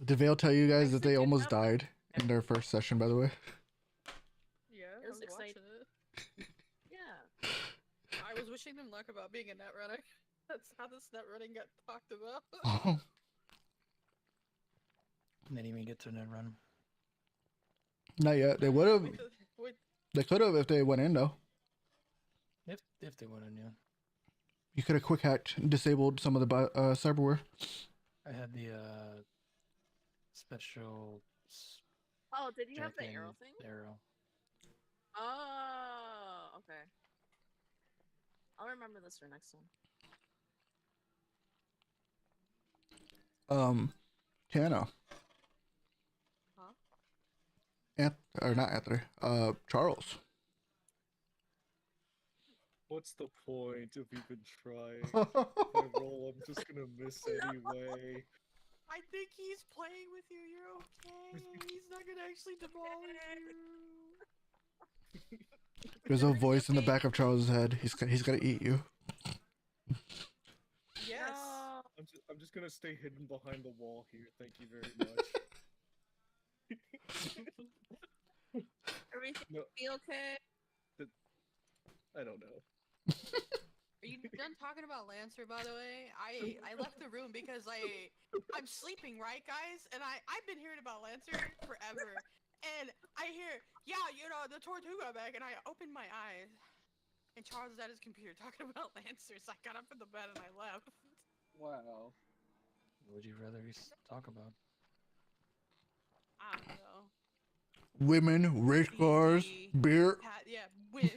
Did Vale tell you guys that Actually, they dude, almost died in their first session? By the way. Yeah, It I was was exciting. watching it. Yeah. I was wishing them luck about being a net runner. That's how this net running got talked about. Oh, Didn't even get to net run. not yet. They would have. Wait, They could have if they went in though. If they wanted, yeah. You could have quick hacked and disabled some of the cyberware. I had the special Oh, did you have the jack-in arrow thing? arrow. Oh, okay. I'll remember this for next time. Tana. huh? Or not Anthony. Charles. What's the point of even trying? My roll, I'm just gonna miss anyway. I think he's playing with you. You're okay. He's not gonna actually demolish you. There's a voice in the back of Charles's head. He's gonna eat you. Yes. No. I'm just gonna stay hidden behind the wall here. Thank you very much. Everything No, be okay? I don't know. Are you done talking about Lancer, by the way? I left the room because I'm sleeping, right, guys? And I've been hearing about Lancer forever. And I hear, yeah, you know, the Tortuga back, and I opened my eyes. And Charles is at his computer talking about Lancer, so I got up in the bed and I left. Wow. What would you rather talk about? I don't know. Women, race cars, Easy. beer. Yeah, with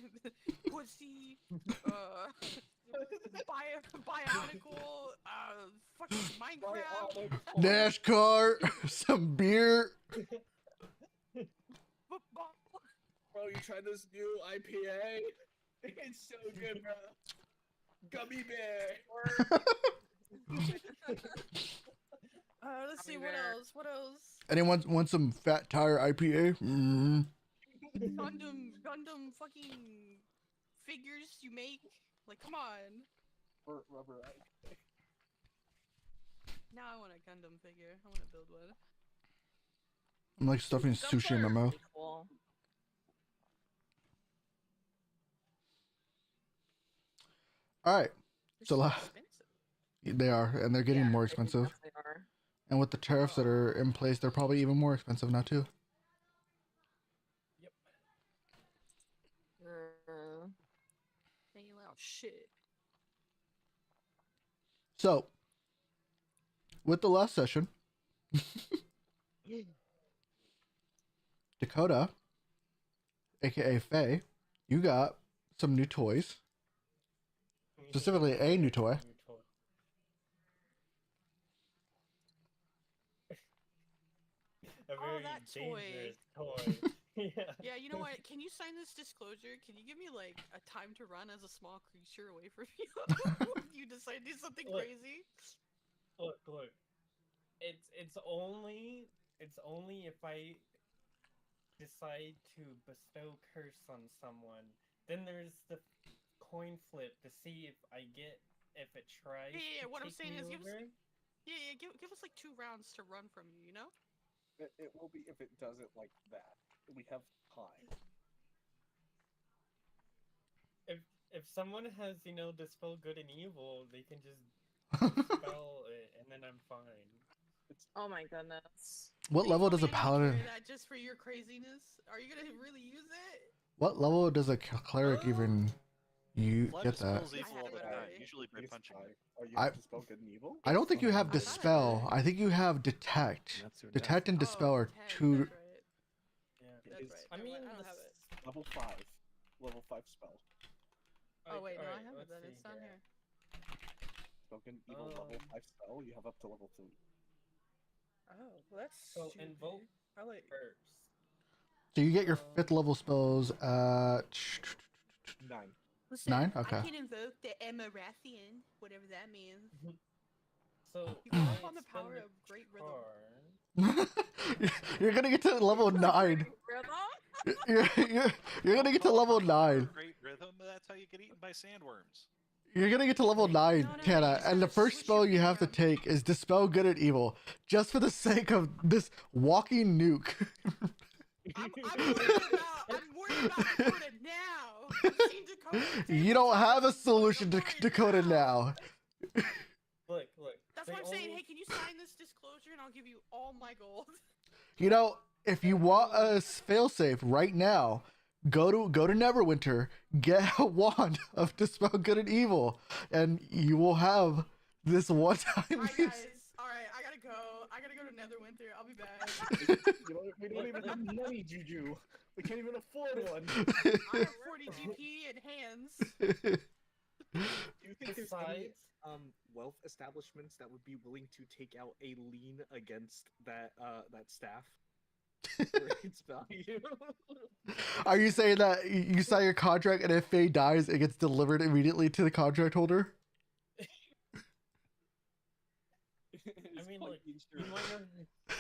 pussy, bionicle, fucking Minecraft, NASCAR, some beer. football. Bro, you tried this new IPA? It's so good, bro. Gummy bear. Let's see, Gummy what bear. else? What else? Anyone want some Fat Tire IPA? Gundam fucking figures you make? Like, come on. Rubber IPA. Now I want a Gundam figure. I want to build one. I'm like stuffing sushi in my Those are mouth. pretty cool. All right, They're So, so la- expensive. they are, and they're getting Yeah, more they expensive. definitely are. And with the tariffs that are in place, they're probably even more expensive now too. Yep. Ain't loud shit. So, with the last session, Dakota, aka Faye, you got some new toys. Specifically, a new toy. A Oh, very that dangerous toy. Yeah. Yeah, you know what? Can you sign this disclosure? Can you give me like a time to run as a small creature away from you? You decide to do something Look. crazy? Look. It's only if I decide to bestow curse on someone. Then there's the coin flip to see if it tries. Yeah, to what I'm take saying me is give us- over. Yeah, give us like 2 rounds to run from you, you know? It will be if it does it like that. We have time. If someone has dispel good and evil, they can just dispel it, and then I'm fine. Oh my goodness. What Are you level does a want me to paladin? carry that just for your craziness? Are you gonna really use it? What level does a cleric even you Blood get that? dispels evil all the I time, have usually by It's punching. fine. Are you I- dispel good and evil? I don't think you have I thought I dispel. did. I think you have detect. That's your Detect and dispel Oh, are detect, two. That's right. Yeah. That's It's right. I Never mean, mind, I don't the have it. level 5. Level 5 spell. Oh wait, no, I alright, have it let's then. see It's down here. Spoken evil level 5 spell, you have up to level 3. Oh, well that's So stupid. invoke I like. first. So you get your 5th level spells at 9. Listen, 9? Okay. I can invoke the Emerathian, whatever that means. So You can I up on the spend power a of Great Rhythm. card. You're gonna get to level 9. Rhythm? You're gonna get to level 9. Great rhythm. That's how you get eaten by sandworms. You're gonna get to level 9, No, no, Tana, you just and the gotta first switch spell your you have to finger. take is Dispel Good and Evil, just for the sake of this walking nuke. I'm worried about Dakota now. I've seen Dakota at the You table don't talk have a about solution to worried Dakota now. Look. That's they why I'm saying, only- hey, can you sign this disclosure and I'll give you all my gold? You know, if you want a failsafe right now, go to Neverwinter, get a wand of Dispel Good and Evil, and you will have this one-time Alright, use. guys. Alright, I gotta go. I gotta go to Netherwinter. I'll be back. We don't even have money, Juju. We can't even afford one. I have 40 GP in hands. Do you think there's any Besides, wealth establishments that would be willing to take out a lien against that staff for its value? Are you saying that you sign your contract and if Faye dies, it gets delivered immediately to the contract holder? I mean, like, you insurance. might not.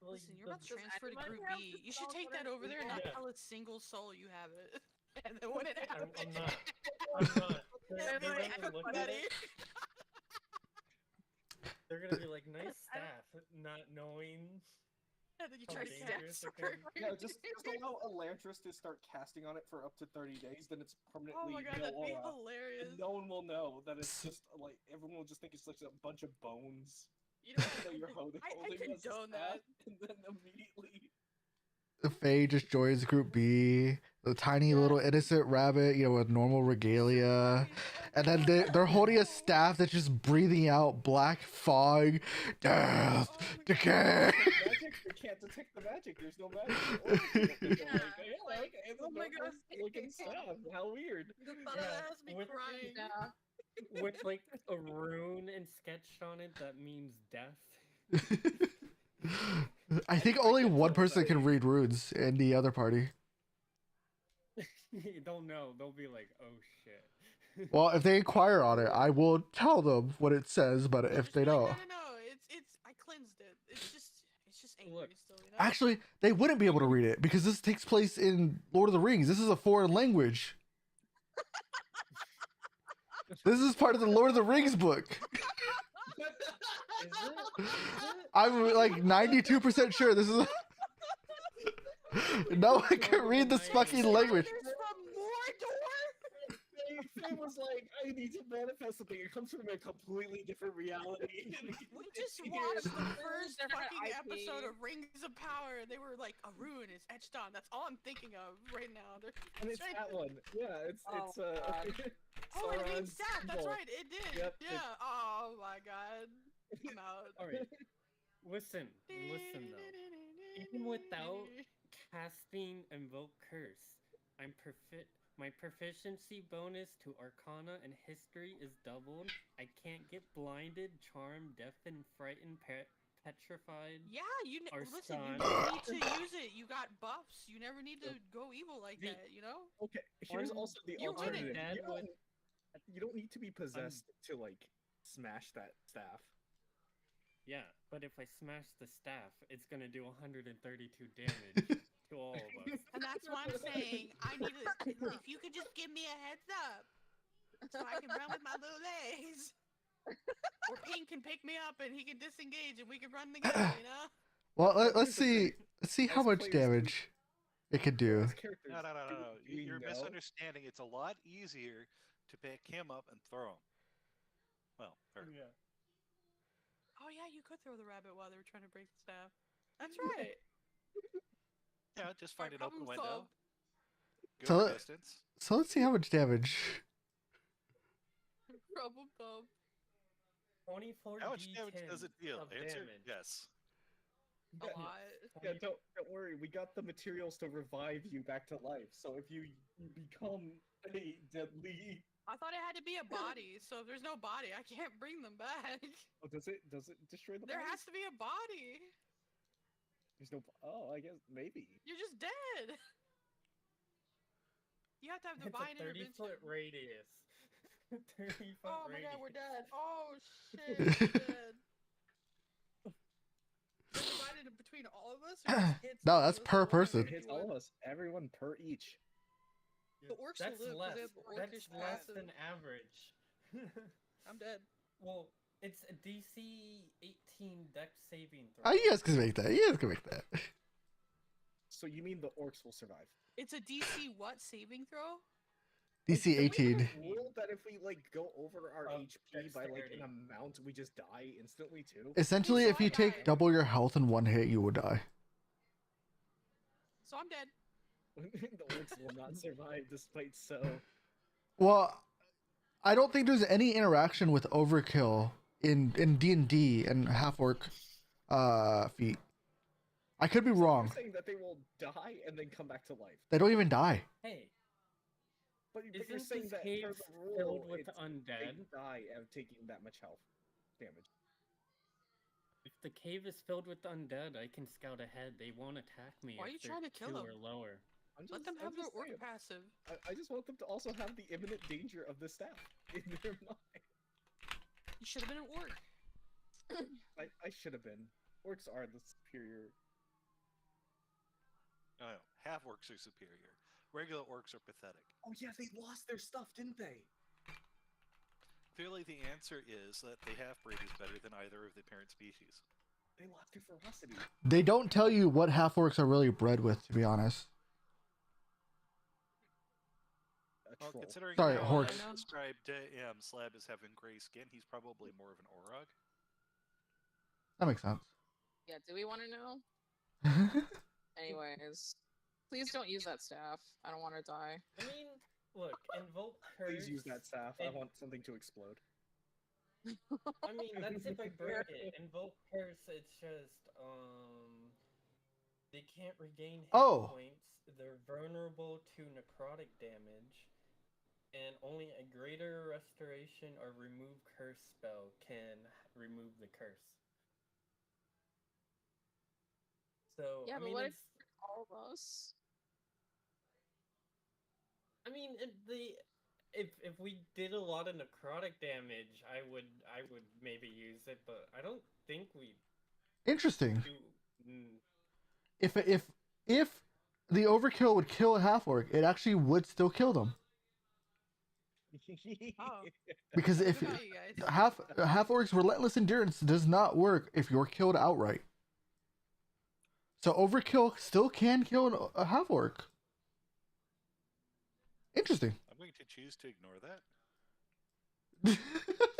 Listen, you're about to Does transfer to anyone Group have B. this You should spell take good that and over there and not evil? tell a single soul you have it. And then when it happens, I'm not. I'm not. They're everybody gonna look at everybody. it. They're gonna be like, nice staff, not knowing. And then you How try to dangerous it transfer. can Yeah, just allow Elantris to start casting on it for up to 30 days, then it's permanently Oh my god, no that'd be aura. hilarious. And no one will know that it's just like everyone will just think it's like a bunch of bones You know that you're what? holding. I as a condone staff, that. and then immediately. Faye just joins Group B, the tiny little innocent rabbit, you know, with normal regalia. And then they're holding a staff that's just breathing out black fog, death, decay. Magic, you can't detect the magic. There's no magic. Oh my god. Looking staff. How weird. The thought of that has me With- crying. Yeah. With like a rune and sketched on it that means death. I think only one person can read runes in the other party. You don't know. They'll be like, oh shit. Well, if they inquire on it, I will tell them what it says, but if Just they be like, don't. No, it's I cleansed it. It's just angry Look. still, you know? Actually, they wouldn't be able to read it because this takes place in Lord of the Rings. This is a foreign language. This is part of the Lord of the Rings book. Is it? I'm like 92% sure this is. No one can read this fucking language. There's from Mordor? Faye was like, I need to manifest something. It comes from a completely different reality. We just watched the first Different fucking IP. episode of Rings of Power. They were like, a rune is etched on. That's all I'm thinking of right now. And it's that one. Yeah, it's Oh, God. Oh, it Sauron's means that. That's symbol. right. It did. Yep, Yeah. Oh my god. I'm out. Alright. Listen though. Even without casting Invoke Curse, my proficiency bonus to Arcana and History is doubled. I can't get blinded, charmed, deafened, frightened, petrified. Yeah, Or listen. You stunned. don't need to use it. You got buffs. You never need to go evil like The- that. You know. Okay, here's I'm- also the you're winning. alternative. Dad You don't need to be possessed to like smash that staff. Yeah, but if I smash the staff, it's gonna do 132 damage to all of us. And that's why I'm saying I need to. If you could just give me a heads up, so I can run with my little legs, or Pink can pick me up and he can disengage and we can run together. You know. Well, let's see. Let's see how As much players do. damage it could do. As characters, No. do we You're know? misunderstanding. It's a lot easier to pick him up and throw him. Well, or, Yeah. Oh yeah, you could throw the rabbit while they were trying to break the staff. That's right. yeah, just find an open problem window. solved. Go So the let- distance. So let's see how much damage. Problem solved. 24 How much damage D10 does it deal? of Answer damage. yes. A Yeah, lot. Yeah, don't worry. We got the materials to revive you back to life. So if you become a deadly, I thought it had to be a body, so if there's no body, I can't bring them back. oh, does it destroy the There body? has to be a body. There's no. Oh, I guess maybe. You're just dead. You have to have It's a divine 30-foot intervention. radius. 30-foot Oh my radius. god, we're dead. Oh shit, we're dead. Is it divided between all of us? Or just hits No, all of that's us per at once? person. It hits all of us. Everyone per each. The orcs That's will live less. because they have the That's orcish less passive. than average. I'm dead. Well, it's a DC 18 Dex saving throw. Oh, you guys can make that. You guys can make that. So you mean the orcs will survive? It's a DC what saving throw? DC Can we have 18. a rule that if we like go over our Of HP by like dexterity. an amount, we just die instantly too? Essentially, if you take double your health in one hit, you will die. So I'm dead. The orcs will not survive despite so. Well, I don't think there's any interaction with overkill in D&D and half orc feat. I could be So wrong. You're saying that they will die and then come back to life. They don't even die. Hey, But you're isn't saying this that cave per the rule, filled with it's, undead? they die of taking that much health damage. If the cave is filled with undead, I can scout ahead. They won't attack me. Why are if you they're trying to kill 2 them? or lower. Let them have their orc saying. passive. I just want them to also have the imminent danger of the staff in their mind. You should have been an orc. I should have been. Orcs are the superior. No, half orcs are superior. Regular orcs are pathetic. Oh yeah, they lost their stuff, didn't they? Clearly, the answer is that the half-breed is better than either of the parent species. They lost their ferocity. They don't tell you what half orcs are really bred with, to be honest. A Well, troll. considering Sorry, how horks. I described Slab as having gray skin, he's probably more of an Orog. That makes sense. Yeah, do we want to know? Anyways, please don't use that staff. I don't want to die. I mean, look, invoke curse. Please use that staff. I it- want something to explode. I mean, that's if I break it. Invoke curse, it's just they can't regain hit Oh. points. They're vulnerable to necrotic damage, and only a greater restoration or remove curse spell can remove the curse. So Yeah, I but mean, what if it's, all of us? I mean, if we did a lot of necrotic damage, I would maybe use it, but I don't think we Interesting. do. If the overkill would kill a half orc, it actually would still kill them. Oh. Because if Good on you guys. half orc's relentless endurance does not work if you're killed outright. So overkill still can kill a half orc. Interesting. I'm going to choose to ignore that.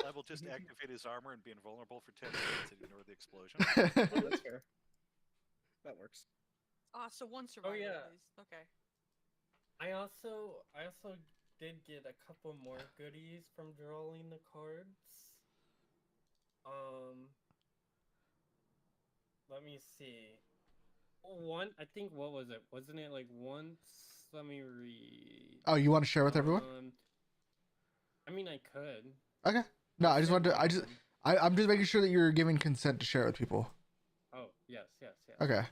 Slab will just activate his armor and be invulnerable for 10 minutes and ignore the explosion. Oh, that's fair. That works. Ah, so one survivor yeah. at least. Okay. I also did get a couple more goodies from drawing the cards. Let me see. One, I think, what was it? Wasn't it like once? Let me read. Oh, you want to share with everyone? I mean, I could. Okay. No, I just wanted to. I'm just making sure that you're giving consent to share it with people. Oh, yes. Okay.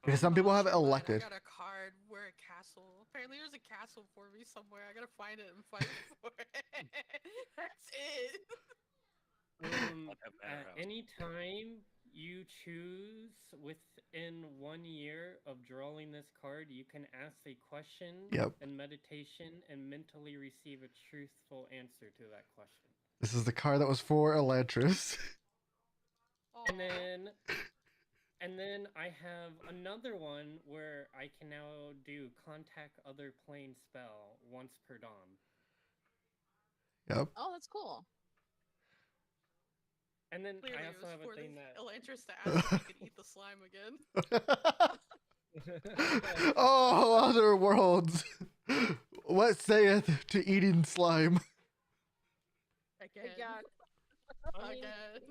Because some people have it Shit, man, elected. I got a card. We're a castle. Apparently, there's a castle for me somewhere. I gotta find it and fight for it. That's it. Have Manor At House. any time you choose within 1 year of drawing this card, you can ask a question Yep. and meditation and mentally receive a truthful answer to that question. This is the card that was for Elantris. And then I have another one where I can now do contact other plane spell once per dawn. Yep. Oh, that's cool. And then Clearly, I it also was have for a thing that Elantris to ask if he could eat the slime again. Oh, other worlds. What saith to eating slime? Again. I mean, Again.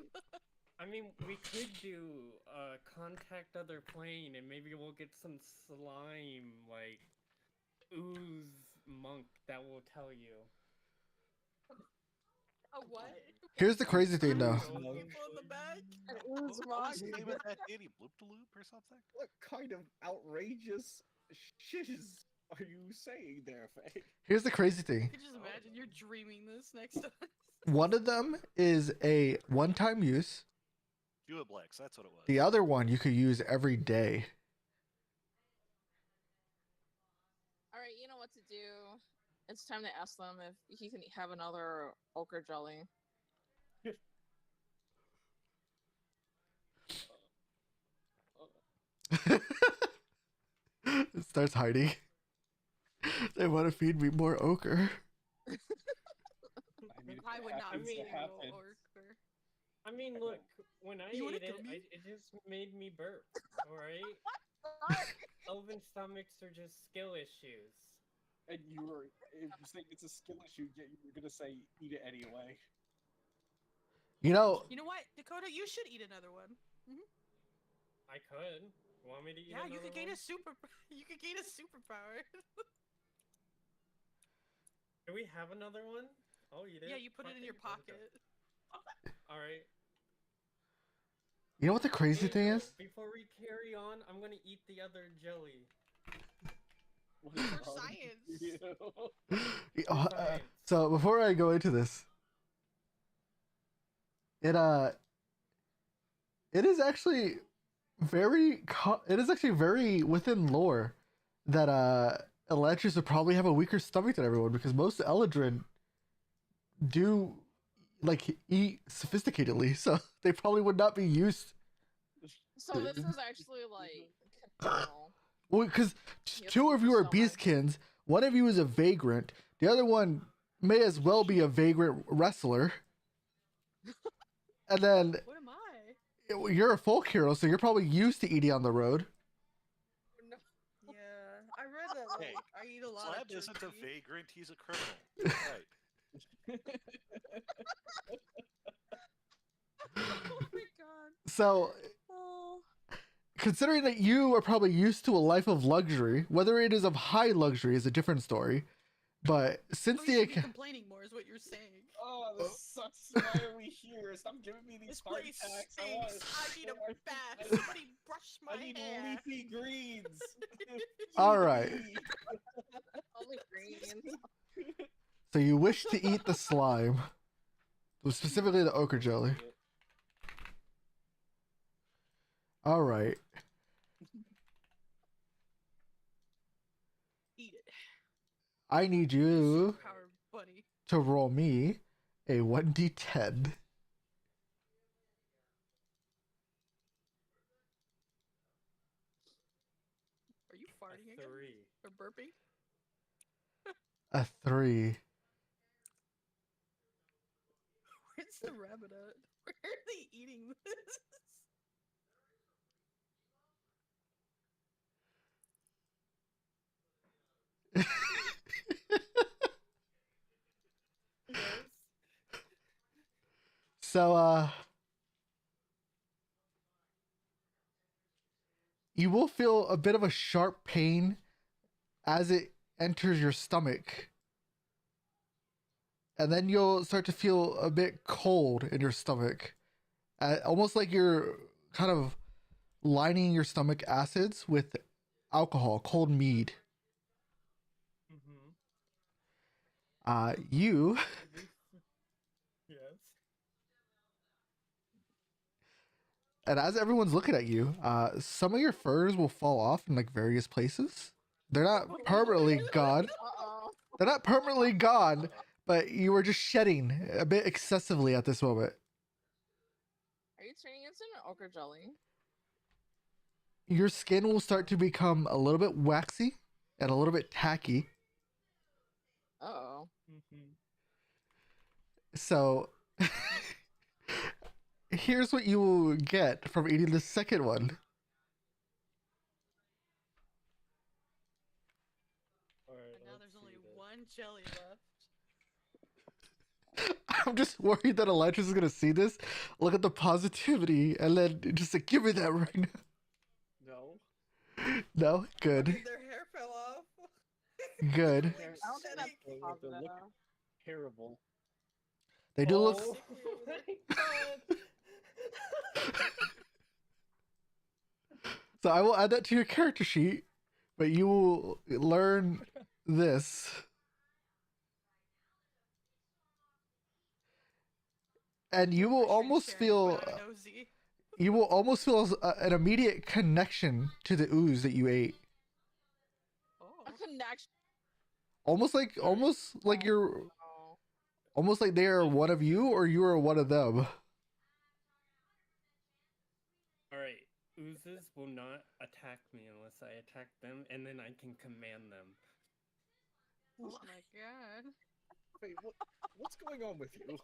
I mean, we could do contact other plane, and maybe we'll get some slime like ooze monk that will tell you. A what? Here's the crazy thing, though. People in the back. What was the name of that deity? Bloop-de-loop or something? What kind of outrageous shiz are you saying there, Faye? Here's the crazy thing. I could just imagine you're dreaming this next time. One of them is a one-time use. Duoblex, that's what it was. The other one you could use every day. All right, you know what to do. It's time to ask them if he can have another ochre jelly. It starts hiding. They want to feed me more ochre. I mean, if I it would not happens, be it happens. ochre. I mean, look, when I You wanna ate it, kill me? it just made me burp. Alright? Elven stomachs are just skill issues. And you were, if you think it's a skill issue, yet you were gonna say eat it anyway. You know, You know what, Dakota? You should eat another one. I could. Want me to eat Yeah, another you could gain one? a super. You could gain a superpower. Do we have another one? I'll eat it. Yeah, you put it in your pocket. Alright. you know what the crazy thing Angel, is? before we carry on, I'm gonna eat the other jelly. What is For wrong with science. you? Science. So before I go into this, it is actually very within lore that Elantris would probably have a weaker stomach than everyone because most Eladrin do like eat sophisticatedly, so they probably would not be used. So this is actually like control. Well, because Yep, two of you are so much. beastkins, one of you is a vagrant, the other one may as well be a vagrant wrestler, and then What am I? you're a folk hero, so you're probably used to eating on the road. Yeah, I read that. Like, Hey, I eat a lot Slab of isn't a jerky. vagrant, he's a criminal. Right. Oh my god. So, Oh. considering that you are probably used to a life of luxury, whether it is of high luxury is a different story. But since Oh, you should be the complaining more, is what you're saying. Oh, this sucks. Why are we here? Stop giving me these This heart place attacks. stinks. I need a I- bath. I- Somebody brush my I need hair. leafy greens. All right. Feed me. Only greens. so you wish to eat the slime, specifically the ochre jelly. All right. Eat it. I need you Superpower buddy. to roll me a 1d10. Are you farting again? 3. Or burping? A 3. Where's the rabbit at? Where are they eating this? Yes. So, you will feel a bit of a sharp pain as it enters your stomach. And then you'll start to feel a bit cold in your stomach. Almost like you're kind of lining your stomach acids with alcohol, cold mead. Mm-hmm. You Yes. and as everyone's looking at you, some of your furs will fall off in like various places. They're not permanently gone. Uh-oh. They're not permanently gone, but you were just shedding a bit excessively at this moment. Are you turning into an ochre jelly? Your skin will start to become a little bit waxy and a little bit tacky. Uh-oh. Mm-hmm. So here's what you will get from eating the second one. Alright, And now let's there's only see this. one jelly left. I'm just worried that Elytra is gonna see this, look at the positivity, and then just like, give me that right now. No. No? Good. Their hair fell off. Good. Like, I don't think that's They positive. look terrible. They do look. Oh my god! So I will add that to your character sheet, but you will learn this. And you will Appreciate almost sharing, feel but I'm nosy. you will almost feel an immediate connection to the ooze that you ate. Oh. A connection. almost like you're Oh. almost like they are one of you or you are one of them. Alright, oozes will not attack me unless I attack them, and then I can command them. Oh my god. Wait, what's going on with you?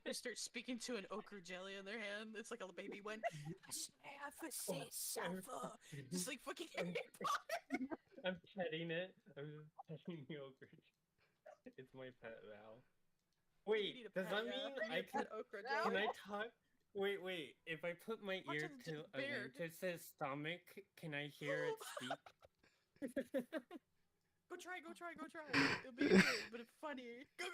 They start speaking to an ochre jelly in their hand. It's like a baby one. Just like fucking Harry Potter. I'm petting it. I'm petting the ogre. It's my pet now. You Wait, need a does pet, that yeah. mean You need I a can? pet ochre Can jelly. Can I talk? Wait. If I put my Watch ear him to just a bear. vent that says stomach, can I hear it speak? Go try. It'll be weird, but it's funny. Go.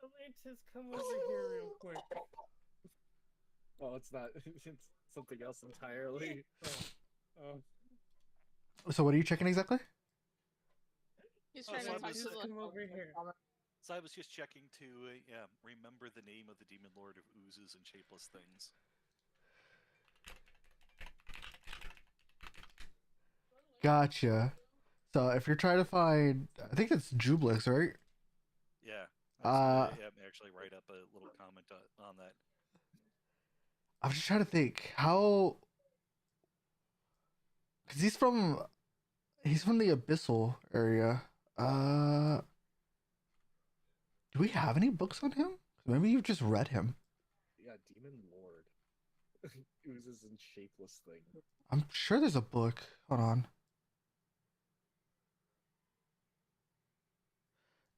Atlantis, come over here real quick. Oh, it's not. It's something else entirely. Oh, So what are you checking exactly? He's Oh, trying so to I talk was- to the come over here. So I was just checking to remember the name of the demon lord of oozes and shapeless things. Gotcha. So if you're trying to find, I think it's Jublix, right? Yeah. I was gonna, actually write up a little comment on that. I'm just trying to think how, because he's from the Abyssal area. Do we have any books on him? Maybe you've just read him. Yeah, demon lord. Oozes and shapeless thing. I'm sure there's a book. Hold on.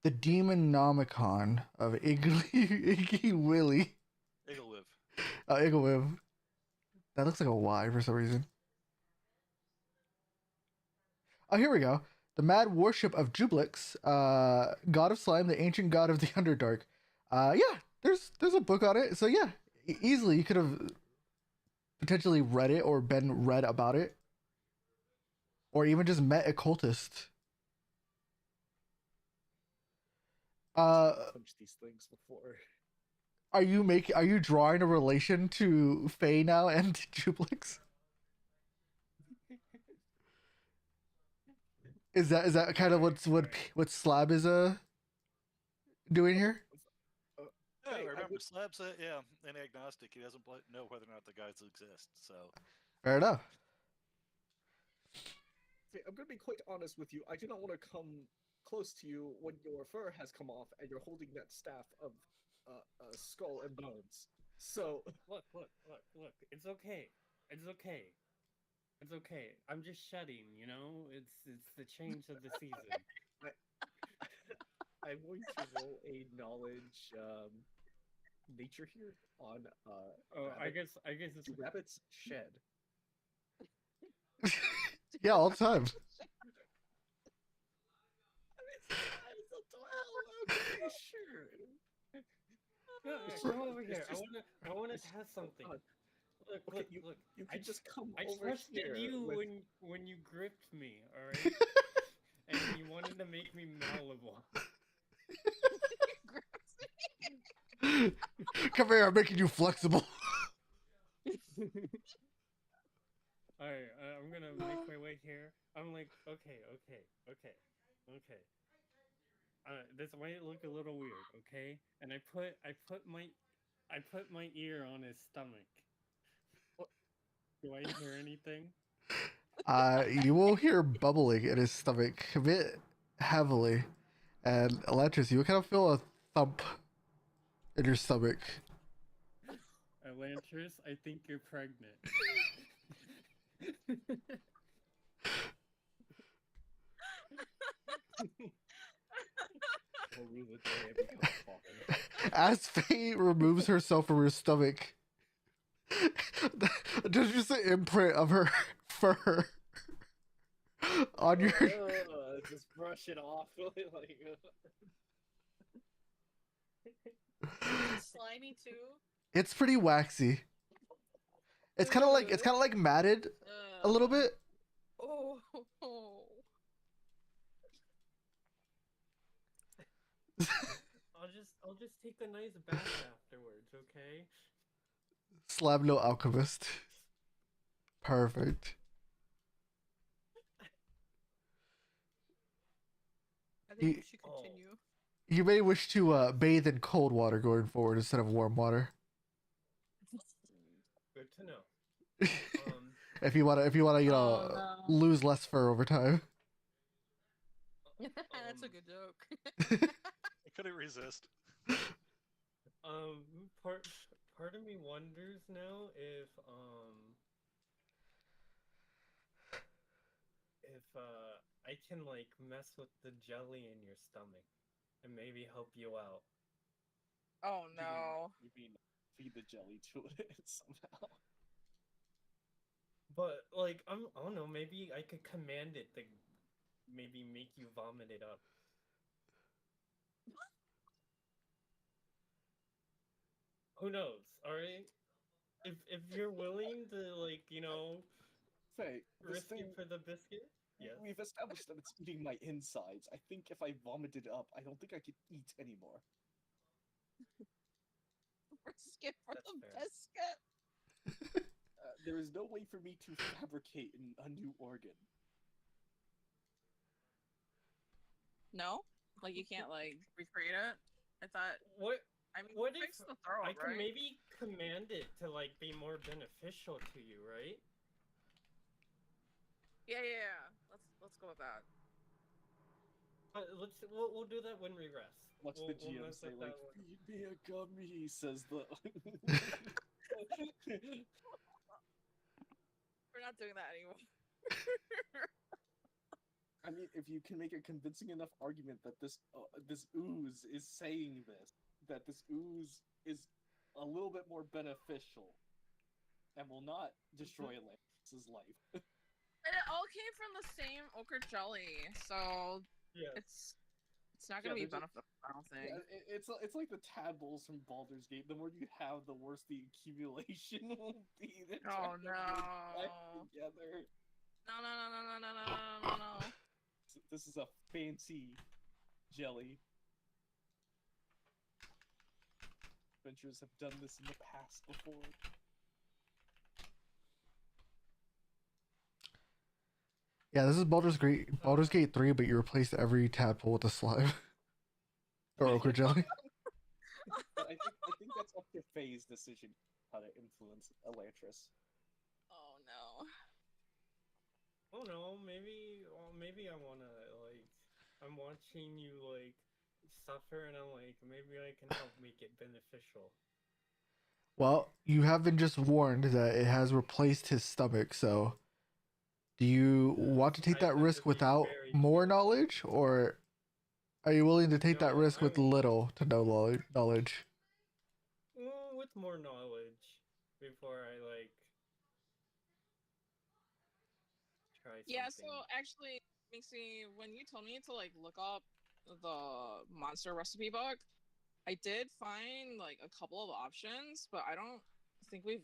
The Demonomicon of Iggy Willy. Iglewiv. Iglewiv. That looks like a Y for some reason. Oh, here we go. The mad worship of Jublix, god of slime, the ancient god of the Underdark. Yeah, there's a book on it. So yeah, easily you could have potentially read it or been read about it, or even just met a cultist. Punched these things before. Are you drawing a relation to Faye now and Jublix? Is that kind of what Slab is doing here? Yeah, Hey, I remember, would- Slab's an agnostic. He doesn't know whether or not the gods exist. So Fair enough. Okay, I'm gonna be quite honest with you. I do not want to come close to you when your fur has come off and you're holding that staff of skull and bones. So look. It's okay. It's okay. I'm just shedding, you know? It's the change of the season. I'm going to roll a knowledge nature here on Oh, I rabbit. guess it's Do rabbits shed? Yeah, all the time. Okay, sure. No, It's come just- over it's here. just- I wanna it's- test something. God. Look, Okay, look. You I can just come I over trusted here. you with- when you gripped me, alright? And you wanted to make me malleable. Come here, I'm making you flexible. Alright, I'm gonna make my way here. I'm like, okay. This might look a little weird, okay? And I put my ear on his stomach. Do I hear anything? You will hear bubbling in his stomach a bit heavily, and Elantris, you kind of feel a thump in your stomach. Elantris, I think you're pregnant. Will we the day I become a father? As Faye removes herself from her stomach, there's just an imprint of her fur on your. Just brush it off. Like, Slimy too. It's pretty waxy. It's kind of like matted a little bit. Oh. I'll just take a nice bath afterwards, okay? Slab no alchemist. Perfect. think You- we should Oh. continue. You may wish to bathe in cold water going forward instead of warm water. Good to know. If you wanna, Oh, no. lose less fur over time. That's a good joke. I couldn't resist. Part of me wonders now if I can like mess with the jelly in your stomach and maybe help you out. Oh no. You mean feed the jelly to it somehow? But like I don't know, maybe I could command it to maybe make you vomit it up. Who knows? All right. If you're willing to like Faye, this risk thing, it for the biscuit, yes. we've established that it's eating my insides. I think if I vomited up, I don't think I could eat anymore. Risk it for That's the fair. biscuit. There is no way for me to fabricate a new organ. No? Like you can't like recreate it? I thought What I mean What fix if the throw I up, can right? maybe command it to like be more beneficial to you, right? Yeah. Let's go with that. But we'll do that when we rest. Watch We'll the GM mess say with like, that one. "Feed me a gummy," says the. We're not doing that anymore. I mean, if you can make a convincing enough argument that this ooze is saying this, that this ooze is a little bit more beneficial, and will not destroy Lance's life. And it all came from the same ochre jelly, so Yeah. it's not gonna Yeah, be they're just- beneficial, I don't think. Yeah, it's like the tadpoles from Baldur's Gate. The more you have, the worse the accumulation will be. They're Oh trying to bring life no. together. No. This is a fancy jelly. Adventurers have done this in the past before. Yeah, this is Baldur's Gate 3, but you replace every tadpole with a slime. Or ochre jelly. But I think that's up to Faye's decision how to influence Elantris. Oh no. Oh no, maybe I wanna like I'm watching you like suffer and I'm like maybe I can help make it beneficial. Well, you have been just warned that it has replaced his stomach, so do you want to take I that want risk to be without very more careful. knowledge, or are you willing to take that No, risk with I'm- little to no knowledge? With more knowledge before I like try something. Yeah, so actually, Mixie, when you told me to like look up the monster recipe book, I did find like a couple of options, but I don't think we've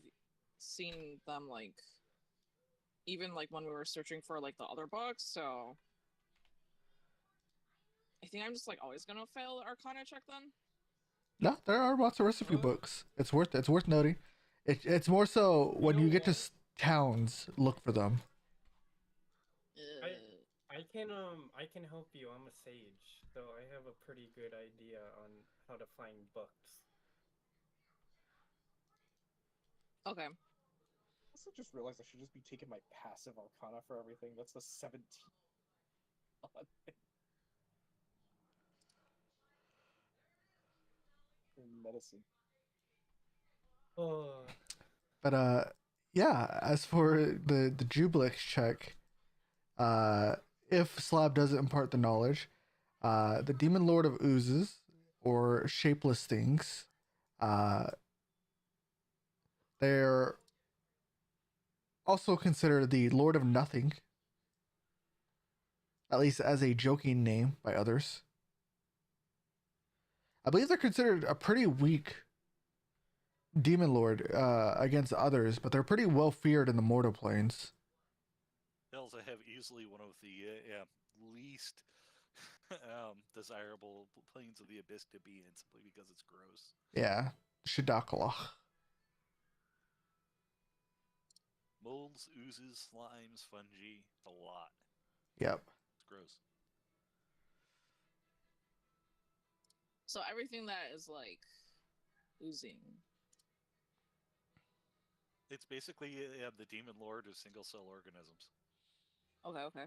seen them like even like when we were searching for like the other books, so I think I'm just like always gonna fail the Arcana check then. No, there are lots of recipe Well- books. It's worth noting. It's more so when know you get to what? towns, look for them. I can help you. I'm a sage, so I have a pretty good idea on how to find books. Okay. I also just realized I should just be taking my passive Arcana for everything. That's the 17. In medicine. Oh, But yeah, as for the Jubilix check, if Slab doesn't impart the knowledge, the Demon Lord of Oozes or Shapeless Things, they're also considered the Lord of Nothing, at least as a joking name by others. I believe they're considered a pretty weak demon lord against others, but they're pretty well feared in the mortal planes. They also have easily one of the least desirable planes of the abyss to be in, simply because it's gross. Yeah, Shidakala. Molds, oozes, slimes, fungi, a lot. Yep. It's gross. So everything that is like oozing. It's basically the demon lord of single cell organisms. Okay, okay.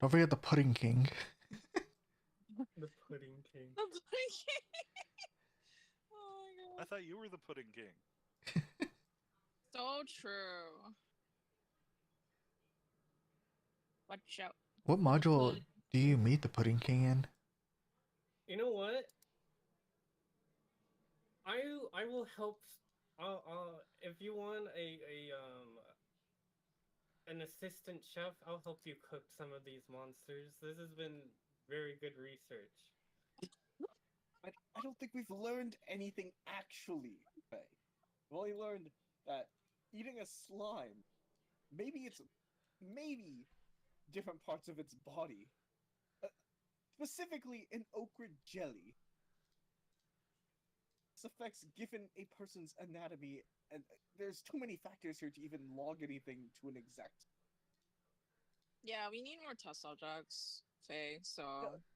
Don't forget the Pudding King. The Pudding King. oh my I god. thought you were the pudding king. So true. Watch out. What module do you meet the Pudding King in? You know what? I will help. If you want an assistant chef, I'll help you cook some of these monsters. This has been very good research. I don't think we've learned anything actually, Faye. We've only learned that eating a slime, maybe different parts of its body, specifically an okra jelly. This affects given a person's anatomy, and there's too many factors here to even log anything to an exact. Yeah, we need more test subjects, Faye. So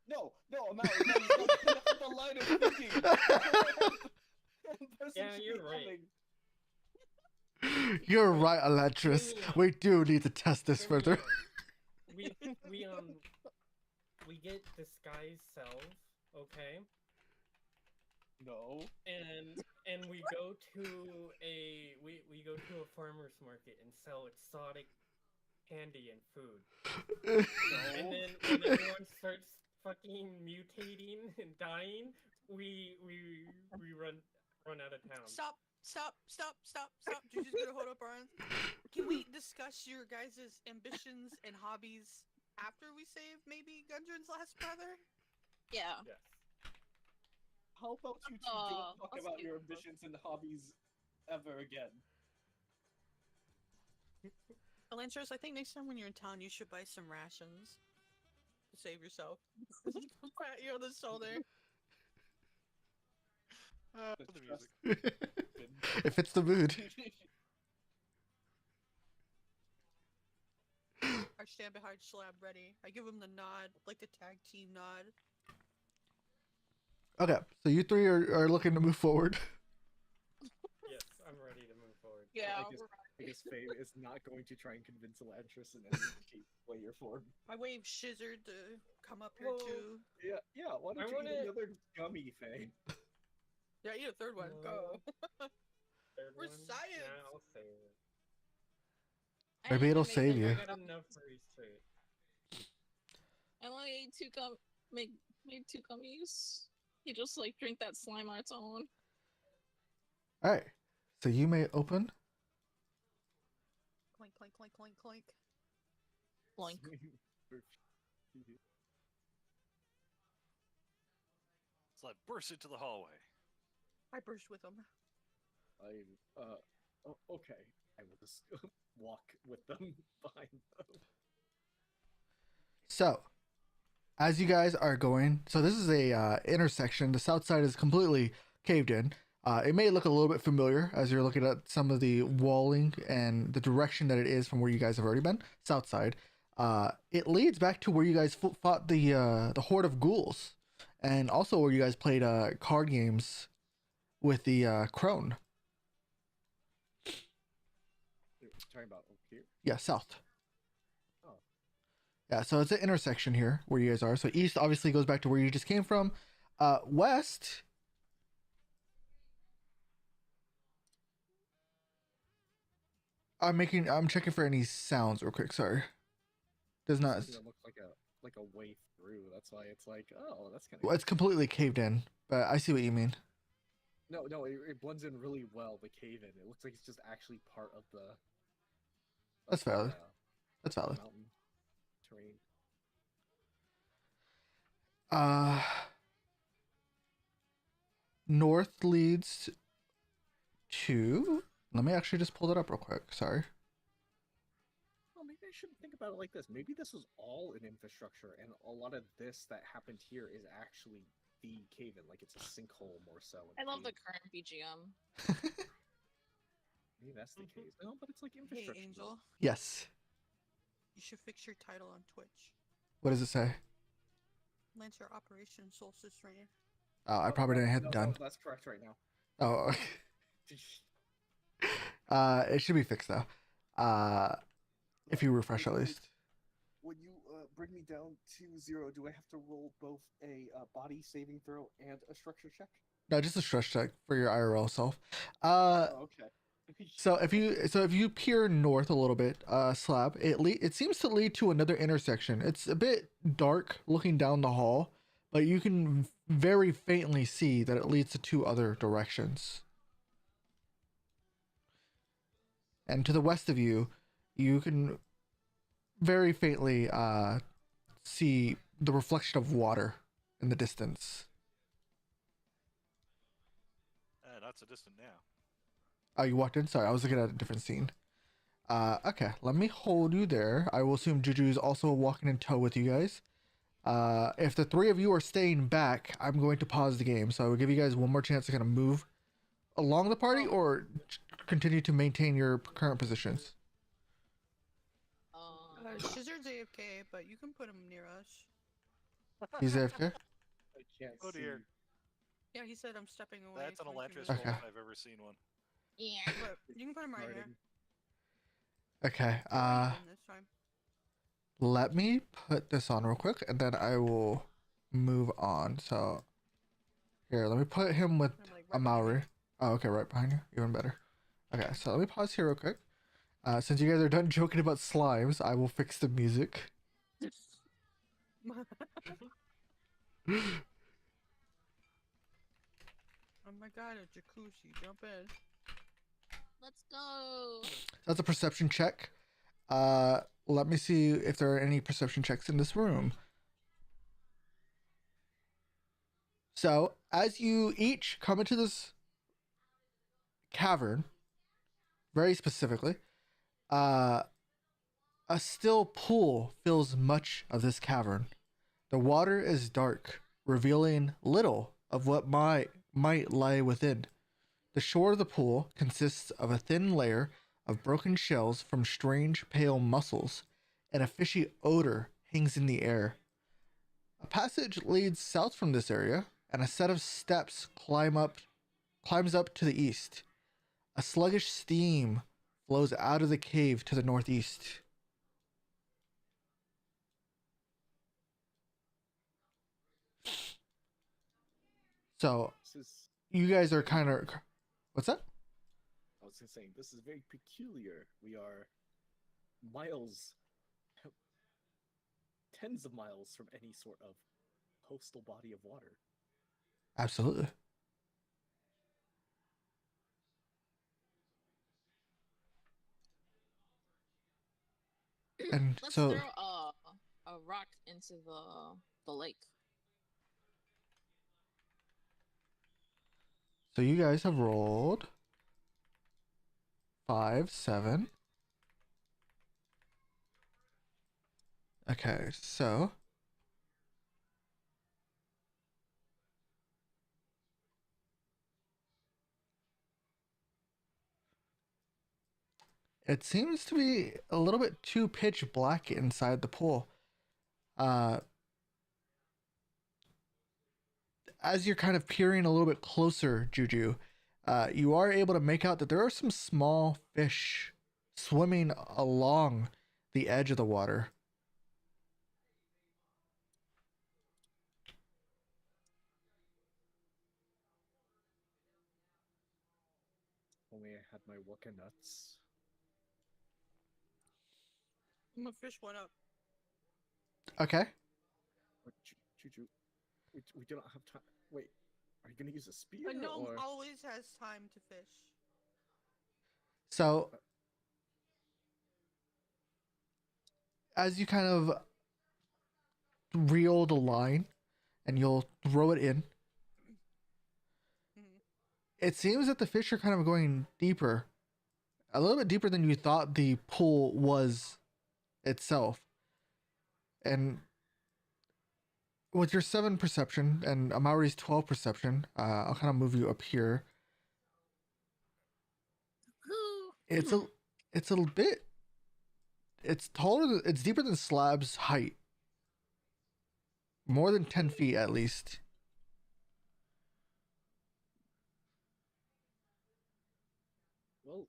No, Amari, that's not the line of thinking. Yeah, you're right. You're right, Elantris. We do need to test this Hear me further. out. We get disguise self, okay? No. And we go to a farmer's market and sell exotic candy and food. And then when everyone starts fucking mutating and dying, we run out of town. Stop! You're just gonna hold up our hands. Can we discuss your guys' ambitions and hobbies after we save maybe Gundren's last brother? yeah. Yes. How about you two don't talk let's about keep your it ambitions and hobbies ever again? Elantris, I think next time when you're in town, you should buy some rations to save yourself. Pat you on the shoulder. The music. If it's the mood. I stand behind Slab ready. I give him the nod, like the tag team nod. Okay, so you three are looking to move forward. Yes, I'm ready to move forward. Yeah. I guess Faye is not going to try and convince Elantris in any shape, way, or form. I wave Shizzard to come up here Well, too. Yeah, why don't I you wanna- eat another gummy, Faye? Yeah, eat a third one. Go. Third We're one? science. Nah, I'll save it. I Maybe only it'll make, save I you. got enough research. I only ate made 2 gummies. You just like drink that slime on its own. Alright, so you may open. Clink, clink, clink, clink, clink. Blank. Slab bursts into the hallway. I burst with him. Okay. I will just walk with them behind them. So, as you guys are going, so this is a intersection. The south side is completely caved in. It may look a little bit familiar as you're looking at some of the walling and the direction that it is from where you guys have already been. South side. It leads back to where you guys fought the horde of ghouls, and also where you guys played card games with the crone. You're talking about over here? Yeah, south. Oh. Yeah, so it's an intersection here where you guys are. So east obviously goes back to where you just came from. West. I'm checking for any sounds real quick. Sorry. Does not. It looks like a way through. That's why it's like, oh, that's kind of. Well, it's completely caved in, but I see what you mean. No, it blends in really well. The cave in. It looks like it's just actually part of the. That's valid. That's valid. Mountain terrain. North leads to. Let me actually just pull that up real quick. Sorry. Well, maybe I shouldn't think about it like this. Maybe this was all an infrastructure, and a lot of this that happened here is actually the cave-in. Like it's a sinkhole more so. I love the cave. current BGM. Maybe that's the Mhm. case. No, but it's like Hey, infrastructure. Angel. Yes. You should fix your title on Twitch. What does it say? Lancer Operation Solstice Rain. Oh, I probably didn't hit done. That's correct right now. Oh, it should be fixed though. If you refresh at least. When you bring me down to 0, do I have to roll both a body saving throw and a structure check? No, just a stress check for your IRL self. Oh, okay. So if you peer north a little bit, Slab, it seems to lead to another intersection. It's a bit dark looking down the hall, but you can very faintly see that it leads to 2 other directions. And to the west of you, you can very faintly see the reflection of water in the distance. Not so distant now. Oh, you walked in? Sorry, I was looking at a different scene. Okay, let me hold you there. I will assume Juju is also walking in tow with you guys. If the 3 of you are staying back, I'm going to pause the game. So I will give you guys one more chance to kind of move along the party or continue to maintain your current positions. Scissor's AFK, but you can put him near us. He's AFK? I can't Oh dear. Yeah, he said I'm stepping away. That's an from my Elantris community. roll Okay. if I've ever seen one. Yeah. But you can put him right here. Okay, This time. let me put this on real quick and then I will move on. So, here, let me put him with I'm like a right behind Maori. you. Oh, okay, right behind you. Even better. Okay, so let me pause here real quick. Since you guys are done joking about slimes, I will fix the music. Oh my god, a jacuzzi. Jump in. Let's go. That's a perception check. Let me see if there are any perception checks in this room. So, as you each come into this cavern, very specifically, a still pool fills much of this cavern. The water is dark, revealing little of what might lie within. The shore of the pool consists of a thin layer of broken shells from strange pale mussels, and a fishy odor hangs in the air. A passage leads south from this area, and a set of steps climbs up to the east. A sluggish steam flows out of the cave to the northeast. So This is, you guys are kind of, what's that? I was saying, this is very peculiar. We are miles, tens of miles from any sort of coastal body of water. Absolutely. And Let's so, throw a rock into the lake. so you guys have rolled 5, 7. Okay, so it seems to be a little bit too pitch black inside the pool. As you're kind of peering a little bit closer, Juju, you are able to make out that there are some small fish swimming along the edge of the water. Only I had my waka nuts. My fish went up. Okay. Choo-choo. We do not have time. Wait, are you gonna use a spear A gnome or? always has time to fish. So as you kind of reel the line and you'll throw it in, Mhm. it seems that the fish are kind of going deeper, a little bit deeper than you thought the pool was itself. And with your 7 perception and Amari's 12 perception, I'll kind of move you up here. It's a bit. It's taller. It's deeper than Slab's height. More than 10 feet at least. Well,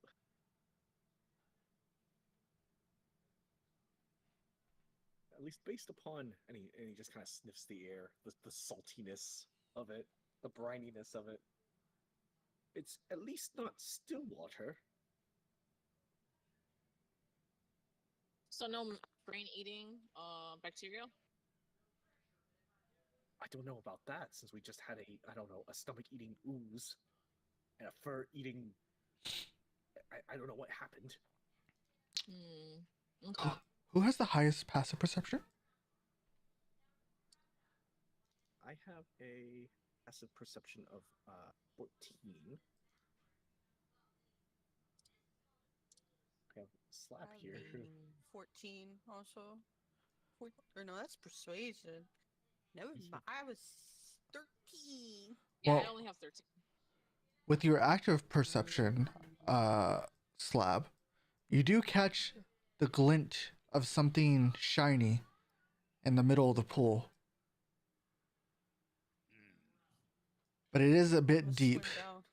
at least based upon, and he just kind of sniffs the air, the saltiness of it, the brininess of it. It's at least not still water. So no brain eating bacteria. I don't know about that since we just had I don't know, a stomach eating ooze and a fur eating. I don't know what happened. Okay. Who has the highest passive perception? I have a passive perception of 14. I have Slap here. 14 also. Or no, that's persuasion. Never mind. I was 13. Yeah, I Well- only have 13. With your active perception, Slab, you do catch the glint of something shiny in the middle of the pool, Hmm. but it is a bit Let's deep. swim down.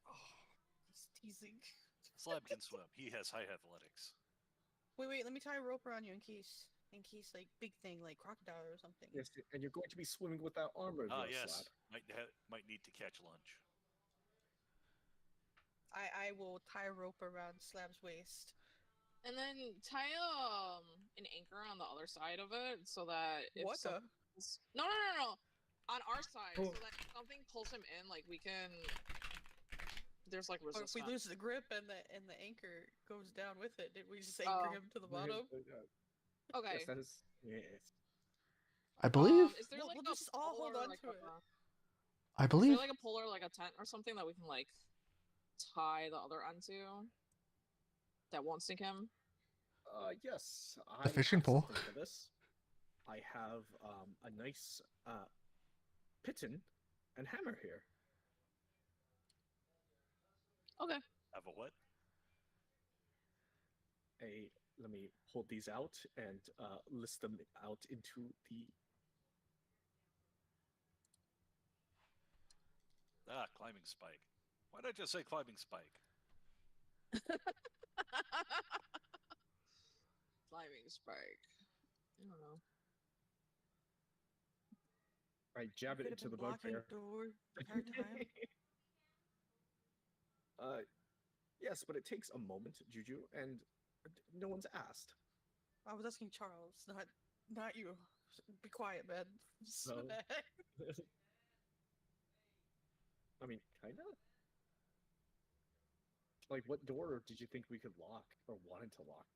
Oh, he's teasing. Slab can swim. He has high athletics. Wait, let me tie a rope around you in case like big thing like crocodile or something. Yes, and you're going to be swimming without armor. Ah, though, yes. Slap. Might need to catch lunch. I will tie a rope around Slab's waist. And then tie an anchor on the other side of it so that if What the? No, on our side, so that if something pulls him in, like we can. There's like Or if resistance. we lose the grip and the anchor goes down with it, did we just anchor Oh. him to the bottom? Okay. Yes, that is. Yes. I believe. Is there We'll- like we'll a just all hold pole or on like to it. I Is believe. there like a pole or like a tent or something that we can like tie the other end to? That won't sink him. Yes. The I fishing have pole. something for this. I have a nice piton and hammer here. Okay. Have a what? Let me hold these out and list them out into the. Ah, climbing spike. Why did I just say climbing spike? Climbing spike. I don't know. I jab it Could've into the been blocking bugbear. door the entire time. Yes, but it takes a moment, Juju, and no one's asked. I was asking Charles, not you. Be quiet, man. No. Swag. I mean, kinda. Like, what door did you think we could lock or wanted to lock?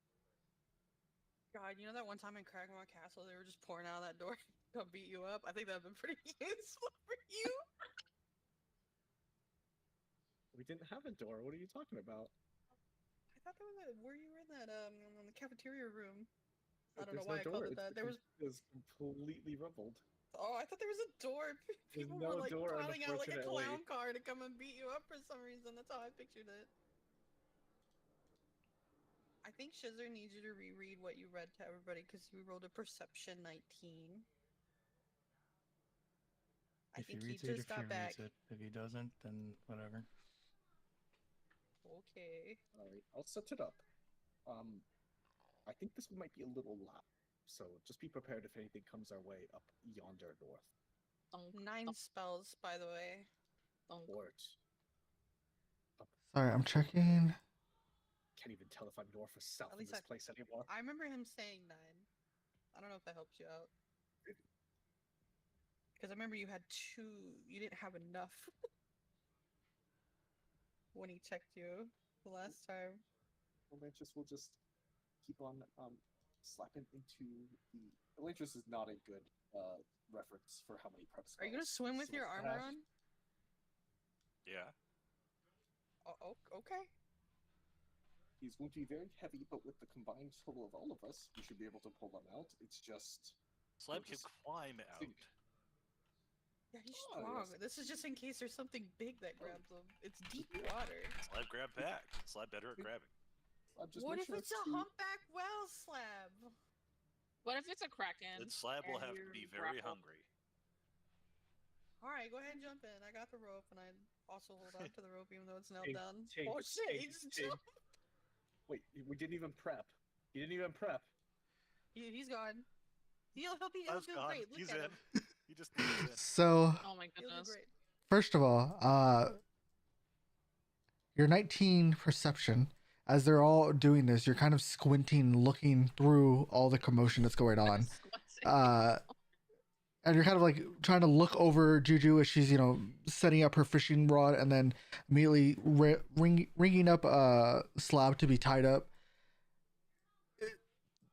God, you know that one time in Cragmore Castle, they were just pouring out of that door to come beat you up? I think that'd been pretty useful for you. We didn't have a door. What are you talking about? I thought that was where you were in that the cafeteria room. I don't There's know why no I called door. it that. There was It's completely rubbled. I thought there was a door. There's People no were like door, piling out like a unfortunately. clown car to come and beat you up for some reason. That's how I pictured it. I think Shizzer needs you to reread what you read to everybody because you rolled a perception 19. I If he think he reads it, just if he got back. reads it. If he doesn't, then whatever. Okay. Alright, I'll set it up. I think this might be a little loud, so just be prepared if anything comes our way up yonder north. Thunk, 9 spells, by the way. thunk. Port. Sorry, I'm checking. Can't even tell if I'm north or south At in least this place anymore. I remember him saying 9. I don't know if that helps you out. Because I remember you had 2. You didn't have enough when he checked you the last time. Elantris will just keep on slapping into the. Elantris is not a good reference for how many prep spells. Are you gonna swim with your Swords armor have. on? Yeah. Oh, okay. He's going to be very heavy, but with the combined total of all of us, we should be able to pull them out. It's just. Slab can just climb out. think- Yeah, he's Oh, strong. yes. This is just in case there's something big that grabs him. It's deep water. Slab grab back. Slab better at grabbing. Just What make if sure it's a to- humpback whale slab? What if it's a kraken? Then Slab will and have to you're be very grappled? hungry. All right, go ahead and jump in. I got the rope, and I also hold on to the rope even though it's now Ting, done. ting, Oh shit! ting, He just ting. jumped. Wait, we didn't even prep. You didn't even prep. He's gone. He'll be Slab's feel gone. great. Look He's at in. him. He just leaves in. So Oh my He'll do goodness. great. first of all, your 19 perception, as they're all doing this, you're kind of squinting, looking through all the commotion that's going on. Squatting. And you're kind of like trying to look over Juju as she's, setting up her fishing rod and then immediately ringing up Slab to be tied up.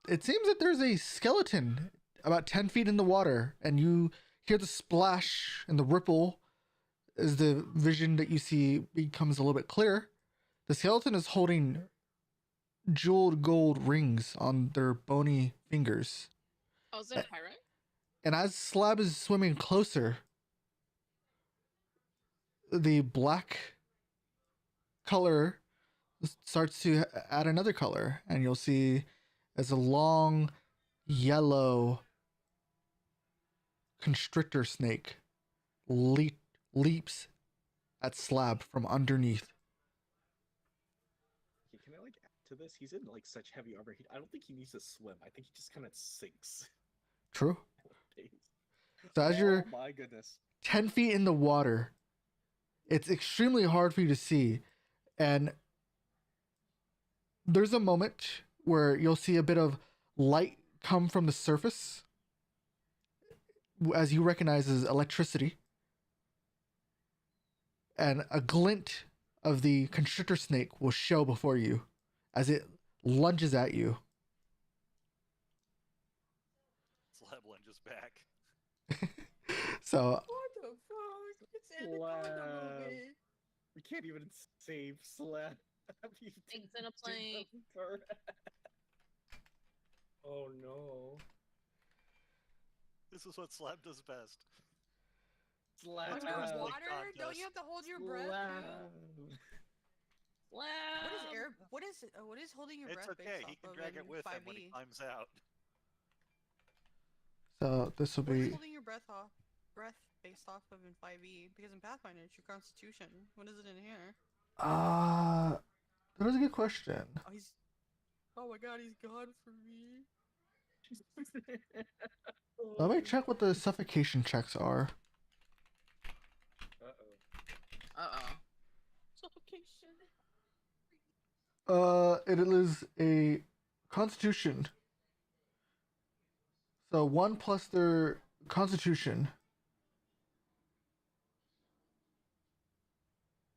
It seems that there's a skeleton about 10 feet in the water, and you hear the splash and the ripple as the vision that you see becomes a little bit clearer. The skeleton is holding jeweled gold rings on their bony fingers. Oh, is it a pirate? And as Slab is swimming closer, the black color starts to add another color, and you'll see as a long yellow constrictor snake leaps at Slab from underneath. Okay, can I like add to this? He's in like such heavy armor. I don't think he needs to swim. I think he just kind of sinks. True. So as you're Oh my goodness. 10 feet in the water, it's extremely hard for you to see. And there's a moment where you'll see a bit of light come from the surface, as you recognize as electricity. And a glint of the constrictor snake will show before you as it lunges at you. Slab lunges back. So What the fuck? It's Anaconda Wow. movie. We can't even save Slab. Eggs in a plate. Oh no. This is what Slab does best. Slab. Under Wrestling water? Don't contest. you have to hold your breath? Too? Slab. What is holding your It's breath okay. based He off can of drag it in with him when he 5e? climbs out. So this will What is be holding your breath based off of in 5e? Because in Pathfinder it's your constitution. What is it in here? that was a good question. Oh my god, he's gone for me. Let me check what the suffocation checks are. Uh-oh. Uh-oh. Suffocation. It is a constitution. So 1 plus their constitution.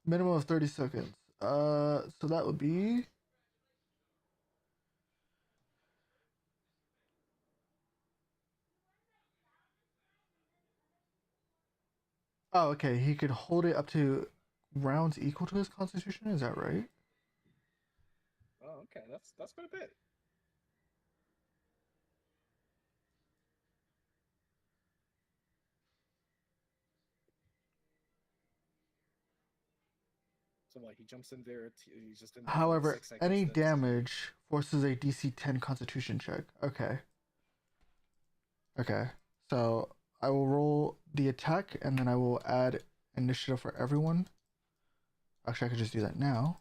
Minimum of 30 seconds. So that would be Oh, okay. He could hold it up to rounds equal to his constitution, is that right? Oh, okay. That's quite a bit. So what? He jumps in there. He's just in there for However, 6 seconds. any that's- damage forces a DC 10 constitution check. Okay. Okay. So I will roll the attack and then I will add initiative for everyone. Actually, I could just do that now.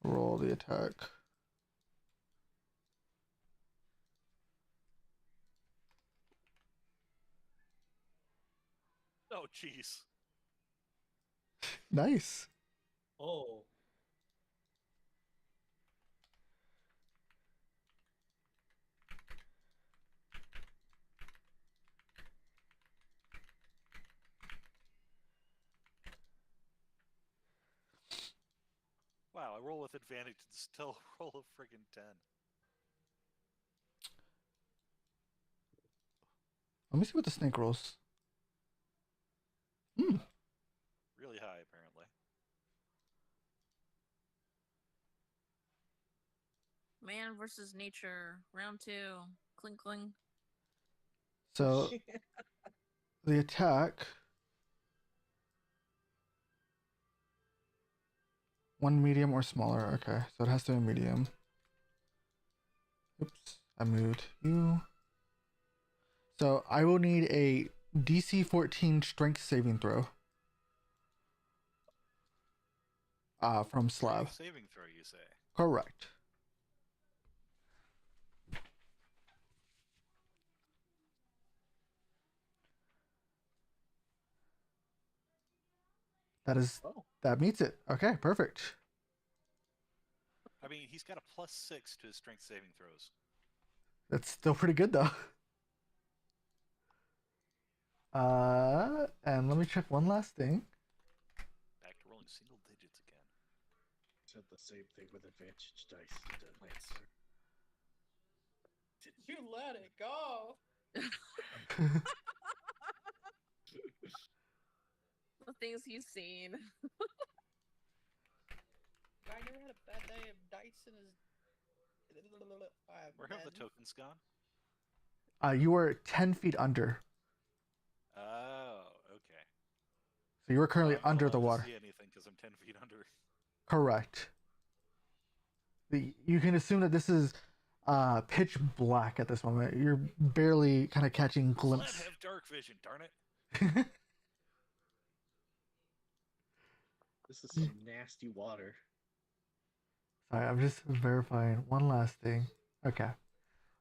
Roll the attack. Oh, jeez. Nice. Oh. Wow, I roll with advantage and still roll a friggin' 10. Let me see what the snake rolls. Hmm. Really high, apparently. Man versus nature. Round 2. Clink clink. So the attack. 1 medium or smaller. Okay, so it has to be a medium. Oops, I moved you. So I will need a DC 14 strength saving throw. From Slav. Saving throw, you say? Correct. Oh, That meets it. Okay, perfect. I mean, he's got a +6 to his strength saving throws. That's still pretty good though. And let me check one last thing. Back to rolling single digits again. said the same thing with advantage dice to Lancer. You let it go. The things he's seen. I never had a bad day of dice in his. Where have the tokens gone? You were 10 feet under, Oh, okay. so you were currently I'm not under the allowed to water. See anything because I'm 10 feet under. Correct. You can assume that this is pitch black at this moment. You're barely kind of catching Let glimpse. have dark vision, darn it. This is some nasty water. Sorry, I'm just verifying one last thing. Okay.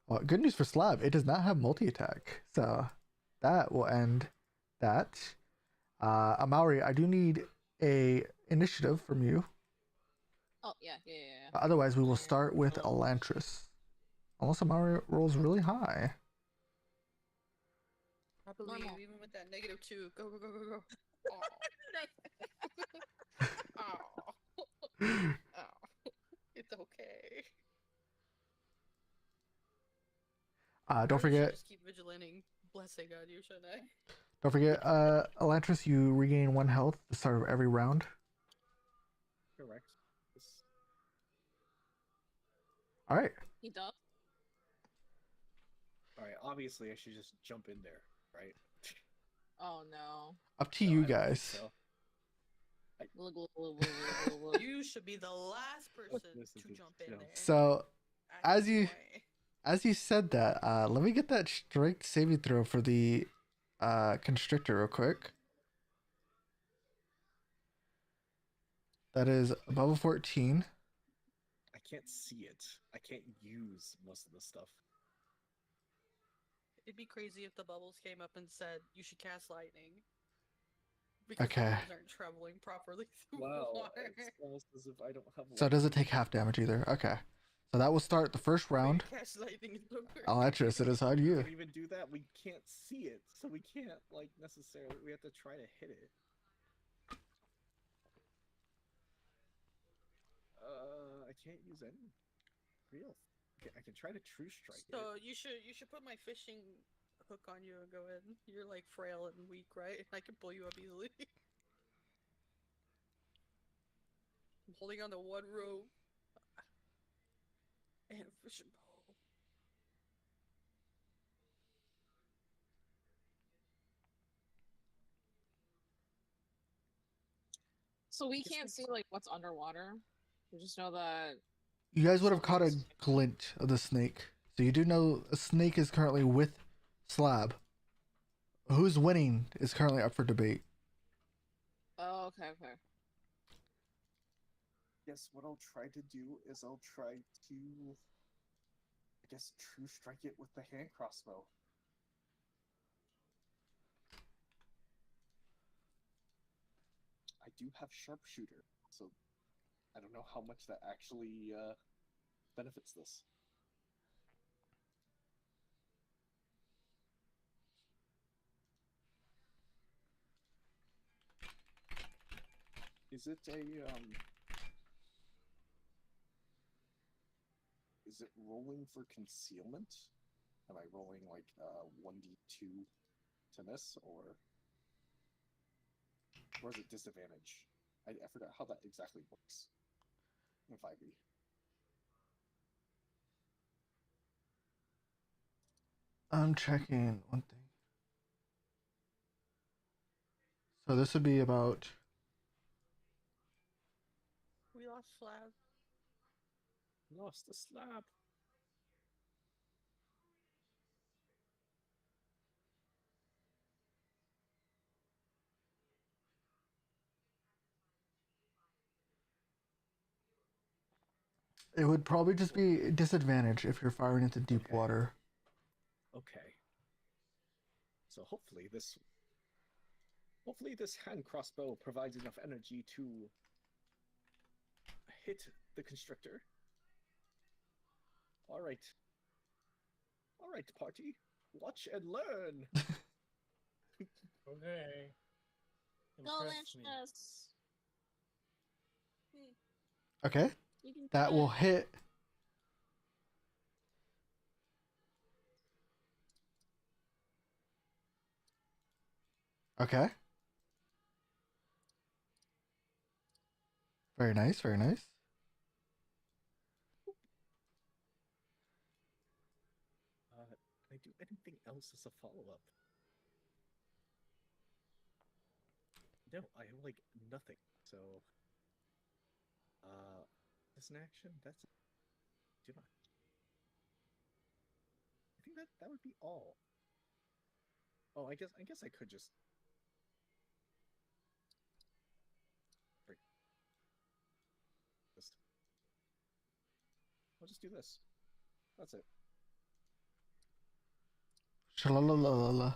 Well, good news for Slab. It does not have multi-attack. So that will end that. Amaury, I do need a initiative from you. Oh yeah. Otherwise, we will start with Elantris. Unless Amaury rolls really high. I believe Normal. even with that -2. Go. Oh. Oh. It's okay. Don't I should forget. just keep vigilanting blessing on you, shouldn't I? Don't forget. Elantris, you regain 1 health at the start of every round. Correct. This- All right. He does. Alright, obviously I should just jump in there, right? Oh no. Up to No, you I don't think guys. so. You should be the last person This is to a jump in joke. there. So at as this you- point. as you said that, let me get that strength saving throw for the constrictor real quick. That is above a 14. I can't see it. I can't use most of the stuff. It'd be crazy if the bubbles came up and said you should cast lightning. Because Okay. the bubbles aren't traveling properly through Wow, water. it's almost as if I don't have. So it doesn't take half damage either. Okay. So that will start the first round. Cast lightning is over. Elantris, it is on We you. can't even do that. We can't see it, so we can't like necessarily. We have to try to hit it. I can't use any real. I can try to true strike So it. you should put my fishing hook on you and go in. You're like frail and weak, right? I can pull you up easily. I'm holding on to one rope and a fishing pole. So we Guess can't that's- see like what's underwater. We just know that. You guys would have caught a glint of the snake. So you do know a snake is currently with Slab. Who's winning is currently up for debate. Oh, okay. Yes, what I'll try to do is I'll try to, I guess, true strike it with the hand crossbow. I do have sharpshooter, so I don't know how much that actually benefits this. Is it a Is it rolling for concealment? Am I rolling like 1d2 to miss, or is it disadvantage? I forgot how that exactly works in 5e. I'm checking one thing. So this would be about We lost Slab. Lost the slab. It would probably just be disadvantage if you're firing into deep Okay. water. Okay. So hopefully this hand crossbow provides enough energy to hit the constrictor. All right. All right, party. Watch and learn. Okay. Go, Impress me. Lanchas. Okay, You can do that will it. hit. Okay. Very nice, very nice. Can I do anything else as a follow-up? No, I have like nothing. So, as an action, that's do not. I think that would be all. Oh, I guess I could just. Break. I'll just do this. That's it. Shalalalala.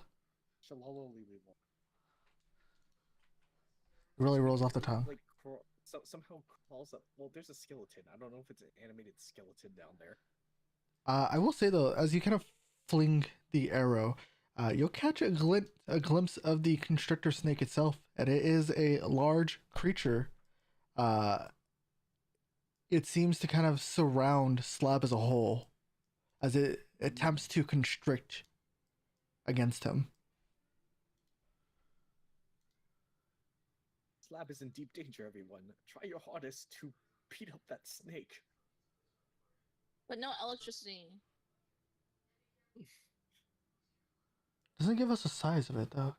Shalalolililo. It really rolls off the tongue. Like somehow crawls up. Well, there's a skeleton. I don't know if it's an animated skeleton down there. I will say though, as you kind of fling the arrow, you'll catch a glimpse of the constrictor snake itself, and it is a large creature. It seems to kind of surround Slab as a whole, as it attempts to constrict against him. Slab is in deep danger, everyone. Try your hardest to beat up that snake. But no electricity. Doesn't give us the size of it though.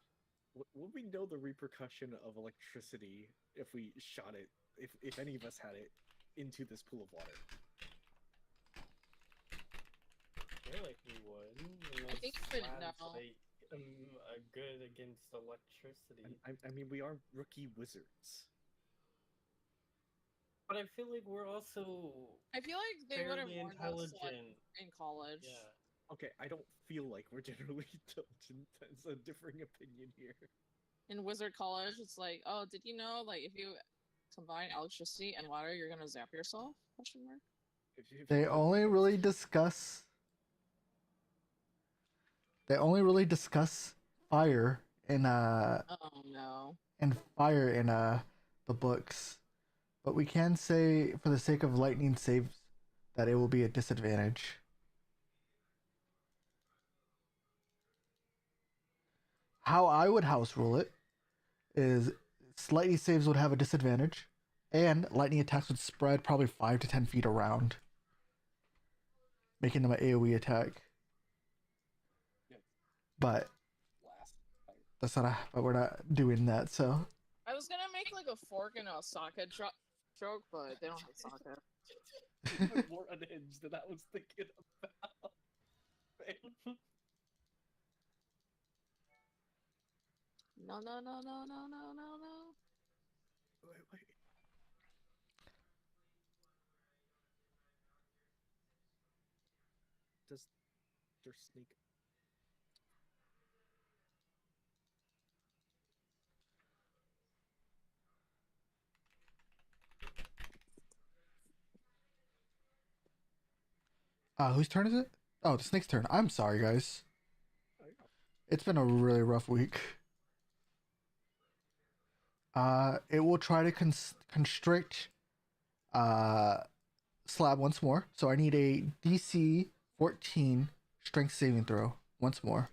Would we know the repercussion of electricity if we shot it, if any of us had it, into this pool of water? I feel like we would. I think you would Slab's, know. like, good against electricity. I mean, we are rookie wizards. But I feel like we're also I feel like they would have fairly warned us like, intelligent. in college. Yeah. Okay, I don't feel like we're generally intelligent. That's a differing opinion here. In wizard college, it's like, oh, did you know, like, if you combine electricity and water, you're gonna zap yourself? Question mark. They only really discuss. They only really discuss fire in Oh no. the books, but we can say for the sake of lightning saves that it will be a disadvantage. How I would house rule it is lightning saves would have a disadvantage, and lightning attacks would spread probably 5 to 10 feet around, making them an AoE attack. Yep. But Blast. that's not but we're not doing that, so I was gonna make like a fork and a socket joke, but they don't have socket. Even more unhinged than I was thinking about. No, no, no, no, no, no, no, no. Wait. Does their snake? whose turn is it? Oh, the snake's turn. I'm sorry, guys. Oh, yeah. It's been a really rough week. It will try to constrict Slab once more. So I need a DC 14 strength saving throw once more.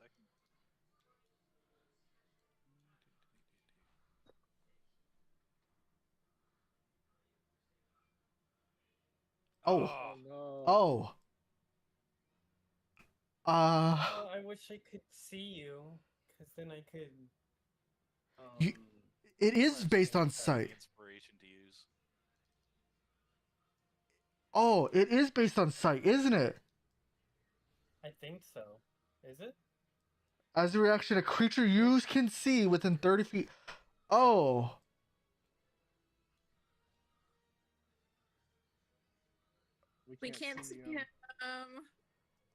Alright, 1 second. Oh. Oh no. Oh. Oh, I wish I could see you, because then I could. You- It is Last based game on without the sight. Inspiration to use. Oh, it is based on sight, isn't it? I think so. Is it? As a reaction, a creature you can see within 30 feet. Oh. We can't see him.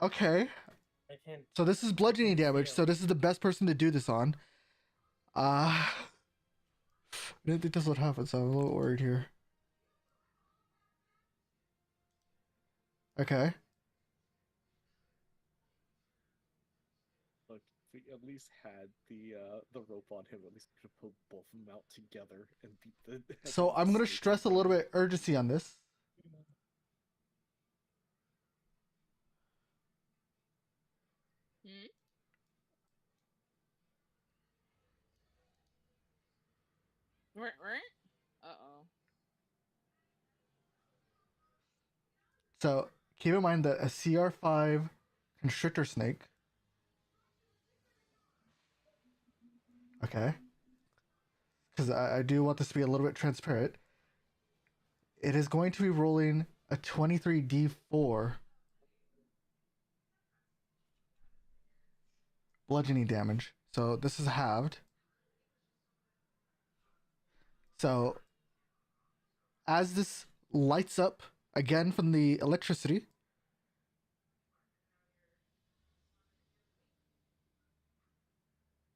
Okay. I can't. So this is bludgeoning can't see damage. him. So this is the best person to do this on. I didn't think this would happen, so I'm a little worried here. Okay. Look, if we at least had the rope on him, at least we could pull both of them out together and beat the. heck So out of I'm the gonna snake stress a and little bring bit urgency on this. Uh-oh. So keep in mind that a CR5 constrictor snake. Okay. Because I do want this to be a little bit transparent. It is going to be rolling a 23d4 bludgeoning damage. So this is halved. So as this lights up again from the electricity,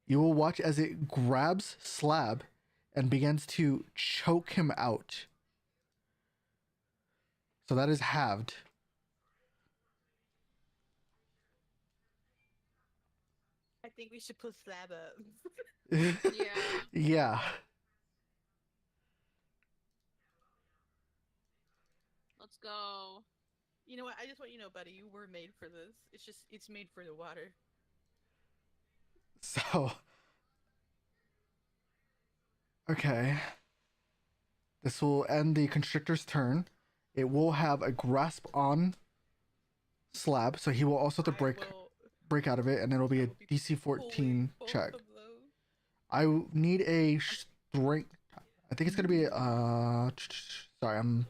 you will watch as it grabs Slab and begins to choke him out. So that is halved. I think we should put Slab up. Yeah. Yeah. Let's go. You know what? I just want you to know, buddy, you were made for this. It's made for the water. So. Okay. This will end the constrictor's turn. It will have a grasp on Slab, so he will also have to break out of it, and it'll be a DC 14 check. I need a strength. I think it's gonna be sorry, I'm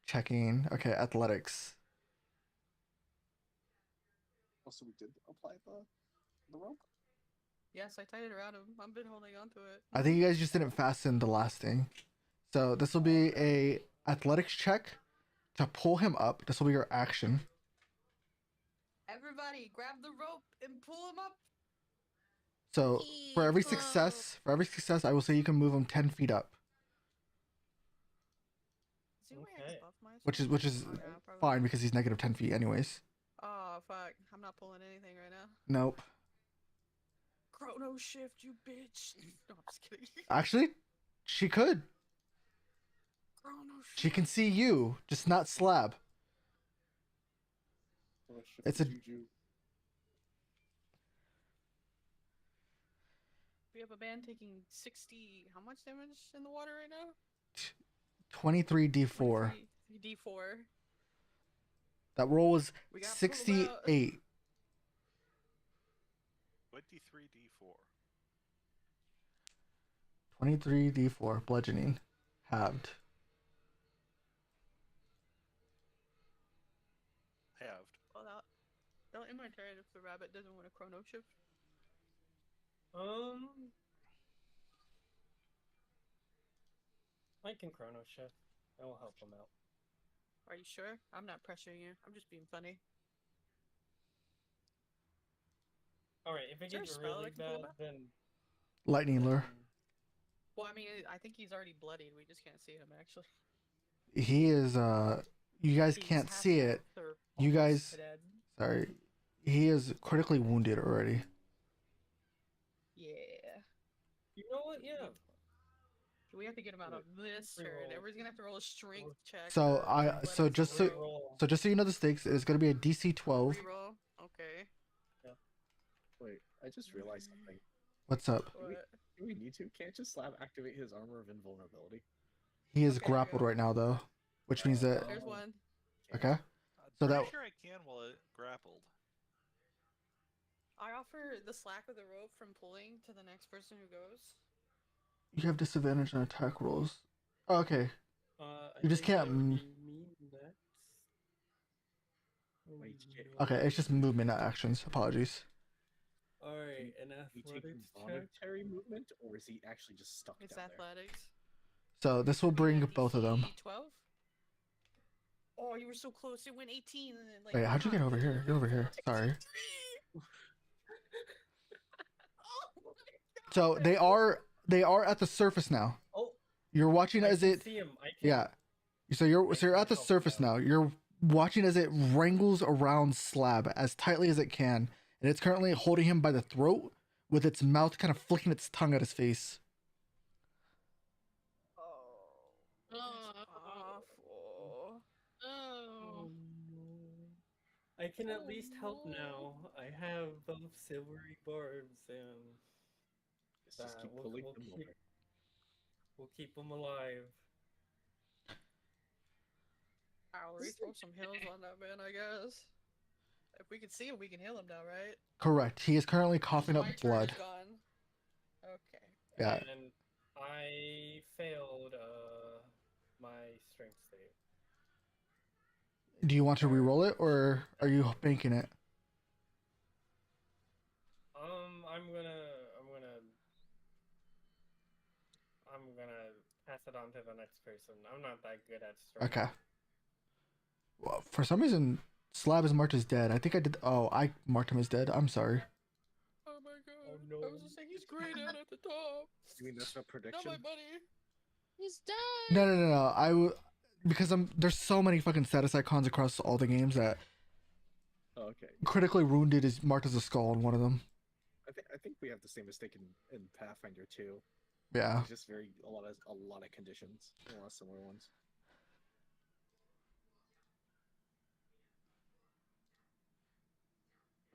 checking. Okay, athletics. Also, we did apply the rope. Yes, I tied it around him. I've been holding on to it. I think you guys just didn't fasten the last thing. So this will be a athletics check to pull him up. This will be your action. Everybody, grab the rope and pull him up. So for every success, I will say you can move him 10 feet up, Is he wearing Okay. buff mask? which is Oh, yeah, probably. fine because he's negative 10 feet anyways. Oh fuck! I'm not pulling anything right now. Nope. Chrono shift, you bitch. No, I'm just kidding. Actually, she could. Chrono shift. She can see you, just not Slab. It's a- Juju. We have a band taking 60. How much damage in the water right now? 23d4. 23 D4. That roll was We got pulled out. 68. 23d4. 23d4 bludgeoning, halved. Halved. Well, that'll end my turn if the rabbit doesn't want a chrono shift. I can chrono shift. I will help him out. Are you sure? I'm not pressuring you. I'm just being funny. All right, if it Is there a gets spell really that can pull bad, back? then Lightning lure. Well, I mean, I think he's already bloodied. We just can't see him actually. He is you guys He's can't half see it. dead or You almost guys- dead. Sorry. He is critically wounded already. Yeah. you know what? Yeah. Do we have to get him out of this, or Reroll. everybody's gonna have to roll a strength check? So or I athletics so just so check? Reroll. so just so you know the stakes, it's gonna be a DC 12. Reroll. Okay. Wait, I just realized something. What's up? What? Do we need to? Can't just Slab activate his armor of invulnerability? He is Okay, grappled go. right now though, which means that There's Oh. one. okay. So Pretty that sure I can while it grappled. I offer the slack of the rope from pulling to the next person who goes. you have disadvantage on attack rolls. Oh, okay. I You just think can't that would m- be me next. Wait, you can't- Okay, it's just movement, not actions. Apologies. All right, an Is he taking athletics check. voluntary movement, or is he actually just stuck It's down there? athletics. So this will bring both of them. 12. Oh, you were so close. It went 18 and then like. Wait, how'd you get over here? Get over here. Sorry. Oh my So God. they are at the surface now. Oh, You're watching I as can it see him. I can. yeah. So you're I at the can help surface now. now. You're watching as it wrangles around Slab as tightly as it can, and it's currently holding him by the throat with its mouth kind of flicking its tongue at his face. Oh, that's awful. Oh. I can at least help no. now. I have both silvery barbs and Let's just keep we'll, pulling we'll them keep, over. we'll keep them alive. Ow, we throw some heals on that man, I guess. If we can see him, we can heal him now, right? Correct. He is currently coughing up My turn blood. is gone. Okay. Yeah. And I failed my strength save. Do you want to re-roll it, or are you banking it? I'm gonna pass it on to the next person. I'm not that good at strength. Okay. Well, for some reason, Slab is marked as dead. I think I did. Oh, I marked him as dead. I'm sorry. Oh my god. Oh, no. I was just saying he's grayed out at the top. You mean that's not Not prediction? my buddy. He's dead. No. Because there's so many fucking status icons across all the games that Oh, okay. critically wounded is marked as a skull on one of them. I think we have the same mistake in Pathfinder too. Yeah. It's just a lot of conditions, a lot of similar ones.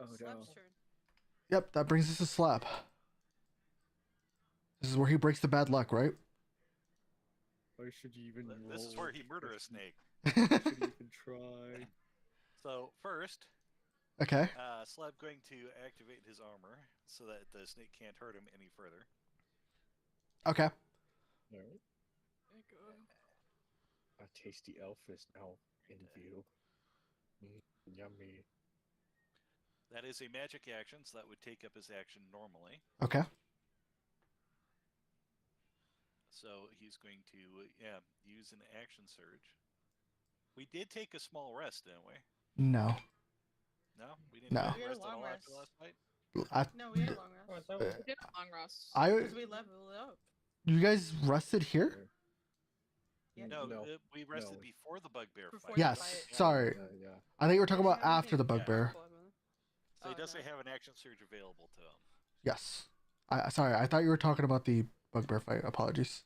Oh no. Slap's turn. Yep, that brings us to Slab. This is where he breaks the bad luck, right? Why should you even roll? This is where he murder a snake. Why should you even try? So first, Okay. Slab going to activate his armor so that the snake can't hurt him any further. Okay. Alright. Thank God. A tasty elf is now in view. Yummy. That is a magic action, so that would take up his action normally. Okay. So he's going to, use an action surge. We did take a small rest, didn't we? No. No, we didn't No. take We a had a rest at long all rest. after last fight. No, we had a long Oh, I rest. thought Uh, We did a long rest. Because we leveled up. You guys rested here? Yeah. No, No. we rested No. before the bugbear Before fight. the Yes. fight. Sorry. Yeah. I think you were talking Does about he have after the anything- bugbear. So he Oh, doesn't no. have an action surge available to him. Yes. Sorry, I thought you were talking about the bugbear fight. Apologies.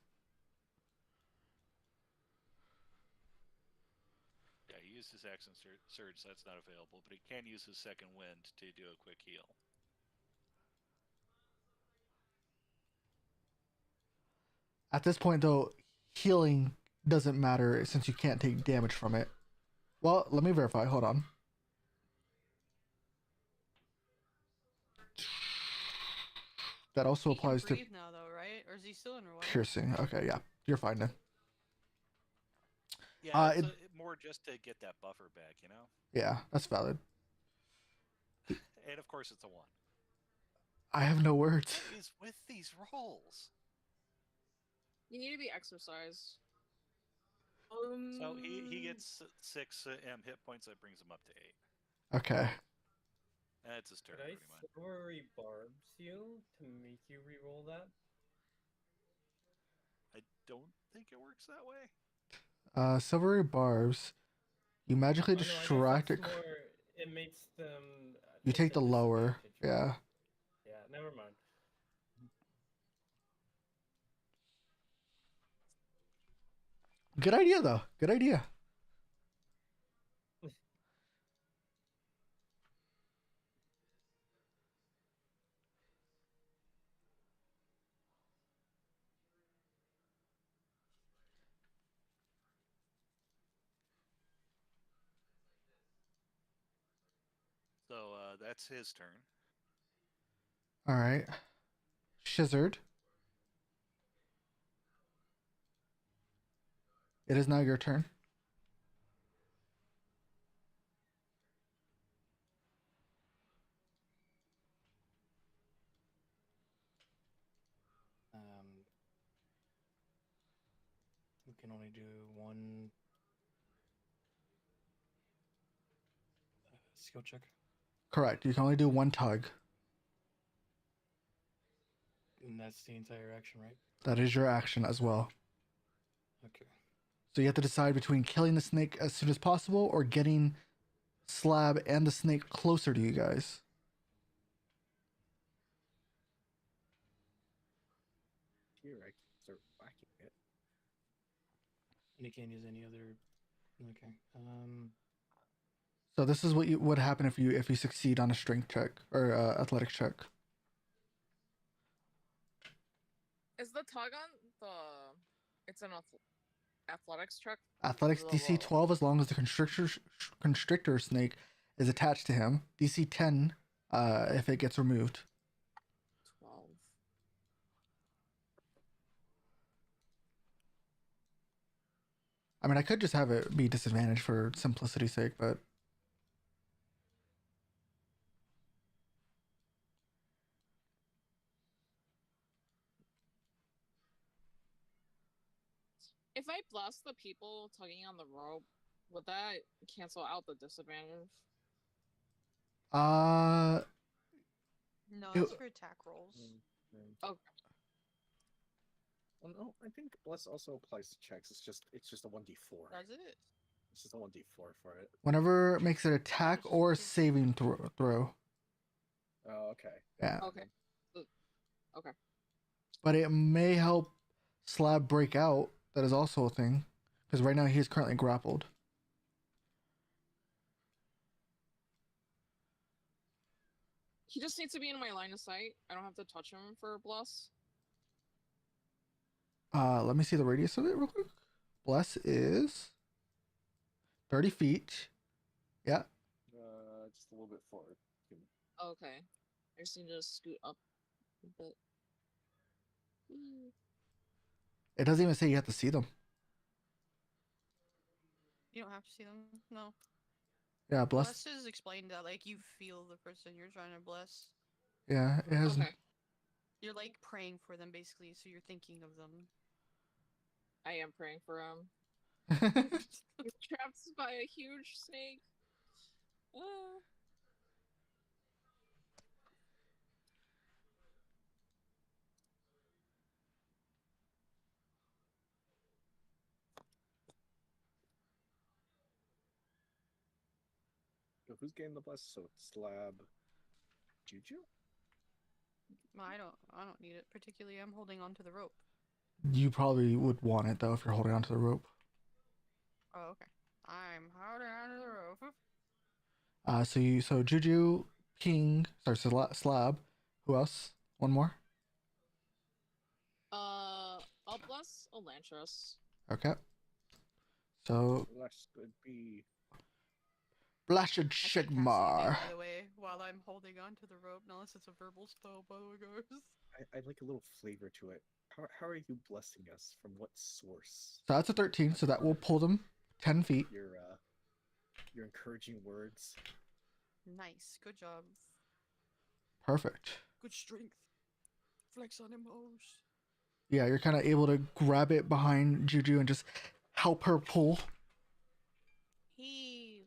Yeah, he used his action surge, so that's not available, but he can use his second wind to do a quick heal. At this point, though, healing doesn't matter since you can't take damage from it. Well, let me verify. Hold on. That also He can applies to breathe now, though, right? Or is he still underwater? piercing. Okay, yeah. You're fine then. Yeah, it's it- more just to get that buffer back, you know? Yeah, that's valid. And of course, it's a 1. I have no words. What is with these rolls? You need to be exercised. So he gets 6 hit points, that brings him up to 8. Okay. That's his turn, Could I pretty much. silvery barbs you to make you re-roll that? I don't think it works that way. Silvery barbs. You magically Oh, no, I guess distract it. that's more, it makes them. You take the a lower. disadvantage. Yeah. Yeah, never mind. Good idea, though. Good idea. So that's his turn. All right. Shizard. It is now your turn. We can only do one skill check. Correct. You can only do one tug. And that's the entire action, right? That is your action as well. Okay. So you have to decide between killing the snake as soon as possible or getting Slab and the snake closer to you guys. Here, I can start whacking it. And you can't use any other. Okay. So this is what would happen if you succeed on a strength check or athletics check. Is the tug on the? It's an athletics check. Athletics DC 12 as long as the constrictor snake is attached to him. DC 10 if it gets removed. 12. I mean, I could just have it be disadvantaged for simplicity's sake, but If I bless the people tugging on the rope, would that cancel out the disadvantage? uh No, Ew. that's for attack rolls. Okay. Well, no, I think bless also applies to checks. It's just a 1d4. Does it? It's just a 1d4 for it. whenever it makes it attack or saving throw. Oh, okay. Yeah. Okay. Okay. But it may help Slab break out. That is also a thing. Because right now he is currently grappled. He just needs to be in my line of sight. I don't have to touch him for bless. Let me see the radius of it real quick. Bless is 30 feet. Yeah. Just a little bit forward. Okay. I just need to scoot up a bit. It doesn't even say you have to see them. You don't have to see them. No. Yeah, bless. Bless is explained that like you feel the person you're trying to bless. Yeah, it has. Okay. You're like praying for them basically, so you're thinking of them. I am praying for him. He's trapped by a huge snake. So who's getting the bless? So Slab, Juju. I don't need it particularly. I'm holding on to the rope. You probably would want it though if you're holding onto the rope. Oh, okay. I'm holding on to the rope. So Juju, King, sorry, Slab. Who else? One more. I'll bless Elantris. Okay. So Bless would be. Blessed I can't cast anything, Shigmar. by the way, while I'm holding on to the rope, unless it's a verbal spell, by the way, guys. I'd like a little flavor to it. How are you blessing us? From what source? So that's a 13. So that will pull them 10 feet. Your encouraging words. Nice. Good job. Perfect. Good strength. Flex on him, hoes. Yeah, you're kind of able to grab it behind Juju and just help her pull. Heave.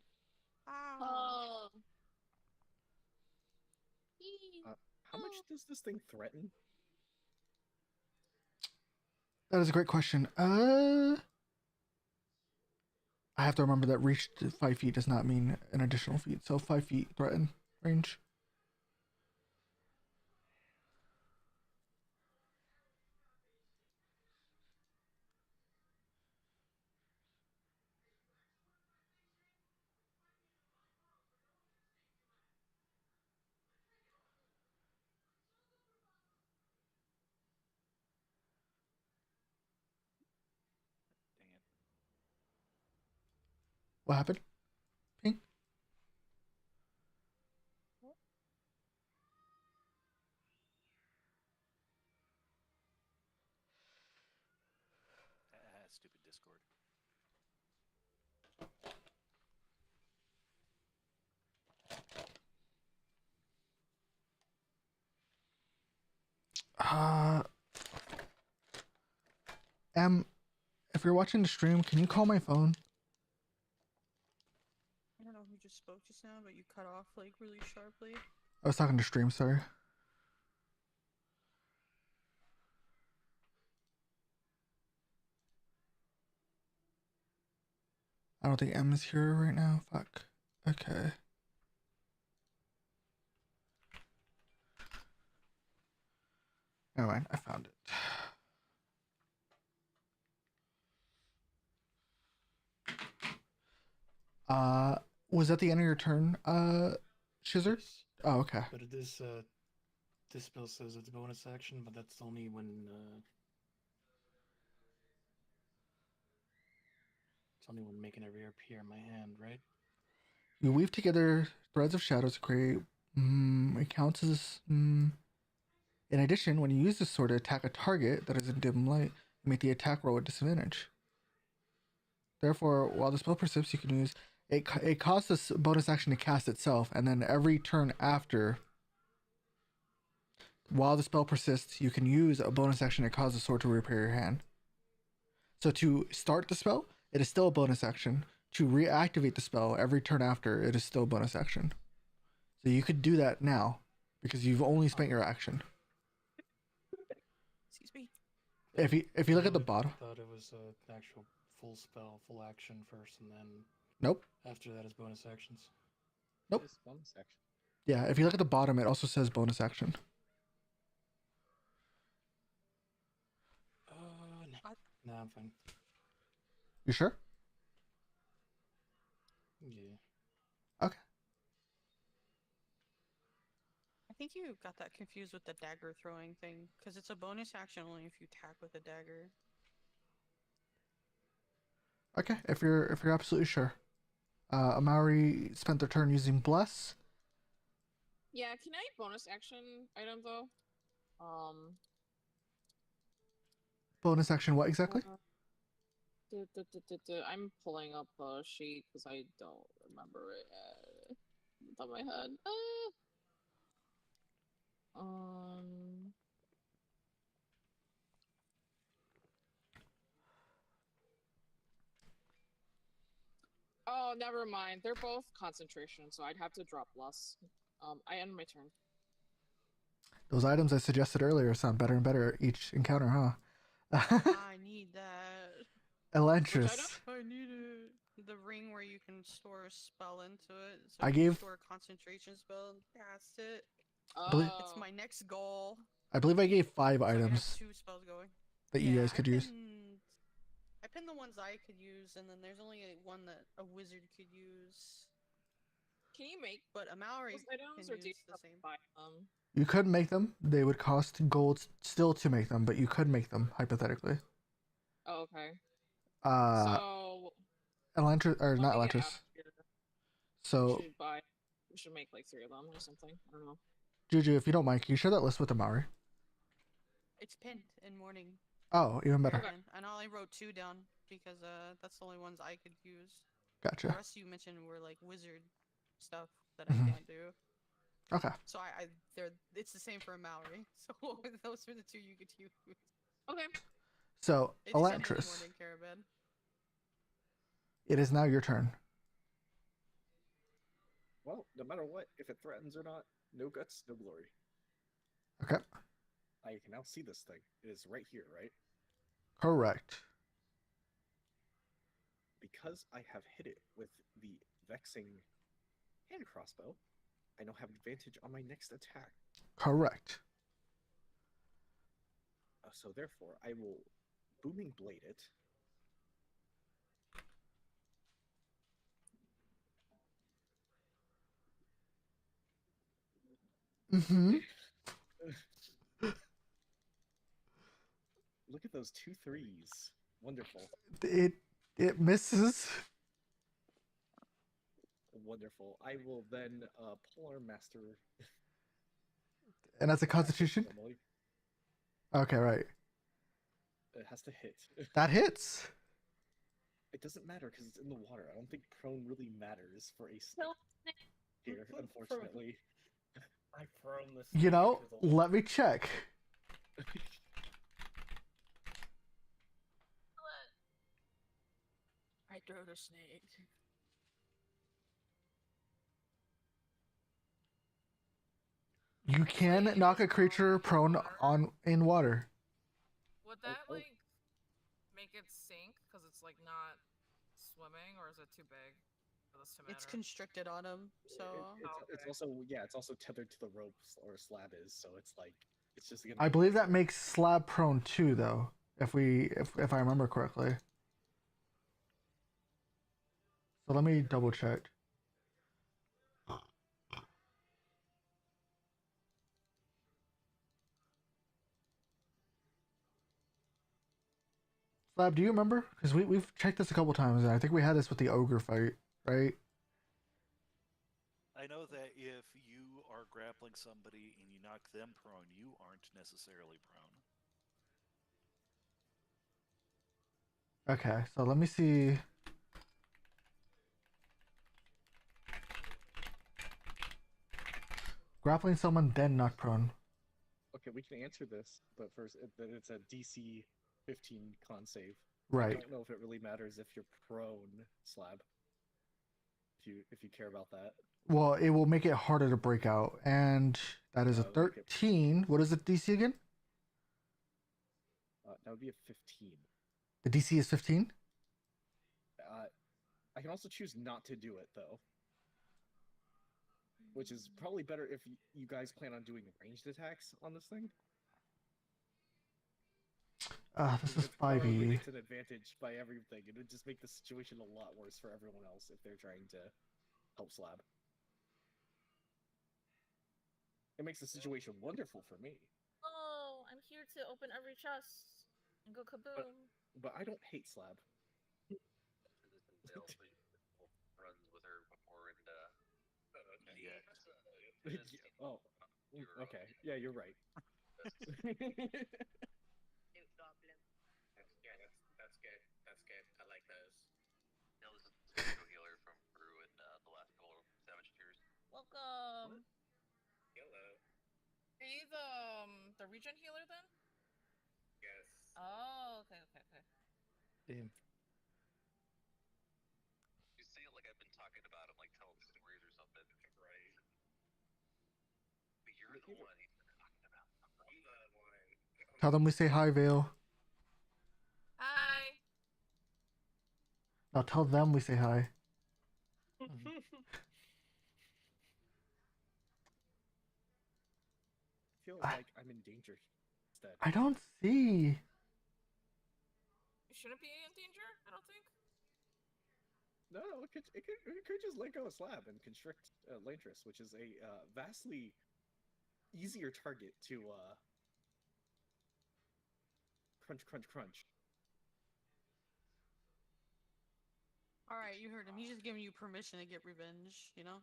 Oh. How much does this thing threaten? That is a great question. I have to remember that reach to 5 feet does not mean an additional feet. So 5 feet threaten range. Dang it. What happened? Pink? Stupid Discord. If you're watching the stream, can you call my phone? I don't know who just spoke just now, but you cut off like really sharply. I was talking to stream, sorry. I don't think M is here right now. Fuck. Okay. Never mind, I found it. Was that the end of your turn, Shizzer? Yes. Oh, okay. But this spell says it's a bonus action, but that's only when it's only when making it reappear in my hand, right? You weave together threads of shadows to create. It counts as. In addition, when you use this sword to attack a target that is in dim light, you make the attack roll at disadvantage. Therefore, while the spell persists, you can use it. It costs a bonus action to cast itself, and then every turn after, while the spell persists, you can use a bonus action to cause the sword to reappear your hand. So to start the spell, it is still a bonus action. To reactivate the spell every turn after, it is still a bonus action. So you could do that now because you've only spent your action. Excuse me. If you look at the bottom, I thought it was an actual full spell, full action first, and then nope. after that is bonus actions. Nope. This bonus action. Yeah, if you look at the bottom, it also says bonus action. No, I'm fine. You sure? Yeah. Okay. I think you got that confused with the dagger throwing thing, because it's a bonus action only if you attack with a dagger. Okay, if you're absolutely sure. Amari spent their turn using bless. Yeah, can I bonus action item though? Bonus action, what exactly? I'm pulling up a sheet because I don't remember it on the top of my head. Oh, never mind. They're both concentration, so I'd have to drop less. I end my turn. Those items I suggested earlier sound better and better each encounter, huh? I need that. Elantris. I need it. The ring where you can store a spell into it. So I you can gave- store a concentration spell and cast it. Believe- It's my next goal. I believe I gave 5 So I have items 2 spells going. that you guys could use. I pinned the ones I could use, and then there's only one that a wizard could use. Can you make But a Maori those items, can or do you use the have to same. buy them? You could make them. They would cost gold still to make them, but you could make them, hypothetically. Oh, okay. So... Elantris, or when not we get Elantris. out of here, So, we should make like 3 of them or something. I don't know. Juju, if you don't mind, can you share that list with Amari? It's pinned in morning. Oh, even better. Okay. And I only wrote 2 down because that's the only ones I could use. Gotcha. The rest you mentioned were like wizard stuff that I Mhm. can't do. Okay. So it's the same for a Maori. So those are the 2 you could use. Okay. So, It just ended in Elantris, morning, Carabed. it is now your turn. Well, no matter what, if it threatens or not, no guts, no glory. Okay. I can now see this thing. It is right here, right? Correct. Because I have hit it with the vexing hand crossbow, I now have advantage on my next attack. Correct. So therefore, I will booming blade it. Mm-hmm. Look at those 2 3s. Wonderful. It misses. Wonderful. I will then Polar Master. And that's a constitution? normally. Okay, right. It has to hit. That hits. It doesn't matter because it's in the water. I don't think prone really matters for a snake here, unfortunately. I thrown this. You know, let me check. I throw the snake. You can Wait, knock a it's creature on prone water? on in water. Would Oh, that oh. like make it sink because it's like not swimming, or is it too big for this to matter? It's constricted on him, so It's Okay. also it's also tethered to the ropes or a slab is, so it's like it's just gonna. I believe that makes slab prone too, though. If I remember correctly. So let me double check. Slab, do you remember? Because we've checked this a couple times, and I think we had this with the ogre fight, right? I know that if you are grappling somebody and you knock them prone, you aren't necessarily prone. Okay, so let me see. Grappling someone, then knock prone. Okay, we can answer this, but first, that it's a DC 15 con save. I Right. don't know if it really matters if you're prone, Slab. If you care about that. Well, it will make it harder to break out, and that is a Okay. 13. What is the DC again? That would be a 15. The DC is 15? I can also choose not to do it, though. Which is probably better if you guys plan on doing ranged attacks on this thing. This is It's probably 5e. it's an advantage by everything. It would just make the situation a lot worse for everyone else if they're trying to help Slab. It makes the situation wonderful for me, Oh, I'm here to open every chest and go kaboom. but I don't hate Slab. runs with her before and Yeah. Oh, okay. Yeah, you're right. That's good. That's good. I like those. That was a spiritual healer from Peru and the last couple of Savage Tears. Welcome. Hello. Are you the regen healer then? Yes. Oh, okay. Damn. You say it like I've been talking about him, like telling stories or something. Right. But you're the one he's been talking about. I'm the one. Tell them we say hi, Vale. Hi. Now tell them we say hi. I feel like I'm in danger instead. I don't see. You shouldn't be in danger, I don't think. No, it could just let go of Slab and constrict Lantris, which is a vastly easier target to crunch. alright, you heard him. He's just giving you permission to get revenge, you know?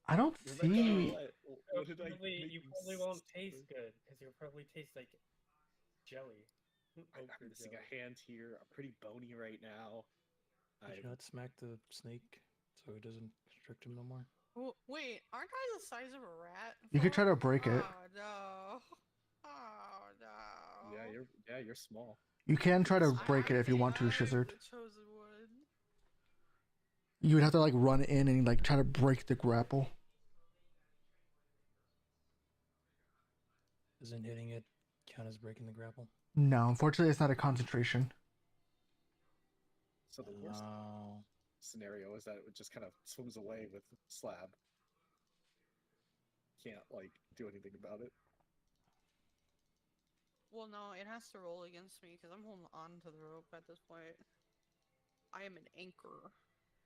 I don't Revenge see. on what did I make You you probably won't taste suffer? good because you'll probably taste like jelly. I'm Ochre missing jelly. a hand here. I'm pretty bony right now. You should not smack the snake so it doesn't constrict him no more. Wait, aren't I the size of a rat? You could try to break it. Oh no. Oh no. Yeah, you're small. You can try to I- break it if you want to, I'm Shizard. the chosen one. You would have to like run in and like try to break the grapple. Isn't hitting it count as breaking the grapple? No, unfortunately, it's not a concentration. So the worst Oh. scenario is that it just kind of swims away with Slab. Can't like do anything about it. Well, no, it has to roll against me because I'm holding on to the rope at this point. I am an anchor.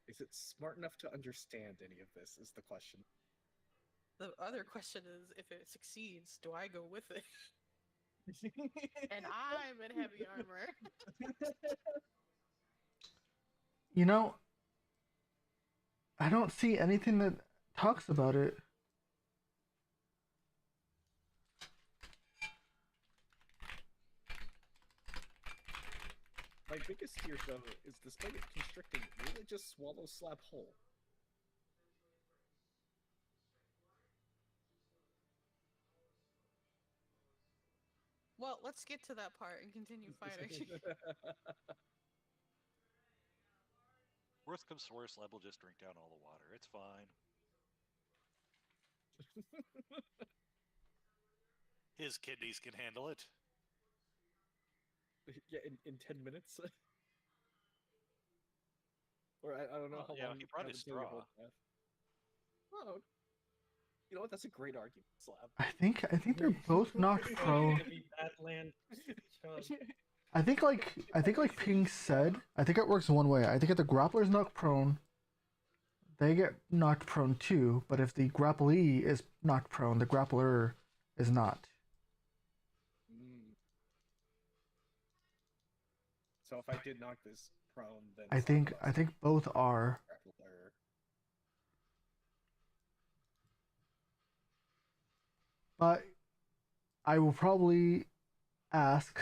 Is it smart enough to understand any of this? Is the question. The other question is, if it succeeds, do I go with it? And I'm in heavy armor. You know, I don't see anything that talks about it. My biggest fear, though, is despite it constricting, will it just swallow Slab whole? Well, let's get to that part and continue fighting. Worst comes to worst, Leb will just drink down all the water. It's fine. His kidneys can handle it. Yeah, in 10 minutes. Or I don't know how yeah, long he brought have his until you straw. hold that. Oh, you know what? That's a great argument, Slab. I think they're both knocked prone. To be Badland Chug. I think like Ping said, I think it works one way. I think if the grappler's knocked prone, they get knocked prone too. But if the grapplee is knocked prone, the grappler is not. Mm. So if I did knock this prone, then I think both are. grappler. But I will probably ask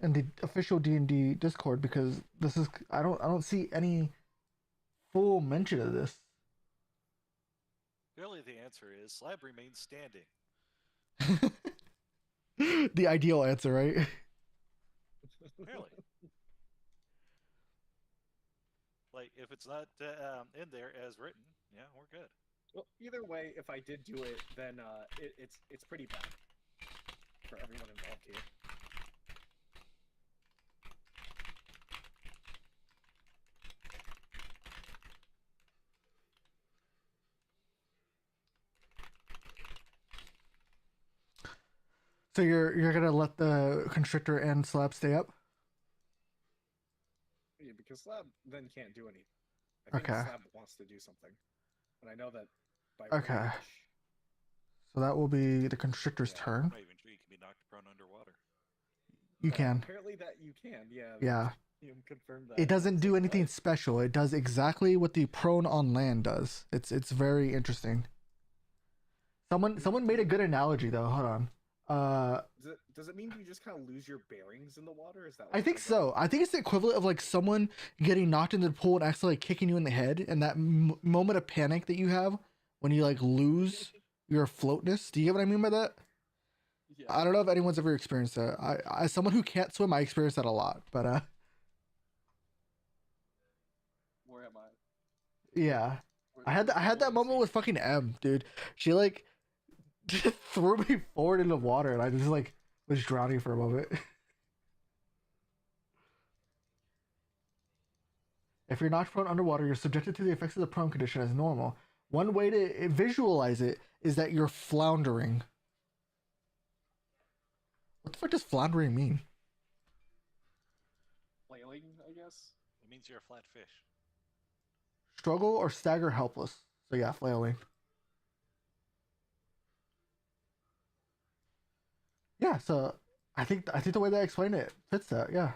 in the official D&D Discord because this is I don't see any full mention of this. Really, the answer is Slab remains standing. The ideal answer, right? Really. Like, if it's not in there as written, yeah, we're good. Well, either way, if I did do it, then it's pretty bad for everyone involved here. So you're gonna let the constrictor and Slab stay up? Yeah, because Slab then can't do anything. I think Okay. Slab wants to do something, and I know that by Okay. rage, So that will be the constrictor's Yeah. turn. I'm not even sure you can be knocked prone underwater. You can. Apparently that you can. Yeah. Yeah. You confirmed that. It doesn't do So, anything special. It does exactly what the prone on land does. It's very interesting. Someone made a good analogy though. Hold on. Does it mean you just kind of lose your bearings in the water? Is that? I think so. I think it's the equivalent of like someone getting knocked into the pool and accidentally kicking you in the head, and that moment of panic that you have when you like lose your floatness. Do you get what I mean by that? Yeah. I don't know if anyone's ever experienced that. I as someone who can't swim, I experience that a lot. But Where am I? yeah, Where- I had that where moment is with fucking M, dude. She like just threw me forward into the water, and I just like was drowning for a moment. If you're knocked prone underwater, you're subjected to the effects of the prone condition as normal. One way to visualize it is that you're floundering. What the fuck does floundering mean? Flailing, I guess. It means you're a flat fish. Struggle or stagger helpless. So yeah, flailing. Yeah, so I think the way they explained it fits that, yeah.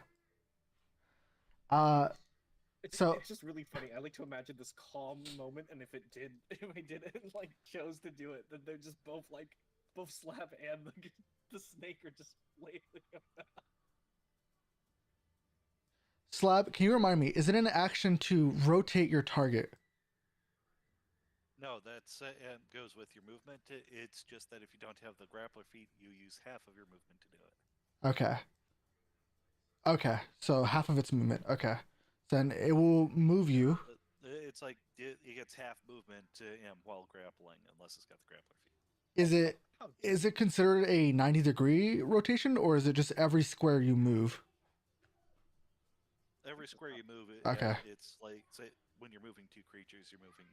So- it's just really funny. I like to imagine this calm moment, and if I didn't like chose to do it, then they're just both Slab and the snake are just flailing about. Slab, can you remind me, is it an action to rotate your target? No, that's goes with your movement. It's just that if you don't have the grappler feet, you use half of your movement to do it. Okay. Okay, so half of its movement. Okay. Then it will move you. It's like it gets half movement while grappling, unless it's got the grappler feet. Is it considered a 90-degree rotation, or is it just every square you move? Every square you move, Okay. It's like say when you're moving two creatures, you're moving,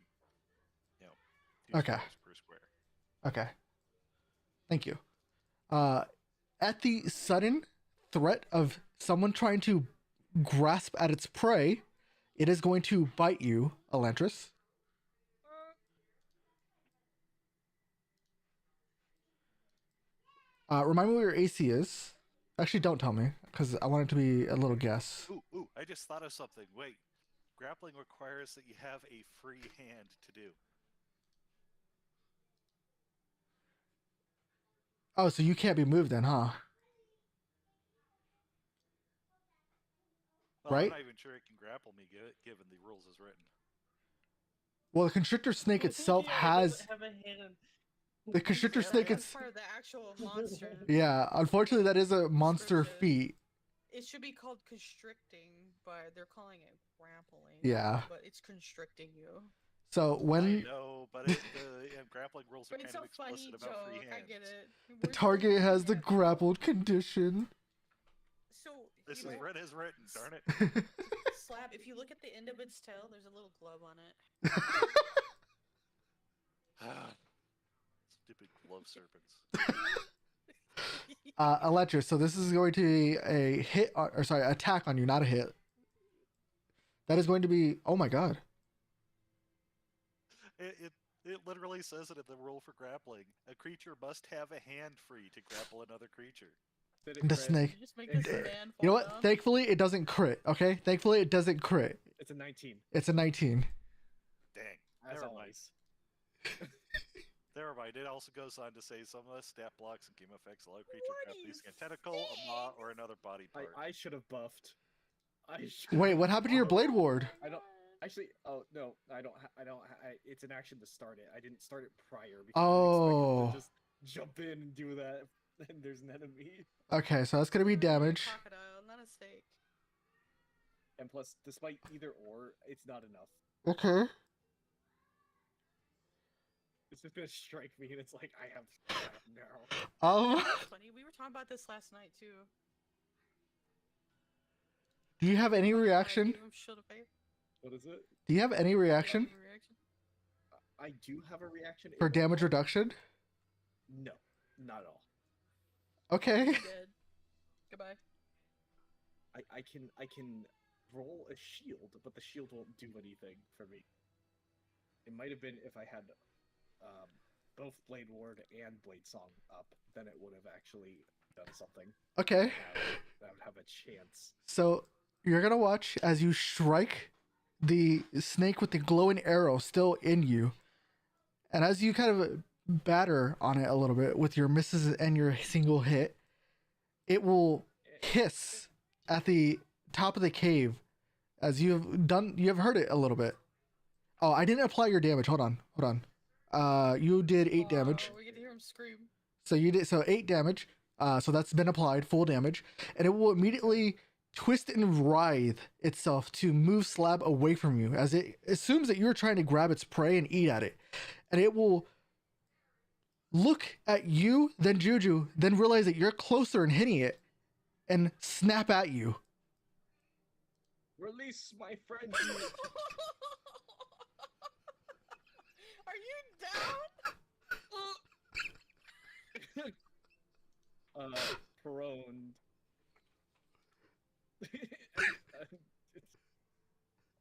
two Okay. squares per square. Okay. Thank you. At the sudden threat of someone trying to grasp at its prey, it is going to bite you, Elantris. Remind me what your AC is. Actually, don't tell me, because I want it to be a little guess. Ooh! I just thought of something. Wait, grappling requires that you have a free hand to do. Oh, so you can't be moved then, huh? Well, Right? I'm not even sure it can grapple me, given the rules as written. Well, the constrictor snake itself Yeah, it has doesn't have a hand. the constrictor Yeah, snake. that's It's part of the actual monster. yeah. Unfortunately, that is a monster Description. feat. It should be called constricting, but they're calling it grappling. Yeah. But it's constricting you. So I when know, but the grappling rules are But it's kind a of funny explicit about free joke. I hands. get it. the We're target still has the yeah. grappled condition. So This you is know, read as written, darn it. Slab. If you look at the end of its tail, there's a little glove on it. Stupid glove serpents. Electra, so this is going to be a hit, or sorry, attack on you, not a hit. That is going to be, oh my god. It literally says it in the rule for grappling. A creature must have a hand free to grapple another creature. Did it The crit? snake. You just make this man fall You know what? down. Thankfully, it doesn't crit, okay? Thankfully, it doesn't crit. It's a 19. It's a 19. Dang. As Never mind. always. Never mind. It also goes on to say some of the stat blocks and game effects allow creature to grab using a tentacle, a maw, or another body part. I should have buffed. Wait, what happened to your Blade Ward? I don't actually. Oh no, I don't. It's an action to start it. I didn't start it prior because I Oh. expected to just jump in and do that. And there's an enemy. Okay, so that's going to be damage. Crocodile, not a steak. And plus, despite either or, it's not enough. Okay. It's just gonna strike me, and it's like I have now. That's funny. We were talking about this last night too. Do you have any reaction? Gave him shield of faith. What is it? Do you have any reaction Any reaction? I do have a reaction. for It- damage reduction? No, not at all. Okay. He did. Goodbye. I can roll a shield, but the shield won't do anything for me. It might have been if I had both Blade Ward and Blade Song up, then it would have actually done something. Okay. That would have a chance. So you're going to watch as you strike the snake with the glowing arrow still in you. And as you kind of batter on it a little bit with your misses and your single hit, it will hiss at the top of the cave as you have heard it a little bit. Oh, I didn't apply your damage. Hold on. You did 8 damage. We can hear him scream. So you did 8 damage. So that's been applied, full damage, and it will immediately twist and writhe itself to move Slab away from you as it assumes that you're trying to grab its prey and eat at it. And it will look at you, then Juju, then realize that you're closer and hitting it, and snap at you. Release my friend. Are you down? Prone.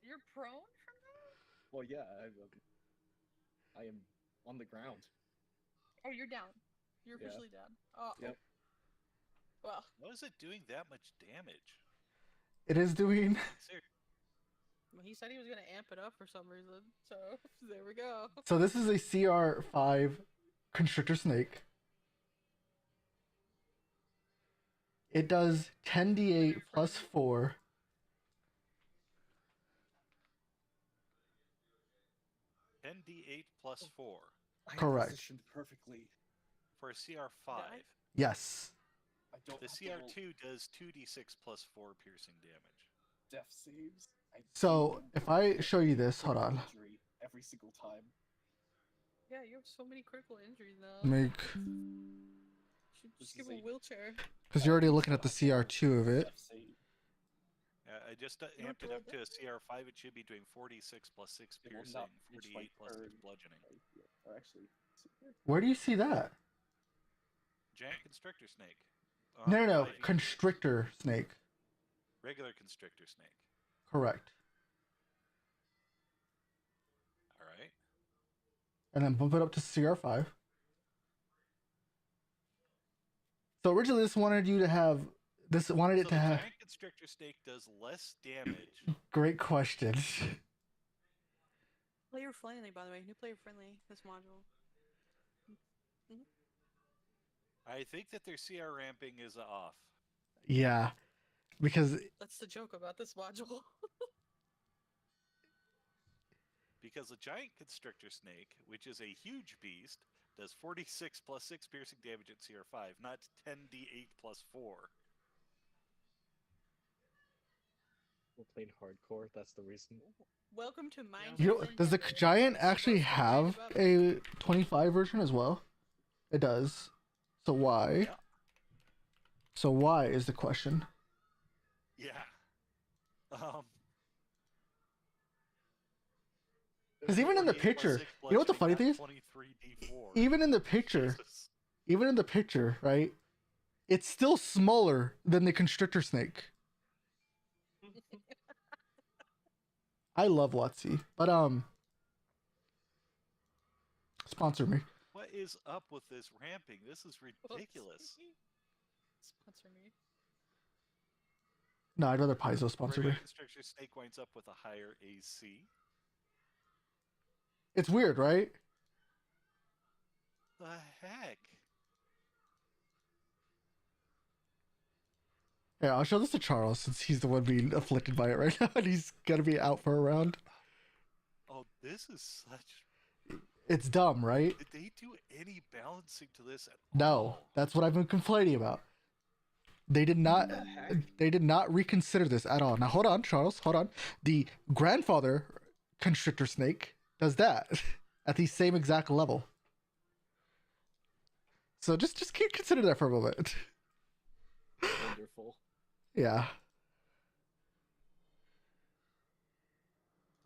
You're prone from that? Well, yeah, I am on the ground. Oh, you're down. You're Yeah. officially down. Oh. Yep. Well. How is it doing that much damage? It is doing. Well, he said he was gonna amp it up for some reason, so there we go. So this is a CR5 Constrictor Snake. It does 10d8 plus 4. D8 plus 4 I am Correct. positioned perfectly. for a CR5. Yes. I don't The have to roll CR2 does 2d6 plus 4 piercing damage. death saves. I So do if I show you this, hold on. injury every single time. Yeah, you have so many critical injuries now. Make, Should This just give is him a wheelchair. because you're already looking at the CR2 of it. Death save. I just You amped it roll up to a CR5. It should be doing 46 plus 6 It will piercing, not reach my 48 plus 6 turn. bludgeoning. Right here. Or actually, is it here? Where do you see that? Giant constrictor snake. No. 5e. Constrictor Snake. Regular constrictor snake. Correct. Alright. And then bump it up to CR5. So originally this wanted you to have this wanted So it the to have giant constrictor snake does less damage. great question. Player friendly, by the way. New player friendly. This module. I think that their CR ramping is off. Yeah. Because That's the joke about this module. Because a giant constrictor snake, which is a huge beast, does 46 plus 6 piercing damage at CR5, not 10d8 plus 4. We're playing hardcore. That's the reason. Welcome to Minecraft. You know, does the Giant actually have a 25 version as well? It does. So why? So why is the question? Yeah. Because even in the 48 plus picture, 6 you know what the funny bludgeoning, thing is? not 23d4. Even in the picture, Jesus. even in the picture, right? It's still smaller than the constrictor snake. I love WotC, but sponsor me. What is up with this ramping? This is ridiculous. Sponsor me. No, I'd rather Paizo sponsor me. Regular constrictor snake winds up with a higher AC. It's weird, right? The heck? Yeah, I'll show this to Charles since he's the one being afflicted by it right now, and he's gonna be out for a round. Oh, this is such. It's dumb, right? Did they do any balancing to this at No, all? that's what I've been complaining about. They did not. They did not reconsider this at all. Now hold on, Charles. Hold on. The grandfather constrictor snake does that at the same exact level. So just consider that for a moment. Wonderful. Yeah.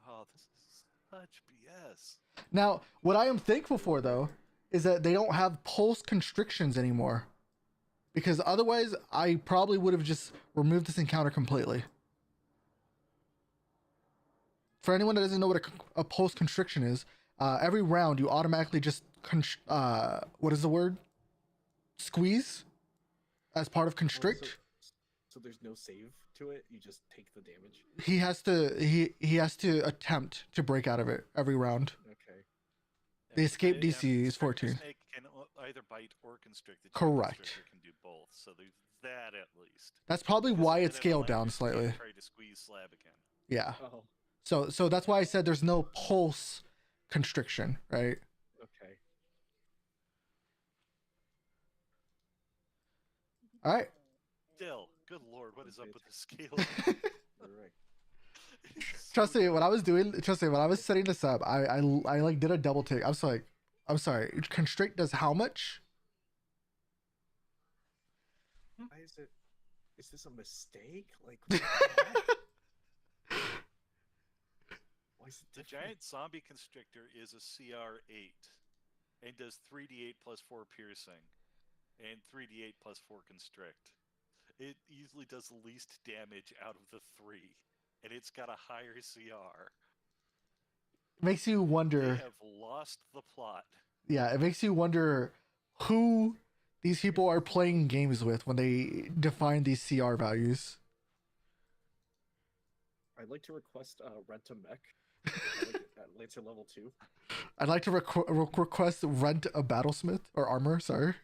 Oh, this is such BS. Now, what I am thankful for though is that they don't have pulse constrictions anymore. Because otherwise, I probably would have just removed this encounter completely. For anyone that doesn't know what a pulse constriction is, every round you automatically just what is the word? Squeeze as part of constrict. So there's no save to it. You just take the damage. He has to attempt to break out of it every round. Okay. The escape And DC is constrictor 14. Snake can either bite or constrict. The giant Correct. constrictor can do both, so there's that at least. That's probably Because why then it's it scaled allows down you to slightly. Try to squeeze slab again. Yeah. Oh. So that's why I said there's no pulse constriction, right? Okay. All right. Still, good lord, what is up with the scale? Correct. Trust me, when I was setting this up, I like did a double take. I'm sorry. Constrict does how much? Why is it? Is this a mistake? Like. What the heck? Why is it The different? giant zombie constrictor is a CR8 and does 3d8 plus 4 piercing and 3d8 plus 4 constrict. It easily does the least damage out of the three, and it's got a higher CR. Makes you They wonder. have lost the plot. Yeah, it makes you wonder who these people are playing games with when they define these CR values. I'd like to request rent a mech at Lancer level 2. I'd like to request rent a battlesmith or armor. Sorry,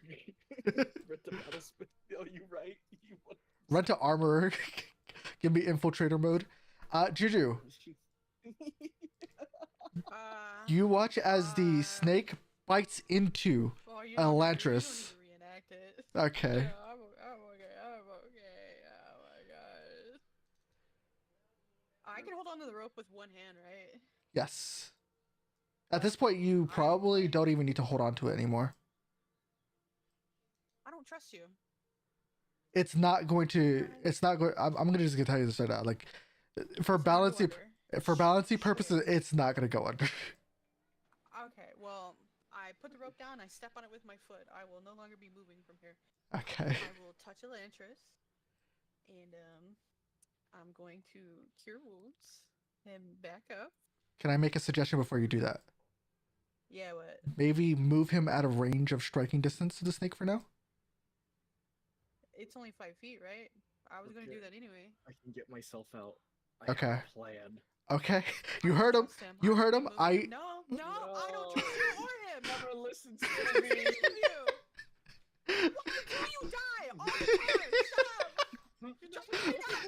Rent a battlesmith. Oh, you right. You want... rent a armor. Give me infiltrator mode. Juju, you watch as the snake bites into Oh, you a don't need to- Elantris. You don't need to reenact it. Okay. Yeah, I'm okay. Oh my god. I can hold on to the rope with one hand, right? Yes. At this point, you probably don't even need to hold on to it anymore. I don't trust you. It's not going to. It's not going. I'm gonna just tell you this right now. Like, for balancing purposes, it's not gonna go under. Okay, well, I put the rope down. I step on it with my foot. I will no longer be moving from here. Okay. I will touch Elantris, and I'm going to cure wounds and back up. Can I make a suggestion before you do that? Yeah, what? Maybe move him out of range of striking distance to the snake for now. It's only 5 feet, right? I was gonna do Okay. that anyway. I can get myself out. I Okay. have a plan. Okay. You heard him. Trust him. You I'm heard gonna him. move I. him. No, I don't trust you or him. Never listens I to don't me. believe in you. What until you die all the time? Shut up. You're driving me nuts.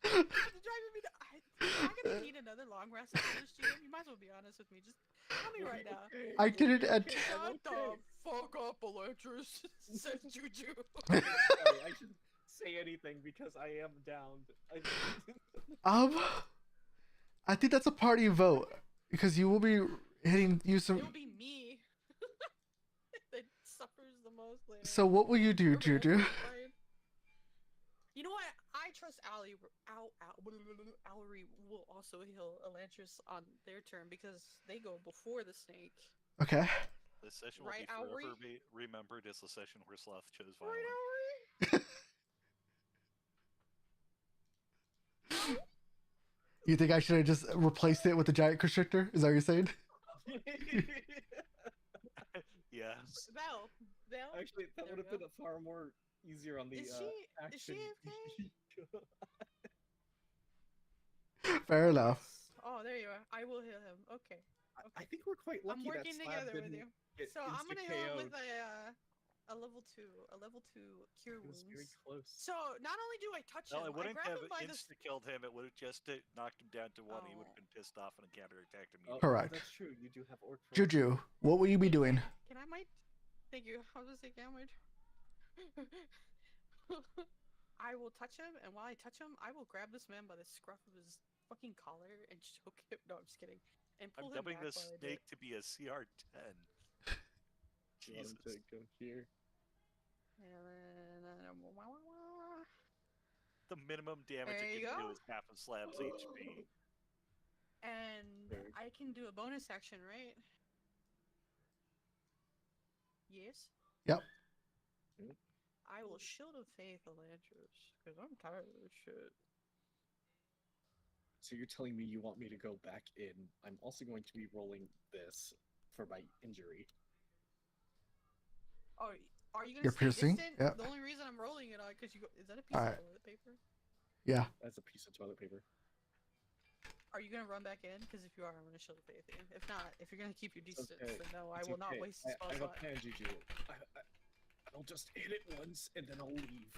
You're driving me nuts. I'm gonna need another long rest after this, GM. You might as well be honest with me. Just tell me right now. I didn't. Shut the fuck up, Elantris, says Juju. Sorry, say anything because I am downed. I think that's a party vote because you will be hitting you some. It'll be me that suffers the most later. So what will you do, Everyone else Juju? will be fine. You know what? I trust Allie. Owry will also heal Elantris on their turn because they go before the snake. Okay. This session will Right, be forever Owry? be remembered as the session where Sloth chose Right, violence. Owry? You think I should have just replaced it with the giant constrictor? Is that what you're saying? Yes. Val. Actually, that There would we have been a far more easier on the Is she action. AFK? Fair enough. Oh, there you are. I will heal him. Okay. I think we're quite lucky I'm working that Slab together with didn't you. get So I'm gonna heal him with insta-KO'd. a level 2 cure It was wounds. very close. So not only do I touch No, him, it wouldn't I grab have him by the insta-killed him. It would have just knocked him down to 1. He would Oh. have been pissed off and counter-attacked Oh, immediately. Correct. That's true. You do have orc. Juju, what will you be doing? Can I might? Thank you. I was gonna say, can I might? I will touch him, and while I touch him, I will grab this man by the scruff of his fucking collar and choke him. No, I'm just kidding. And pull I'm him dubbing back this while I do snake it. to be a CR10. You want him Jesus. to go here. And then, The minimum damage There it you can go. do is half of Slab's HP. and Very I can do a bonus action, right? Yes. Yep. I will Shield of Faith Elantris, because I'm tired of this shit. So you're telling me you want me to go back in? I'm also going to be rolling this for my injury. Oh, are you gonna You're stay piercing? distant? Yep. The only reason I'm rolling it on because you go, is that a piece Alright. of toilet paper? Yeah. That's a piece of toilet paper. Are you gonna run back in? Because if you are, I'm gonna Shield of Faith you. If not, if you're gonna keep your It's distance, okay. then no, I It's will not okay. waste a spell I have a slot. plan, Juju. I'll just hit it once and then I'll leave.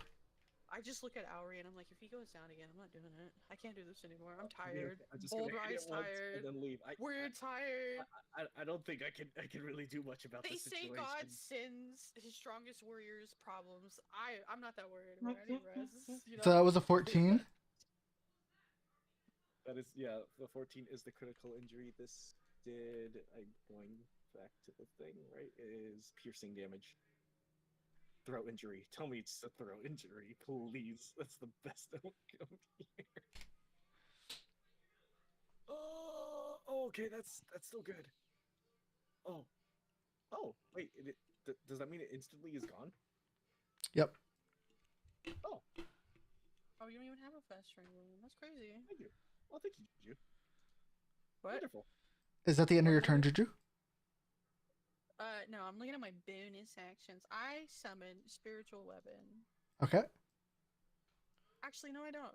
I just look at Owry and I'm like, if he goes down again, I'm not doing it. I can't do this anymore. I'm Okay, tired. I'm just Bold gonna hit Ride's it once tired. and then leave. We're tired. I don't think I can really do much about They this say situation. God sends his strongest warriors problems. I'm not that worried anymore. I need rest. You know? So that was a 14. That is, yeah, the 14 is the critical injury. This did, I'm going back to the thing, right? Is piercing damage. Throat injury. Tell me it's a throat injury, please. That's the best outcome here. Oh, okay, that's still good. Oh, wait, does that mean it instantly is gone? Yep. Oh, Oh, you don't even have a fast train wound. That's crazy. thank you. Oh, thank you, Juju. What? Wonderful. Is that the end of your turn, Juju? No, I'm looking at my bonus actions. I summon spiritual weapon. Okay. Actually, no, I don't.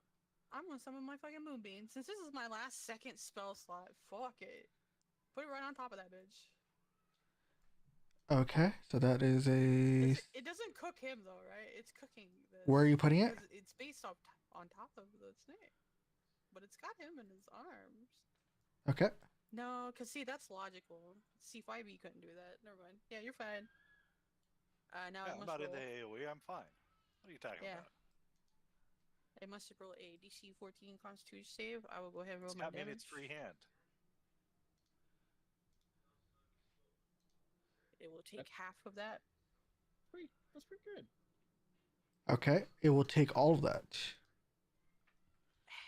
I'm gonna summon my fucking moonbeam. Since this is my last second spell slot, fuck it. Put it right on top of that bitch. Okay. So that is a. It doesn't cook him though, right? It's cooking this. Where are you putting it? because It's based on top of the snake, but it's got him in his arms. Okay. No, cause see that's logical. C5E couldn't do that. Never mind. Yeah, you're fine. Now Yeah, I I'm must not roll. in the AoE. I'm fine. What are you talking Yeah. about? I must roll a DC 14 Constitution save. I will go ahead and roll It's my not mean damage. it's free hand. It will take half of that. That's pretty good. Okay. It will take all of that.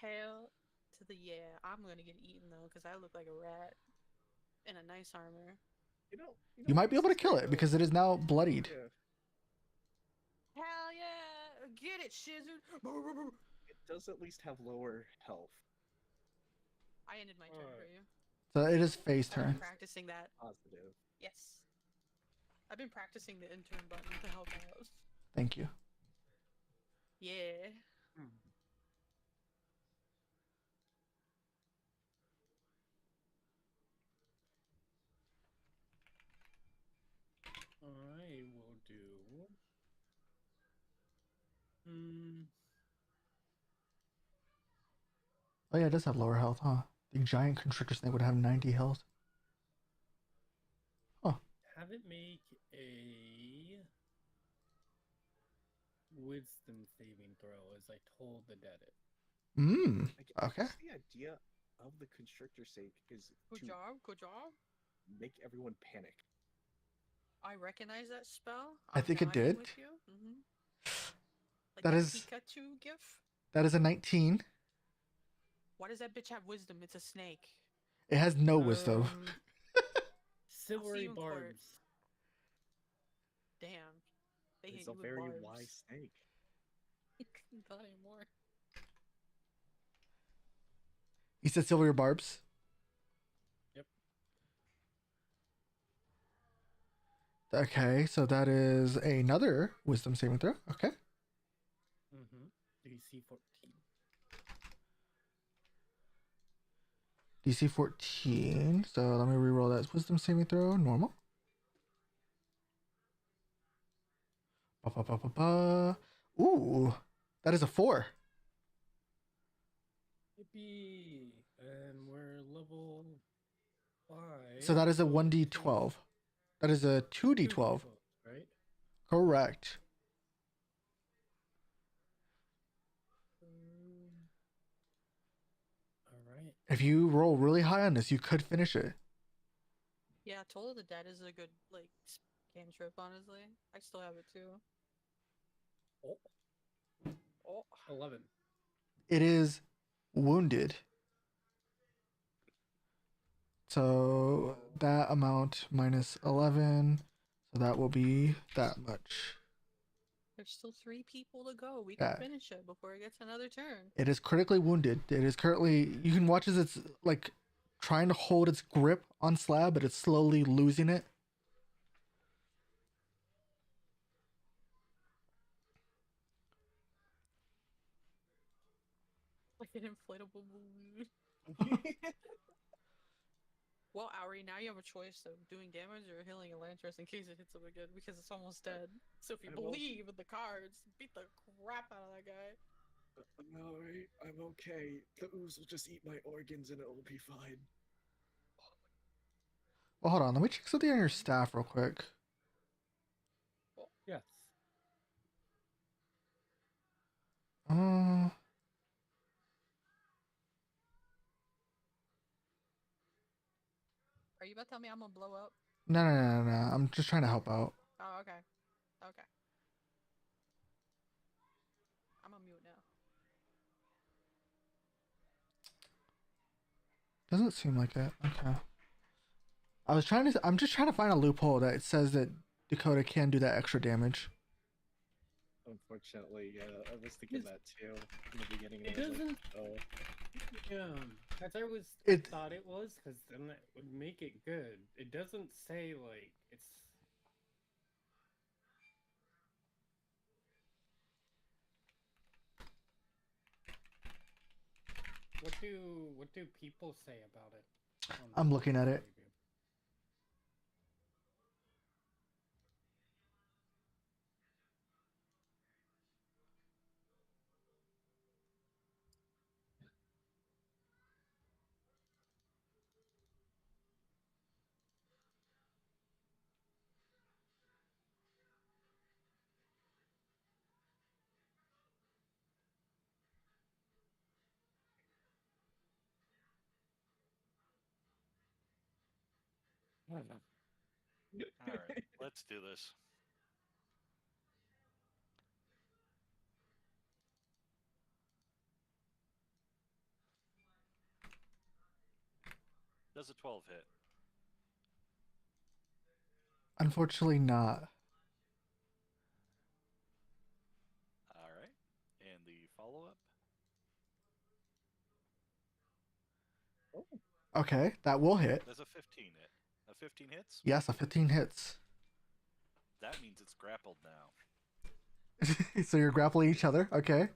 Hell to the yeah. I'm gonna get eaten though, cause I look like a rat in a nice armor. You might be able to kill it because it is now bloodied. Yeah. Hell yeah! Get it, Shizu! It does at least have lower health. I ended my turn for you. So it is phase I've been turn. practicing that. Positive. Yes. I've been practicing the intern button to help out. Thank you. Yeah. I will do. Oh yeah, it does have lower health, huh? The giant constrictor snake would have 90 health. Have it make a wisdom saving throw as I told the dead it. I Okay. guess the idea of the constrictor sake is Good to job, good job. make everyone panic. I recognize that spell. I I'm think it nodding did. With you. Like That that is- Pikachu gif. That is a 19. Why does that bitch have wisdom? It's a snake. It has no wisdom. Silvery you in court. barbs. Damn. They hit It's you a with very barbs. wise snake. Not anymore. You said silver barbs? Yep. Okay, so that is another wisdom saving throw. Okay. Mm-hmm. DC 14. DC 14. So let me reroll that wisdom saving throw. Normal. Ba, ba, ba, ba, ba. Ooh, that is a 4. Yippee! And we're level 5. So that is a so 1d12. That is a 2d12. Right? Correct. Alright. If you roll really high on this, you could finish it. Yeah, Toll of the Dead is a good like cantrip. Honestly, I still have it too. Oh, 11. It is wounded. So that amount minus 11. So that will be that much. There's still 3 people to go. We Yeah. can finish it before it gets another turn. It is critically wounded. It is currently, you can watch as it's like trying to hold its grip on Slab, but it's slowly losing it. Like an inflatable balloon. Well, Auri, now you have a choice of doing damage or healing Elantris in case it hits him again because it's almost dead. So if you I will- believe in the cards, beat the crap out of that guy. I'm alright. I'm okay. The ooze will just eat my organs and it will be fine. Well, hold on. Let me check something on your staff real quick. Yes. Are you about to tell me I'm gonna blow up? No. I'm just trying to help out. Oh, okay. Okay. I'm on mute now. Doesn't seem like it. Okay. I'm just trying to find a loophole that says that Dakota can do that extra damage. Unfortunately, yeah, I was thinking that too in the beginning. It I was like, doesn't. oh. Yeah, as I was It- thought it was, because then that would make it good. It doesn't say like it's. What do people say about it? on the I'm looking at it. review? All right, let's do this. Does a 12 hit? Unfortunately, not. All right, and the follow up. Okay, that will hit. Does a 15 hit? A 15 hits? Yes, a 15 hits. That means it's grappled now, So you're grappling each other. Okay.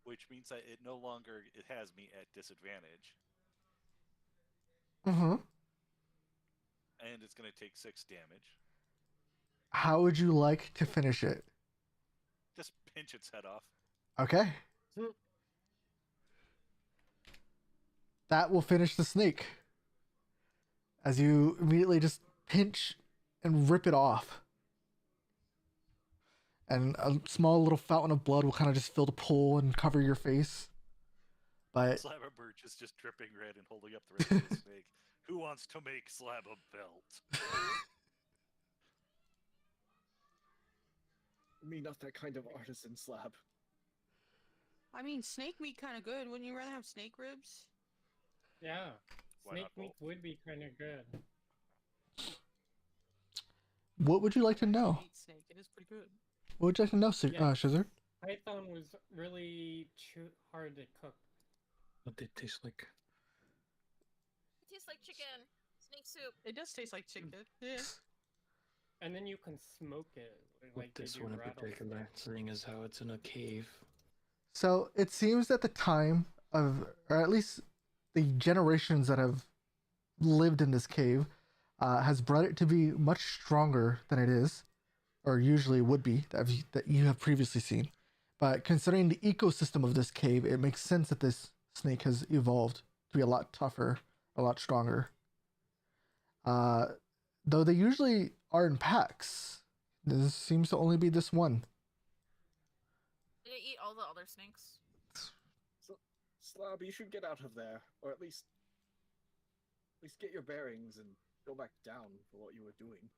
which means that it no longer it has me at disadvantage, Mm-hmm. and it's going to take 6 damage. How would you like to finish it? Just pinch its head off. Okay. That will finish the snake. As you immediately just pinch and rip it off. and a small little fountain of blood will kind of just fill the pool and cover your face. But Slab of Birch is just dripping red and holding up the rest of the snake. Who wants to make Slab a belt? Me, not that kind of artisan slab. I mean, snake meat kind of good. Wouldn't you rather have snake ribs? Yeah, Why snake not meat both? would be kind of good. what would you like to I actually know? ate snake. It is pretty good. What would you like to know, Yeah. Shizzer? Python was really hard to cook. What did it taste like? It tastes like chicken. Snake soup. It does taste like chicken. Yeah. And then you can smoke it With like they this do one in rattlesnake. particular, seeing as how it's in a cave. So it seems that the time of, or at least the generations that have lived in this cave, has bred it to be much stronger than it is, or usually would be, that you have previously seen. But considering the ecosystem of this cave, it makes sense that this snake has evolved to be a lot tougher, a lot stronger. Though they usually are in packs, this seems to only be this one. Did it eat all the other snakes? Slab, you should get out of there, or at least get your bearings and go back down for what you were doing.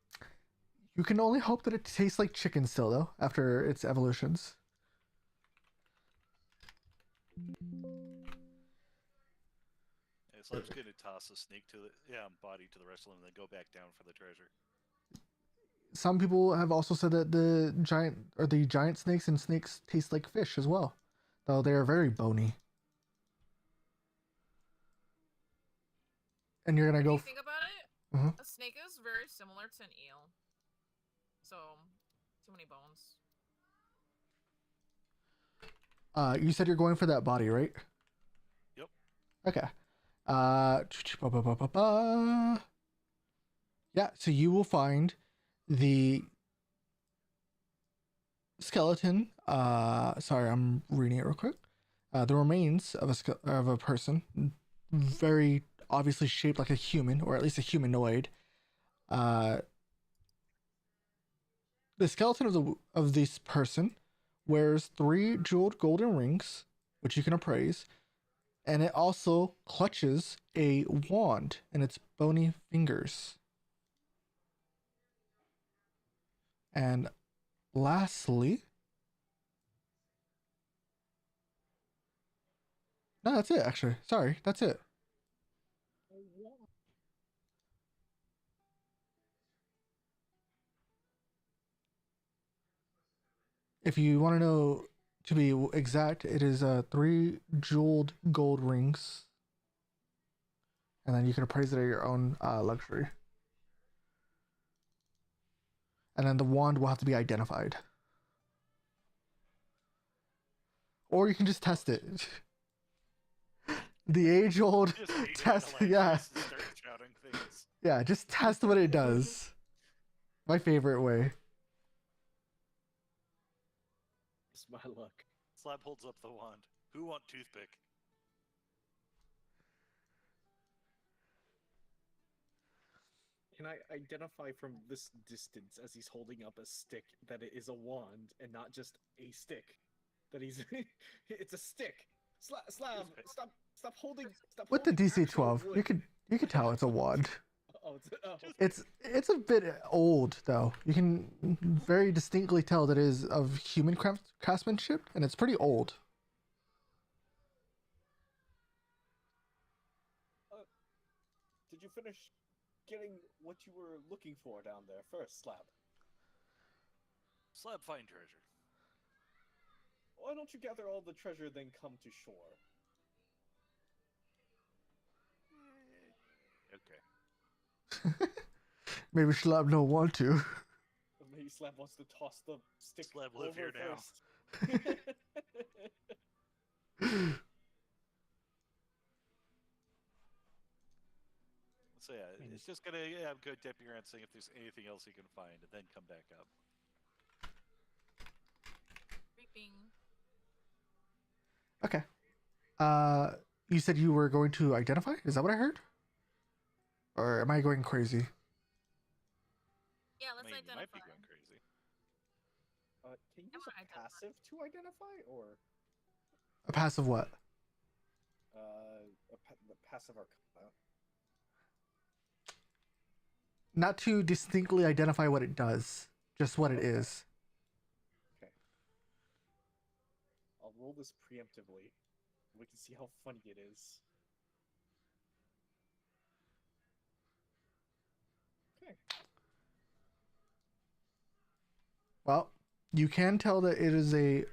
You can only hope that it tastes like chicken still, though, after its evolutions. Yeah, Slab's gonna toss a snake to the body to the rest of them, and then go back down for the treasure. Some people have also said that the giant snakes and snakes taste like fish as well, though they are very bony. And you're gonna If go. you think about it, Mhm. a snake is very similar to an eel. So, too many bones. You said you're going for that body, right? Yep. Okay. Yeah. So you will find the skeleton. Sorry, I'm reading it real quick. The remains of a person, very obviously shaped like a human, or at least a humanoid. The skeleton of this person wears 3 jeweled golden rings, which you can appraise, and it also clutches a wand in its bony fingers. And lastly, no, that's it. Actually, sorry, that's it. If you want to know, to be exact, it is 3 jeweled gold rings, and then you can appraise it at your own luxury. And then the wand will have to be identified, or you can just test it. The age-old Just hate it test, when the yeah, Lance start shouting things. yeah, just test what it does. My favorite way. It's my luck. Slab holds up the wand. Who want toothpick? Can I identify from this distance as he's holding up a stick that it is a wand and not just a stick? That he's it's a stick. Slab, stop holding. Stop With the holding DC actual 12, wood. you could tell it's a wand. Oh, oh. It's a bit old though. You can very distinctly tell that it is of human craftsmanship, and it's pretty old. Did you finish getting what you were looking for down there first, Slab? Slab find treasure. Why don't you gather all the treasure, then come to shore? Okay. Maybe Schlab don't want to. Maybe Slab wants to toss the stick Slab live over here now. first. So yeah, it's just gonna go dipping around, seeing if there's anything else you can find, and then come back up. Creeping. Okay. You said you were going to identify? Is that what I heard? Or am I going crazy? Yeah, I let's mean, you identify. might be going crazy. Can you I use wanna a identify. passive to identify, or A passive what? the passive arcana? Not to distinctly identify what it does, just what it Okay. is. Okay. I'll roll this preemptively. We can see how funny it is. Okay. Well, you can tell that it is a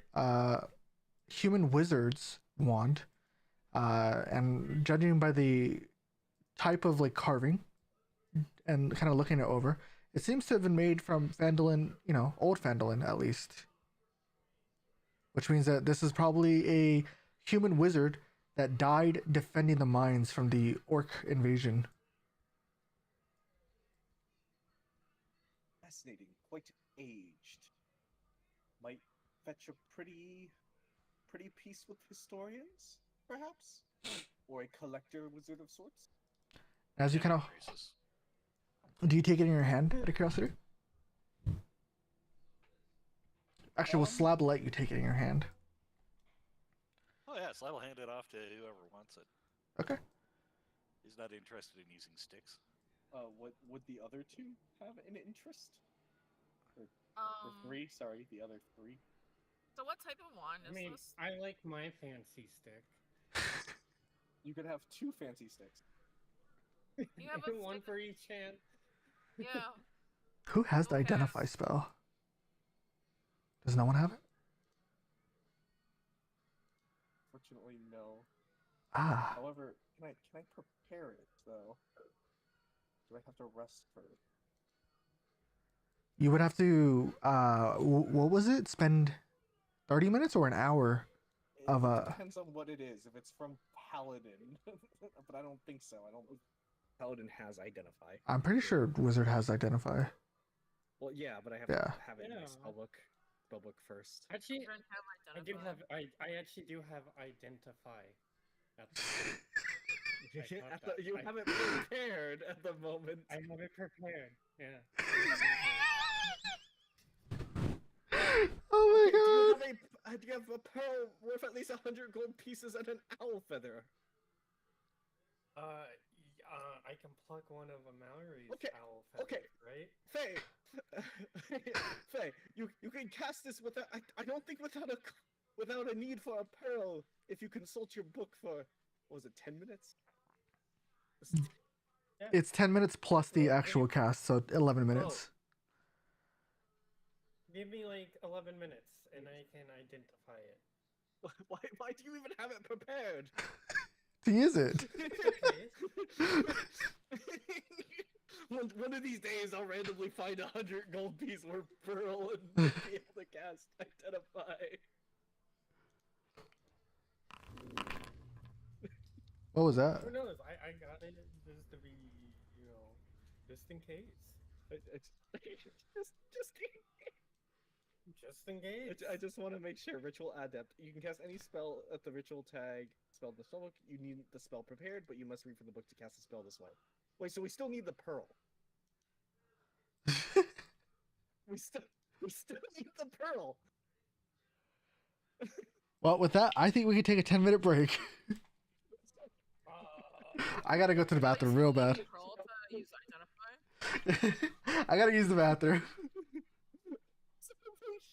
human wizard's wand, and judging by the type of like carving and kind of looking it over, it seems to have been made from Phandalin, old Phandalin at least. Which means that this is probably a human wizard that died defending the mines from the orc invasion. Fascinating. Quite aged. Might fetch a pretty piece with historians, perhaps? Or a collector wizard of sorts? As you kind of, Increases. do you take it in your hand out of curiosity? Actually, we'll slab let you take it in your hand. Oh yes, I will hand it off to whoever wants it. Okay. He's not interested in using sticks. What would the other two have an interest? Or Um. three? Sorry, the other three. So what type of wand I is mean, this? I like my fancy stick. You could have two fancy sticks. You have a One stick- for each hand. Yeah. Who has the Okay. identify spell? Does no one have it? Fortunately, no. Ah, However, can I prepare it though? Do I have to rest first? you would have to. What was it? Spend 30 minutes or an hour of It depends on what it is. If it's from Paladin, but I don't think so. I don't think Paladin has identify. I'm pretty sure wizard has identify. Well, yeah, but I have Yeah. to have it in my Yeah. spellbook first. Actually, I don't have I do identify. have. I actually do have identify. At the You have it prepared at the moment. I have it prepared. Yeah. Oh my god! Do you have a pearl worth at least 100 gold pieces and an owl feather? I can pluck one of Mallory's Okay, owl feathers, okay. right? Faye, Faye, you can cast this without. I don't think without a need for a pearl. If you consult your book for, what was it, 10 minutes? It's 10 minutes plus the actual cast, so 11 minutes. Give me like 11 minutes, and I can identify it. Why do you even have it prepared? To use it. One of these days, I'll randomly find 100 gold piece worth pearl and be able to cast identify. What was that? Who knows? I got it just to be, just in case. Just in case. I just want to make sure. Ritual Adept. You can cast any spell at the ritual tag spell in the spellbook. You need the spell prepared, but you must read from the book to cast the spell this way. Wait, so we still need the pearl. we still need the pearl. Well, with that, I think we can take a 10-minute break. I gotta go to the bathroom real bad. Pearl to use identify? I gotta use the bathroom.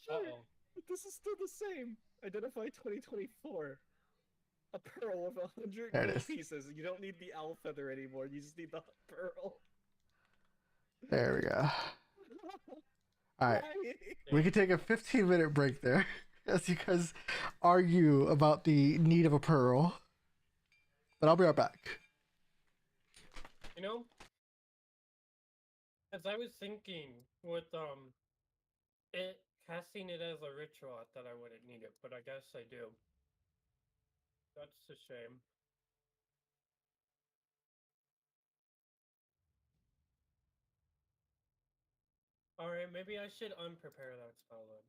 Sure. This is still the same. Identify 2024. A pearl of 100 There it gold is. pieces. You don't need the owl feather anymore. You just need the pearl. There we go. Alright. Why? We can take a 15-minute break there as you guys argue about the need of a pearl. But I'll be right back. As I was thinking with casting it as a ritual, I thought I wouldn't need it, but I guess I do. That's a shame. Alright, maybe I should unprepare that spell then.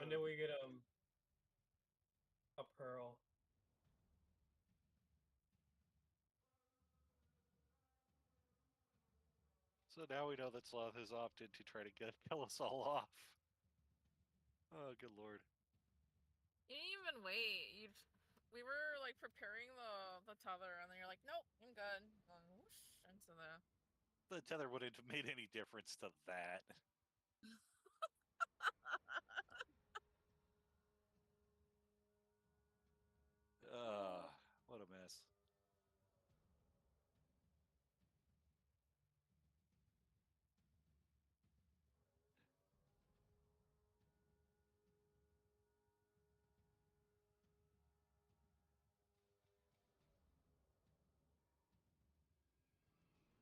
And then we get a pearl. So So now we know that Sloth has opted to try to kill us all off. Oh, good lord. You didn't even wait. We were like preparing the tether, and then you're like, nope, I'm good. And then whoosh into the. The tether wouldn't have made any difference to that. What a mess.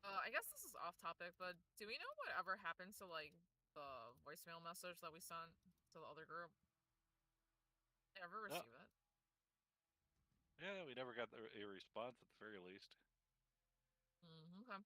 I guess this is off topic, but do we know whatever happened to like the voicemail message that we sent to the other group? Did I ever receive it? Yeah, we never got a response at the very least. Okay.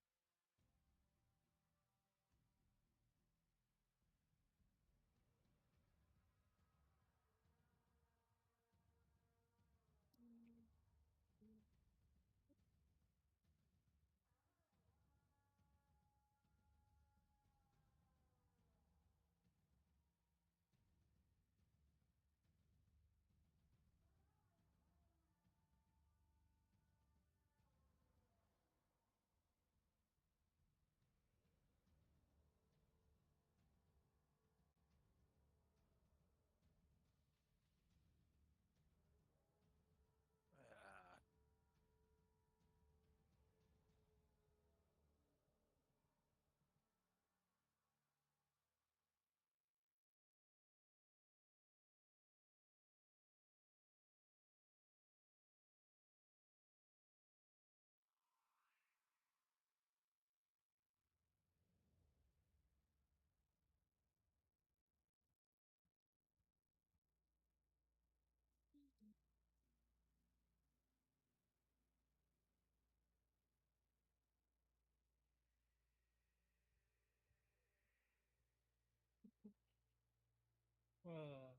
Ah.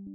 Oh.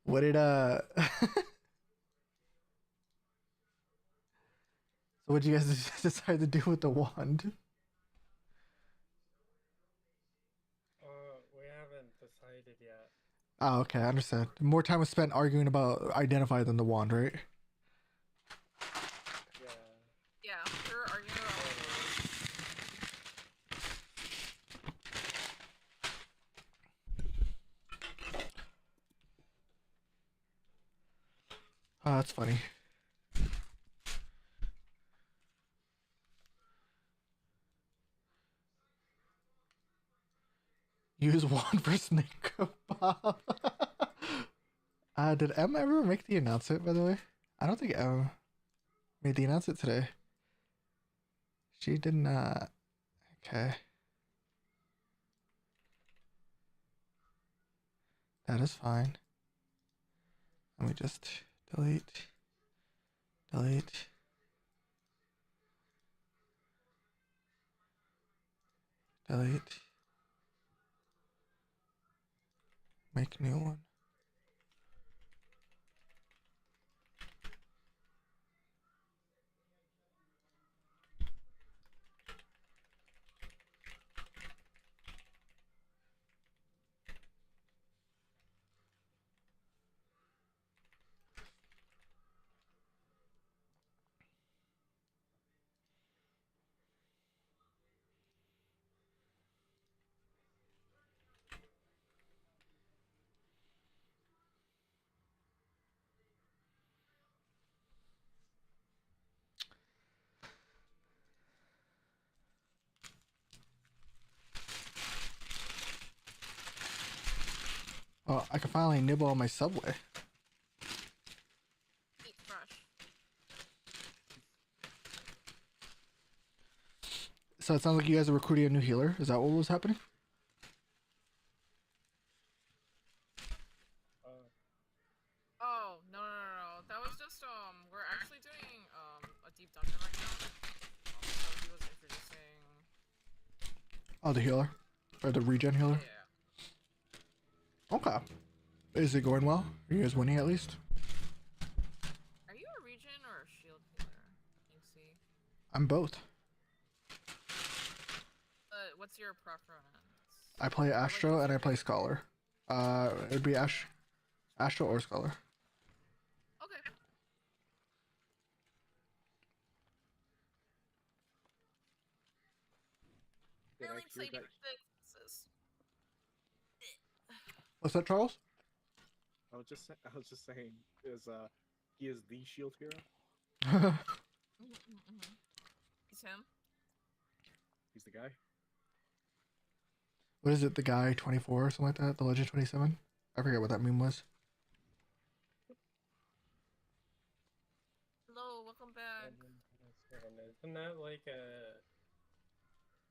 What did So what did you guys decide to do with the wand? We haven't decided yet. Oh, okay, I understand. More time was spent arguing about identify than the wand, right? Yeah. Yeah, we were arguing about Oh, that's funny. Use wand for snake bob. Did Em ever make the announcement, by the way? I don't think Em made the announcement today. She did not. Okay. That is fine. Let me just delete. Delete. Delete. Make new one. Oh, I can finally nibble on my Subway. eat fresh. So it sounds like you guys are recruiting a new healer. Is that what was happening? Oh, no. That was just, we're actually doing, a deep dungeon right now. So he was introducing... Oh, the healer? Or the regen healer? Yeah. Okay. Is it going well? Are you guys winning at least? Are you a regen or a shield healer, Inksy? I'm both. What's your preference? I play Astro and I play Scholar. It'd be Astro or Scholar. Okay. Did I Really hear played that? fixes. What's that, Charles? I was just saying, he is the shield hero. He's him. He's the guy. What is it? The guy 24 or something like that? The Legend 27? I forget what that meme was. Hello, welcome back. Isn't that like a...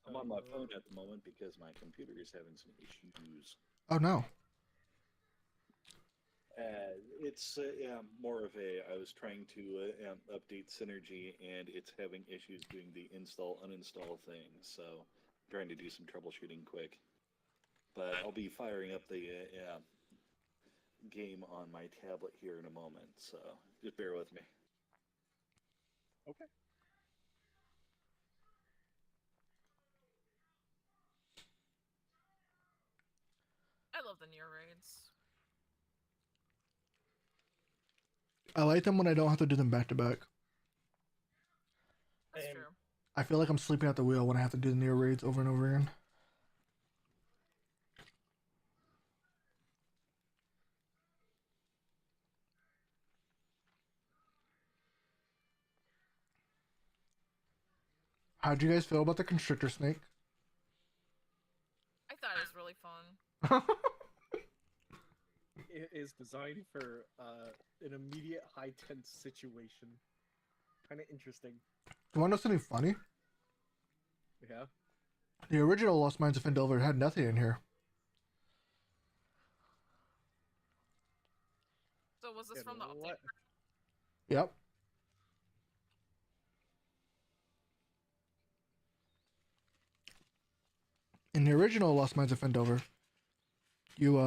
I'm on my phone at the moment because my computer is having some issues. Oh no. It's more of a. I was trying to update Synergy, and it's having issues doing the install uninstall thing. So, I'm trying to do some troubleshooting quick. But I'll be firing up the game on my tablet here in a moment. So, just bear with me. Okay. I love the near raids. I like them when I don't have to do them back to back. That's true. I feel like I'm sleeping at the wheel when I have to do the near raids over and over again. How'd you guys feel about the constrictor snake? I thought it was really fun. It is designed for an immediate high tense situation. Kind of interesting. You want to know something funny? Yeah. The original Lost Mines of Phandelver had nothing in here. So was this Yeah, from the but update? what? Yep. In the original Lost Mines of Phandelver, you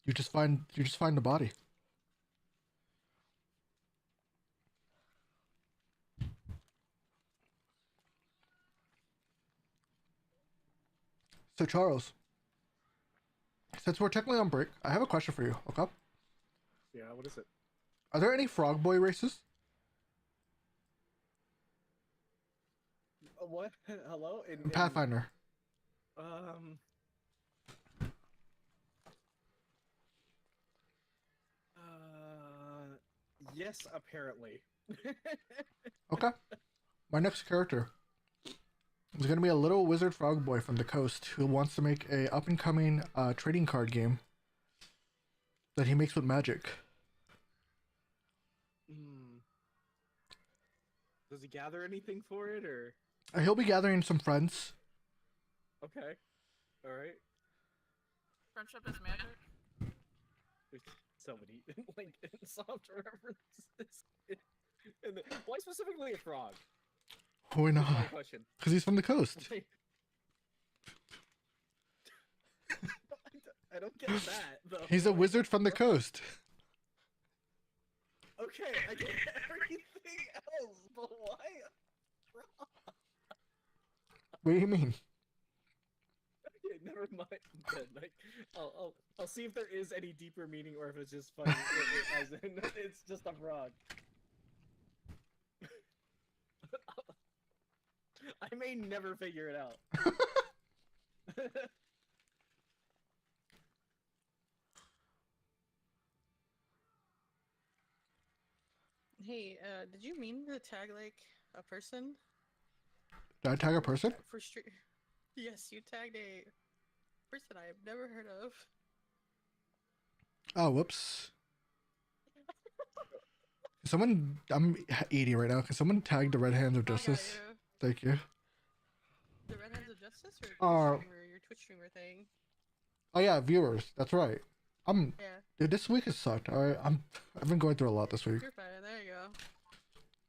You just find the body. So Charles, since we're technically on break, I have a question for you. Okay. Yeah, what is it? Are there any Frog Boy races? What? Hello? In Pathfinder. Um. Yes, apparently. Okay. My next character is going to be a little wizard frog boy from the coast who wants to make a up and coming trading card game that he makes with magic. Does he gather anything for it, or? He'll be gathering some friends. Okay. All right. Friendship is magic. There's so many like soft references. And why specifically a frog? Why That's my not? question. Because he's from the coast. I don't get that though. He's a wizard from the coast. Okay, I get everything else, but why a frog? What do you mean? Okay, never mind. Then, like, I'll see if there is any deeper meaning or if it's just funny. As in, it's just a frog. I may never figure it out. Hey, did you mean to tag like a person? Did I tag a person? For street? Yes, you tagged a person I have never heard of. Oh, whoops. Someone, I'm eating right now. Can someone tag the Red Hands of Justice? Thank you. The Red Hands of Justice Uh, your Twitch streamer thing? Oh yeah, viewers. That's right. Yeah. Dude, this week has sucked. I've been going through a lot this week. You're fine. There you go.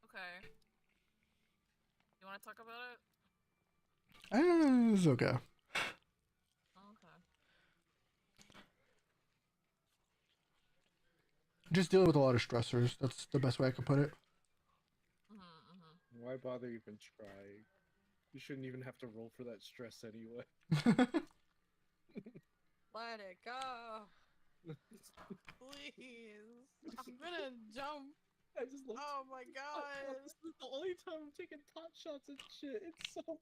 Okay. You want to talk about it? It's okay. Okay. Just dealing with a lot of stressors. That's the best way I can put it. Why bother even trying? You shouldn't even have to roll for that stress anyway. Let it go. Please. I'm gonna jump. I just love. Oh my god. This is the only time I'm taking pot shots and shit.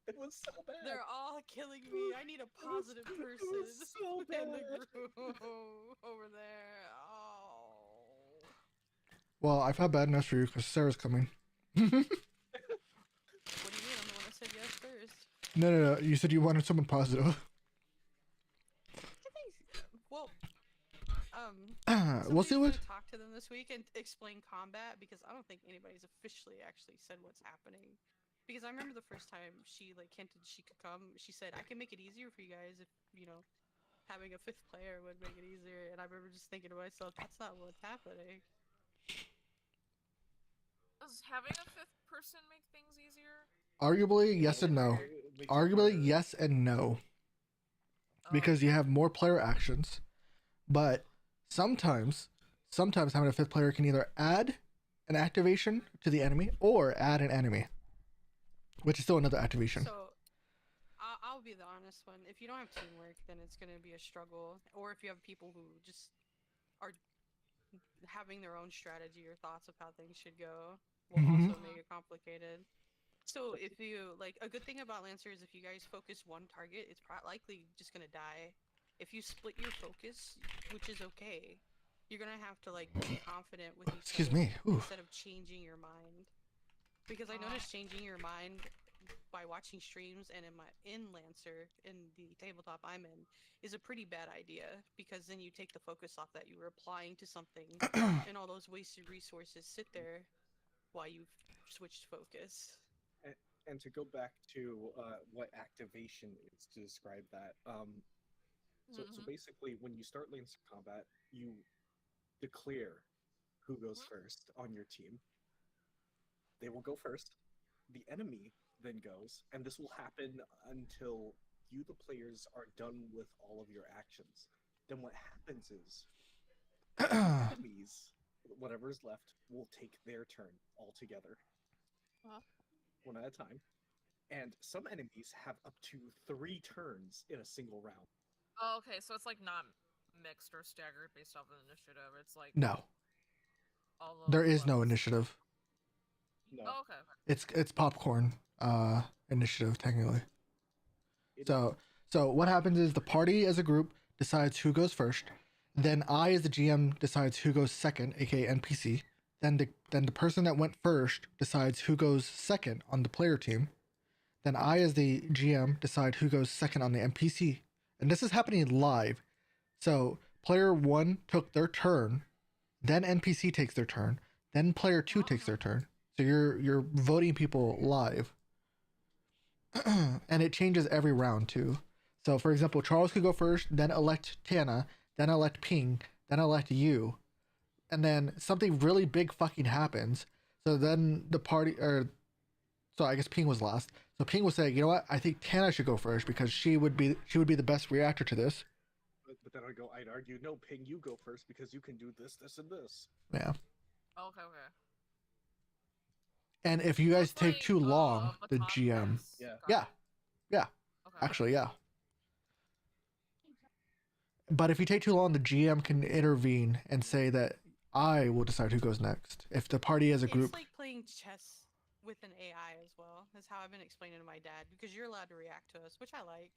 It was so bad. They're all killing me. I need a positive person so in the bad. group over there. Oh. Well, I've had bad news for you because Sarah's coming. What do you mean? I'm the one that said yes first. No. You said you wanted someone positive. Well, We'll see what. somebody's gonna talk to them this week and explain combat because I don't think anybody's officially actually said what's happening. Because I remember the first time she like hinted she could come, she said I can make it easier for you guys if having a fifth player would make it easier. And I remember just thinking to myself, that's not what's happening. Does having a fifth person make things easier? Arguably, yes and no. Arguably, yes and no. Because you have more player actions, but sometimes having a fifth player can either add an activation to the enemy or add an enemy, which is still another activation. So I'll be the honest one. If you don't have teamwork, then it's gonna be a struggle. Or if you have people who just are having their own strategy or thoughts of how things should go, will also make it complicated. So if you like, a good thing about Lancer is if you guys focus one target, it's likely just gonna die. If you split your focus, which is okay, you're gonna have to like be confident with each Excuse thing me. Ooh. instead of changing your mind. Because I noticed changing your mind by watching streams and in Lancer in the tabletop I'm in is a pretty bad idea, because then you take the focus off that you were applying to something and all those wasted resources sit there while you've switched focus. And to go back to what activation is to describe that, so basically when you start Lancer combat, you declare who goes first on your team. They will go first. The enemy then goes, and this will happen until you, the players, are done with all of your actions. Then what happens is enemies, whatever's left, will take their turn altogether, one at a time. And some enemies have up to 3 turns in a single round. Oh, okay, so it's like not mixed or staggered based off of initiative. It's like No, all those there is no levels. initiative. No. Oh, okay. It's popcorn initiative technically. It- So what happens is the party as a group decides who goes first. Then I, as the GM, decides who goes second, aka NPC. Then the person that went first decides who goes second on the player team. Then I, as the GM, decide who goes second on the NPC. And this is happening live. So player 1 took their turn, then NPC takes their turn, then player 2 takes their turn. So you're voting people live. And it changes every round too. So for example, Charles could go first, then elect Tana, then elect Ping, then elect you. And then something really big fucking happens. So then the party, so I guess Ping was last. So Ping was saying, you know what? I think Tana should go first because she would be the best reactor to this. But then I'd argue, no, Ping, you go first because you can do this, this, and this. Yeah. Okay, okay. And if you guys It's take like, too long, the baton GM. pass Yeah. Yeah. Yeah. Okay. Actually, yeah. But if you take too long, the GM can intervene and say that I will decide who goes next. If the party as a group. It's like playing chess with an AI as well. That's how I've been explaining to my dad because you're allowed to react to us, which I like.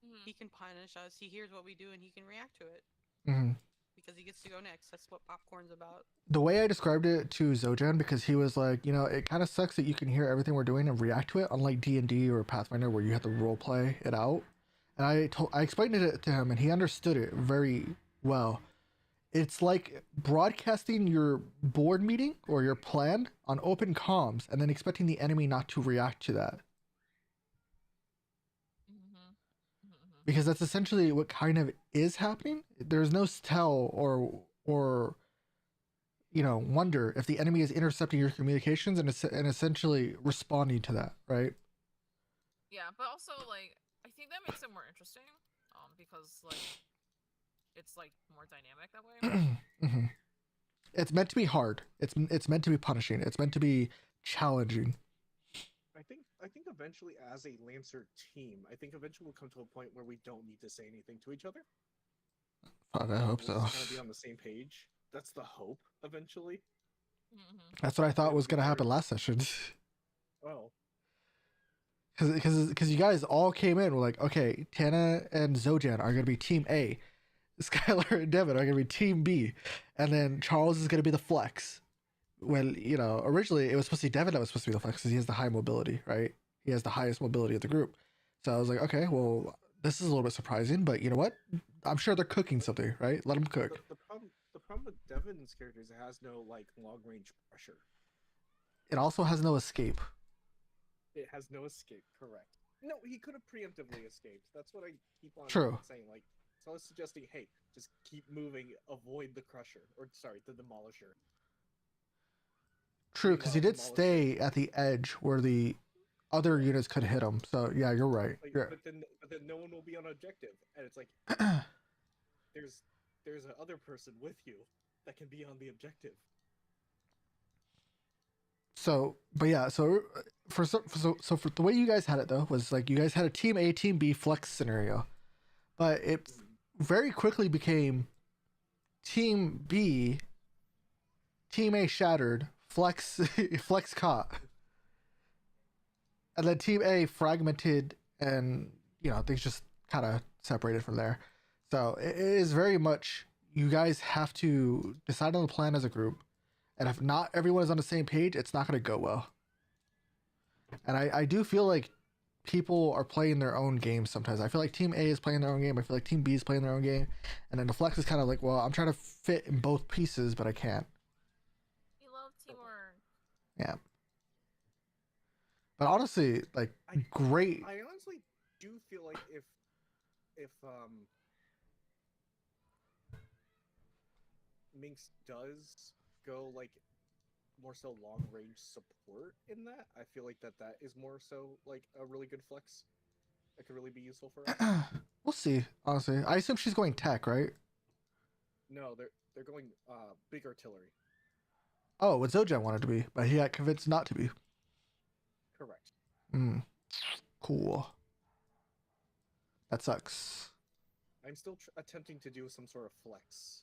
Mhm. He can punish us. He hears what we do and he can react to it Mhm. because he gets to go next. That's what popcorn's about. The way I described it to Zojan, because he was like, you know, it kind of sucks that you can hear everything we're doing and react to it, unlike D&D or Pathfinder where you have to role play it out. And I explained it to him and he understood it very well. It's like broadcasting your board meeting or your plan on open comms and then expecting the enemy not to react to that. Because that's essentially what kind of is happening. There's no tell or you know, wonder if the enemy is intercepting your communications and essentially responding to that, right? Yeah, but also like I think that makes it more interesting, because like it's like more dynamic that way. Mhm. It's meant to be hard. It's meant to be punishing. It's meant to be challenging. I think eventually, as a Lancer team, I think eventually we'll come to a point where we don't need to say anything to each other. Fuck, I hope We'll so. just kind of be on the same page. That's the hope eventually. That's what I thought was gonna happen last session. Well, Because you guys all came in, were like, okay, Tana and Zojan are gonna be team A, Skylar and Devin are gonna be team B, and then Charles is gonna be the flex. When, you know, originally it was supposed to be Devin that was supposed to be the flex because he has the high mobility, right? He has the highest mobility of the group. So I was like, okay, well, this is a little bit surprising, but you know what? I'm sure they're cooking something, right? Let them cook. the problem with Devin's character is it has no like long range pressure. It also has no escape. It has no escape. Correct. No, he could have preemptively escaped. That's what I keep on True. saying. Like, so I was suggesting, hey, just keep moving, avoid the crusher, or sorry, the demolisher. True, because he did stay at the edge where the other units could hit him. So yeah, you're right. Like, Yeah. but then no one will be on objective, and it's like there's a other person with you that can be on the objective. So, but yeah, so for the way you guys had it though was like you guys had a team A, team B flex scenario, but it very quickly became team B, team A shattered, flex flex caught, and then team A fragmented, and you know things just kind of separated from there. So it is very much you guys have to decide on the plan as a group. And if not everyone is on the same page, it's not going to go well. And I do feel like people are playing their own game sometimes. I feel like Team A is playing their own game. I feel like Team B is playing their own game. And then the flex is kind of like, well, I'm trying to fit in both pieces, but I can't. You love teamwork. Yeah. But honestly, like, great. I honestly do feel like if Minx does go like more so long range support in that, I feel like that is more so like a really good flex that could really be useful for us. We'll see, honestly. I assume she's going tech, right? No, they're going big artillery. Oh, what Zojan wanted to be, but he got convinced not to be. Correct. Cool. That sucks. I'm still attempting to do some sort of flex.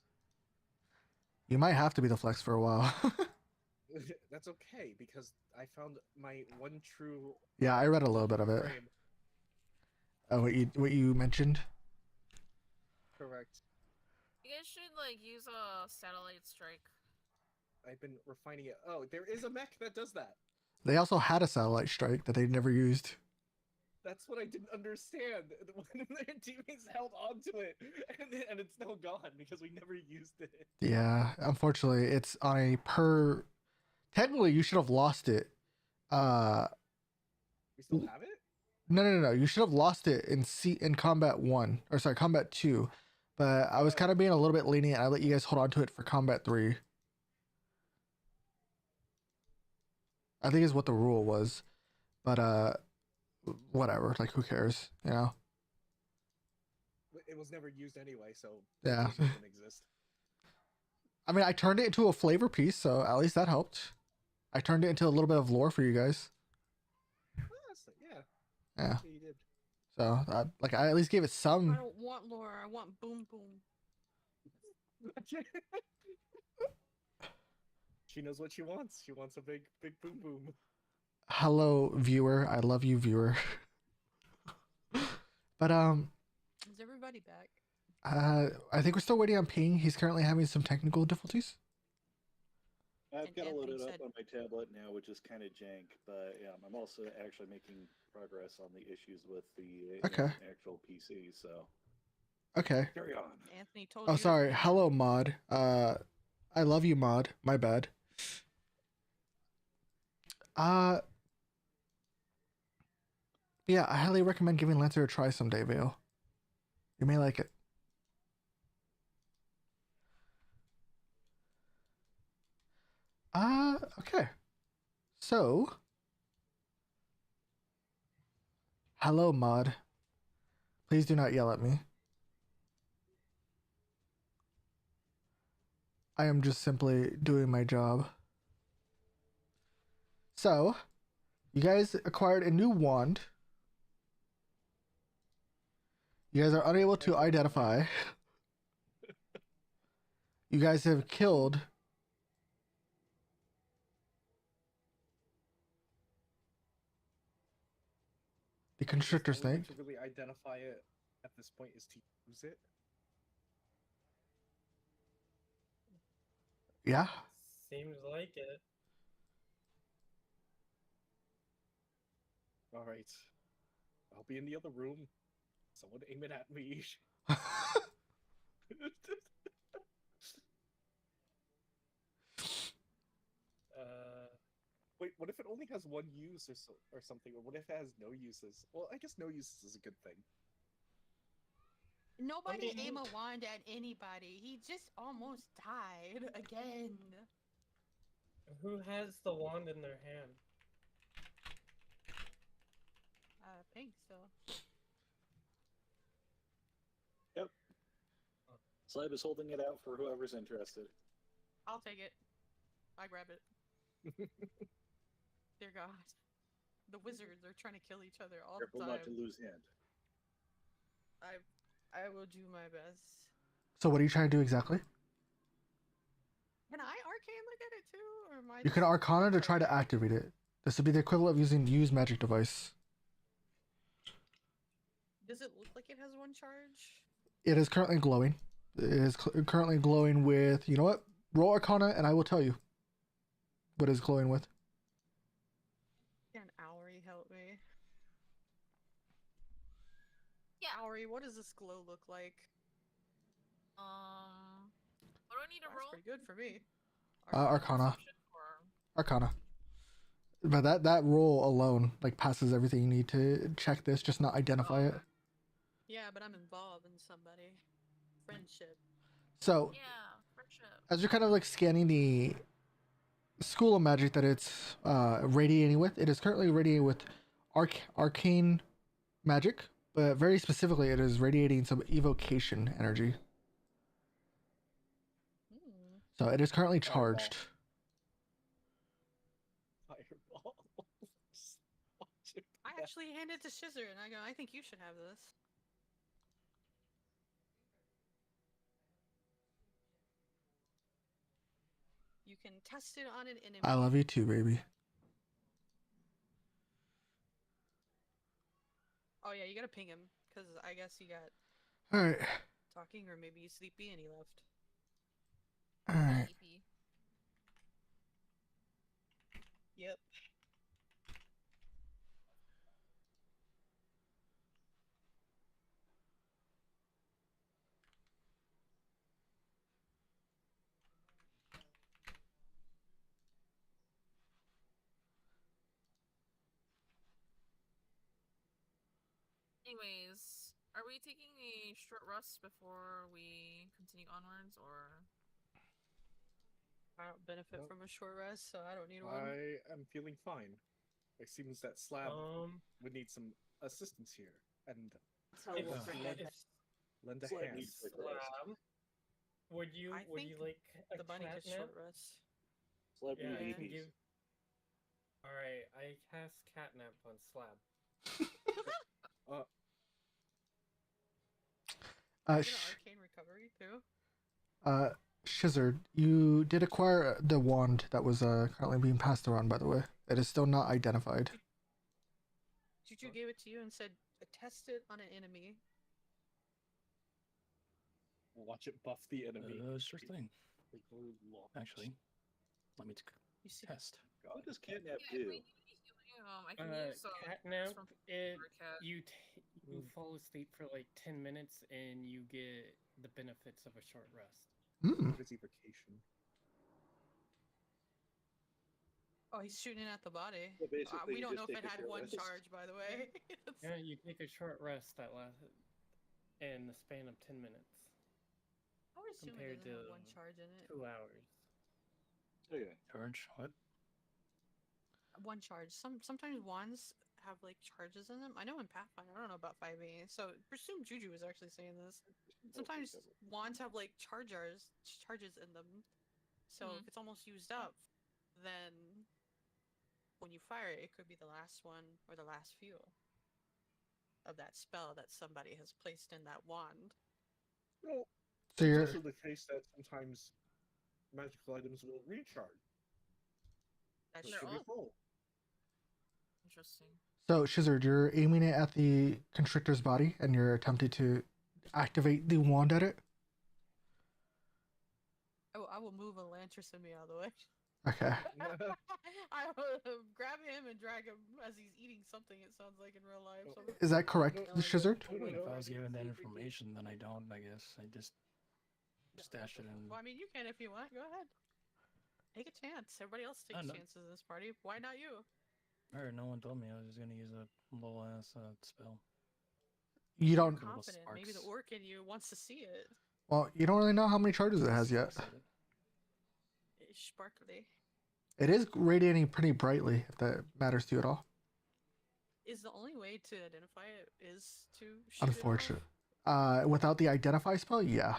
You might have to be the flex for a while. That's okay because I found my one true. Yeah, I read a little bit of it. frame. Oh, what you mentioned? Correct. You guys should like use a satellite strike. I've been refining it. Oh, there is a mech that does that. They also had a satellite strike that they never used. That's what I didn't understand. One of their teammates held on to it, and it's now gone because we never used it. Yeah, unfortunately, it's on a per. Technically, you should have lost it. We still have it? No. You should have lost it in Combat 1. Or sorry, Combat 2. But I was kind of being a little bit lenient. I let you guys hold on to it for Combat 3. I think is what the rule was. But, whatever. Like, who cares? You know? It was never used anyway, so Yeah. it doesn't exist. I mean, I turned it into a flavor piece, so at least that helped. I turned it into a little bit of lore for you guys. Yeah. Yeah. You did. So, like, I at least gave it I some. don't want lore. I want boom boom. She knows what she wants. She wants a big boom boom. Hello, viewer. I love you, viewer. But, Is everybody back? I think we're still waiting on Ping. He's currently having some technical difficulties. I've And got it loaded Anthony up said- on my tablet now, which is kind of jank, but yeah, I'm also actually making progress on the issues with the Okay. actual PC, so Okay. carry on. Anthony told Oh, you. sorry. Hello, Mod. I love you, Mod. My bad. Yeah, I highly recommend giving Lancer a try someday, Vale. You may like it. Okay. So, hello, Mod. Please do not yell at me. I am just simply doing my job. So, you guys acquired a new wand. You guys are unable to identify. You guys have killed the constrictor The only way snake. to really identify it at this point is to use it. Yeah. Seems like it. All right. I'll be in the other room. Someone aim it at me. Wait, what if it only has one use or something? Or what if it has no uses? Well, I guess no uses is a good thing. Nobody I mean- aim a wand at anybody. He just almost died again. Who has the wand in their hand? I think so. Slab is holding it out for whoever's interested. I'll take it. I grab it. Dear God. The wizards are trying to kill each other all Careful the not to time. lose hand. I will do my best. So what are you trying to do exactly? Can I arcane look at it too? Or am I You can just- Arcana to try to activate it. This would be the equivalent of using use magic device. Does it look like it has one charge? It is currently glowing. It is currently glowing with, you know what? Roll Arcana and I will tell you what it's glowing with. Can Owry help me? Yeah. Owry, what does this glow look like? What do I need to That's roll? pretty good for me. Arcana. Perception or- Arcana. But that roll alone like passes everything you need to check this, just not identify it. Yeah, but I'm involved in somebody. Friendship. So Yeah, friendship. as you're kind of like scanning the school of magic that it's radiating with, it is currently radiating with arcane magic, but very specifically it is radiating some evocation energy. Hmm. So it is currently Fireball. charged. Fireball. Watch it I pass. actually hand it to Scissor, and I go, I think you should have this. You can test it on an enemy. I love you too, baby. Oh yeah, you gotta ping him, because I guess he got All right. talking, or maybe he's sleepy and he left. All right. Sleepy. Yep. Anyways, are we taking a short rest before we continue onwards, or? I don't benefit Nope. from a short rest, so I don't need one. I am feeling fine. It seems that Slab would need some assistance here, and If, lend, if lend a Slab hand. needs quick rest. Slab, would you I would you think like a the bunny gets catnap? short rest. Slab Yeah, needs I can APs. give. All right, I cast catnap on Slab. Are you Sh- gonna arcane recovery too? Shizard, you did acquire the wand that was currently being passed around, by the way. It is still not identified. Juju gave it to you and said, test it on an enemy. Watch it buff the enemy. Sure thing. Actually, let me You see, test. What does catnap Yeah, if do? we need healing, I can use Catnap. from It cat. you fall asleep for like 10 minutes and you get the benefits of a short rest. Hmm. Busy vacation. oh, he's shooting at the body. So basically, We you don't know just if take it a had short one rest. charge, by the way. It's- Yeah, you take a short rest that lasts in the span of 10 minutes, I would assume it compared doesn't have to one charge in it. 2 hours. Okay. Charge? What? One charge. Sometimes wands have like charges in them. I know in Pathfinder, I don't know about 5e. So presume Juju was actually saying this. Sometimes wands have like charges in them. So if it's almost used up, then when you fire it, it could be the last one or the last few of that spell that somebody has placed in that wand. Well, So it's you're also the case that sometimes magical items will recharge. That's So it should true. be full. Interesting. so Shizard, you're aiming it at the constrictor's body, and you're attempting to activate the wand at it. I will move Elantris and me out of the way. Okay. I will grab him and drag him as he's eating something. It sounds like in real life. So Is that correct, No, Shizard? If I was given that information, then I don't, I guess. I just stash it in. well, I mean, you can if you want. Go ahead. Take a chance. Everybody else takes no. chances in this party. Why not you? Alright, no one told me I was just gonna use a low ass spell. You don't. Little Confident. Maybe the sparks. orc in you wants to see it. Well, you don't really know how many charges it has yet. Said it. It's sparkly. It is radiating pretty brightly, if that matters to you at all. Is the only way to identify it is to shoot it off? Unfortunate. Without the identify spell, yeah.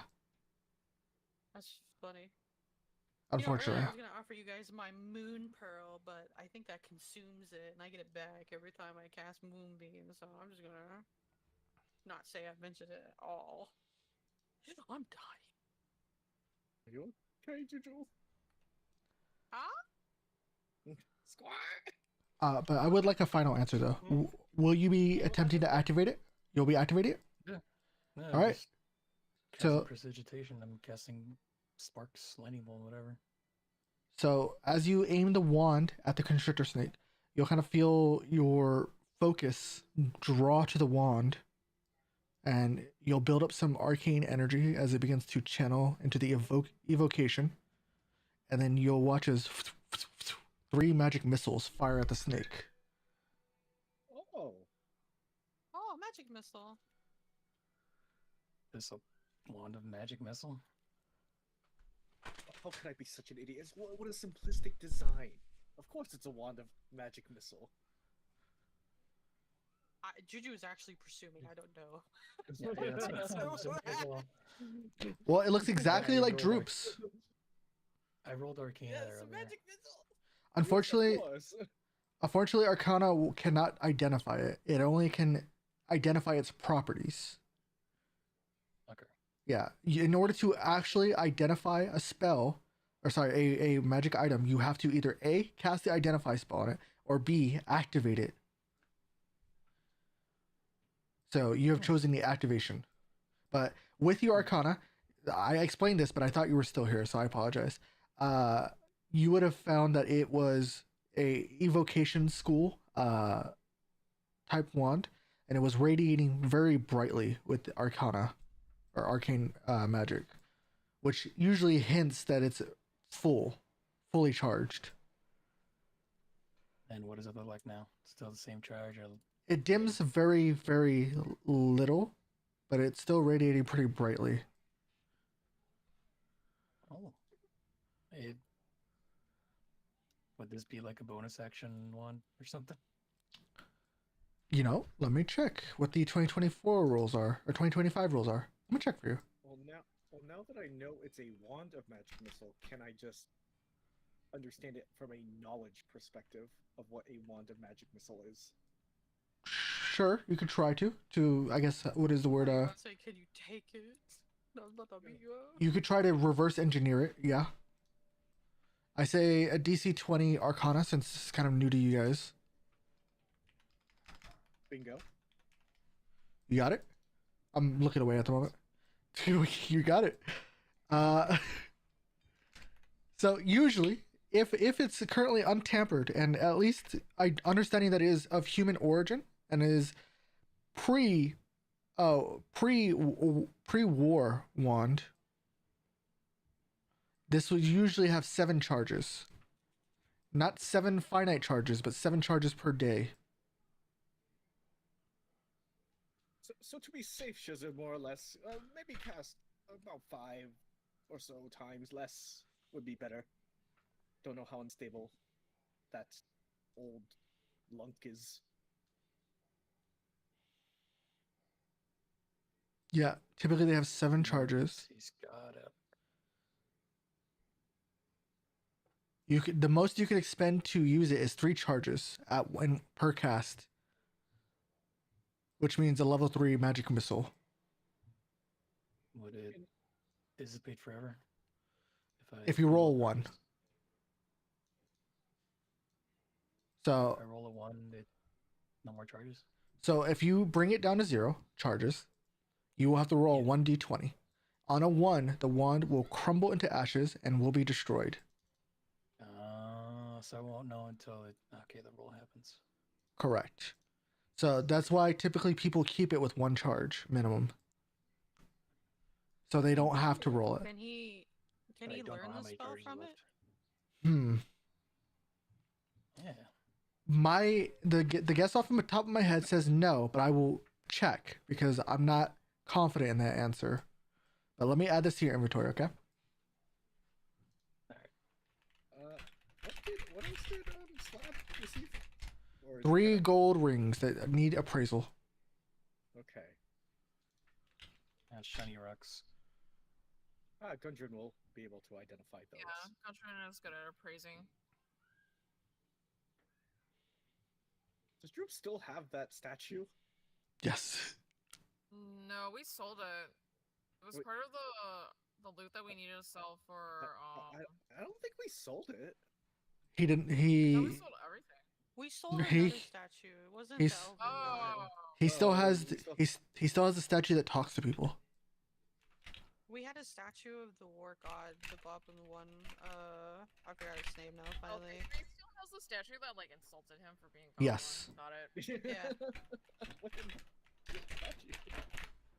That's funny. Unfortunately. I was gonna offer you guys my moon pearl, but I think that consumes it, and I get it back every time I cast moonbeam. So I'm just gonna not say I mentioned it at all. I'm dying. Are you okay, Juju? Huh? Squat! But I would like a final answer though. Will you be attempting to activate it? You'll be activating it? No, All right. just So- casting prestidigitation. I'm casting sparks, lightning bolt, whatever. So as you aim the wand at the constrictor snake, you'll kind of feel your focus draw to the wand, and you'll build up some arcane energy as it begins to channel into the evocation, and then you'll watch as 3 magic missiles fire at the snake. Oh. Oh, magic missile. This a wand of magic missile. How could I be such an idiot? What a simplistic design. Of course it's a wand of magic missile. Juju is actually presuming. I don't know. Yeah, that's Well, it looks exactly like Droop's. I rolled Arcana Yes, earlier. magic missile. Unfortunately, Yes, of course. unfortunately, Arcana cannot identify it. It only can identify its properties. Okay. Yeah, in order to actually identify a spell, or sorry, a magic item, you have to either A, cast the identify spell on it, or B, activate it. So you have chosen the activation. But with your Arcana, I explained this, but I thought you were still here, so I apologize. You would have found that it was a evocation school type wand, and it was radiating very brightly with the Arcana or arcane magic, which usually hints that it's fully charged. And what does it look like now? Still the same charge? Or... It dims very, very little, but it's still radiating pretty brightly. Oh. It... Would this be like a bonus action one or something? You know, let me check what the 2024 rules are, or 2025 rules are. Let me check for you. Well, now that I know it's a wand of magic missile, can I just understand it from a knowledge perspective of what a wand of magic missile is? Sure, you could try to. I guess, what is the word? I'd say, can you take it? No, not a big You could try to reverse engineer it, yeah. I say a DC 20 Arcana, since it's kind of new to you guys. Bingo. You got it? I'm looking away at the moment. You got it. So usually, if it's currently untampered and at least understanding that it is of human origin and is pre-war wand, this would usually have 7 charges. Not 7 finite charges, but 7 charges per day. So to be safe, Shazam, more or less, maybe cast about 5 or so times. Less would be better. Don't know how unstable that old lunk is. Yeah, typically they have 7 charges. He's got it. The most you can expend to use it is 3 charges per cast, which means a level 3 magic missile. Would it dissipate forever? If you roll 1. So If I roll a 1, no more charges? So if you bring it down to 0 charges, you will have to roll a 1d20. On a 1, the wand will crumble into ashes and will be destroyed. So I won't know until the roll happens. Correct. So that's why typically people keep it with 1 charge minimum. So they don't have to roll it. Can he learn the spell from it? Yeah. The guess off from the top of my head says no, but I will check because I'm not confident in that answer. But let me add this to your inventory, okay? What else did Slab receive? 3 gold rings that need appraisal. Okay. That's shiny rocks. Gundren will be able to identify those. Yeah, Gundren is good at appraising. Does Droop still have that statue? Yes. No, we sold it. It was part of the loot that we needed to sell for. I don't think we sold it. He didn't. No, He. we sold everything. We sold He- another statue. It wasn't the he's- Elven one. He still has. He still has the statue that talks to people. We had a statue of the war god, the goblin one. I forgot his name now. Finally. Okay, he still has the statue that like insulted him for being. Yes. Got it. Yeah. Statue.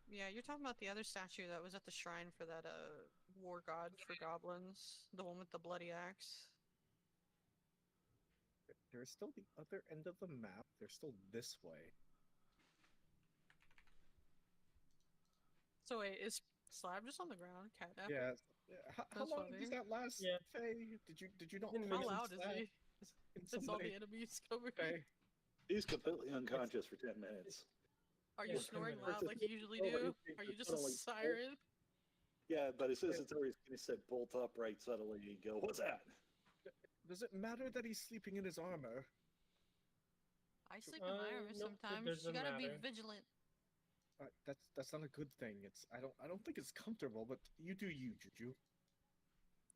Yeah, you're talking about the other statue that was at the shrine for that war god for goblins, the one with the bloody axe. There's still the other end of the map. They're still this way. So wait, is Slab just on the ground? Catnap? Yeah. How That's long funny. does that last? Yeah. Faye? Did you not? Didn't How mention loud is Slab he? in It's all somebody- the enemies over Faye? He's completely unconscious for 10 minutes. Are you Yeah, snoring pretty loud much. like you usually Oh, do? it's Are you just a totally- siren? Yeah, but as soon as it's always going to sit bolt upright suddenly, you go, what's that? Does it matter that he's sleeping in his armor? I sleep in my armor Nope, it sometimes. You doesn't gotta be matter. vigilant. That's not a good thing. I don't think it's comfortable, but you do you, Juju.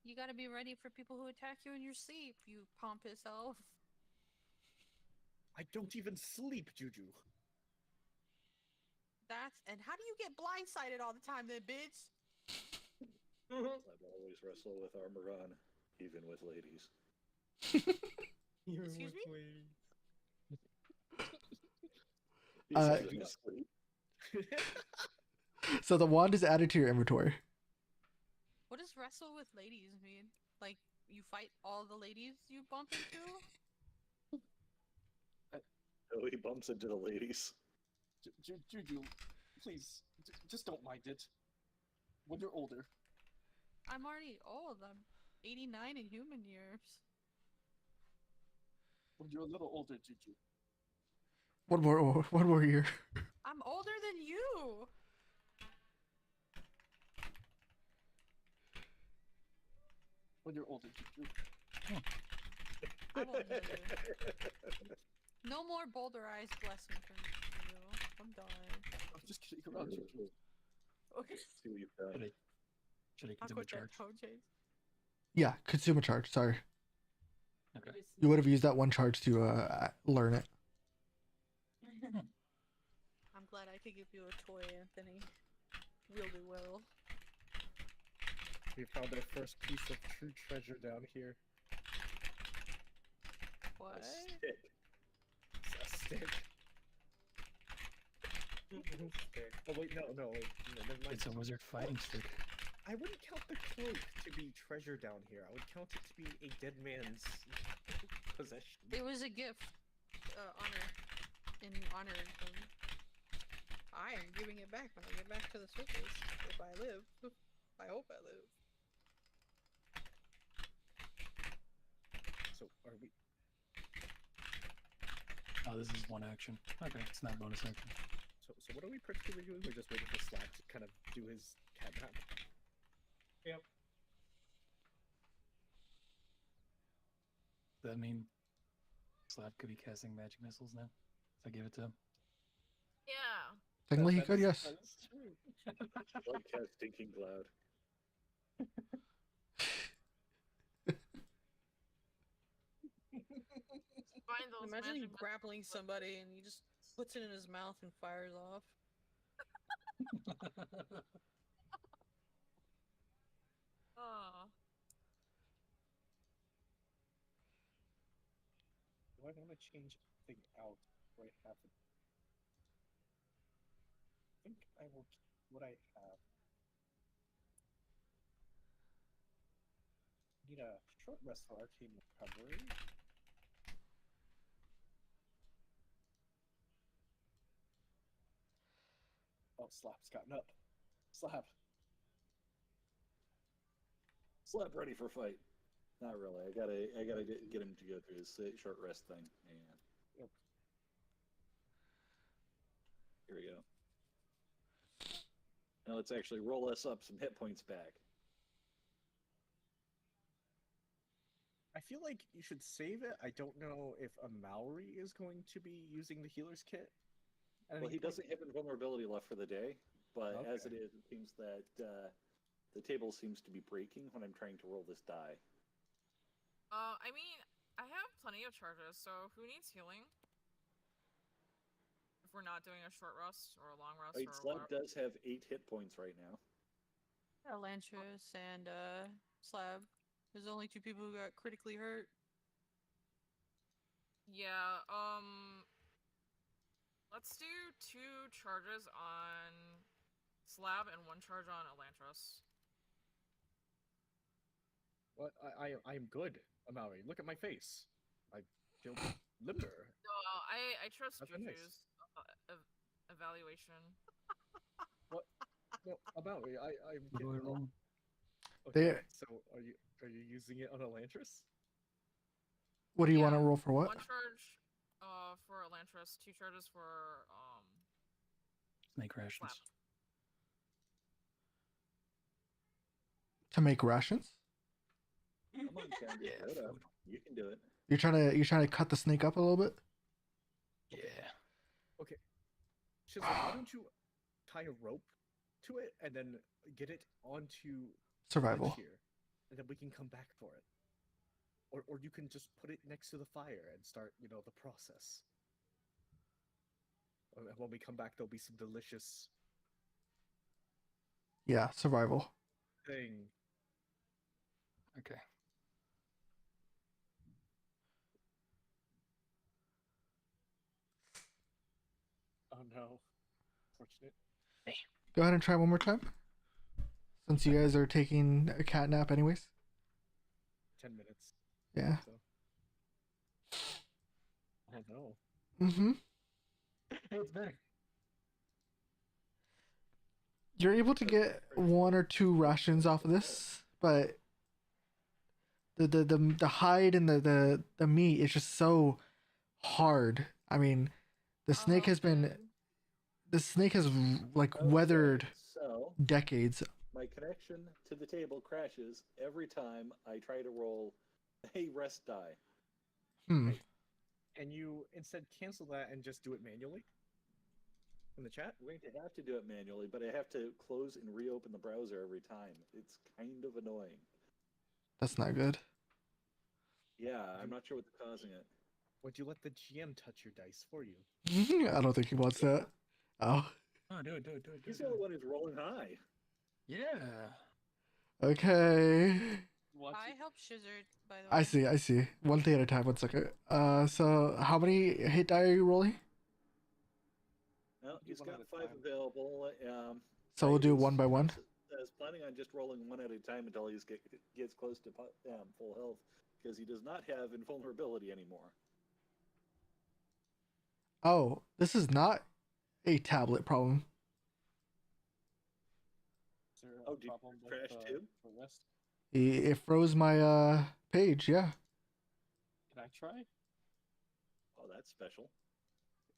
You gotta be ready for people who attack you in your sleep, you pompous elf. I don't even sleep, Juju. And how do you get blindsided all the time then, bitch? I've always wrestled with armor on, even with ladies. Excuse me? He Uh, said it in his sleep. So the wand is added to your inventory. What does wrestle with ladies mean? Like, you fight all the ladies you bump into? Oh, he bumps into the ladies. Juju, please, just don't mind it. When you're older. I'm already old. I'm 89 in human years. When you're a little older, Juju. One more year. I'm older than you! When you're older, Juju. I will never. No more boulderized blessing from you. I'm done. I'm just kidding around, Juju. Okay. See what you've done. Should I I'll consume a quit that charge? code change. Yeah, consume a charge. Sorry, Okay. you would have used that one charge to learn it. I'm glad I could give you a toy, Anthony. Really well. We found our first piece of true treasure down here. What? A stick. It's a stick. Oh wait, no, wait. No, never mind. It's a wizard fighting stick. I wouldn't count the cloak to be treasure down here. I would count it to be a dead man's possession. It was a gift. In honor of him. I am giving it back when I get back to the surface. If I live. I hope I live. So are we? Oh, this is one action. Okay, it's not bonus action. So what are we particularly doing? We're just waiting for Slap to kind of do his cat nap. Yep. Does that mean Slap could be casting magic missiles now? If I give it to him? Yeah. Technically, he could, yes. That is true. Blood cat stinking cloud. Find those Imagine you magic grappling somebody and he just puts it in his mouth and fires off. Oh. Do I want to change thing out where I have it? I think I will keep what I have. Need a short rest for arcane recovery. Oh, Slap's gotten up. Slap. Slap ready for fight. Not really. I gotta get him to go through his short rest thing. And Yep. here we go. Now let's actually roll us up some hit points back. I feel like you should save it. I don't know if a Maori is going to be using the healer's kit. Well, he doesn't have invulnerability left for the day, but as it Okay. is, it seems that the table seems to be breaking when I'm trying to roll this die. I mean, I have plenty of charges, so who needs healing? If we're not doing a short rest or a long rest Right, or Slab what? does have 8 hit points right now. Elantris and Slab. There's only 2 people who got critically hurt. Yeah, let's do 2 charges on Slab and 1 charge on Elantris. What? I am good, Amari. Look at my face. I feel limber. No, I trust That's nice. Juju's evaluation. What? No, Amari, I'm. What do I roll? Okay, There- so are you using it on Elantris? What do you want to Yeah, roll for what? 1 charge for Elantris, 2 charges for Snake rations. Slap. To make rations? Come on, Candy, Yeah, load up. food. You can do it. You're trying to cut the snake up a little bit? Yeah. Okay. Shizzle, why don't you tie a rope to it and then get it onto Survival. ledge here, and then we can come back for it. Or you can just put it next to the fire and start, the process. And when we come back, there'll be some delicious Yeah, survival. thing. Okay. Oh no. Fortunate. Go ahead and try one more time. Since you guys are taking a cat nap anyways. 10 minutes. Yeah. So. Oh no. Mm-hmm. It's better. You're able to get 1 or 2 rations off of this, but the hide and the meat is just so hard. I mean, the snake has like Okay, weathered So, decades. my connection to the table crashes every time I try to roll a rest die. Hmm. And you instead cancel that and just do it manually? In the chat? I'm going to have to do it manually, but I have to close and reopen the browser every time. It's kind of annoying. That's not good. Yeah, I'm not sure what's causing it. Would you let the GM touch your dice for you? I don't think he wants that. Oh. Oh, do it. He's the only one who's rolling high. Yeah. Okay. I help Shizzard, by the way. I see. One thing at a time, 1 second. So how many hit die are you rolling? Well, he's one got at a 5 time. available. So we'll do one by one. I was planning on just rolling 1 at a time until he gets close to full health, because he does not have invulnerability anymore. Oh, this is not a tablet problem. Is there Oh, a did you problem with crash too? the rest? It froze my page, yeah. Can I try? Oh, that's special.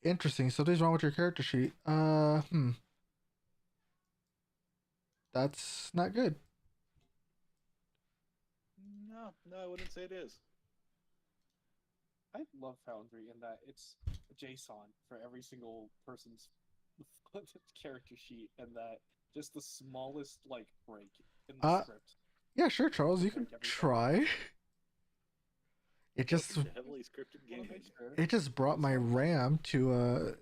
Interesting. Something's wrong with your character sheet. That's not good. No, I wouldn't say it is. I love Foundry in that it's JSON for every single person's character sheet, and that just the smallest break in the script. Yeah, sure, Charles, you can try. It just Heavily scripted gaming. it just brought my RAM to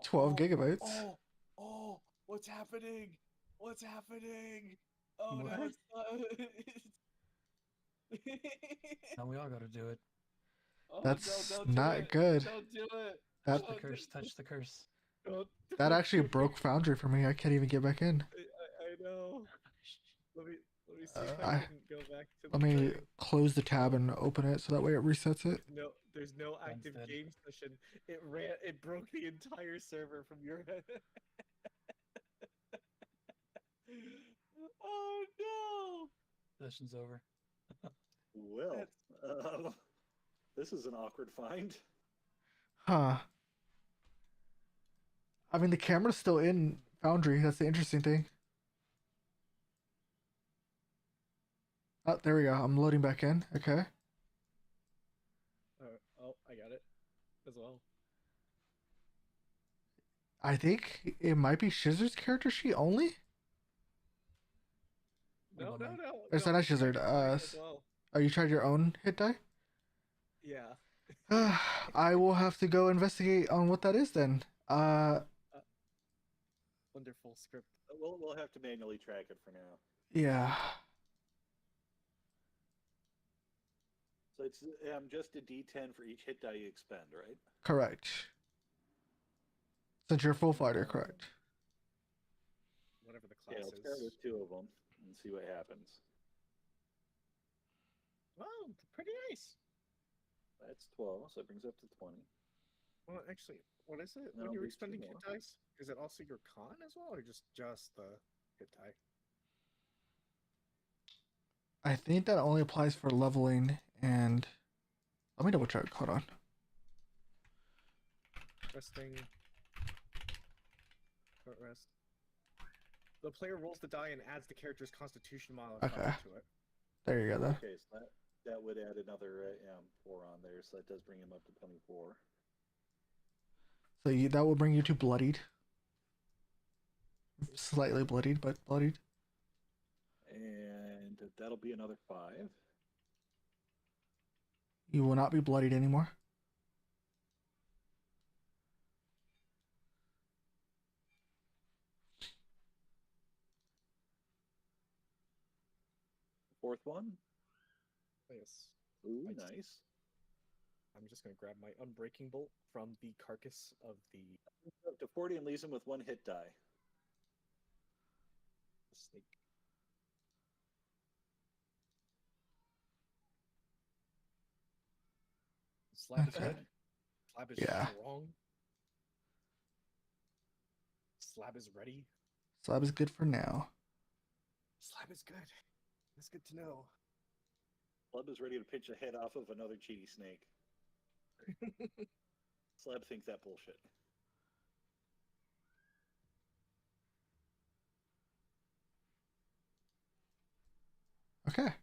12 gigabytes. Oh, what's happening? What's happening? Oh no, What? it's not. Now we all gotta do it. Oh, That's don't do not it. good. Don't do it. That The curse. Touch the curse. Don't do that it. actually broke Foundry for me. I can't even get back in. I know. Let me see if I- I can go back to the Let me thing. close the tab and open it so that way it resets it. No, there's no active dead. game session. It broke the entire server from your head. Oh no! Session's over. Well, this is an awkward find. Huh. I mean, the camera's still in Foundry. That's the interesting thing. Oh, there we go. I'm loading back in. Okay. Oh, I got it as well. I think it might be Shizzard's character sheet only. No. Or is that not Shizzard? as well. Oh, you tried your own hit die? Yeah. I will have to go investigate on what that is then. Wonderful script. We'll have to manually track it for now. Yeah. So it's just a D10 for each hit die you expend, right? Correct. Since you're a full fighter, correct. Whatever the Yeah, class let's start is. with 2 of them and see what happens. Wow, pretty nice. That's 12, so it brings up to 20. Well, actually, what is it? No, When you're there's 2 expending hit more. dice, is it also your con as well, or just the hit die? I think that only applies for leveling and... Let me double check. Hold on. Resting. Short rest. The player rolls the die and adds the character's Constitution modifier Okay. to it. There you go. Then. Okay, so that would add another 4 on there, so that does bring him up to 24. So that will bring you to bloodied. Slightly bloodied, but bloodied. And that'll be another 5. You will not be bloodied anymore. Fourth one. Yes. Ooh, I just- nice. I'm just gonna grab my Unbreaking Bolt from the carcass of the Up to 40 and leaves him with 1 hit die. snake. Slab is Okay. good. Slab is Yeah. strong. Slab is ready. Slab is good for now. Slab is good. That's good to know. Slab is ready to pinch a head off of another cheaty snake. Slab thinks that bullshit. Okay.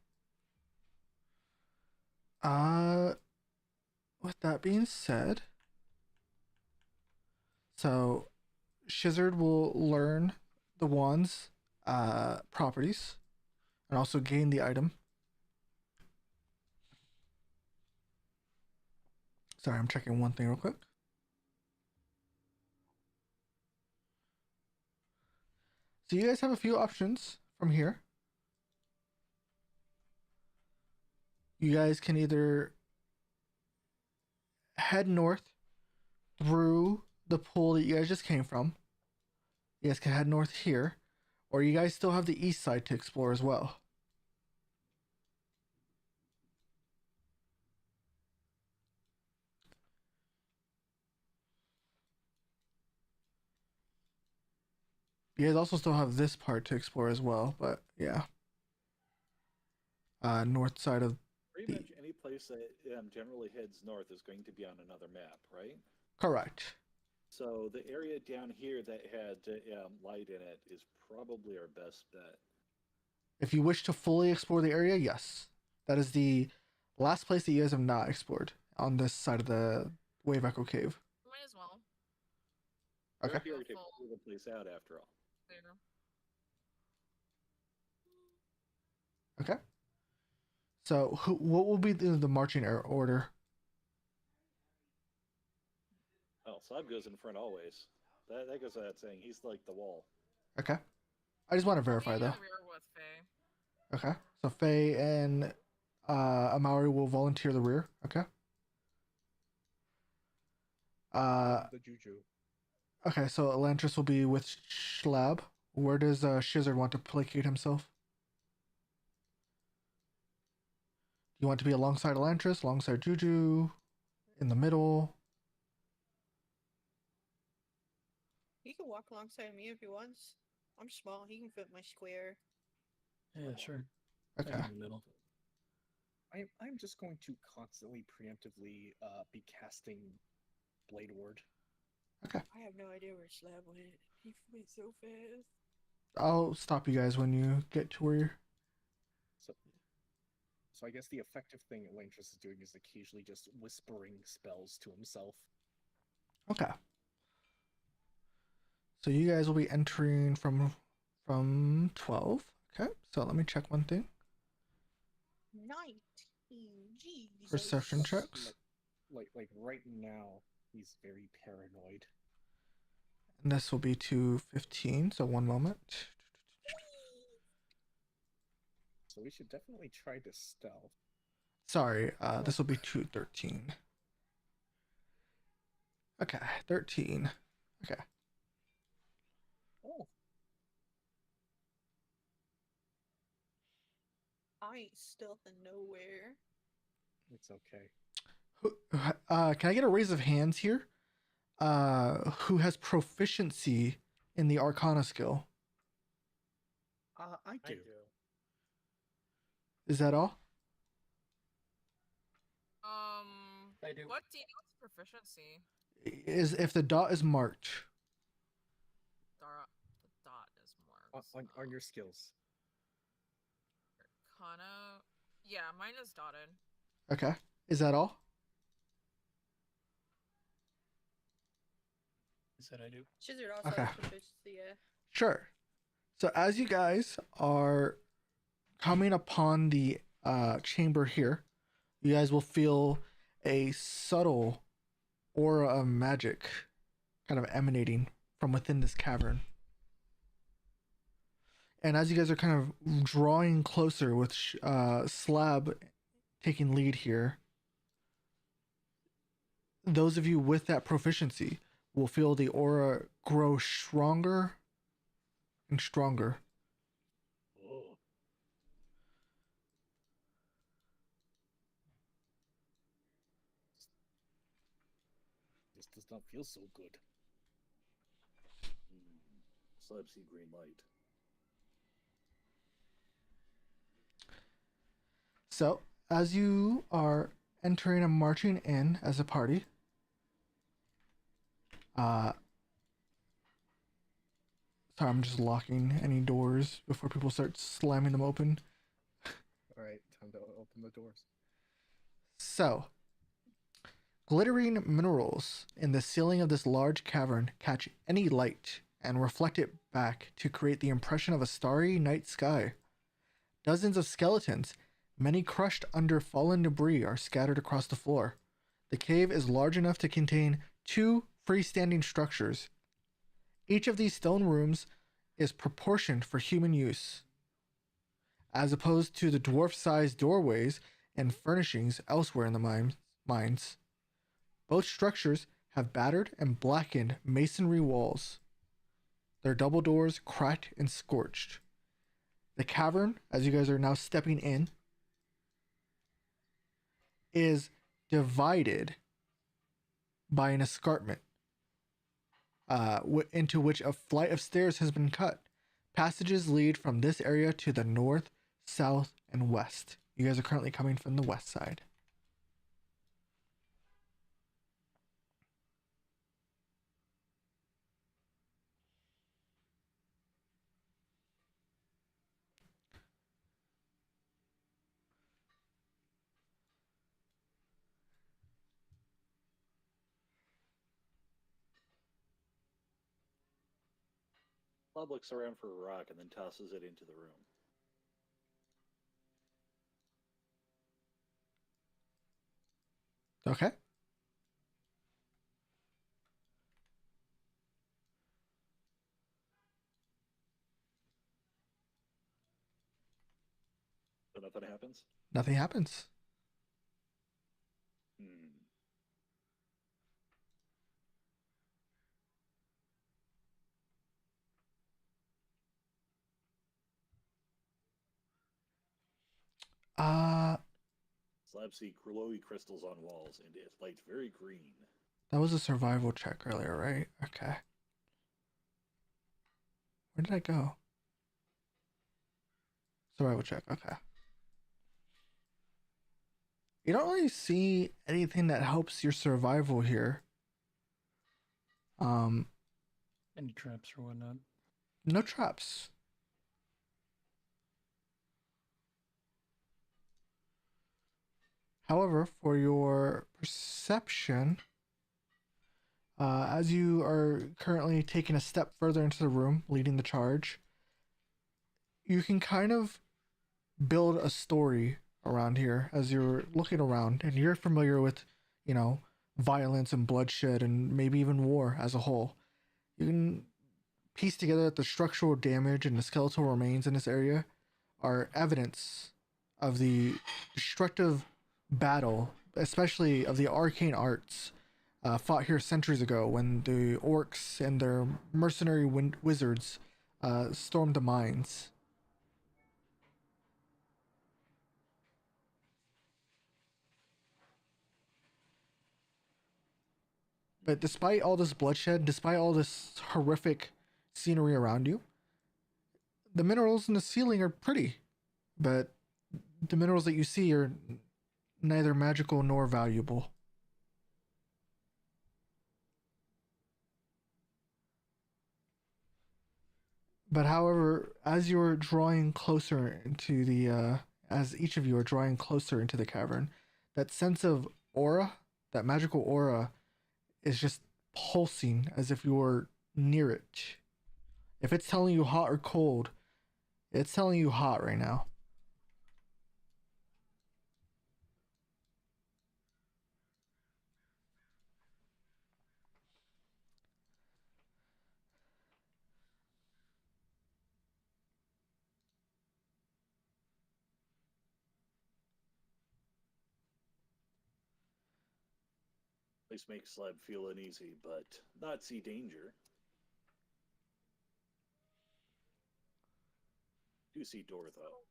With that being said, so Shizard will learn the wand's properties and also gain the item. Sorry, I'm checking one thing real quick. So you guys have a few options from here. You guys can either head north through the pool that you guys just came from. You guys can head north here, or you guys still have the east side to explore as well. You guys also still have this part to explore as well, but yeah. North side of Pretty much any place that generally heads north is going to be on another map, right? correct. So the area down here that had light in it is probably our best bet. If you wish to fully explore the area, yes. That is the last place that you guys have not explored on this side of the Wave Echo Cave. Might as well. We're Okay. here to clear the place out after all. There. Okay. So, what will be the marching order? Oh, Slab goes in front always. That goes without saying. He's like the wall. Okay. I just want to verify Be in though. the rear with Faye. Okay. So Faye and Amari will volunteer the rear. Okay. The Juju. Okay, so Elantris will be with Schlab. Where does Shizard want to placate himself? You want to be alongside Elantris, alongside Juju, in the middle? He can walk alongside me if he wants. I'm small. He can fit my square. Yeah, sure. Okay. In the middle. I'm just going to constantly preemptively be casting Blade Ward. Okay. I have no idea where Slab went. He went so fast. I'll stop you guys when you get to where you're... So I guess the effective thing Elantris is doing is occasionally just whispering spells to himself. Okay. So you guys will be entering from 12. Okay, so let me check one thing. 19. Jesus. Perception checks. Like right now, he's very paranoid. And this will be to 15, so one moment. So we should definitely try to stealth. Sorry, this will be to 13. Okay, 13. Okay. Oh. I ain't stealthing nowhere. It's okay. Can I get a raise of hands here? Who has proficiency in the Arcana skill? I do. Is that all? I do. What denotes proficiency? Is if the dot is marked. The dot is marked. on your skills. Arcana. Yeah, mine is dotted. Okay. Is that all? I said I do. Chizard also Okay. has proficiency, yeah. Sure. So as you guys are coming upon the chamber here, you guys will feel a subtle aura of magic kind of emanating from within this cavern. And as you guys are kind of drawing closer with Slab taking lead here, those of you with that proficiency will feel the aura grow stronger and stronger. Oh. This does not feel so good. Slab see green light. So, as you are entering and marching in as a party, sorry, I'm just locking any doors before people start slamming them open. All right, time to open the doors. So, glittering minerals in the ceiling of this large cavern catch any light and reflect it back to create the impression of a starry night sky. Dozens of skeletons, many crushed under fallen debris, are scattered across the floor. The cave is large enough to contain 2 freestanding structures. Each of these stone rooms is proportioned for human use, as opposed to the dwarf-sized doorways and furnishings elsewhere in the mines. Both structures have battered and blackened masonry walls, their double doors cracked and scorched. The cavern, as you guys are now stepping in, is divided by an escarpment into which a flight of stairs has been cut. Passages lead from this area to the north, south, and west. You guys are currently coming from the west side. Bob looks around for a rock and then tosses it into the room. Okay. So nothing happens? Nothing happens. Slab see glowy crystals on walls, and it lights very green. That was a survival check earlier, right? Okay. Where did I go? Survival check, okay. You don't really see anything that helps your survival here. Any traps or whatnot? No traps. However, for your perception, as you are currently taking a step further into the room, leading the charge, you can kind of build a story around here as you're looking around, and you're familiar with, you know, violence and bloodshed and maybe even war as a whole. You can piece together that the structural damage and the skeletal remains in this area are evidence of the destructive battle, especially of the arcane arts fought here centuries ago when the orcs and their mercenary wizards stormed the mines. But despite all this bloodshed, despite all this horrific scenery around you, the minerals in the ceiling are pretty, but the minerals that you see are neither magical nor valuable. But however, as you're drawing closer into the as each of you are drawing closer into the cavern, that sense of aura, that magical aura, is just pulsing as if you were near it. If it's telling you hot or cold, it's telling you hot right now. Place makes Slab feel uneasy, but not see danger. Do see door though.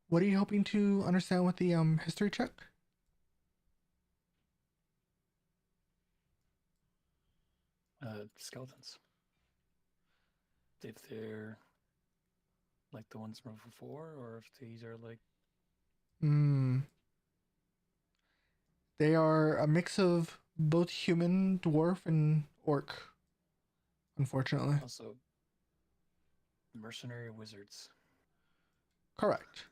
What are you hoping to understand with the history check? Skeletons. If they're like the ones from before, or if these are like They are a mix of both human, dwarf, and orc. Unfortunately. also mercenary wizards. Correct.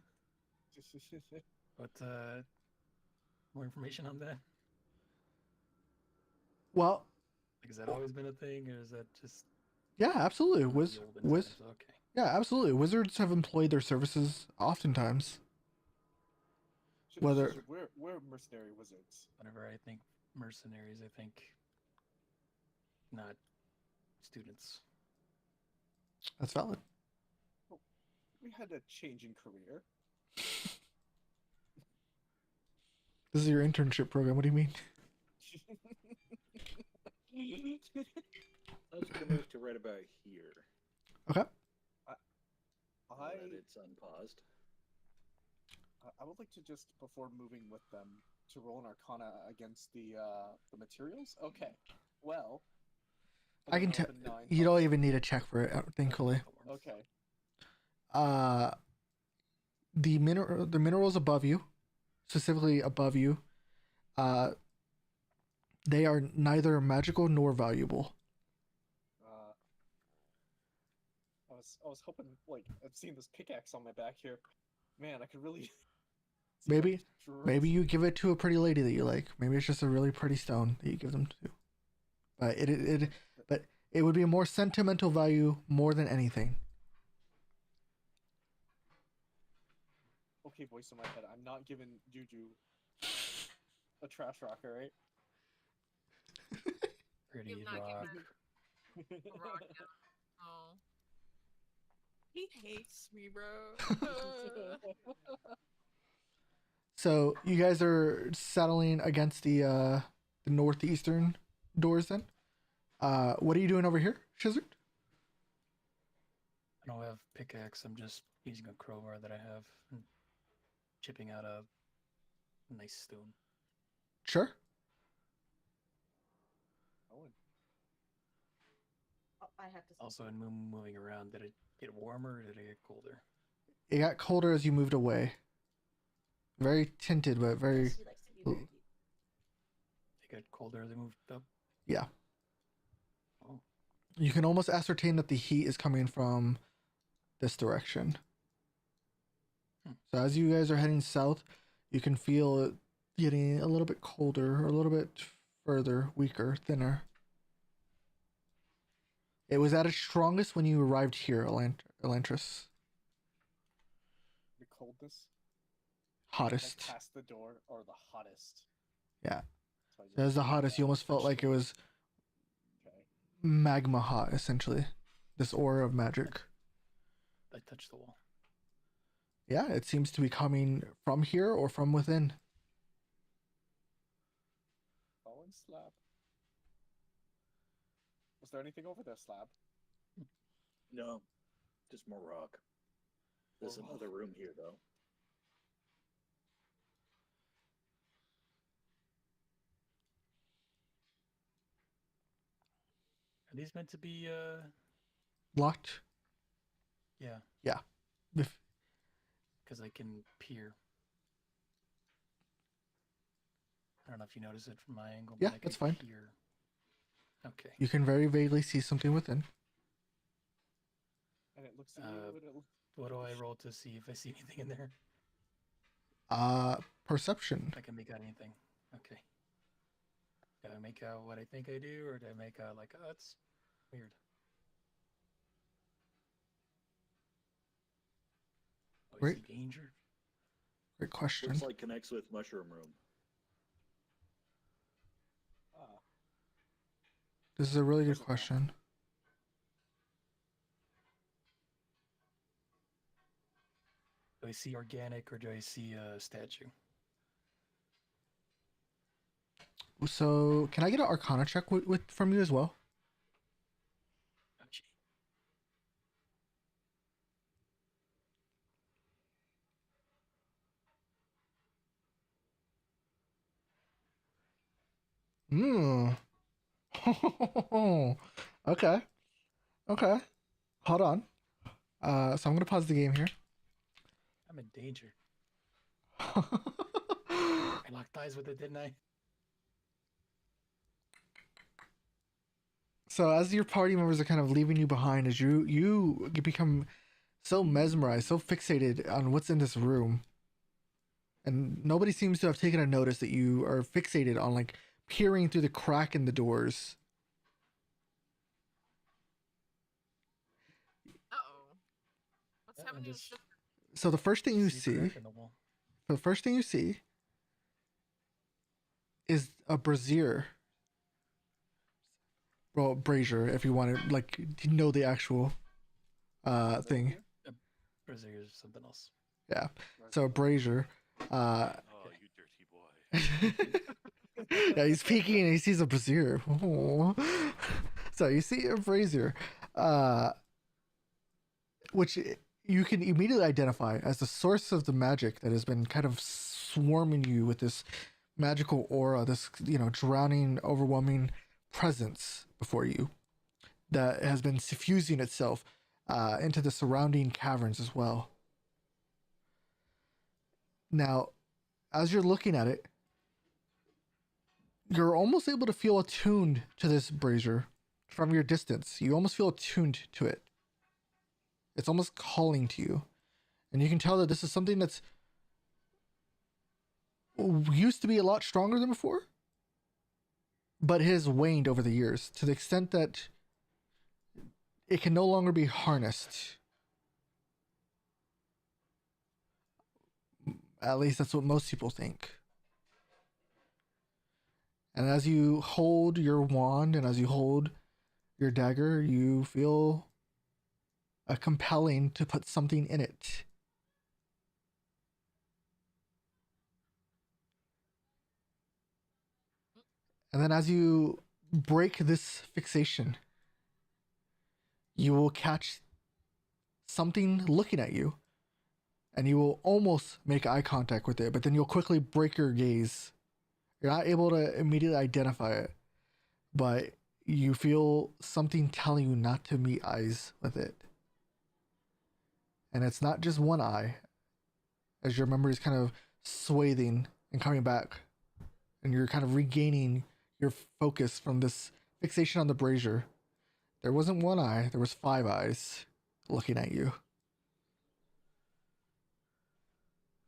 But more information on that? Well, Like, has that always been a thing, or is that just yeah, absolutely. the olden times? Okay. Yeah, absolutely. Wizards have employed their services oftentimes. Whether we're mercenary wizards. Whenever I think mercenaries, I think not students. that's valid. We had a change in career. This is your internship program. What do you mean? Let's move to right about here. Okay. Now that it's unpaused. I would like to just, before moving with them, to roll an Arcana against the materials. Okay. Well, I can tell. You don't even need a check for it, thankfully. Okay. The minerals above you, specifically above you, they are neither magical nor valuable. I was hoping, like, I've seen this pickaxe on my back here. Man, I could really. Maybe you give it to a pretty lady that you like. Maybe it's just a really pretty stone that you give them to. But it would be a more sentimental value more than anything. Okay, voice in my head. I'm not giving Juju a trash rock, alright? Pretty You've not rock. given a rock yet. Oh. He hates me, bro. So you guys are settling against the northeastern doors then. What are you doing over here, Shizard? I don't have pickaxe. I'm just using a crowbar that I have and chipping out a nice stone. Sure. I have to. Also, in moving around, did it get warmer or did it get colder? It got colder as you moved away. Very tinted, but very. She likes to be very deep. It got colder as I moved up. Yeah. Oh. You can almost ascertain that the heat is coming from this direction. So as you guys are heading south, you can feel it getting a little bit colder, or a little bit further, weaker, thinner. It was at its strongest when you arrived here, Elantris. The coldness? Hottest. Like past the door, or the hottest? Yeah. So It was the hottest. You almost felt like it was magma hot, essentially. This aura of magic. I touched the wall. Yeah, it seems to be coming from here or from within. Fallen slab. Was there anything over there, slab? No, just more rock. There's More another room here, though. Are these meant to be, Locked? yeah, Yeah. If because I can peer. don't know if you notice it from my angle. Yeah, but I that's could fine. Hear... Okay. You can very vaguely see something within. And it looks at you, and it looks What do I roll to see if I see anything in there? Perception. I can make out anything. Okay. Do I make out what I think I do, or do I make out like, oh, that's weird? Oh, I Great. see danger. Great question. Looks like connects with Mushroom Room. This is a really good question. Do I see organic, or do I see a statue? So, can I get an Arcana check with from you as well? Oh, gee. Hmm. Okay. Okay. Hold on. So I'm gonna pause the game here. I'm in danger. I locked eyes with it, didn't I? So as your party members are kind of leaving you behind, as you become so mesmerized, so fixated on what's in this room, and nobody seems to have taken a notice that you are fixated on like peering through the crack in the doors. Uh-oh. What's Yeah, happening? just- So the first thing you See a see, crack in the wall. the first thing you see is a brazier. Well, brazier, if you want to like know the actual thing. Brazier is something else. Yeah. So a brazier. Oh, you dirty boy. Yeah, he's peeking and he sees a brazier. Oh. So you see a brazier, which you can immediately identify as the source of the magic that has been kind of swarming you with this magical aura, this drowning, overwhelming presence before you that has been suffusing itself into the surrounding caverns as well. Now, as you're looking at it, you're almost able to feel attuned to this brazier from your distance. You almost feel attuned to it. It's almost calling to you. And you can tell that this is something that's used to be a lot stronger than before, but has waned over the years to the extent that it can no longer be harnessed. At least that's what most people think. And as you hold your wand and as you hold your dagger, you feel a compelling to put something in it. And then as you break this fixation, you will catch something looking at you, and you will almost make eye contact with it, but then you'll quickly break your gaze. You're not able to immediately identify it, but you feel something telling you not to meet eyes with it. And it's not just one eye, as your memory is kind of swathing and coming back, and you're kind of regaining your focus from this fixation on the brazier. There wasn't one eye, there was 5 eyes looking at you.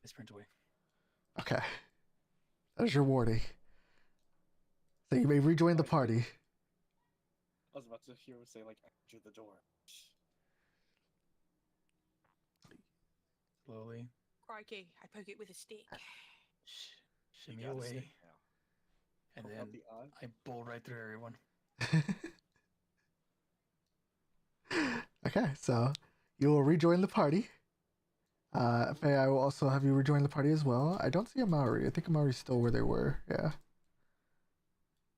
I sprint away. Okay. That is your warning. So you may rejoin the party. I was about to hear him say, like, enter the door. Slowly. Crikey, I poke it with a stick. Shimmy You gotta away. say now. And Poke then out the eye. I bowl right through everyone. Okay, so you will rejoin the party. Faye, I will also have you rejoin the party as well. I don't see a Maori. I think a Maori's still where they were. Yeah.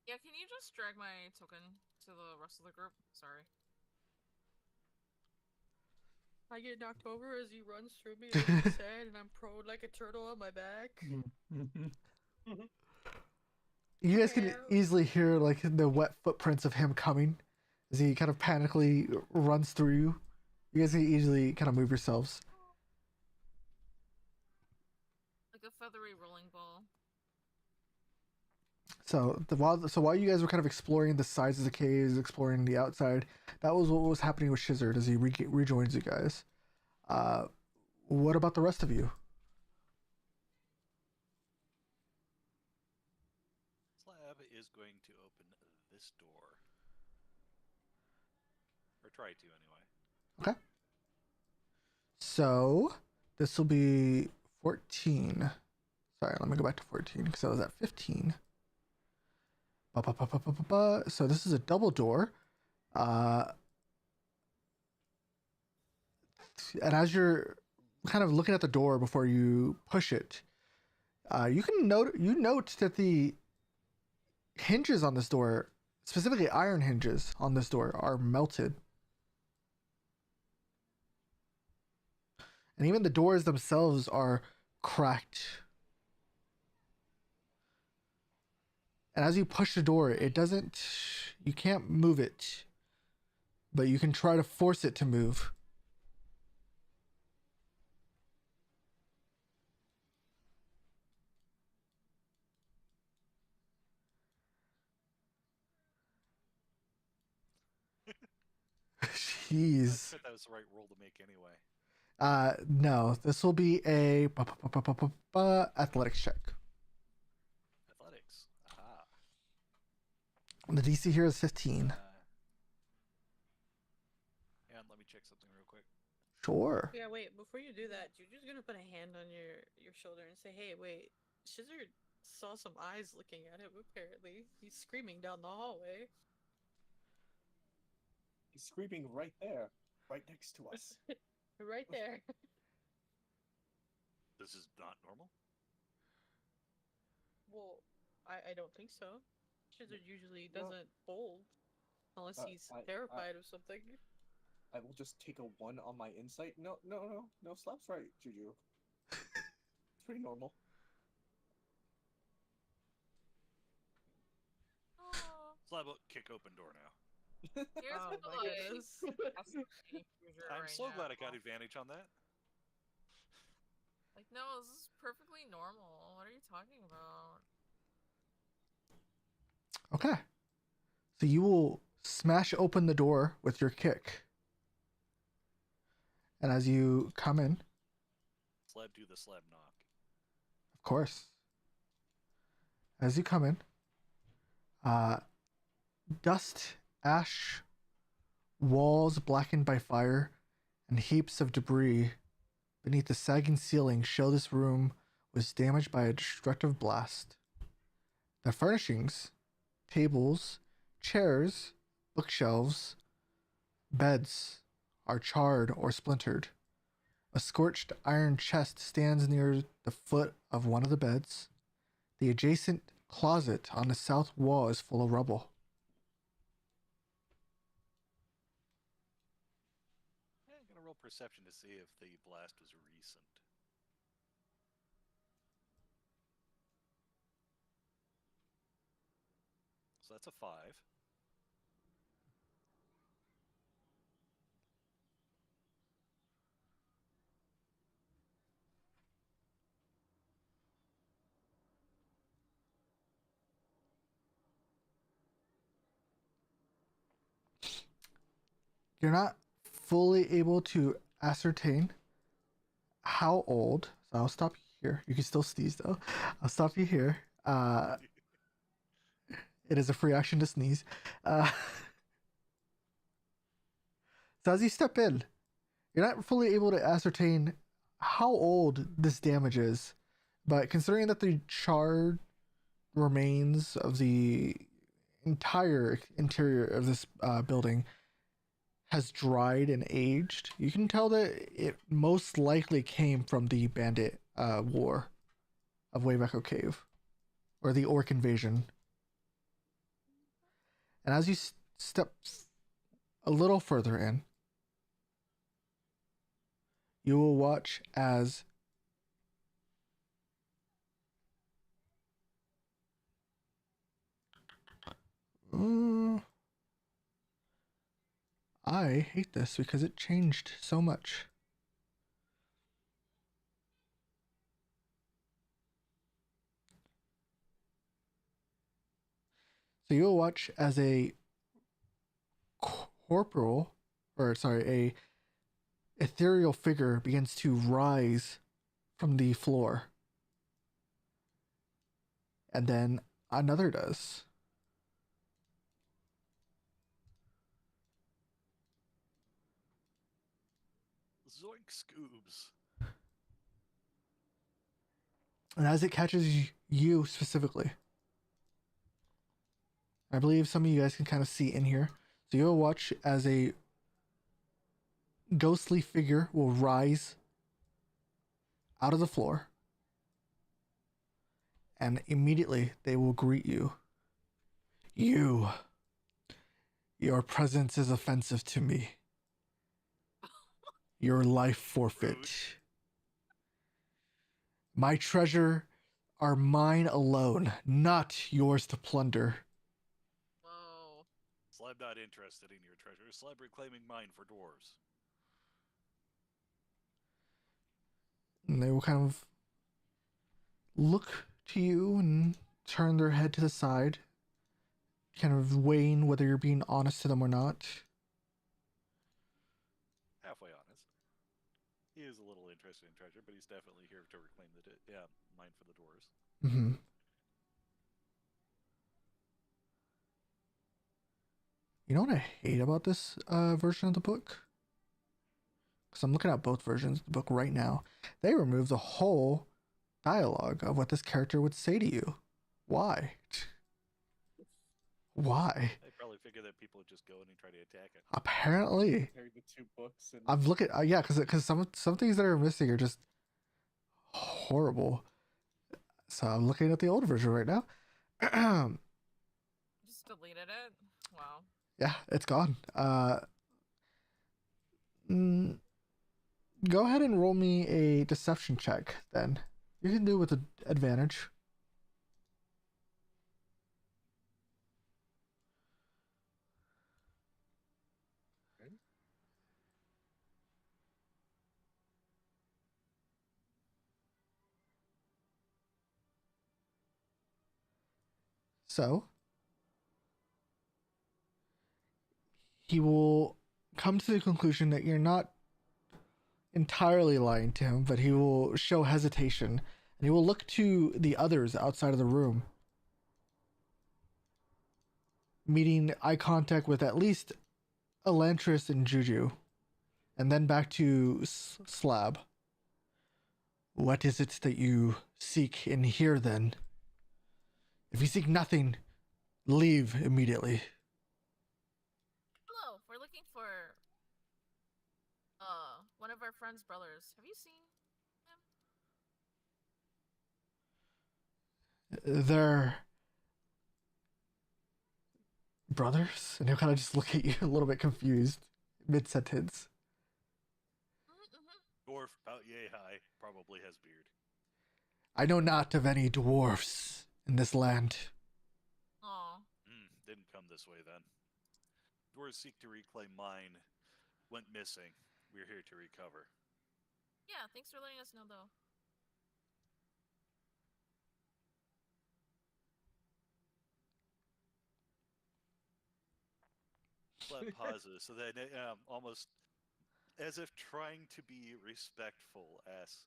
Yeah, can you just drag my token to the rest of the group? Sorry. I get knocked over as he runs through me and he's sad, and I'm prone like a turtle on my back. You guys can easily hear like the wet footprints of him coming as he kind of panically runs through you. You guys can easily kind of move yourselves. Like a feathery rolling ball. While you guys were kind of exploring the sides of the caves, exploring the outside, that was what was happening with Shizard as he rejoins you guys. What about the rest of you? Slab is going to open this door. Or try to, anyway. Okay. So, this will be 14. Sorry, let me go back to 14 because I was at 15. So this is a double door. And as you're kind of looking at the door before you push it, you note that the hinges on this door, specifically iron hinges on this door, are melted. And even the doors themselves are cracked. And as you push the door, you can't move it, but you can try to force it to move. Jeez. I thought that was the right roll to make anyway. No, this will be a athletics check. Athletics. Aha. The DC here is 15. And let me check something real quick. Sure. Yeah, wait. Before you do that, you're just gonna put a hand on your shoulder and say, "Hey, wait, Shizard saw some eyes looking at him. Apparently, he's screaming down the hallway." He's screaming right there, right next to us. Right there. This is not normal? Well, I don't think so. Shizard usually Well, doesn't fold unless he's I- terrified of something. I will just take a 1 on my insight. No, Slap's right, Juju. It's pretty normal. Slab will kick open door now. Here's Oh the my goodness. I'm so glad I got advantage on that. Like, no, this is perfectly normal. What are you talking about? Okay. So you will smash open the door with your kick. And as you come in, Slab do the slab knock. of course, as you come in, dust, ash, walls blackened by fire, and heaps of debris beneath the sagging ceiling show this room was damaged by a destructive blast. The furnishings, tables, chairs, bookshelves, beds are charred or splintered. A scorched iron chest stands near the foot of one of the beds. The adjacent closet on the south wall is full of rubble. I'm gonna roll perception to see if the blast was recent. So that's a 5. You're not fully able to ascertain how old. So I'll stop you here. You can still sneeze though. I'll stop you here. It is a free action to sneeze. So as you step in, you're not fully able to ascertain how old this damage is, but considering that the charred remains of the entire interior of this building has dried and aged, you can tell that it most likely came from the bandit war of Wave Echo Cave, or the orc invasion. And as you step a little further in, you will watch as I hate this because it changed so much. So you'll watch as a corporal, or sorry, a ethereal figure begins to rise from the floor. And then another does. Zoink Scoobs. And as it catches you specifically, I believe some of you guys can kind of see in here. So you'll watch as a ghostly figure will rise out of the floor, and immediately they will greet you. Your presence is offensive to me. Your life forfeit. My treasure are mine alone, not yours to plunder. Whoa. Slab not interested in your treasure. Slab reclaiming mine for dwarves. And they will kind of look to you and turn their head to the side, kind of weighing whether you're being honest to them or not. Halfway honest. He is a little interested in treasure, but he's definitely here to reclaim mine for the dwarves. Mm-hmm. You know what I hate about this version of the book? Because I'm looking at both versions of the book right now. They removed the whole dialogue of what this character would say to you. Why? Why? I probably figure that people would just go in and try to attack it. Apparently. Compare the two books. And... I've looked at yeah, because some things that are missing are just horrible. So I'm looking at the old version right now. Just deleted it. Wow. Yeah, it's gone. Go ahead and roll me a deception check then. You can do it with an advantage. So, he will come to the conclusion that you're not entirely lying to him, but he will show hesitation, and he will look to the others outside of the room, meeting eye contact with at least Elantris and Juju, and then back to Slab. What is it that you seek in here, then? If you seek nothing, leave immediately. Hello, we're looking for one of our friend's brothers. Have you seen him? They're brothers? And he'll kind of just look at you a little bit confused mid-sentence. Dwarf about yay high, probably has beard. I know not of any dwarfs in this land. Aw. Didn't come this way then. Dwarves seek to reclaim mine. Went missing. We're here to recover. Yeah, thanks for letting us know, though. Slab pauses, so then almost as if trying to be respectful, asks,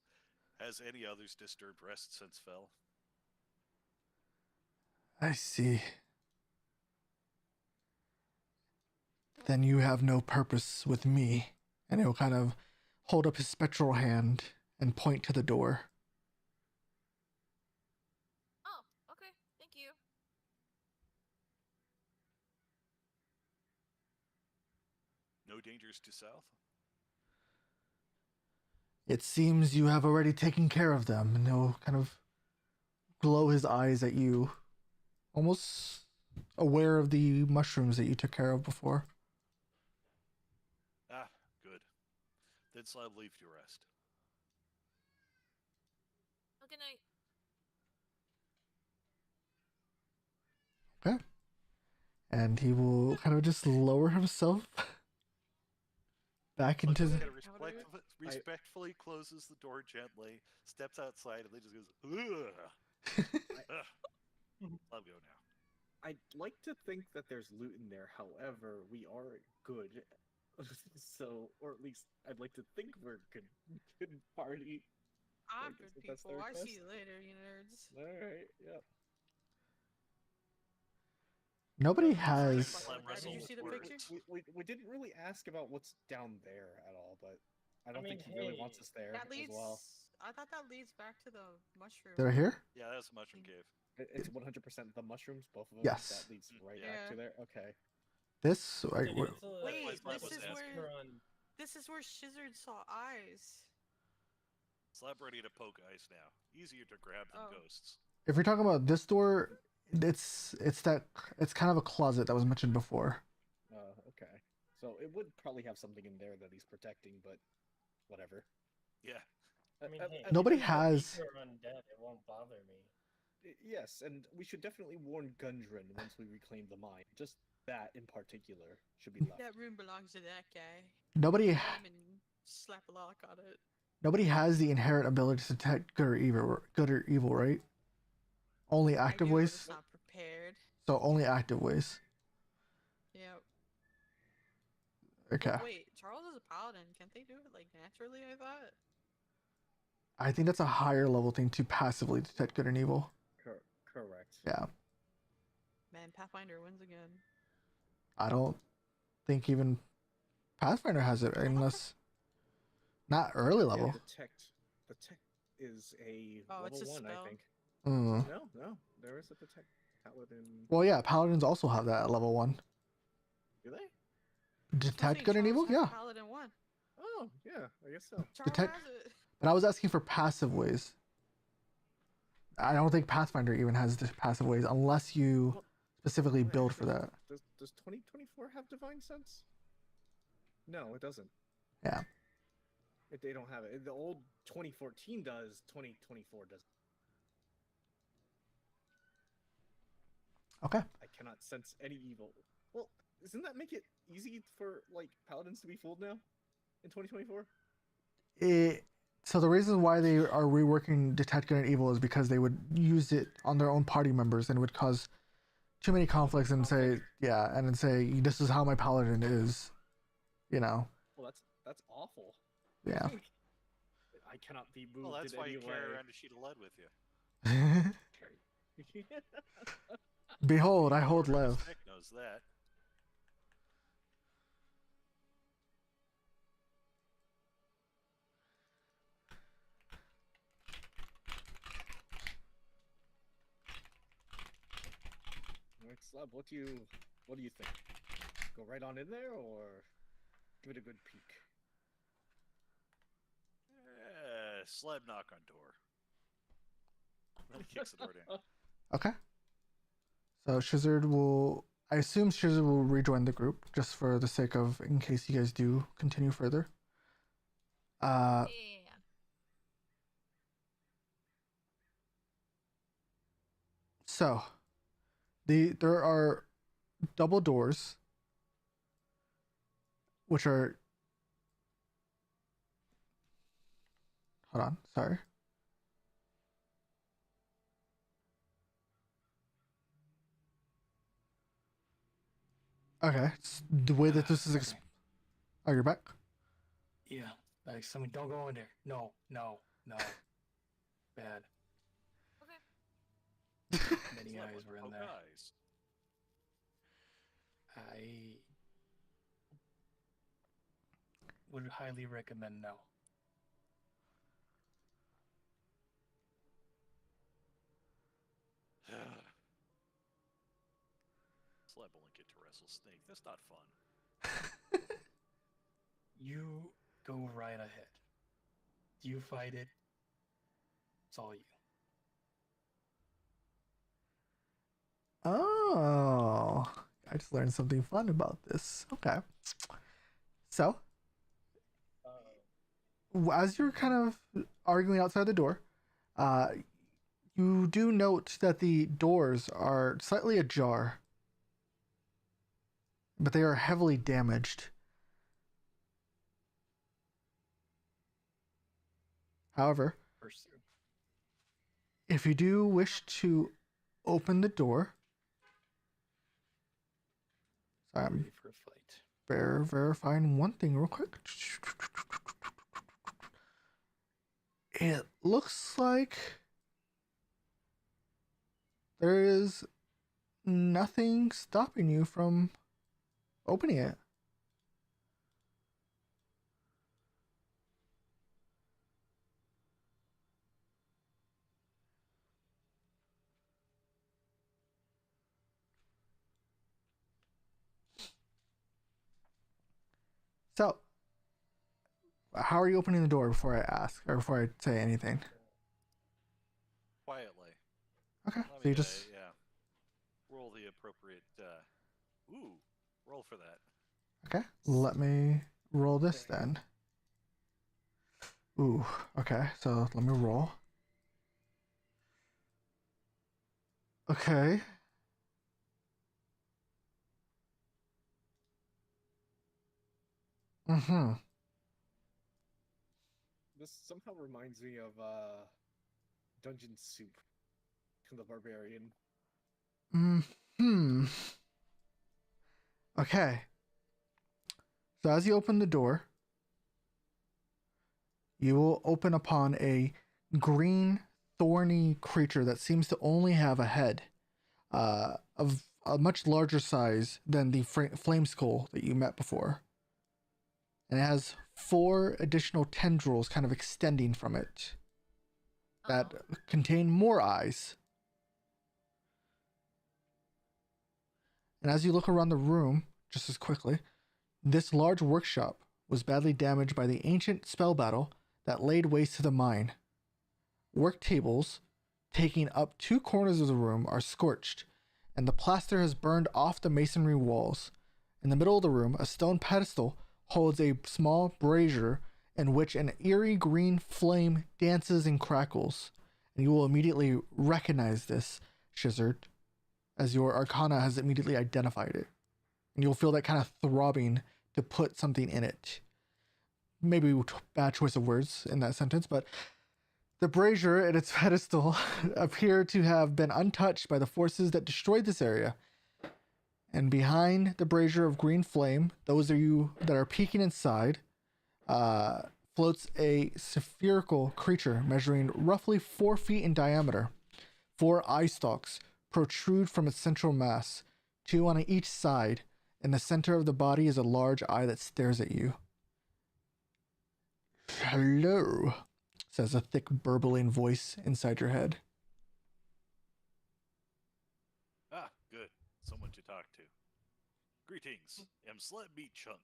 "Has any others disturbed rest since fell?" I see. Then you have no purpose with me. And he'll kind of hold up his spectral hand and point to the door. Oh, okay. Thank you. No dangers to south? It seems you have already taken care of them. And he'll kind of glow his eyes at you, almost aware of the mushrooms that you took care of before. Ah, good. Then Slab leave to rest. Oh, good night. Okay. And he will kind of just lower himself back into the... Respectfully closes the door gently, steps outside, and then just goes, ugh. I'll go now. I'd like to think that there's loot in there. However, we are good, so or at least I'd like to think we're good party. I'm Like, good that's the people. I request? see you later, you nerds. All right, yeah. Nobody Sorry, has. Slab Did wrestle you with see the words. picture? We didn't really ask about what's down there at all, but I don't mean, think he really wants hey, us there That as leads. well. I thought that leads back to the mushroom. Did I hear? Yeah, that's a mushroom cave. It's 100% the mushrooms, both of them. Yes. That leads right Yeah. back to there. Okay. This. Dude, Wait, it's a- Wait, it's Slab this was is asking. where Run. this is where Shizard saw eyes. Slab ready to poke ice now. Easier to grab than Oh. ghosts. if you're talking about this door, it's kind of a closet that was mentioned before. Okay. So it would probably have something in there that he's protecting, but whatever. Yeah. I mean, hey, Nobody if you has- are undead, it won't bother me. Yes, and we should definitely warn Gundren once we reclaim the mine. Just that in particular should be left. That room belongs to that guy. Nobody Come and slap a lock on it. Nobody has the inherent ability to detect good or evil, right? Only active I do, but ways. it's not prepared. So only active ways. Yep. Okay. Wait, Charles is a paladin. Can't they do it like naturally? I thought. I think that's a higher level thing to passively detect good and evil. Correct. Yeah. Man, Pathfinder wins again. I don't think even Pathfinder has it unless not early level. Yeah, detect is a Oh, it's level a 1, spell. I think. Mm. No, there is a detect paladin. Well, yeah, paladins also have that at level 1. Do they? Detect good and evil? Yeah. Paladin 1. Oh, yeah, I guess so. Charles Detect- has it. But I was asking for passive ways. I don't think Pathfinder even has the passive ways unless you Well, specifically wait, build for that. Does 2024 have divine sense? No, it doesn't. Yeah. They don't have it. The old 2014 does. 2024 doesn't. Okay. I cannot sense any evil. Well, doesn't that make it easy for like paladins to be fooled now in 2024? So the reason why they are reworking Detect Good and Evil is because they would use it on their own party members and it would cause too many conflicts and say, yeah, and then say, this is how my paladin is, you know. Well, that's awful. Yeah. I cannot be moved Well, that's in why any you way. carry around a sheet of lead with you. Behold, I hold Whoever Lev. Nick knows that. Alright, Slab, what do you think? Go right on in there or give it a good peek? Slab knock on door. Then he kicks the door down. Okay. So Shizard will, I assume Shizard will rejoin the group just for the sake of, in case you guys do continue further. Yeah. So, there are double doors, which are. Hold on, sorry. Okay, the way that this is. Oh, you're back? Yeah. Like, somebody, don't go in there. No. Bad. Many Slab eyes with were in poke there. eyes. I would highly recommend no. Slab only get to wrestle Snake. That's not fun. You go right ahead. You fight it. It's all you. Oh, I just learned something fun about this. Okay. So, as you're kind of arguing outside the door, you do note that the doors are slightly ajar, but they are heavily damaged. However, if you do wish to open the door, Sorry, I'm Ready for a fight. verifying one thing real quick. It looks like there is nothing stopping you from opening it. So, how are you opening the door before I ask or before I say anything? Quietly. Okay, Let so you me, just yeah. Roll the appropriate. Roll for that. okay. Let me roll this then. Ooh, okay. So let me roll. Okay. Mm-hmm. This somehow reminds me of Dungeon Soup from the Barbarian. Hmm. Okay. So as you open the door, you will open upon a green, thorny creature that seems to only have a head, of a much larger size than the flame skull that you met before. And it has 4 additional tendrils kind of extending from it that contain more eyes. And as you look around the room, just as quickly, this large workshop was badly damaged by the ancient spell battle that laid waste to the mine. Work tables, taking up 2 corners of the room, are scorched, and the plaster has burned off the masonry walls. In the middle of the room, a stone pedestal holds a small brazier in which an eerie green flame dances and crackles, and you will immediately recognize this, Shizard, as your arcana has immediately identified it. And you'll feel that kind of throbbing to put something in it. Maybe bad choice of words in that sentence, but the brazier and its pedestal appear to have been untouched by the forces that destroyed this area. And behind the brazier of green flame, those of you that are peeking inside, floats a spherical creature measuring roughly 4 feet in diameter. 4 eye stalks protrude from its central mass, 2 on each side. In the center of the body is a large eye that stares at you. "Hello," says a thick, burbling voice inside your head. Ah, good. Someone to talk to. Greetings. I'm Slab Meat Chunk.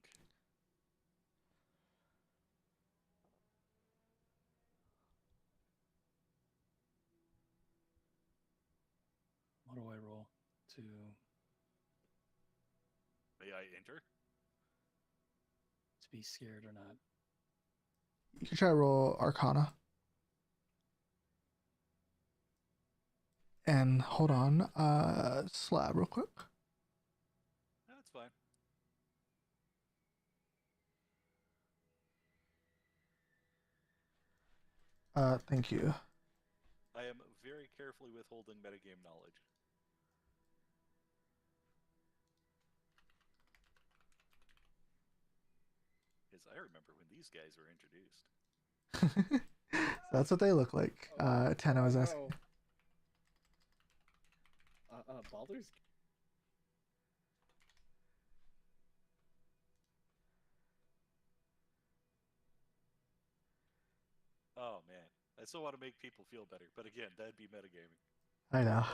What do I roll to? May I enter? To be scared or not? You can try to roll Arcana. And hold on, Slab real quick. That's fine. Thank you. I am very carefully withholding metagame knowledge. Because I remember when these guys were introduced. That's what they look like. Tana was asking. Baldur's. Oh man, I still want to make people feel better, but again, that'd be metagaming. I know.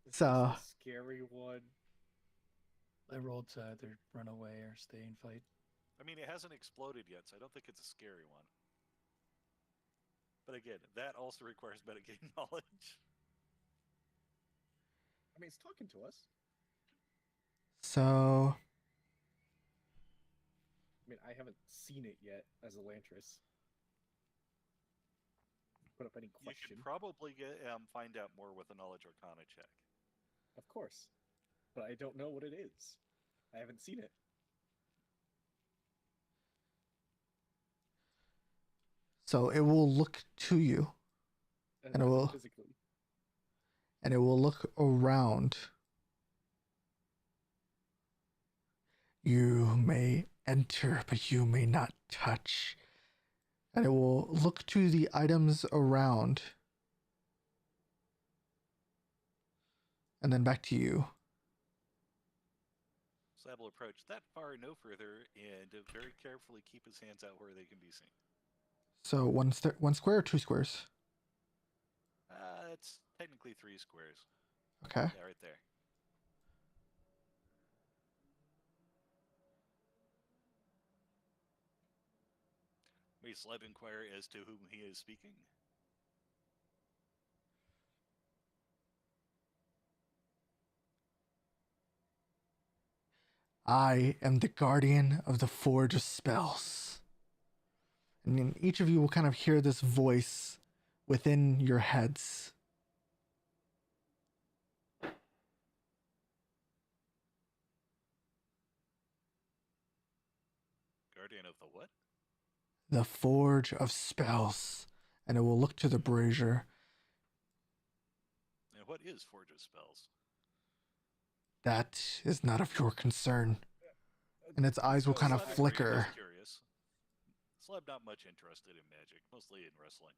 This So is the scary one. I rolled to either run away or stay and fight. I mean, it hasn't exploded yet, so I don't think it's a scary one. But again, that also requires metagame knowledge. I mean, it's talking to us. So I mean, I haven't seen it yet as a Lantris. Put up any question. You could probably get find out more with a knowledge arcana check. Of course. But I don't know what it is. I haven't seen it. So it will look to you, and it will physically. and it will look around. You may enter, but you may not touch. And it will look to the items around. And then back to you. Slab will approach that far, no further, and very carefully keep his hands out where they can be seen. So one square or 2 squares? It's technically 3 squares. Okay. Yeah, right there. May Slab inquire as to whom he is speaking? I am the guardian of the Forge of Spells. And then each of you will kind of hear this voice within your heads. Guardian of the what? The Forge of Spells. And it will look to the brazier. And what is Forge of Spells? That is not of your concern. And its eyes will kind of Slab agreed, flicker. just curious. Slab not much interested in magic, mostly in wrestling.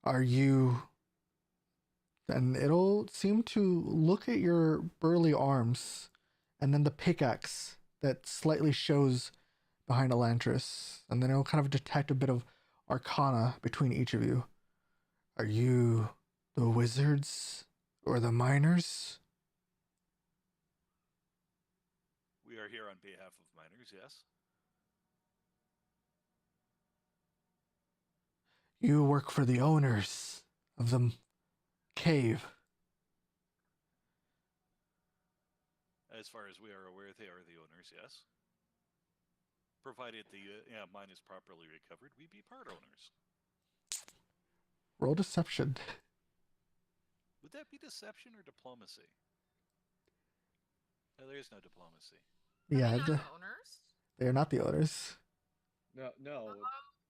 Are you... And it'll seem to look at your burly arms and then the pickaxe that slightly shows behind Elantris. And then it'll kind of detect a bit of arcana between each of you. Are you the wizards or the miners? We are here on behalf of miners, yes? You work for the owners of the cave. As far as we are aware, they are the owners, yes? Provided the mine is properly recovered, we be part owners. Roll deception. Would that be deception or diplomacy? No, there is no diplomacy. Yeah, Not the owners? they are not the owners. No.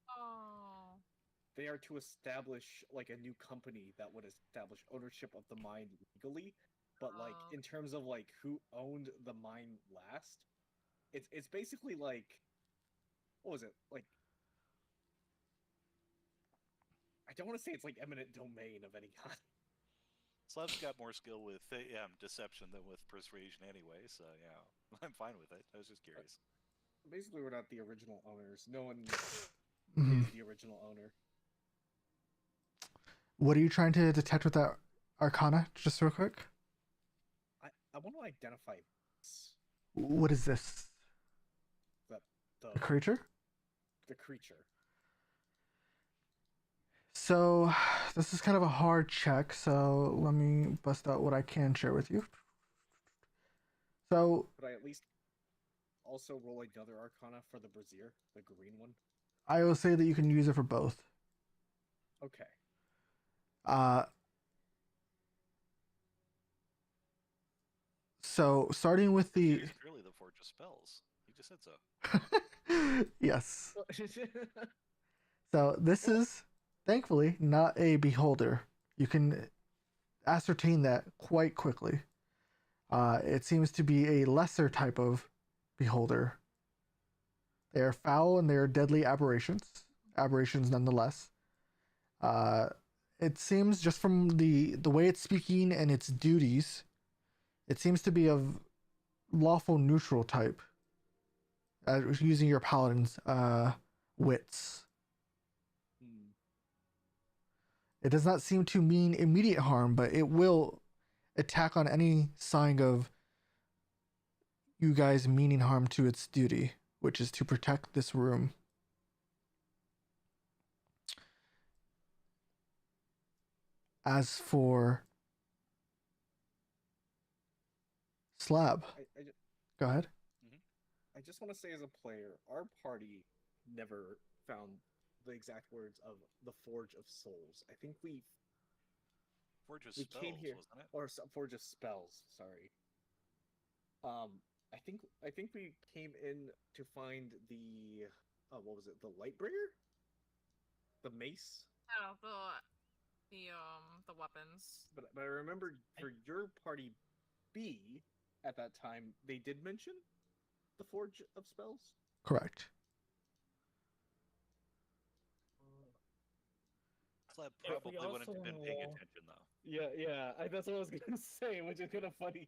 Oh. They are to establish like a new company that would establish ownership of the mine legally, but like in terms of like who owned the mine last, it's basically like, what was it like? I don't want to say it's like eminent domain of any kind. Slab's got more skill with deception than with persuasion anyway, so yeah, I'm fine with it. I was just curious. Basically, we're not the original owners. No one Mhm. is the original owner. What are you trying to detect with that arcana? Just real quick. I want to identify this. What is this? A creature? The creature. So, this is kind of a hard check, so let me bust out what I can share with you. So, Could I at least also roll another arcana for the brazier, the green one? I will say that you can use it for both. Okay. So, starting with the... It's clearly the Forge of Spells. He just said so. Yes. So, this is, thankfully, not a beholder. You can ascertain that quite quickly. It seems to be a lesser type of beholder. They are foul and they are deadly aberrations. Aberrations nonetheless. It seems just from the way it's speaking and its duties, it seems to be of lawful neutral type. Using your paladin's wits. It does not seem to mean immediate harm, but it will attack on any sign of you guys meaning harm to its duty, which is to protect this room. As for Slab, go ahead. I just want to say as a player, our party never found the exact words of the Forge of Souls. I think Forge of we Spells, came here, wasn't it? or Forge of Spells. Sorry. I think we came in to find the what was it? The Lightbringer, the mace Yeah, the weapons. But I remember for your party B at that time, they did mention the Forge of Spells. Correct. Slab If we probably wouldn't have been paying also- attention though. Yeah, that's what I was gonna say, which is kind of funny.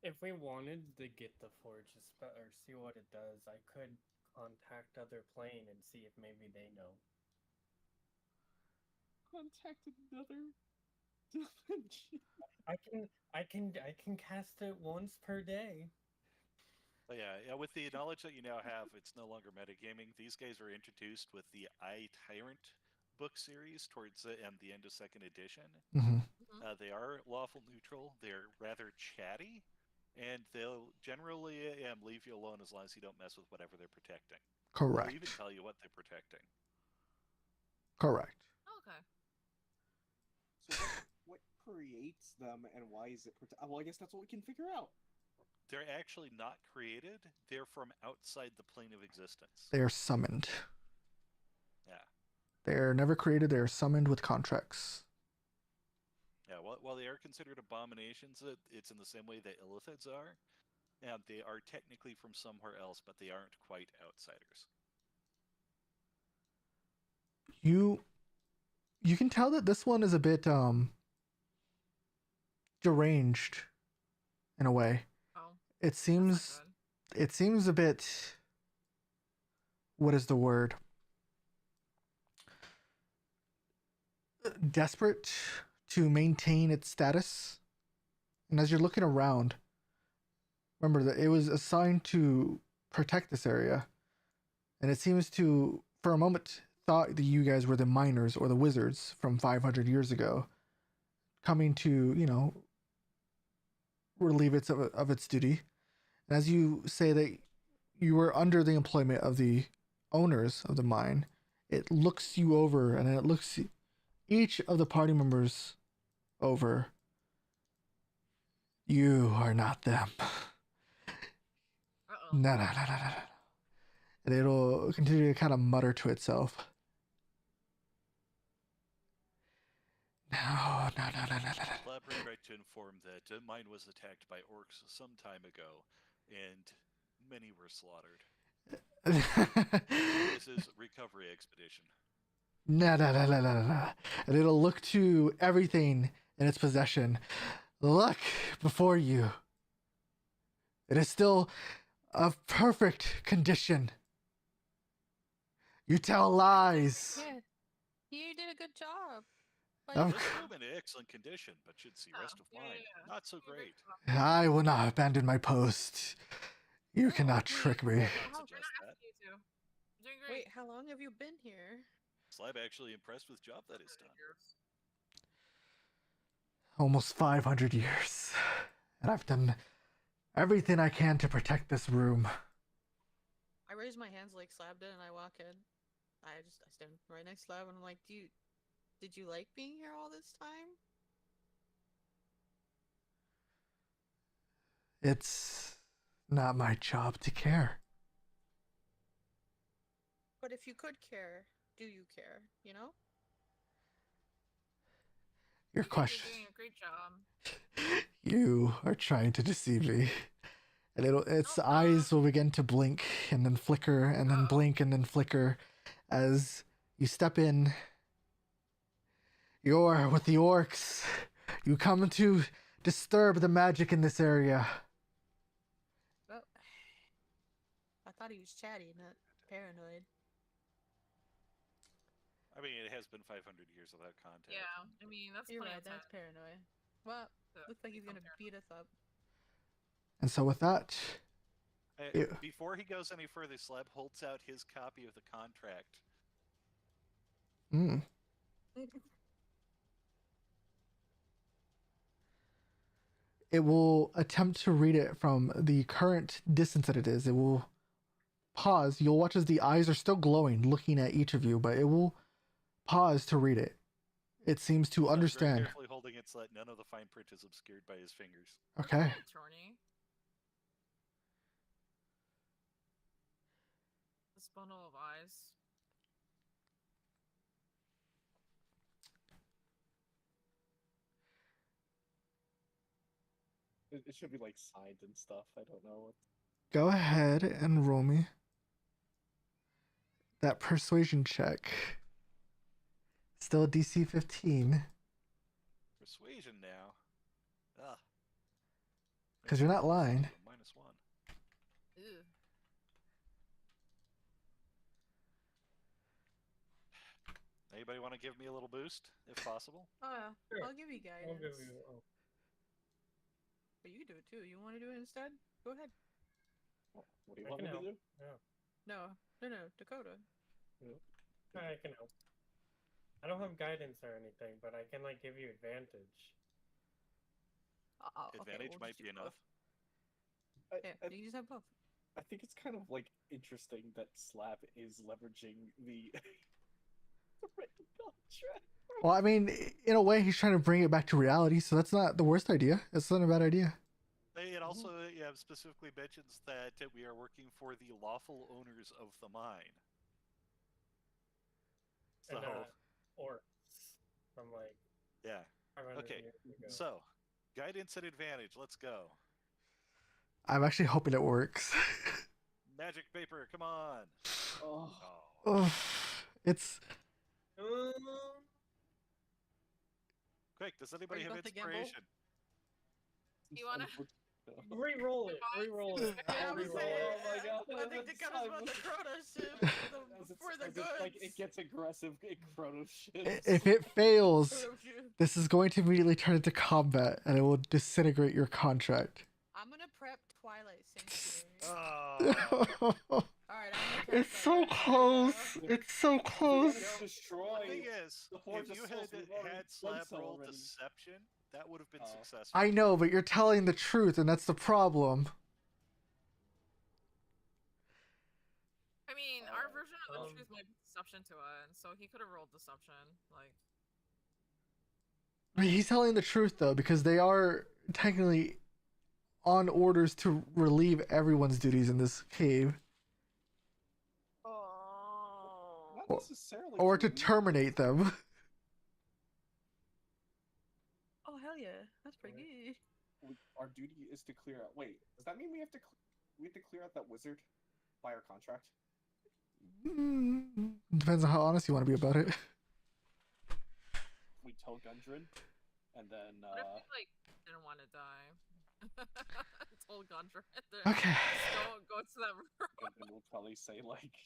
If we wanted to get the Forge of Spell or see what it does, I could contact other plane and see if maybe they know. Contact another dimension. I can cast it once per day. But yeah, with the knowledge that you now have, it's no longer metagaming. These guys were introduced with the I Tyrant book series towards the end of second edition. Hmm. They are lawful neutral. They're rather chatty, and they'll generally leave you alone as long as you don't mess with whatever they're protecting. Correct. They'll even tell you what they're protecting. Correct. Okay. So what creates them and why is it well, I guess that's what we can figure out. They're actually not created. They're from outside the plane of existence. They are summoned. Yeah. They're never created. They are summoned with contracts. Yeah, while they are considered abominations, it's in the same way that illithids are. And they are technically from somewhere else, but they aren't quite outsiders. You can tell that this one is a bit deranged in a way. Oh. It seems a bit, what is the word? Desperate to maintain its status. And as you're looking around, remember that it was assigned to protect this area. And it seems to, for a moment, thought that you guys were the miners or the wizards from 500 years ago, coming to, relieve it of its duty. And as you say that you were under the employment of the owners of the mine, it looks you over, and it looks each of the party members over. You are not them. No. And it'll continue to kind of mutter to itself. No. Labra tried to inform that mine was attacked by orcs some time ago, and many were slaughtered. This is recovery expedition. No. And it'll look to everything in its possession. Look before you. It is still of perfect condition. You tell lies. Yeah, you did a good job. Of This room in excellent condition, but should see rest of mine. Not so great. I will not abandon my post. You cannot trick me. Wait, how long have you been here? Slab actually impressed with the job that is done. Almost 500 years. And I've done everything I can to protect this room. I raise my hands like Slab did, and I walk in. I stand right next to Slab, and I'm like, did you like being here all this time? It's not my job to care. But if you could care, do you care? You know? Your question. You're doing a great job. You are trying to deceive me. And its eyes will begin to blink and then flicker and then blink and then flicker as you step in. You're with the orcs. You come to disturb the magic in this area. Well, I thought he was chatty, not paranoid. I mean, it has been 500 years without contact. Yeah, I mean, that's You're plenty right, of time. that's paranoid. Well, looks like he's gonna beat us up. And so with that, Before he goes any further, Slab holds out his copy of the contract. It will attempt to read it from the current distance that it is. It will pause. You'll watch as the eyes are still glowing, looking at each of you, but it will pause to read it. It seems to understand. Very carefully holding it so that none of the fine print is obscured by his fingers. Okay. This bundle of eyes. It should be like signed and stuff. I don't know. Go ahead and roll me that persuasion check. Still a DC 15. Persuasion now. Ah. Because you're not lying. -1. Ew. Anybody want to give me a little boost, if possible? Oh yeah, Sure. I'll give you guidance. I'll give you. Oh. But you can do it too. You want to do it instead? Go ahead. What do you I want can me to help. do? Yeah. No, Dakota. I can help. I don't have guidance or anything, but I can like give you advantage. Advantage we'll might just be do enough. both. Yeah, you just have both. I think it's kind of like interesting that Slap is leveraging the written contract. Well, I mean, in a way, he's trying to bring it back to reality, so that's not the worst idea. It's not a bad idea. It also specifically mentions that we are working for the lawful owners of the mine. So, And orcs from like yeah. 500 Okay, years ago. so guidance and advantage. Let's go. I'm actually hoping it works. Magic paper, come on. Oh. Ugh, it's Quick, does anybody you have about to gamble? inspiration? You wanna? Re-roll it. Re-roll it. Yeah, I was Re-roll saying, it. Oh my god. I think Dakota's about to Crota ship for the As goods. it's like it gets aggressive, it chrono shifts. if it fails, Crota ship. this is going to immediately turn into combat, and it will disintegrate your contract. I'm gonna prep Twilight Sanctuary. Oh, Alright, I'm gonna It's cast so that. close. It's so close. Destroy. the thing is, the Forge if of you Souls, had we've already had done slab so roll already. deception, that would have been Oh. successful. I know, but you're telling the truth, and that's the problem. I mean, our Oh, version of the um, truth might be deception to it, and so he could have rolled deception. Like, I mean, he's telling the truth though, because they are technically on orders to relieve everyone's duties in this cave, Not Or- necessarily. or to leave. terminate them. Oh hell yeah, that's pretty good. Our duty is to clear out. Wait, does that mean we have to clear out that wizard by our contract? Depends on how honest you want to be about it. We tell Gundren, and then what if he like didn't want to die? Told Gondra. Okay. Go to that room. Gundren will probably say like,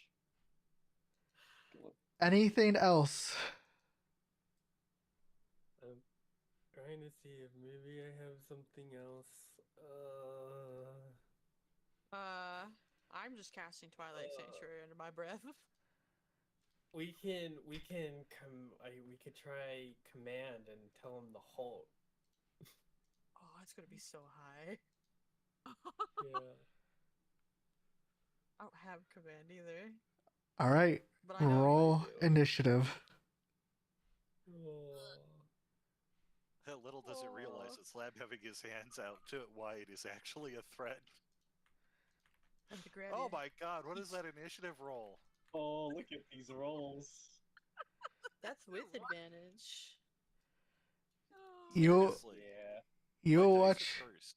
Anything else? I'm trying to see if maybe I have something else. I'm just casting Twilight Sanctuary under my breath. We could try command and tell him the halt. Oh, it's gonna be so high. Yeah. I don't have command either. All right. But I know Roll initiative. Little does it realize that Slab having his hands out to wide is actually a threat. And to grab Oh you. my god, what is that initiative roll? oh, look at these rolls. That's with advantage. You Seriously. Yeah. you will My dice watch. are cursed.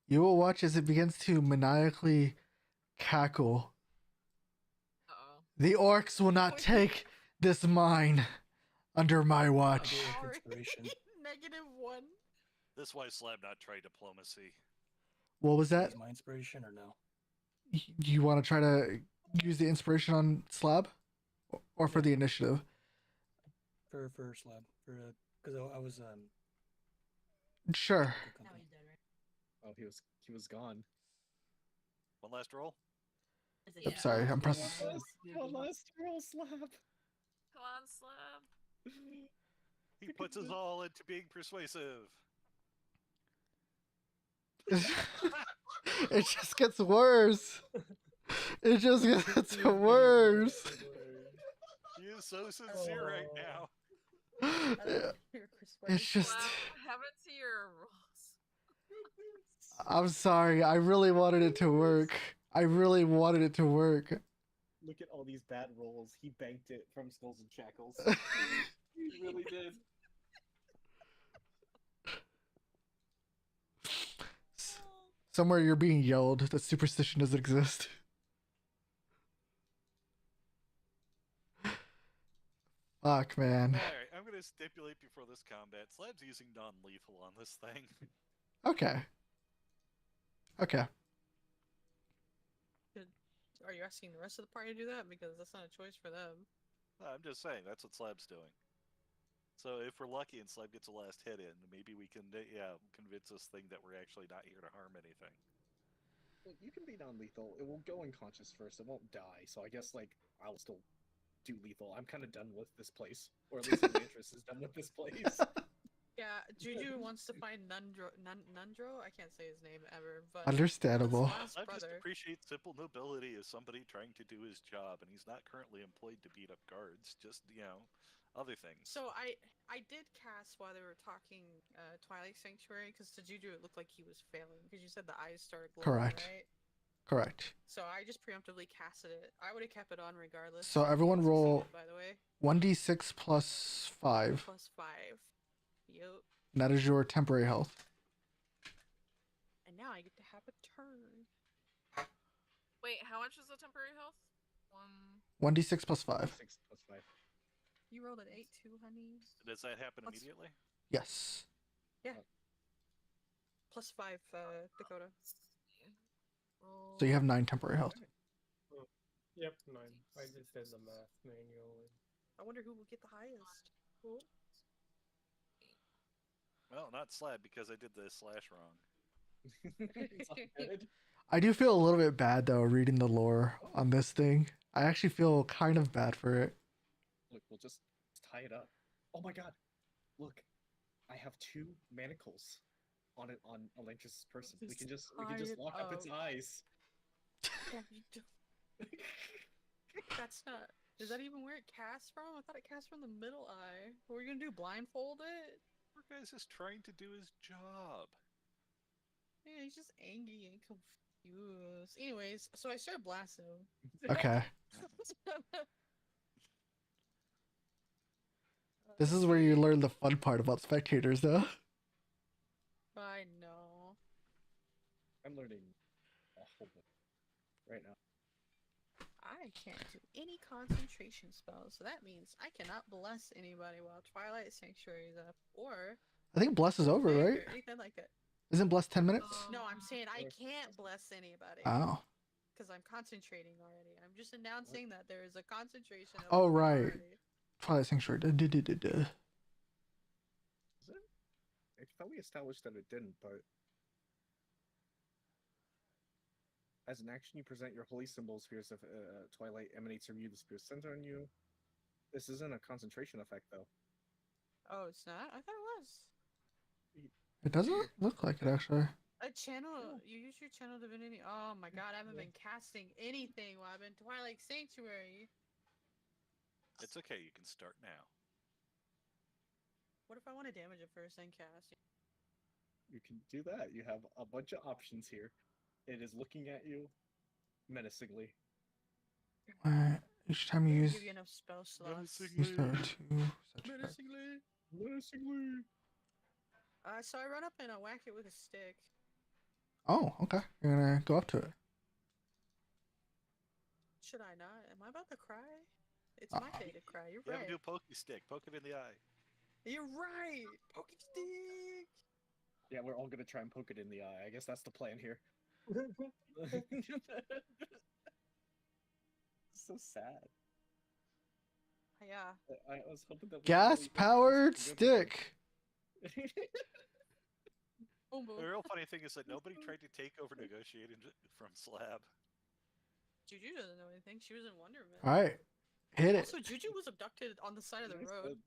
You will watch as it begins to maniacally cackle. Uh-oh. The orcs will not take this mine under my watch. Sorry. Inspiration. -1. This is why Slab not try diplomacy. What was that? Is my inspiration or no? You want to try to use the inspiration on Slab, or for the initiative? For slab. For because I was Sure. good Now company. he's dead, right? Oh, he was gone. One last roll. Is it- Oops, sorry, I'm pressing. Last roll slap. Come on, Slab. He puts us all into being persuasive. It just gets worse. It just gets worse. He is so sincere right now. It's just. Slab, have it to your rolls. I'm sorry. I really wanted it to work. I really wanted it to work. Look at all these bad rolls. He banked it from Skulls and Shackles. He really did. somewhere you're being yelled that superstition doesn't exist. Fuck, man. Alright, I'm gonna stipulate before this combat. Slab's using non-lethal on this thing. Okay. Okay. Are you asking the rest of the party to do that? Because that's not a choice for them. I'm just saying, that's what Slab's doing. So if we're lucky and Slab gets a last hit in, maybe we can, convince this thing that we're actually not here to harm anything. Well, you can be non-lethal. It will go unconscious first. It won't die. So I guess like I'll still do lethal. I'm kind of done with this place, or at least my interest is done with this place. Yeah, Juju wants to find Nundro. I can't say his name ever, but Understandable. that's I Last just brother. appreciate simple nobility as somebody trying to do his job, and he's not currently employed to beat up guards, just, other things. So I did cast while they were talking Twilight Sanctuary, because to Juju it looked like he was failing, because you said the eyes started glowing, Correct. right? Correct. So I just preemptively casted it. I would have kept it on regardless. So everyone Succeeded, roll by the way. 1d6 plus 5. Plus 5. Yup. And that is your temporary health. And now I get to have a turn. Wait, how much is the temporary health? 1. 1d6 plus 5. 6 plus 5. You rolled an 8 too, honey. Does that happen Plus- immediately? Yes. Yeah. Plus 5, Dakota. So you have 9 temporary health. Yep, 9. I just did the math manually. I wonder who will get the highest. Cool. Well, not Slab, because I did the slash wrong. It's all good. I do feel a little bit bad though reading the lore on this thing. I actually feel kind of bad for it. Look, we'll just tie it up. Oh my god! Look, I have 2 manacles on Elantris' person. We can just tie it lock up its up. eyes. Yeah, you don't- That's not. Is that even where it casts from? I thought it cast from the middle eye. What are we gonna do? Blindfold it? Poor guy's just trying to do his job. Yeah, he's just angry and confused. Anyways, so I started blasting him. Okay. This is where you learn the fun part about spectators though. I know. I'm learning a whole bunch right now. I can't do any concentration spells, so that means I cannot bless anybody while Twilight Sanctuary is up, or I think Bless is over, Fake right? or anything like it. Isn't Bless 10 minutes? No, I'm saying I can't bless anybody. Oh. Because I'm concentrating already. I'm just announcing that there is a concentration. Oh, open right. already. Twilight Sanctuary. Is it? I thought we established that it didn't, but as an action, you present your holy symbol spheres of Twilight emanates from you. The spheres center on you. This isn't a concentration effect, though. Oh, it's not? I thought it was. It doesn't look like it actually. A channel. You use your channel divinity. Oh my god, I haven't been casting anything while I've been Twilight Sanctuary. It's okay, you can start now. What if I want to damage it first and cast? You can do that. You have a bunch of options here. It is looking at you menacingly. Each time you use Give you enough spell slots. use there are 2 such effects. Menacingly. Menacingly. So I run up and I whack it with a stick. Oh, okay. You're gonna go up to it. Should I not? Am I about to cry? It's my day to cry. You're You have right. to do a pokey stick. Poke it in the eye. You're right. Pokey stick. Yeah, we're all gonna try and poke it in the eye. I guess that's the plan here. So sad. Yeah. I was hoping that. Gas powered stick. Boom, boom. The real funny thing is that nobody tried to take over negotiating from Slab. Juju doesn't know anything. She was in Wonderment. Alright. Hit it. Also, Juju was abducted on the side of the road.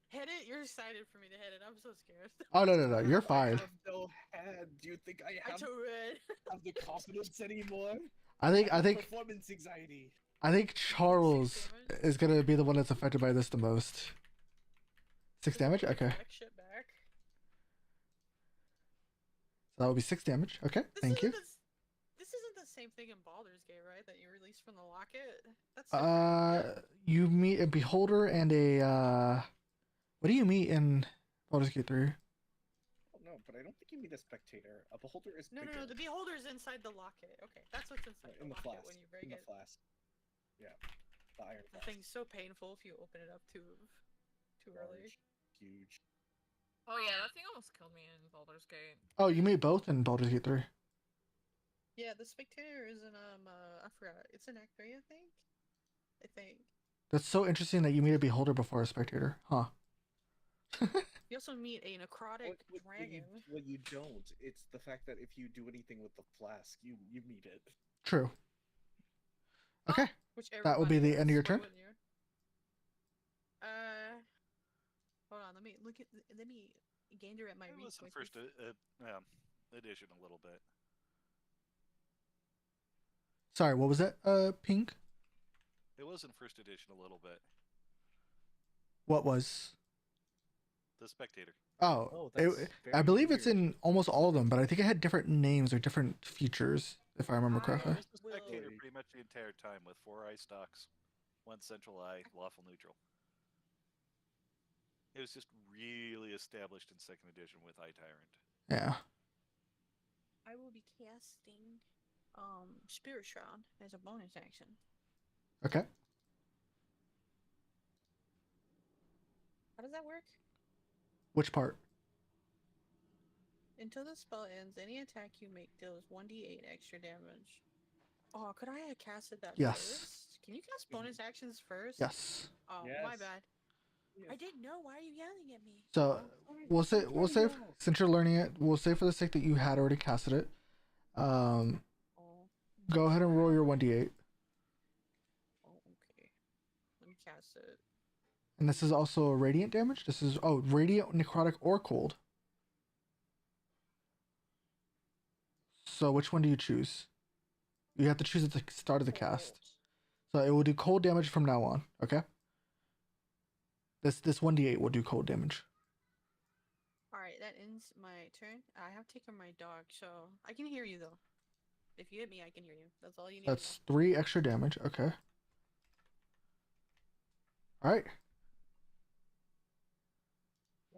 Hit it. You're excited for me to hit it. I'm so scared. Oh no, you're fine. I have no head. Do you think I have, have the confidence anymore? I think Performance anxiety. I think Charles is gonna be the one that's affected by this the most. 6 damage? Okay. Shit back. So that would be 6 damage. Okay, thank you. This isn't the same thing in Baldur's Gate, right? That you release from the locket? That's You meet a beholder and a what do you meet in Baldur's Gate 3? Oh no, but I don't think you be the spectator. A beholder is No, bigger. the beholder's inside the locket. Okay, that's what's inside in the locket flask. when you break In the it. flask. Yeah, the iron The flask. thing's so painful if you open it up too early. Large, huge. Oh yeah, that thing almost killed me in Baldur's Gate. Oh, you made both in Baldur's Gate 3. Yeah, the spectator is in I forgot. It's in Act 3, I think. That's so interesting that you made a beholder before a spectator, huh? You also meet a necrotic dragon. Well, you don't. It's the fact that if you do anything with the flask, you meet it. True. Okay. Which That would be everybody the end of your does, why turn. wouldn't you? Hold on. Let me gander at my It was in resources. first edition a little bit. Sorry, what was that, Pink? It was in first edition a little bit. What was? The Spectator. Oh, that's I very believe it's weird. in almost all of them, but I think it had different names or different features, if I remember correctly. It was the Spectator pretty much the entire time with 4 eye stocks, 1 central eye, lawful neutral. It was just really established in second edition with Eye Tyrant. Yeah. I will be casting Spirit Shroud as a bonus action. Okay. How does that work? Which part? Until the spell ends, any attack you make deals 1d8 extra damage. Oh, could I have casted that Yes. first? Can you cast bonus actions first? Yes. Oh, my Yes. bad. I didn't know. Why are you yelling at me? So we'll say since you're learning it, we'll say for the sake that you had already casted it. Go ahead and roll your 1d8. Oh, okay. Let me cast it. And this is also a radiant damage. This is radiant, necrotic, or cold. So which one do you choose? You have to choose at the start of the cast. So it will do cold damage from now on. Okay. This 1d8 will do cold damage. Alright, that ends my turn. I have taken my dog, so I can hear you though. If you hit me, I can hear you. That's all you need. That's 3 extra damage. Okay. All right.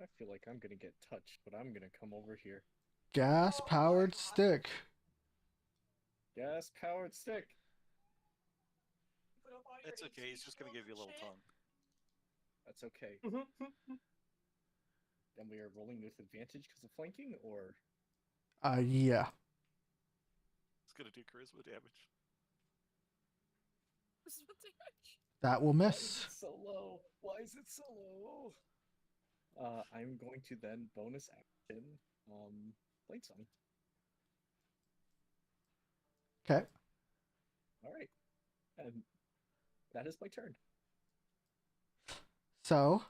I feel like I'm gonna get touched, but I'm gonna come over here. Gas powered stick. Gas powered stick. That's okay, he's just gonna give you a little tongue. That's okay. And we are rolling with advantage because of flanking, or Yeah. It's gonna do charisma damage. That will why is miss. it so low? Why is it so low? I'm going to then bonus action Blade Song. Okay. All right, and that is my turn. So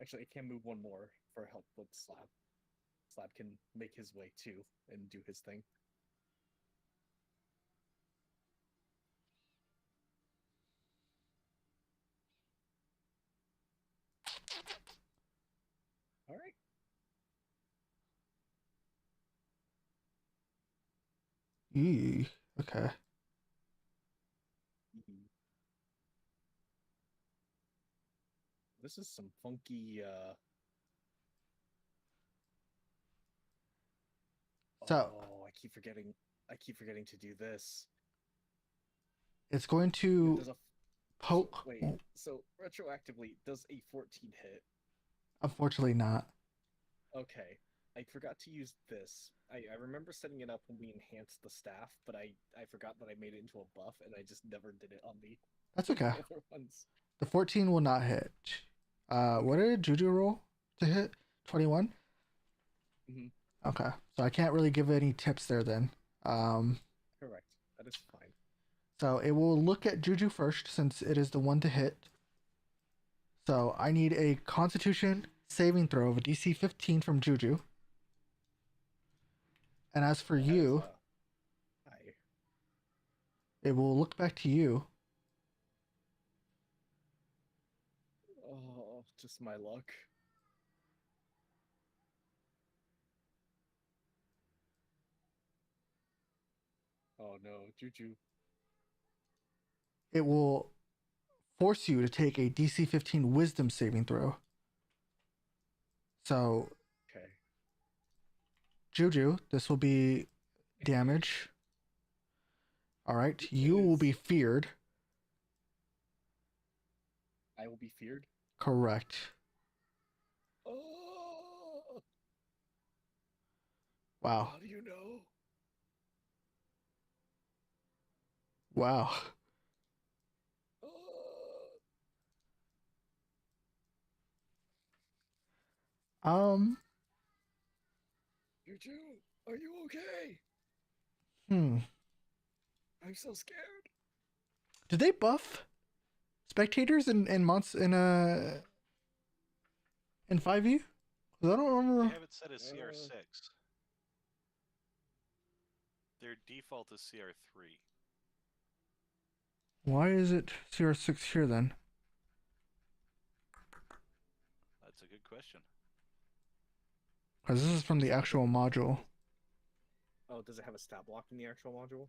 Actually, I can move one more for help with Slab. Slab can make his way too and do his thing. All right. Okay. This is some funky. So Oh, I keep forgetting. I keep forgetting to do this. it's going to Does a poke. Wait. So retroactively, does a 14 hit? Unfortunately, not. Okay. I forgot to use this. I remember setting it up when we enhanced the staff, but I forgot that I made it into a buff, and I just never did it on the That's okay. other ones. The 14 will not hit. What did Juju roll to hit? 21? Mhm. Okay. So I can't really give any tips there then. Correct. That is fine. So it will look at Juju first since it is the one to hit. So I need a Constitution saving throw of a DC 15 from Juju. And as for you, Hi. it will look back to you. Oh, just my luck. Oh no, Juju. It will force you to take a DC 15 Wisdom saving throw. So Okay. Juju, this will be damage. All right, you will be feared. I will be feared. Correct. Oh, Wow. how do you know? Wow. Um. Juju, are you okay? Hmm. I'm so scared. Did they buff spectators in months in 5e? 'Cause I don't They remember. have it set as CR6. Their default is CR3. Why is it CR6 here then? That's a good question. Because this is from the actual module. Oh, does it have a stat block in the actual module?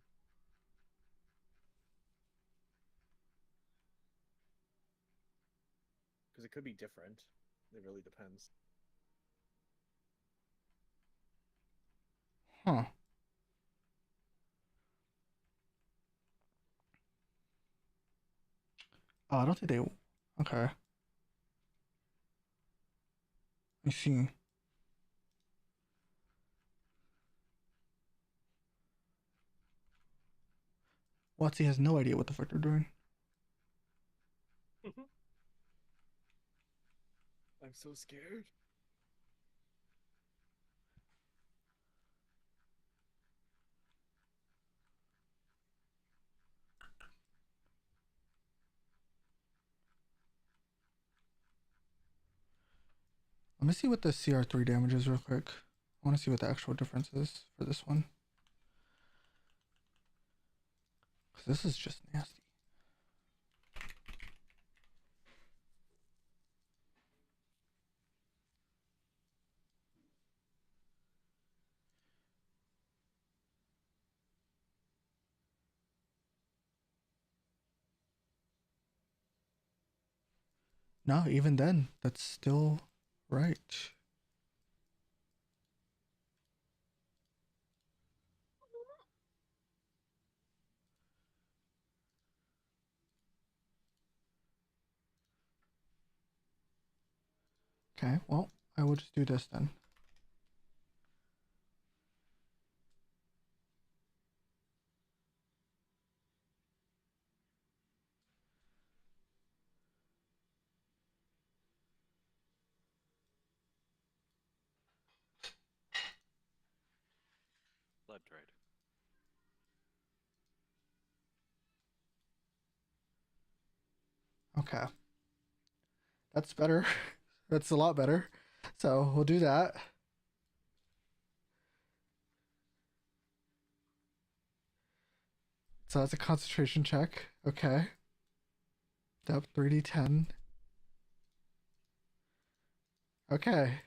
Because it could be different. It really depends. Huh. Oh, I don't think they. Okay. I see. Watsy has no idea what the fuck they're doing. I'm so scared. Let me see what the CR3 damage is real quick. I want to see what the actual difference is for this one. Because this is just nasty. No, even then, that's still right. Okay, well, I will just do this then. Blood trade. Okay. That's better. That's a lot better. So we'll do that. So that's a concentration check. Okay. Depth 3d10. Okay.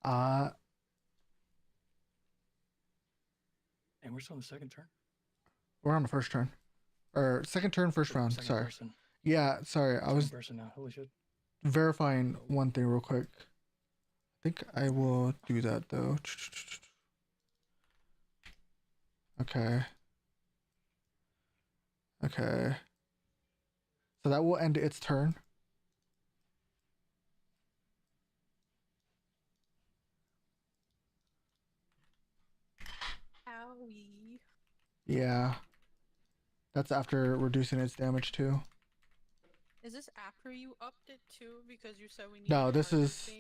Uh, And we're still on the second turn. we're on the first turn. Or second turn, first round. Second Sorry. person. Yeah, sorry. I Second was person now. Holy shit. verifying one thing real quick. I think I will do that though. Okay. Okay. So that will end its turn. Owie. Yeah. That's after reducing its damage too. Is this after you upped it too? Because you said we need. No, this is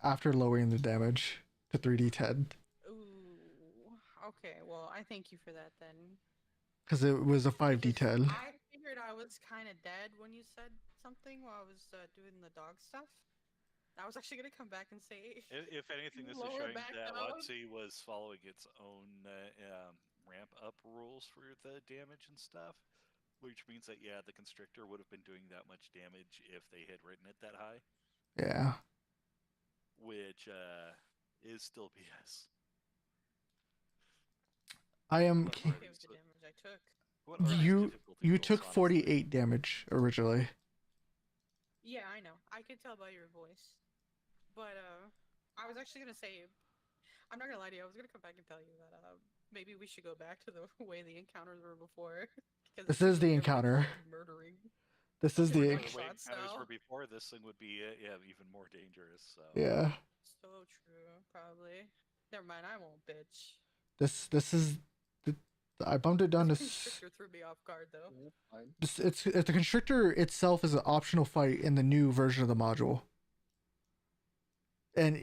after lowering the damage to 3d10. Ooh. Okay. Well, I thank you for that then. Because it was a 5d10. I figured I was kind of dead when you said something while I was doing the dog stuff. I was actually gonna come back and say. If anything, this is lower showing back that down. WotC was following its own ramp up rules for the damage and stuff, which means that the constrictor would have been doing that much damage if they had written it that high. Yeah. which is still BS. I am. But Okay right, with the so damage I took. what are these You difficulty you rules, took honestly? 48 damage originally. Yeah, I know. I could tell by your voice. But I was actually gonna say, I'm not gonna lie to you. I was gonna come back and tell you that maybe we should go back to the way the encounters were before. Because This it seems is the like everyone's encounter. just murdering. This is Okay, the we're The like way shots encounters now. were before, this thing would be even more dangerous. So yeah. So true, probably. Never mind, I won't bitch. This is the, I bumped it down to This constrictor threw me off guard though. Fine. it's the constrictor itself is an optional fight in the new version of the module. And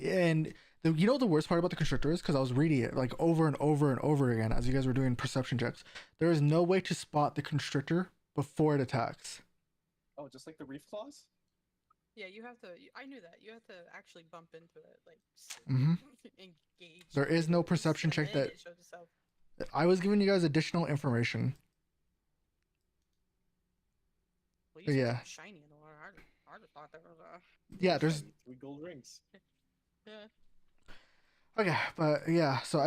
you know what the worst part about the constrictor is, because I was reading it like over and over and over again as you guys were doing perception checks. There is no way to spot the constrictor before it attacks. Oh, just like the reef claws? Yeah, you have to. I knew that. You have to actually bump into it, like Mhm. engage. There is no it, perception and check then that it shows itself. I was giving you guys additional information. Well, you said Yeah. it was shiny in the water. I just thought there was a. Yeah, there's Shiny, 3 gold rings. Yeah. okay, but yeah, so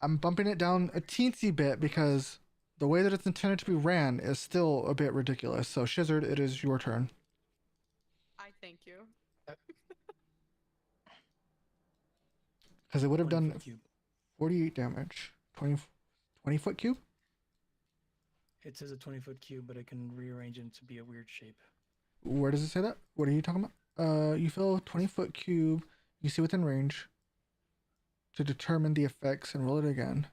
I'm bumping it down a teensy bit because the way that it's intended to be ran is still a bit ridiculous. So Shizzard, it is your turn. I thank you. Because it would have 20 done foot cube. 48 damage. 20 foot cube? It says a 20-foot cube, but I can rearrange it to be a weird shape. Where does it say that? What are you talking about? You fill a 20-foot cube you see within range to determine the effects and roll it again.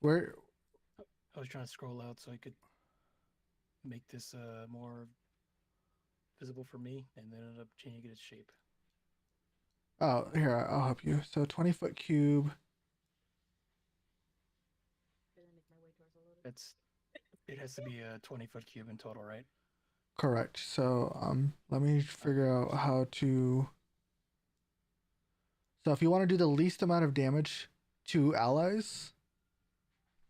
Where? I was trying to scroll out so I could make this more visible for me, and then ended up changing its shape. Oh, here, I'll help you. So 20-foot cube. It has to be a 20-foot cube in total, right? Correct. So let me figure out how to. So if you want to do the least amount of damage to allies,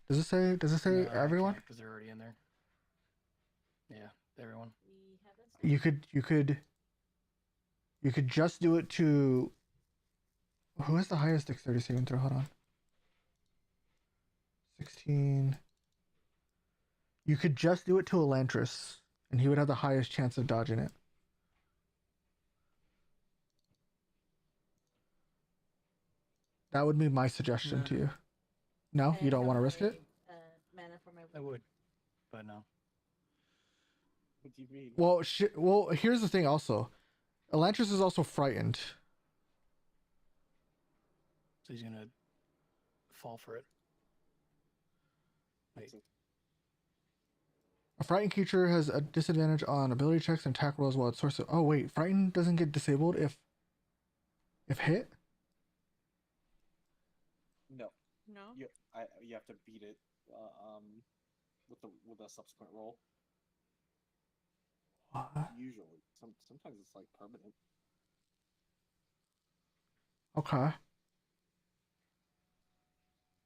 does it say everyone? Because they're already in there. Yeah, everyone. You could just do it to. Who has the highest dexterity saving throw? Hold on. 16. You could just do it to Elantris, and he would have the highest chance of dodging it. That would be my suggestion to you. No, you don't want to risk it? Mana for my I would, but no. What do you mean? Well, here's the thing also. Elantris is also frightened. So he's gonna fall for it. Wait. A frightened creature has a disadvantage on ability checks and attack rolls while it's source. Oh wait, frightened doesn't get disabled if hit. No. No. You have to beat it with a subsequent roll. What? Usually. Sometimes it's like permanent. Okay.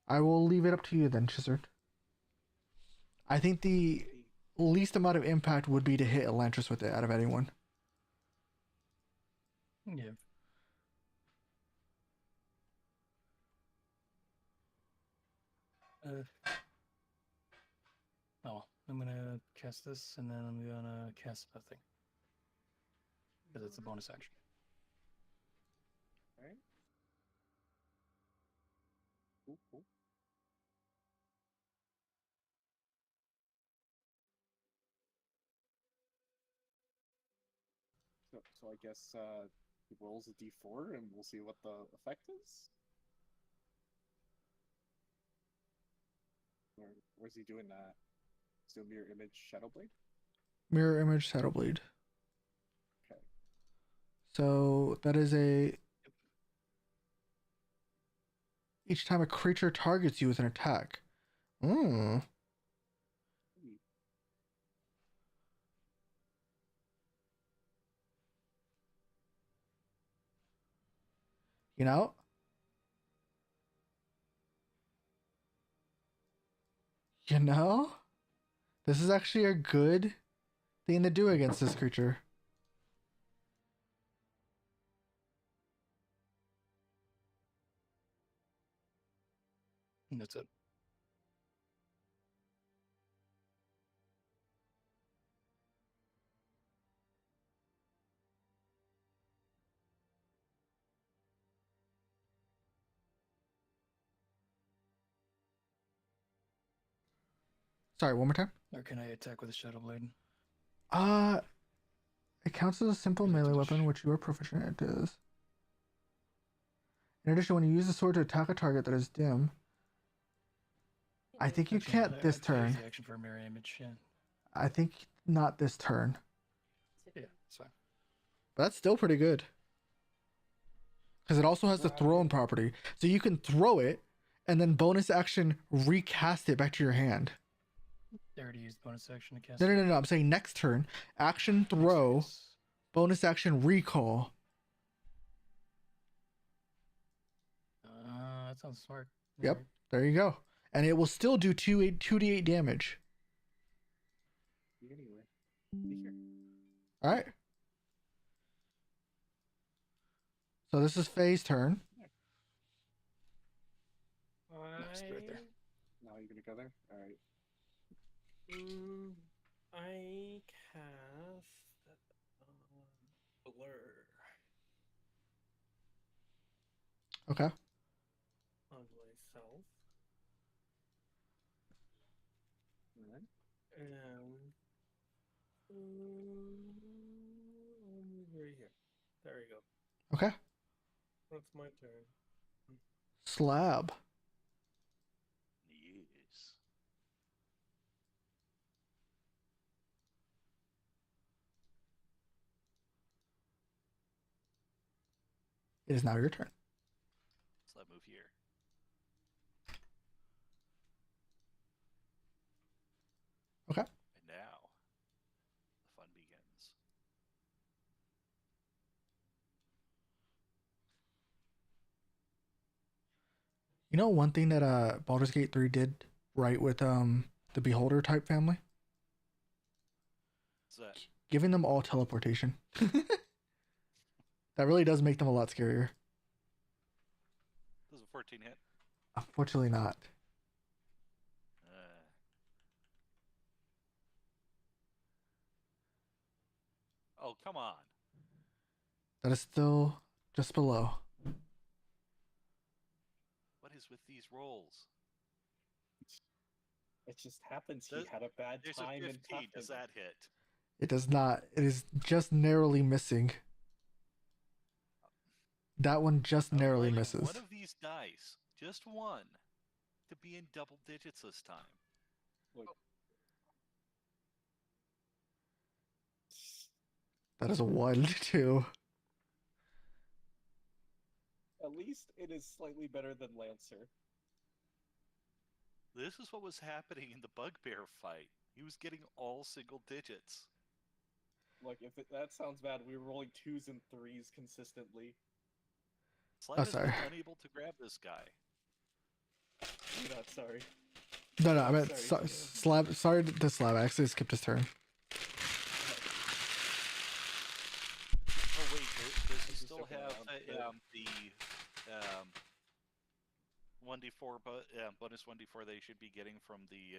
I will leave it up to you then, Chizard. I think the least amount of impact would be to hit Elantris with it out of anyone. Yeah. Oh, I'm gonna cast this, and then I'm gonna cast nothing. Because it's a bonus action. Alright. Cool. So I guess he rolls a d4 and we'll see what the effect is. Where's he doing that? Still mirror image Shadowblade? Mirror image Shadowblade. Okay. So that is each time a creature targets you with an attack. You know? This is actually a good thing to do against this creature. And that's it. Sorry, one more time. Or can I attack with a Shadow Blade? It counts as a simple melee weapon, which you are proficient at. It is. In addition, when you use the sword to attack a target that is dim, I think you Actually, can't I- this I'd probably use turn. the action for a mirror image. Yeah. I think not this turn. Yeah, it's fine. But that's still pretty good. Because it also has the thrown property. So you can throw it and then bonus action recast it back to your hand. I already used bonus action to cast. No, no, no, no. I'm saying next turn, action throw, bonus action recall. That sounds smart. Yep, Alright. there you go. And it will still do 2d8 damage. Anyway, be here. All right. So this is Faye's turn. Just right there. Now you're gonna go there. All right. I cast blur Okay. on myself. Alright. Right here. There we go. Okay. That's my turn. Slab. Yes. It is now your turn. So I move here. Okay. And now, the fun begins. You know one thing that Baldur's Gate 3 did right with the Beholder type family? What's that? Giving them all teleportation. That really does make them a lot scarier. Does a 14 hit? Unfortunately not. Oh, come on. That is still just below. What is with these rolls? It just happens. He Does- had a bad There's time a in 15. Does that hit? It does not. It is just narrowly missing. That one just I would narrowly like misses. One of these dice, just one, to be in double digits this time. That is a 1, 2. At least it is slightly better than Lancer. This is what was happening in the Bugbear fight. He was getting all single digits. Like, if that sounds bad, we were rolling 2s and 3s consistently. Slab has been sorry. unable to grab this guy. You're not sorry. No, no, I meant Sorry. Slab. Sorry to Slab. I actually skipped his turn. Oh wait, does he Just still joking have around, the 1d4 bonus 1d4 they should be getting from the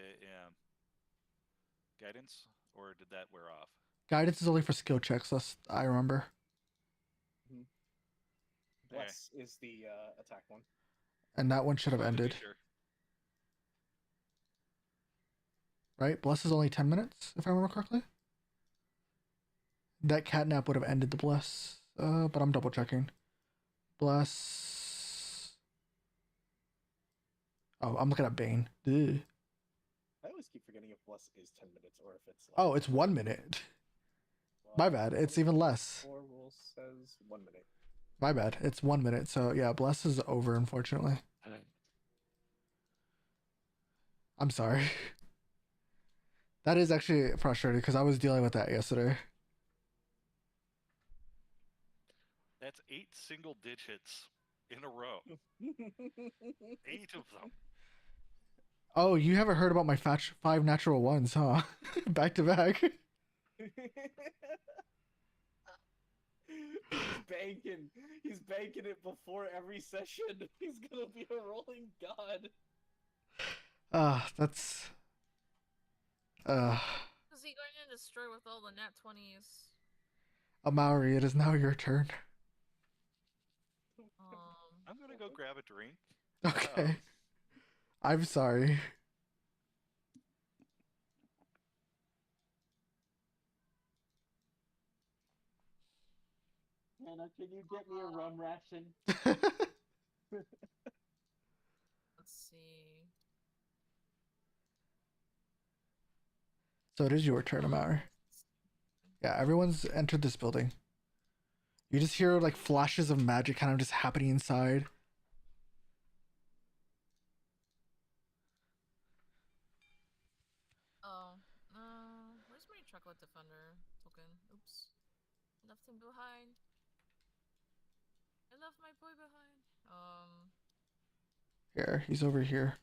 guidance, or did that wear off? Guidance is only for skill checks. I remember. Bless is the attack one. And that one should have Wanted to be ended. sure. Right? Bless is only 10 minutes, if I remember correctly. That catnap would have ended the bless. But I'm double checking. Bless. Oh, I'm looking at Bane. Ugh. I always keep forgetting if Bless is 10 minutes or if it's. Oh, it's 1 minute. My bad. It's even less. 4 rules says 1 minute. My bad. It's 1 minute. So yeah, bless is over, unfortunately. I'm sorry. That is actually frustrating because I was dealing with that yesterday. That's 8 single digits in a row. 8 of them. Oh, you haven't heard about my 5 natural ones, huh? Back to back. making it before every session. He's gonna be a rolling god. That's Is he going to destroy with all the nat 20s? Amaury, it is now your turn. I'm gonna go grab a drink. Okay. I'm sorry. Anna, can you get me a rum ration? Let's see. So it is your turn, Amaury. Yeah, everyone's entered this building. You just hear like flashes of magic kind of just happening inside. Oh, where's my chocolate defender token? Oops. Left him behind. I left my boy behind. Here, he's over here.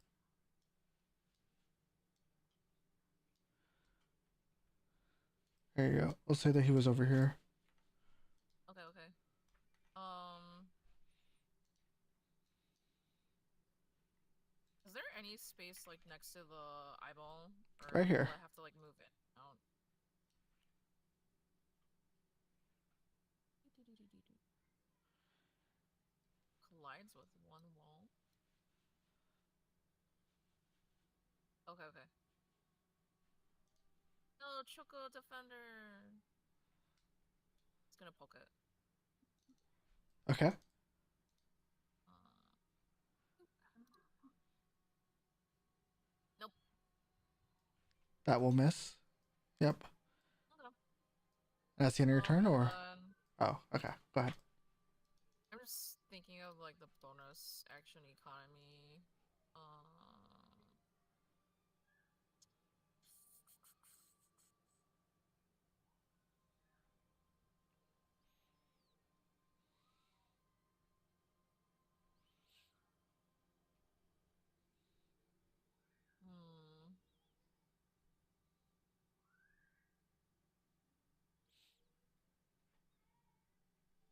There you go. We'll say that he was over here. Okay, okay. Is there any space like next to the eyeball? Or Right here. will I have to like move it out? Collides with one wall. Okay, okay. No, Choco Defender. It's gonna poke it. Okay. Nope. That will miss. Yep. Okay. That's the end of your turn, or? then- Oh, okay. Go ahead. I'm just thinking of like the bonus action economy.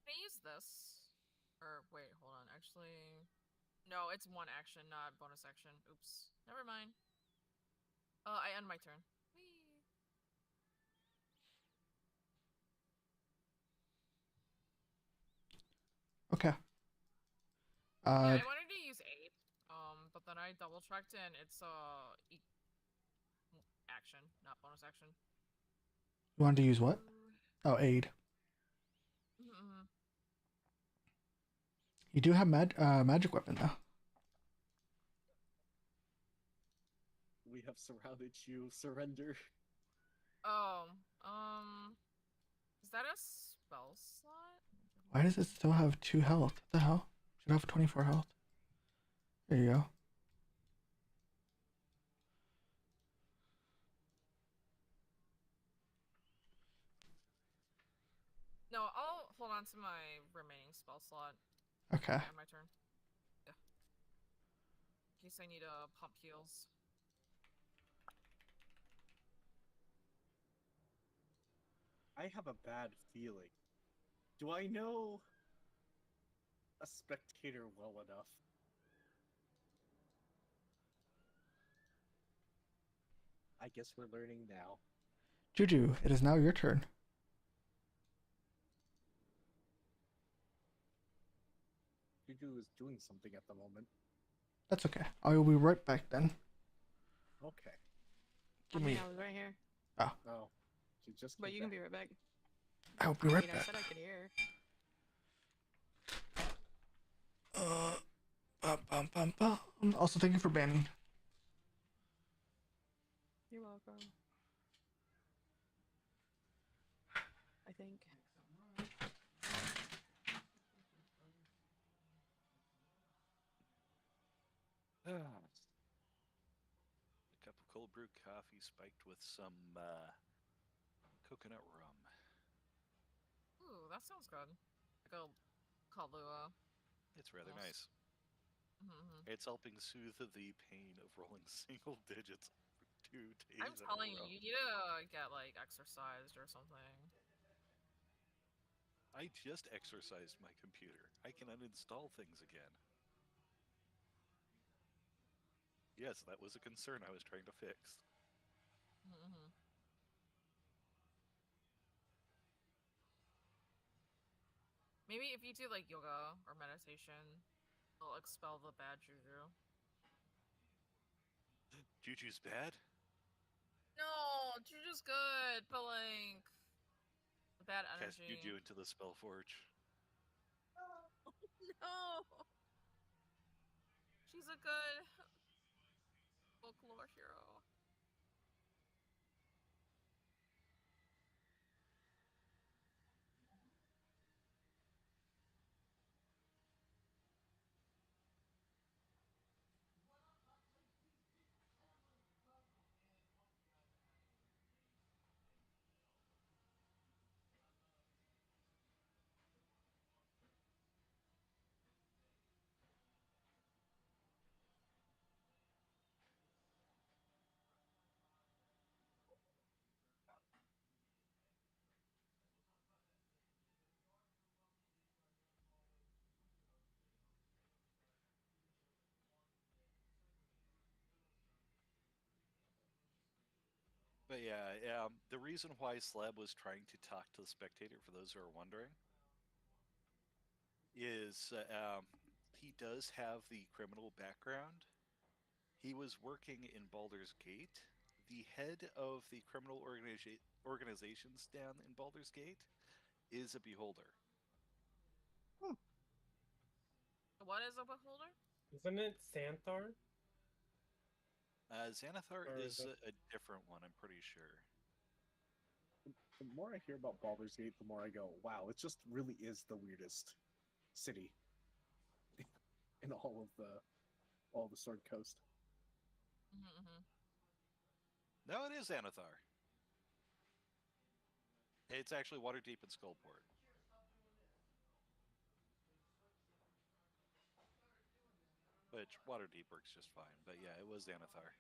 Can I use this? Or wait, hold on. Actually, no, it's one action, not bonus action. Oops. Never mind. I end my turn. Whee! Okay. Yeah, I wanted to use 8, but then I double checked and it's action, not bonus action. You wanted to use what? Oh, aid. Mm-hmm. You do have magic weapon though. We have surrounded you. Surrender. Oh, is that a spell slot? Why does it still have 2 health? What the hell? Should have 24 health. There you go. No, I'll hold on to my remaining spell slot. Okay. Yeah, my turn. Yeah. In case I need to pump heals. I have a bad feeling. Do I know a spectator well enough? I guess we're learning now. Juju, it is now your turn. Juju is doing something at the moment. That's okay. I will be right back then. Okay. Give me. I was right here. Oh. Oh. She just. But you can be right back. I will be right I back. said I could hear. Bum, bum, bum. Also, thank you for banning. You're welcome. I think. A cup of cold brew coffee spiked with some coconut rum. Ooh, that sounds good. Like a Kahlua. It's rather nice. Mm-hmm. It's helping soothe the pain of rolling single digits for 2 days. I'm telling you, you need to get like exercised or something. I just exercised my computer. I can uninstall things again. Yes, that was a concern I was trying to fix. Mm-hmm. Maybe if you do like yoga or meditation, it'll expel the bad juju. Juju's bad? No, juju's good, but like the bad Cast energy. Juju into the Spellforge. No. She's a good folklore hero. But yeah, the reason why Slab was trying to talk to the spectator, for those who are wondering, is he does have the criminal background. He was working in Baldur's Gate. The head of the criminal organizations down in Baldur's Gate is a beholder. What is a beholder? Isn't it Xanthar? Xanathar Or is is it- a different one, I'm pretty sure. The more I hear about Baldur's Gate, the more I go, wow, it just really is the weirdest city in all the Sword Coast. Mm-hmm. No, it is Xanathar. It's actually Waterdeep and Skullport. Which Waterdeep works just fine, but yeah, it was Xanathar.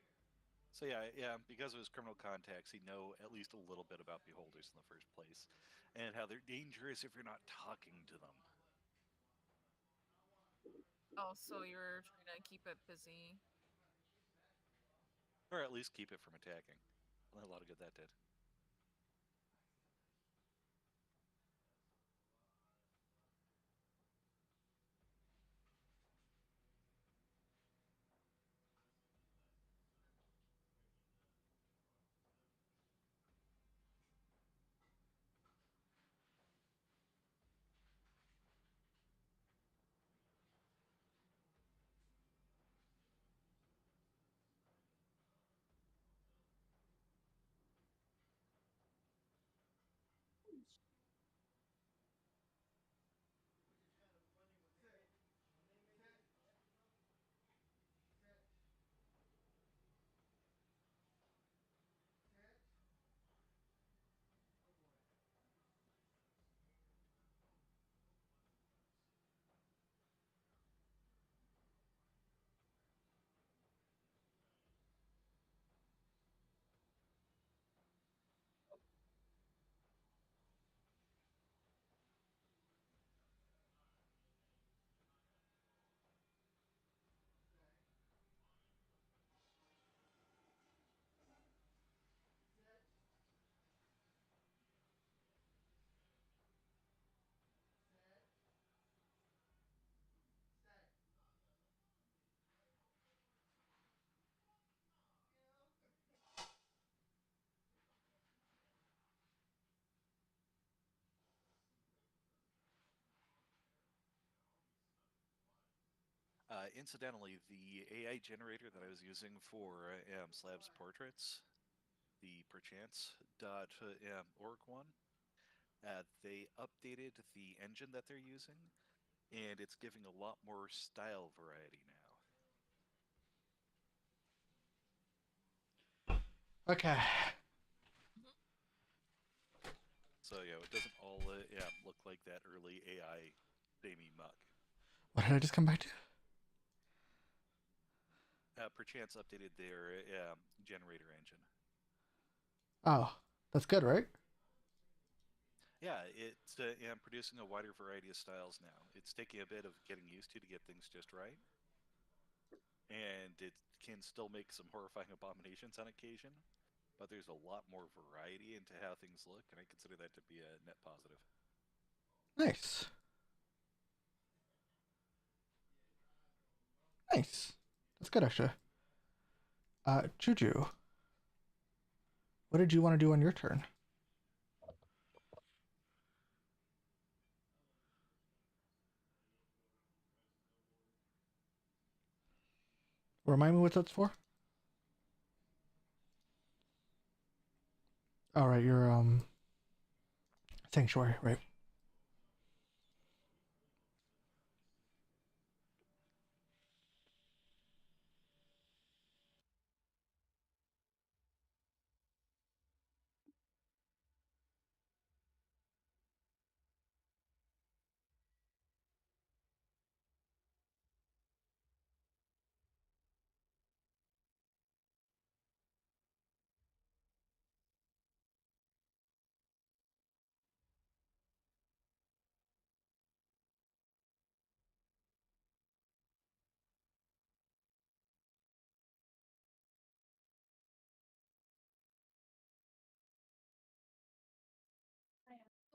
So yeah, because of his criminal contacts, he know at least a little bit about beholders in the first place, and how they're dangerous if you're not talking to them. Oh, so you're trying to keep it busy. Or at least keep it from attacking. A lot of good that did. Incidentally, the AI generator that I was using for Slab's portraits, the perchance.org one, they updated the engine that they're using, and it's giving a lot more style variety now. Okay. So yeah, it doesn't all look like that early AI Damie muck. What did I just come back to? Perchance updated their generator engine. Oh, that's good, right? Yeah, it's producing a wider variety of styles now. It's taking a bit of getting used to get things just right, and it can still make some horrifying abominations on occasion. But there's a lot more variety into how things look, and I consider that to be a net positive. Nice. Nice. That's good, actually. Juju, what did you want to do on your turn? Remind me what that's for? All right, your sanctuary, right?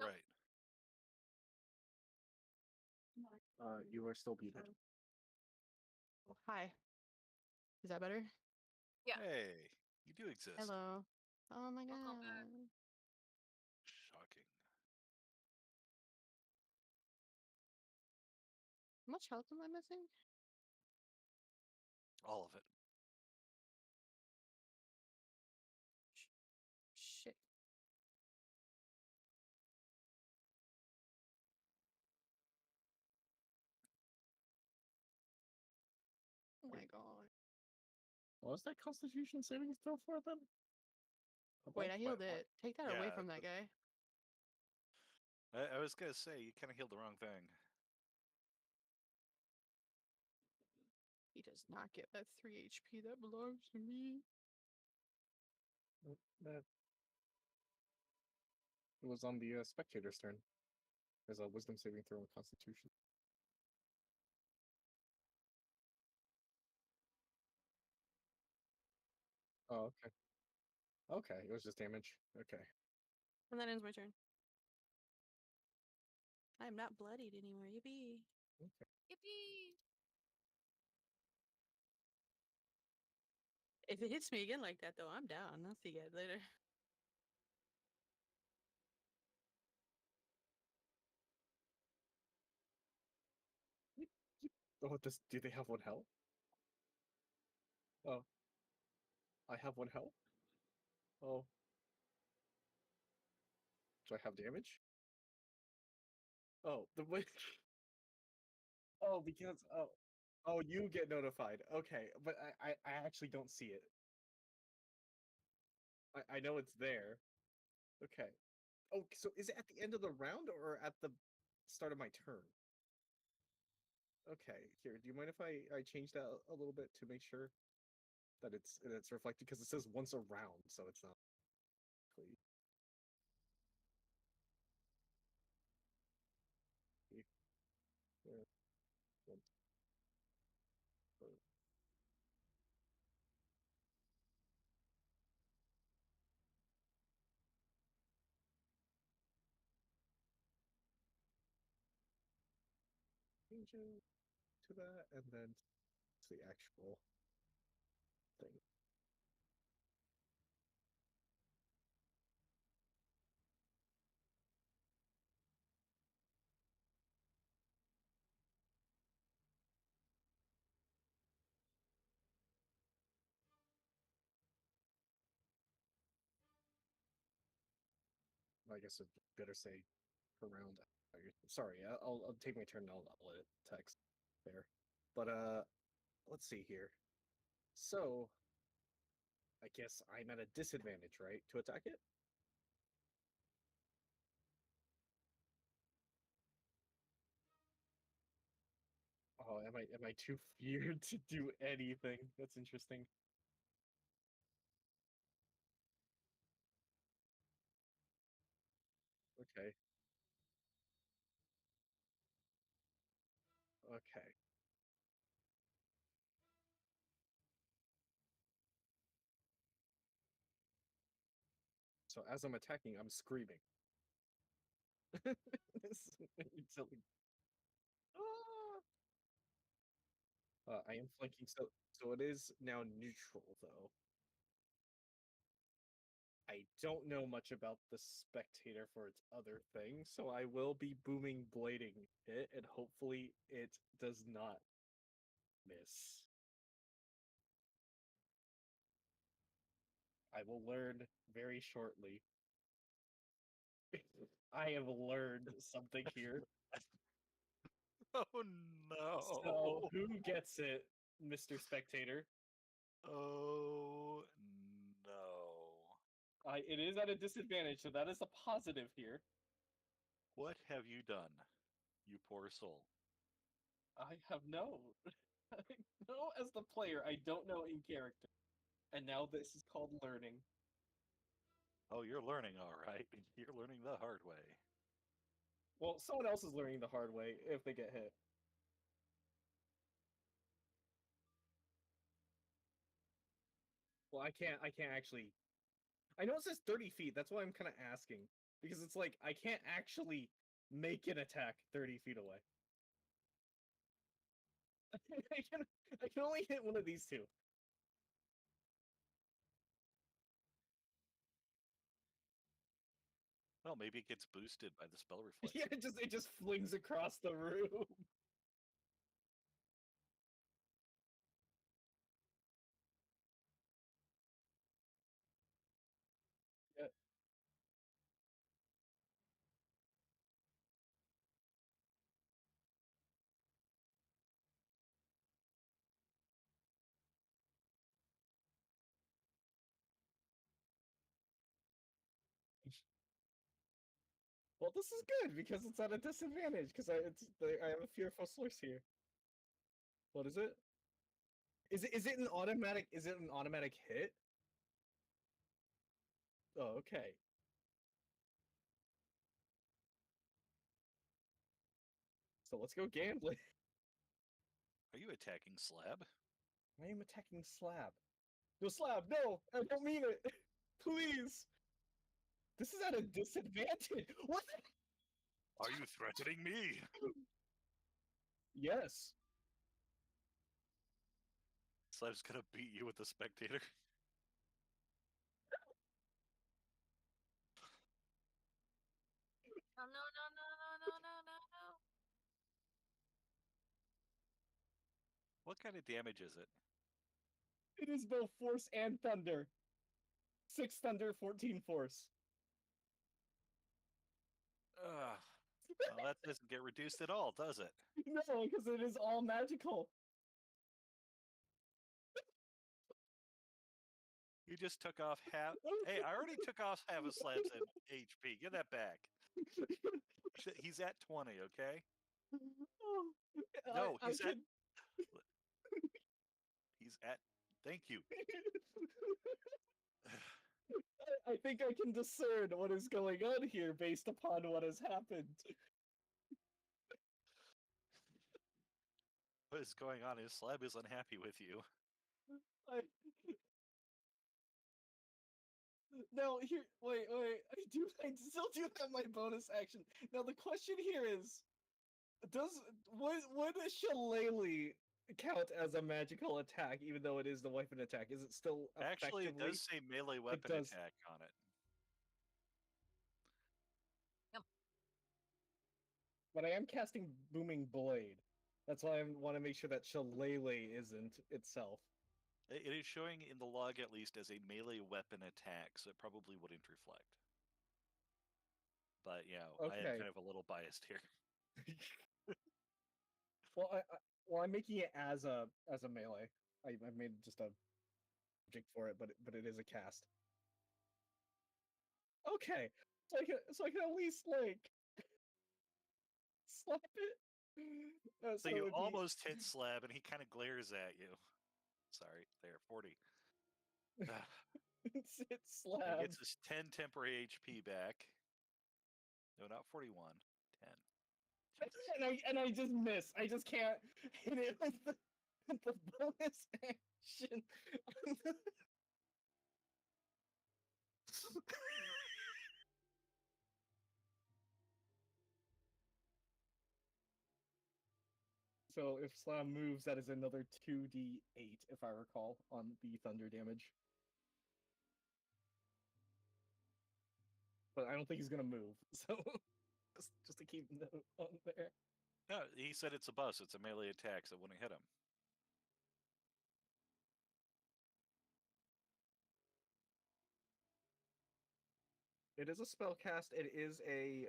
Right. You are still muted. Oh, hi. Is that better? Yeah. Hey, you do exist. Hello. Oh my god. Welcome back. Shocking. How much health am I missing? All of it. Shit. Oh my god. What was that Constitution saving throw for then? Wait, I healed it. Take that away Yeah, from that guy. I was gonna say you kind of healed the wrong thing. He does not get that 3 HP that belongs to me. That it was on the spectator's turn. There's a wisdom saving throw and Constitution. Oh, okay. Okay, it was just damage. Okay. And that ends my turn. I'm not bloodied anymore. Yippee. Okay. Yippee! If it hits me again like that, though, I'm down. I'll see you guys later. Oh, do they have one health? Oh. I have one health? Oh. Do I have damage? Oh, the witch. Oh, because oh, you get notified. Okay, but I actually don't see it. I know it's there. Okay. Oh, so is it at the end of the round or at the start of my turn? Okay, here. Do you mind if I change that a little bit to make sure that it's reflected? Because it says once a round, so it's not. Clean. Yeah. One, change it to that, and then it's the actual thing. I guess I'd better say per round. Sorry, I'll take my turn and I'll let it text there. But let's see here. So I guess I'm at a disadvantage, right, to attack it? Oh, am I too feared to do anything? That's interesting. Okay. Okay. So as I'm attacking, I'm screaming. Until I am flanking, so it is now neutral though. I don't know much about the spectator for its other thing, so I will be booming blading it, and hopefully it does not miss. I will learn very shortly. I have learned something here. Oh So no! who gets it, Mr. Spectator? Oh no! It is at a disadvantage, so that is a positive here. What have you done, you poor soul? I have no. No, as the player, I don't know in character. And now this is called learning. Oh, you're learning, all right. You're learning the hard way. Well, someone else is learning the hard way if they get hit. Well, I can't actually. I know it says 30 feet. That's why I'm kind of asking, because it's like I can't actually make an attack 30 feet away. I can only hit one of these two. Well, maybe it gets boosted by the spell reflection. Yeah, it just flings across the room. Yeah. Well, this is good because it's at a disadvantage because I have a fearful source here. What is it? Is it an automatic? Is it an automatic hit? Oh, okay. So let's go gambling. Are you attacking Slab? I am attacking Slab. No, Slab, no! I don't mean it! Please! This is at a disadvantage! What the? Are you threatening me? Yes. Slab's gonna beat you with the spectator. Oh, no, no, no, no, no, no, no, no. What kind of damage is it? It is both force and thunder. 6 thunder, 14 force. Well, that doesn't get reduced at all, does it? No, because it is all magical. You just took off half. Hey, I already took off half of Slab's HP. Give that back. He's at 20, okay? No, he's at. He's at. Thank you. I think I can discern what is going on here based upon what has happened. What is going on is Slab is unhappy with you. No, here, wait, I still do have my bonus action. Now the question here is, would a shillelagh count as a magical attack, even though it is the weapon attack? Is it still Actually, it effectively? does say melee weapon does. attack on it. Yep. But I am casting Booming Blade. That's why I want to make sure that shillelagh isn't itself. It is showing in the log at least as a melee weapon attack, so it probably wouldn't reflect. But yeah, I am Okay. kind of a little biased here. Well, I'm making it as a melee. I made just a object for it, but it is a cast. Okay, so I can at least like slap it. So you it'd be- almost hit Slab, and he kind of glares at you. Sorry, there, 40. it's He slab. gets his 10 temporary HP back. No, not 41. 10. and I just miss. I just can't hit it with the bonus action. So if Slam moves, that is another 2d8, if I recall, on the thunder damage. But I don't think he's gonna move, so just to keep note on there. No, he said it's a bus. It's a melee attack, so it wouldn't hit him. It is a spell cast. It is a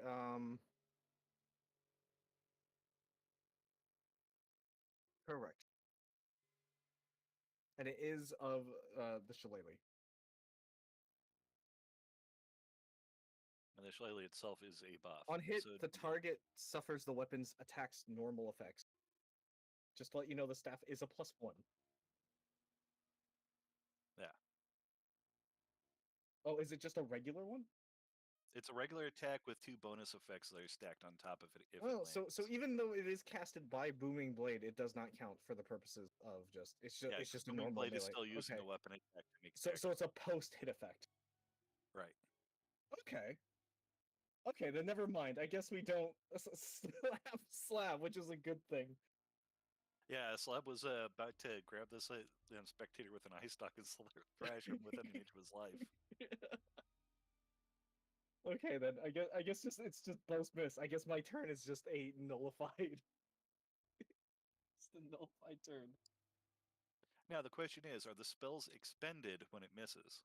correct. And it is of the shillelagh. And the shillelagh itself is a buff. On hit, so the target suffers the weapon's attack's normal effects. Just to let you know, the staff is a +1. Yeah. Oh, is it just a regular one? It's a regular attack with 2 bonus effects that are stacked on top of it. If Well, it so lands. even though it is casted by Booming Blade, it does not count for the purposes of just it's Yeah, just a Booming normal Blade is melee. still using Okay. a weapon attack to make So attack. it's a post-hit effect. Right. Okay. Okay, then never mind. I guess we don't slab, which is a good thing. Yeah, Slab was about to grab this spectator with an eye stock and thrash him within an inch of his life. Okay, then I guess it's just both miss. I guess my turn is just a nullified. It's the nullified turn. Now the question is, are the spells expended when it misses?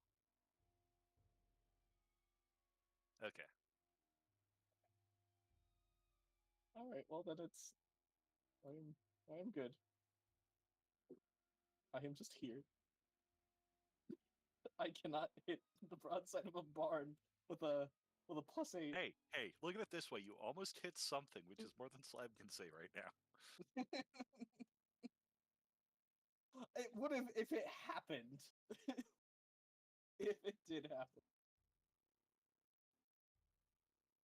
Okay. All right. Well, then it's. I am good. I am just here. I cannot hit the broadside of a barn with a +8. Hey, look at it this way. You almost hit something, which is more than Slab can say right now. It would have if it happened. If it did happen.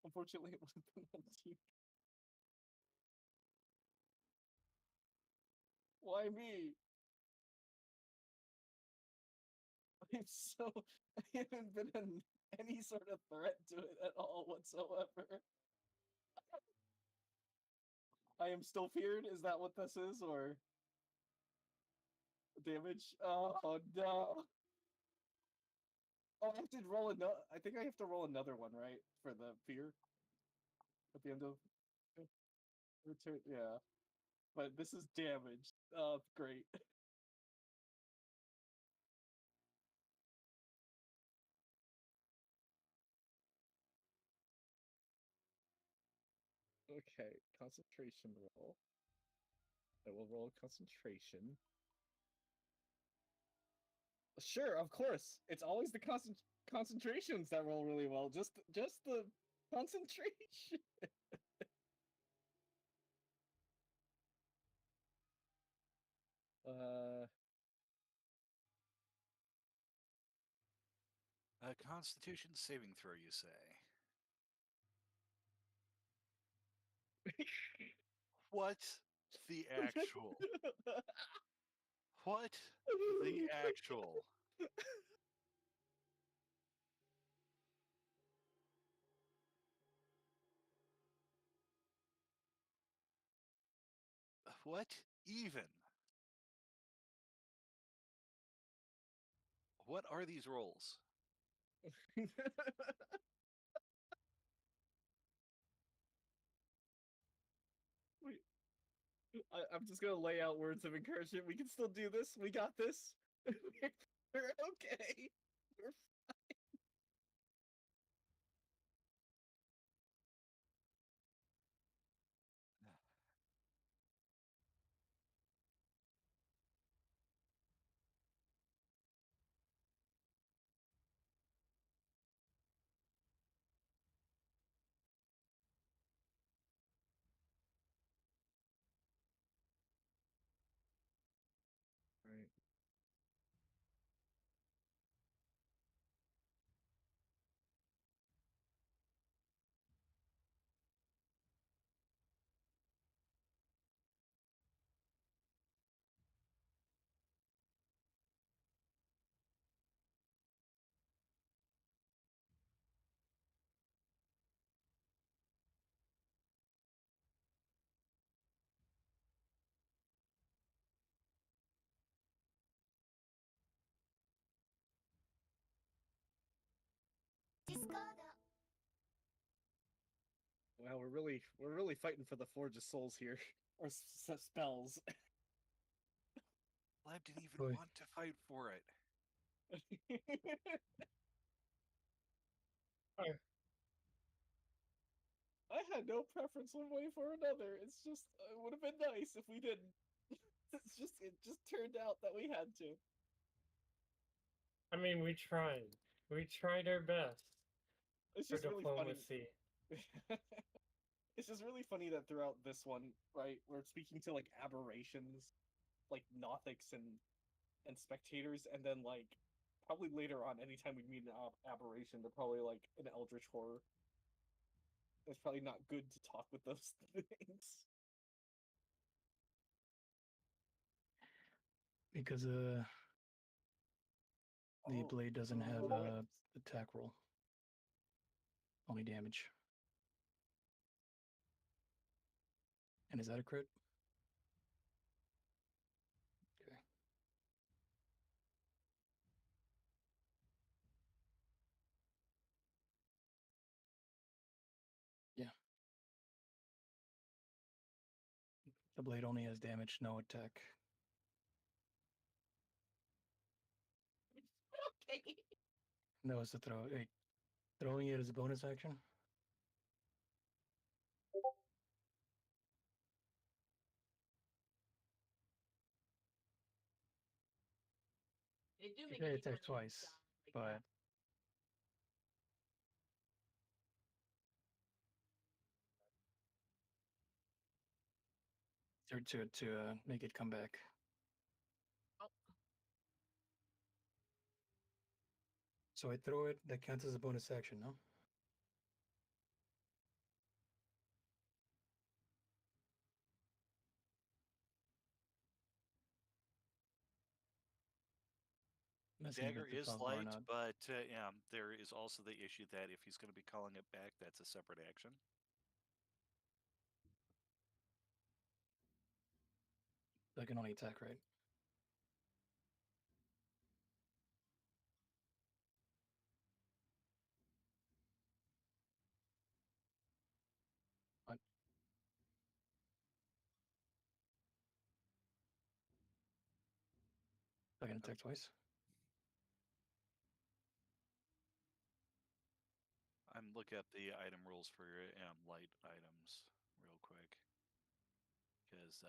Unfortunately, it would have been 19. Why me? I haven't been any sort of threat to it at all whatsoever. I am still feared? Is that what this is, or damage? Oh no! Oh, I have to roll another. I think I have to roll another one, right, for the fear at the end of return. Yeah, but this is damage. Oh, great. Okay, concentration roll. I will roll concentration. Sure, of course. It's always the concentrations that roll really well. Just the concentration. A Constitution saving throw, you say? What the actual? What the actual? What even? What are these rolls? I'm just gonna lay out words of encouragement. We can still do this. We got this. We're okay. We're fine. Right. Well, we're really fighting for the Forge of Souls here, or spells. Lab didn't even Boy. want to fight for it. I had no preference one way for another. It's just it would have been nice if we didn't. It just turned out that we had to. I mean, we tried. We tried our best It's for just really funny. diplomacy. It's just really funny that throughout this one, right, we're speaking to like aberrations, like Nothics and spectators, and then like probably later on, anytime we meet an aberration, they're probably like an eldritch horror. It's probably not good to talk with those things. Because the blade doesn't have attack roll. Only damage. And is that a crit? Okay. Yeah. The blade only has damage, no attack. Okay. No, it's a throw. Wait, throwing it is a bonus action? They do You make can it attack easier when twice, it's but like to make it come back. So I throw it, that counts as a bonus action, no? Messing Dagger with the is top bar light, not. but yeah, there is also the issue that if he's going to be calling it back, that's a separate action. I can only attack, right? What? I can attack twice. I'm looking at the item rules for light items real quick. Because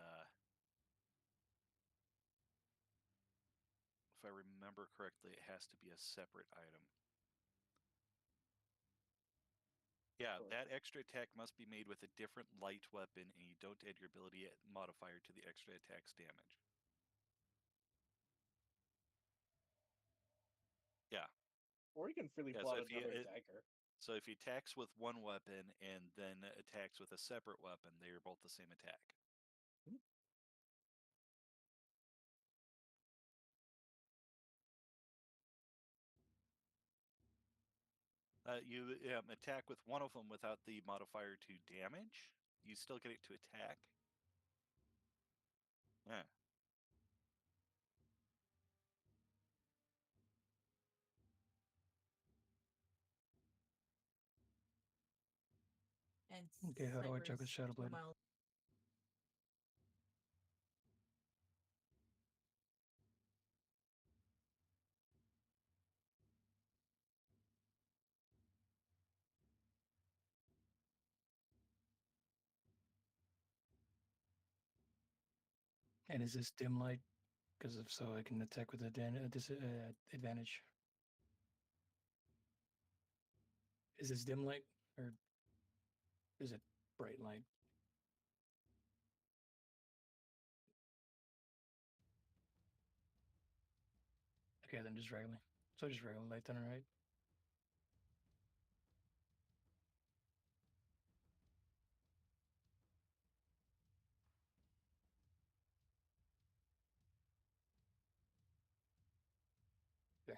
if I remember correctly, it has to be a separate item. Yeah, that extra attack must be made with a different light weapon, and you don't add your ability modifier to the extra attack's damage. Yeah. Or you can freely Yeah, pull so out if he, another dagger. So if he attacks with one weapon and then attacks with a separate weapon, they are both the same attack. You attack with one of them without the modifier to damage. You still get it to attack. Yeah. And Okay, how do I check with Cyber's Shadow 2 Blade? miles. And is this dim light? Because if so, I can attack with advantage. Is this dim light or is it bright light? Okay, then just regular. So just regular light then, right? Okay.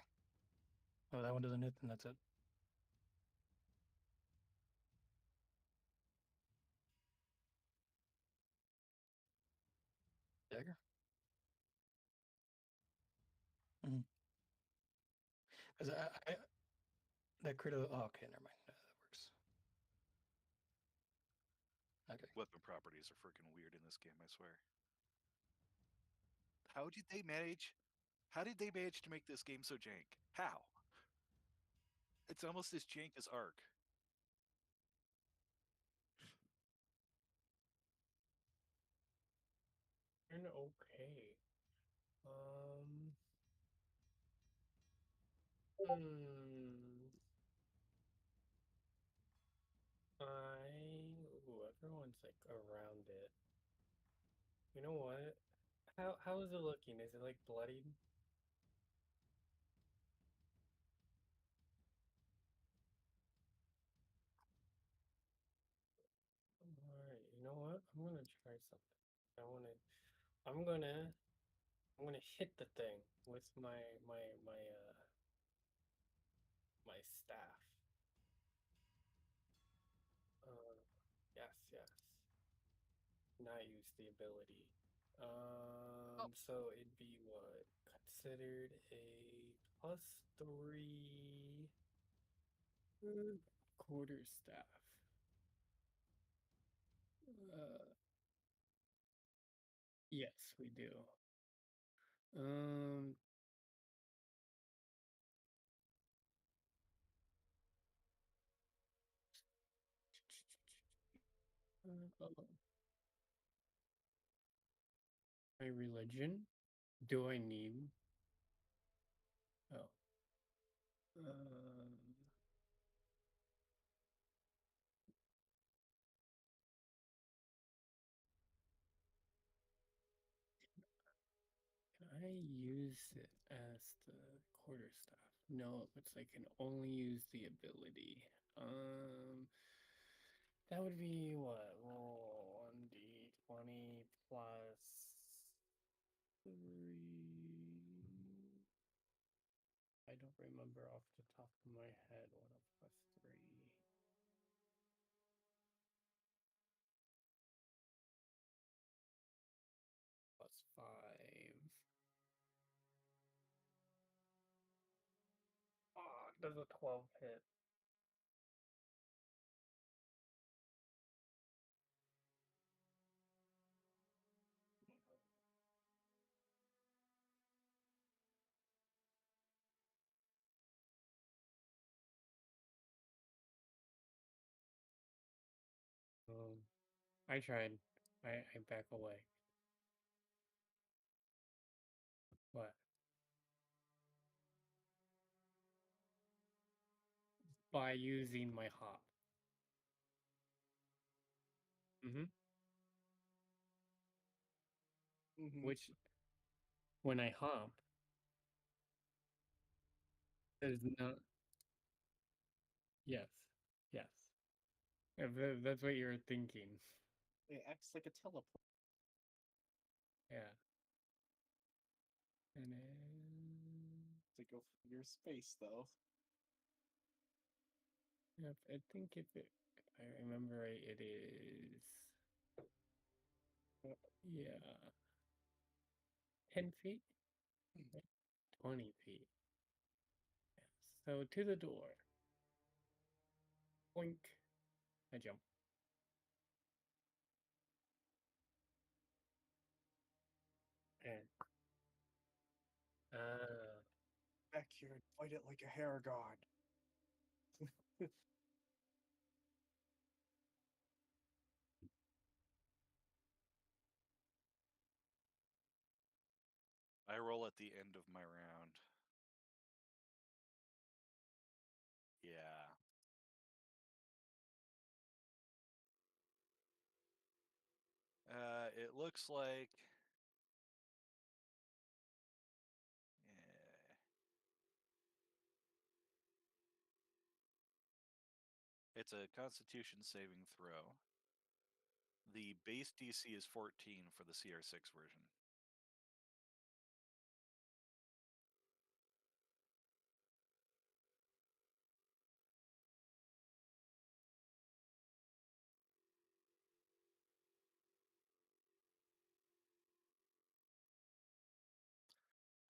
Oh, that one doesn't hit, then that's it. Dagger? Mm-hmm. Because that crit. Oh, okay, never mind. That works. Weapon properties are freaking weird in this game, I swear. How did they manage? How did they manage to make this game so jank? How? It's almost as jank as Ark. And okay. Everyone's like around it. You know what? How is it looking? Is it like bloodied? Alright, you know what? I'm gonna try something. I'm gonna hit the thing with my staff. Yes, yes. Not use the ability. So it'd be what? Considered a +3 quarterstaff. Yes, we do. My religion? Do I need? Oh. Can I use it as the quarterstaff? No, it's I can only use the ability. That would be what? Well, 1d20 plus 3. I don't remember off the top of my head what a +3. +5. Does a 12 hit? I tried. I back away. What? By using my hop. Which, when I hop, there's not. Yes, yes. That's what you're thinking. It acts like a teleport. Yeah. And then To go for your space, though. Yep, I think if I remember right, it is. Yeah. 10 feet? 20 feet. Yes. So to the door. Boink. I jump. And Back here and fight it like a hair god. I roll at the end of my round. Yeah. It looks like. It's a Constitution saving throw. The base DC is 14 for the CR6 version.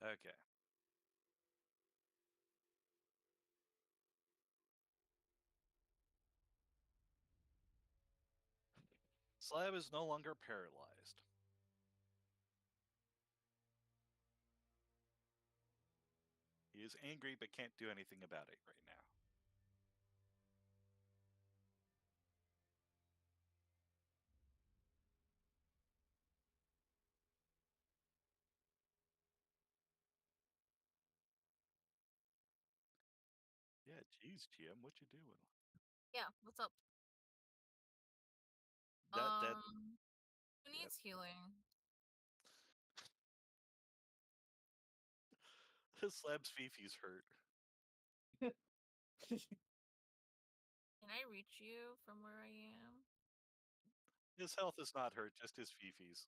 Okay. Slab is no longer paralyzed. He is angry but can't do anything about it right now. Yeah, geez, GM, what you doing? Yeah, what's up? That Who needs healing? Slab's Fifi's hurt. Can I reach you from where I am? His health is not hurt, just his Fifi's.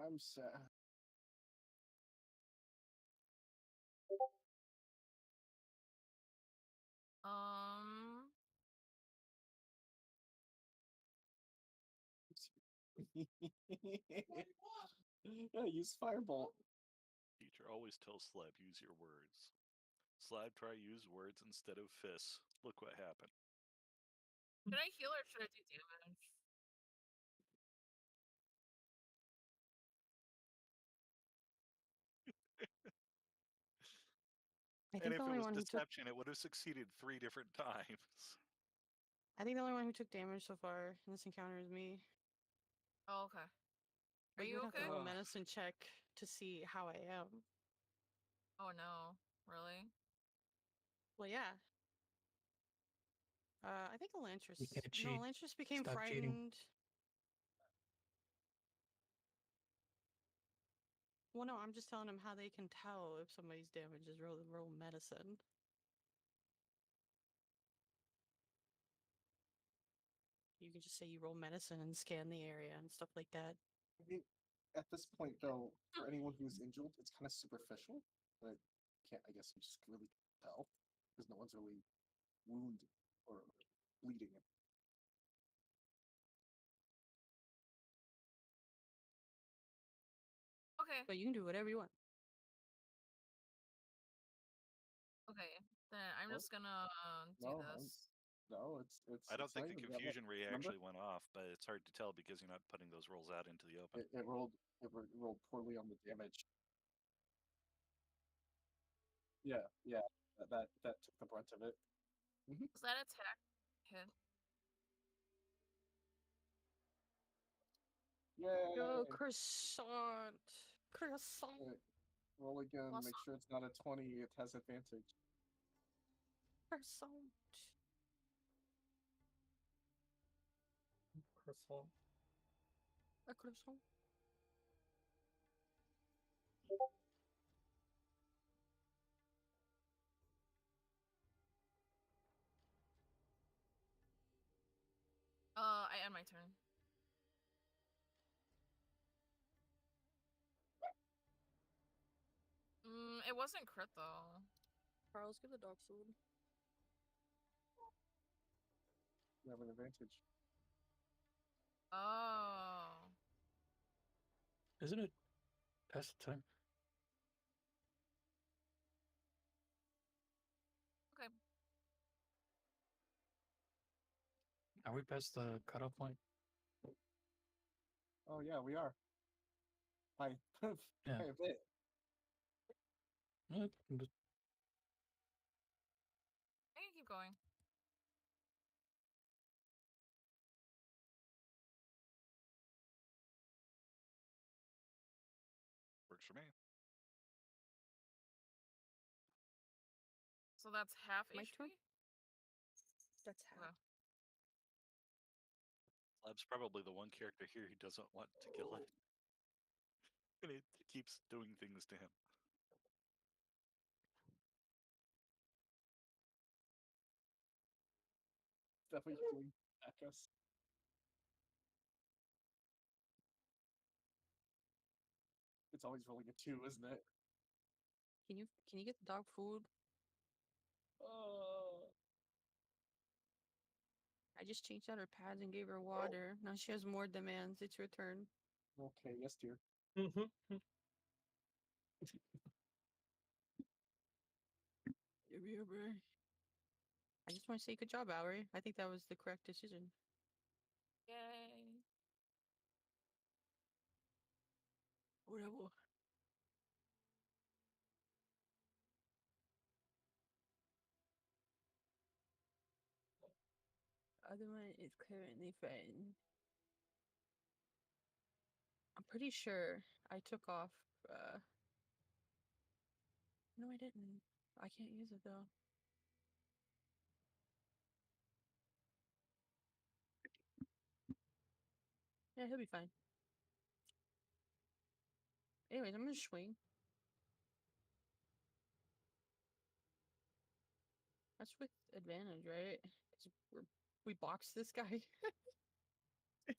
I'm sad. Yeah, use Firebolt. Teacher always tells Slab, use your words. Slab, try use words instead of fists. Look what happened. Should I heal or should I do damage? And think if the it only was one who took deception, it would have succeeded 3 different times. I think the only one who took damage so far in this encounter is me. Oh, okay. But Are you have to okay? roll a medicine check to see how I am. Oh no, really? Well, yeah. I think Elantris. can't No, cheat. Elantris became Stop cheating. frightened. Well, no, I'm just telling him how they can tell if somebody's damage is roll medicine. You can just say you roll medicine and scan the area and stuff like that. I mean, at this point, though, for anyone who's injured, it's kind of superficial. But I guess you just really tell because no one's really wounded or bleeding. Okay. But you can do whatever you want. Okay, then I'm Well, just gonna do No, this. no, it's. I don't it's think not the even that much. confusion ray Remember? actually went off, but it's hard to tell because you're not putting those rolls out into the open. It rolled. It rolled poorly on the damage. Yeah, yeah. That took the brunt of it. Was that attack hit? Yay! Go croissant. Croissant. Alright, roll again. Make sure it's not a 20. It has advantage. Croissant. Croissant. A croissant. I end my turn. It wasn't crit though. Charles, give the dog food. You have an advantage. Oh. Isn't it past the time? Okay. Are we past the cutoff point? Oh yeah, we are. By Yeah. by a bit. No, but I can keep going. Works for me. So that's half My HP? turn? That's half. Okay. Slab's probably the one character here who doesn't want to kill it. And it keeps doing things to him. Definitely doing at us. It's always rolling a 2, isn't it? Can you get the dog food? I just changed out her pads and gave her water. Now she has more demands. It's your turn. Okay, yes, dear. I just want to say good job, Bowery. I think that was the correct decision. Yay. Whatever. Other one is currently friend. I'm pretty sure I took off. No, I didn't. I can't use it though. Yeah, he'll be fine. Anyways, I'm gonna swing. That's with advantage, right? 'Cause we boxed this guy.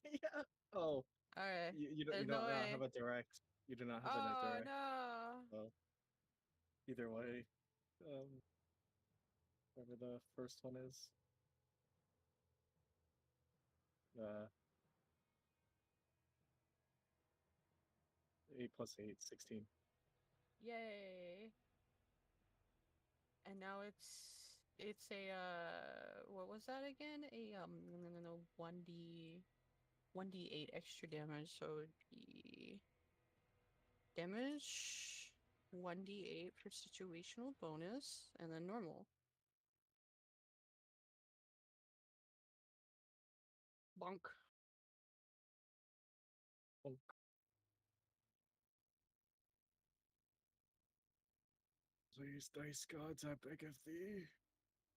Yeah. Oh, Alright. you There's don't no not way. have a direct. You do not have a Oh direct. no. So either way, whatever the first one is. 8 plus 8, 16. Yay. And now it's a what was that again? A 1d8 extra damage, so it'd be damage 1d8 for situational bonus and then normal. Bonk. Bonk. Please, dice gods, I beg of thee.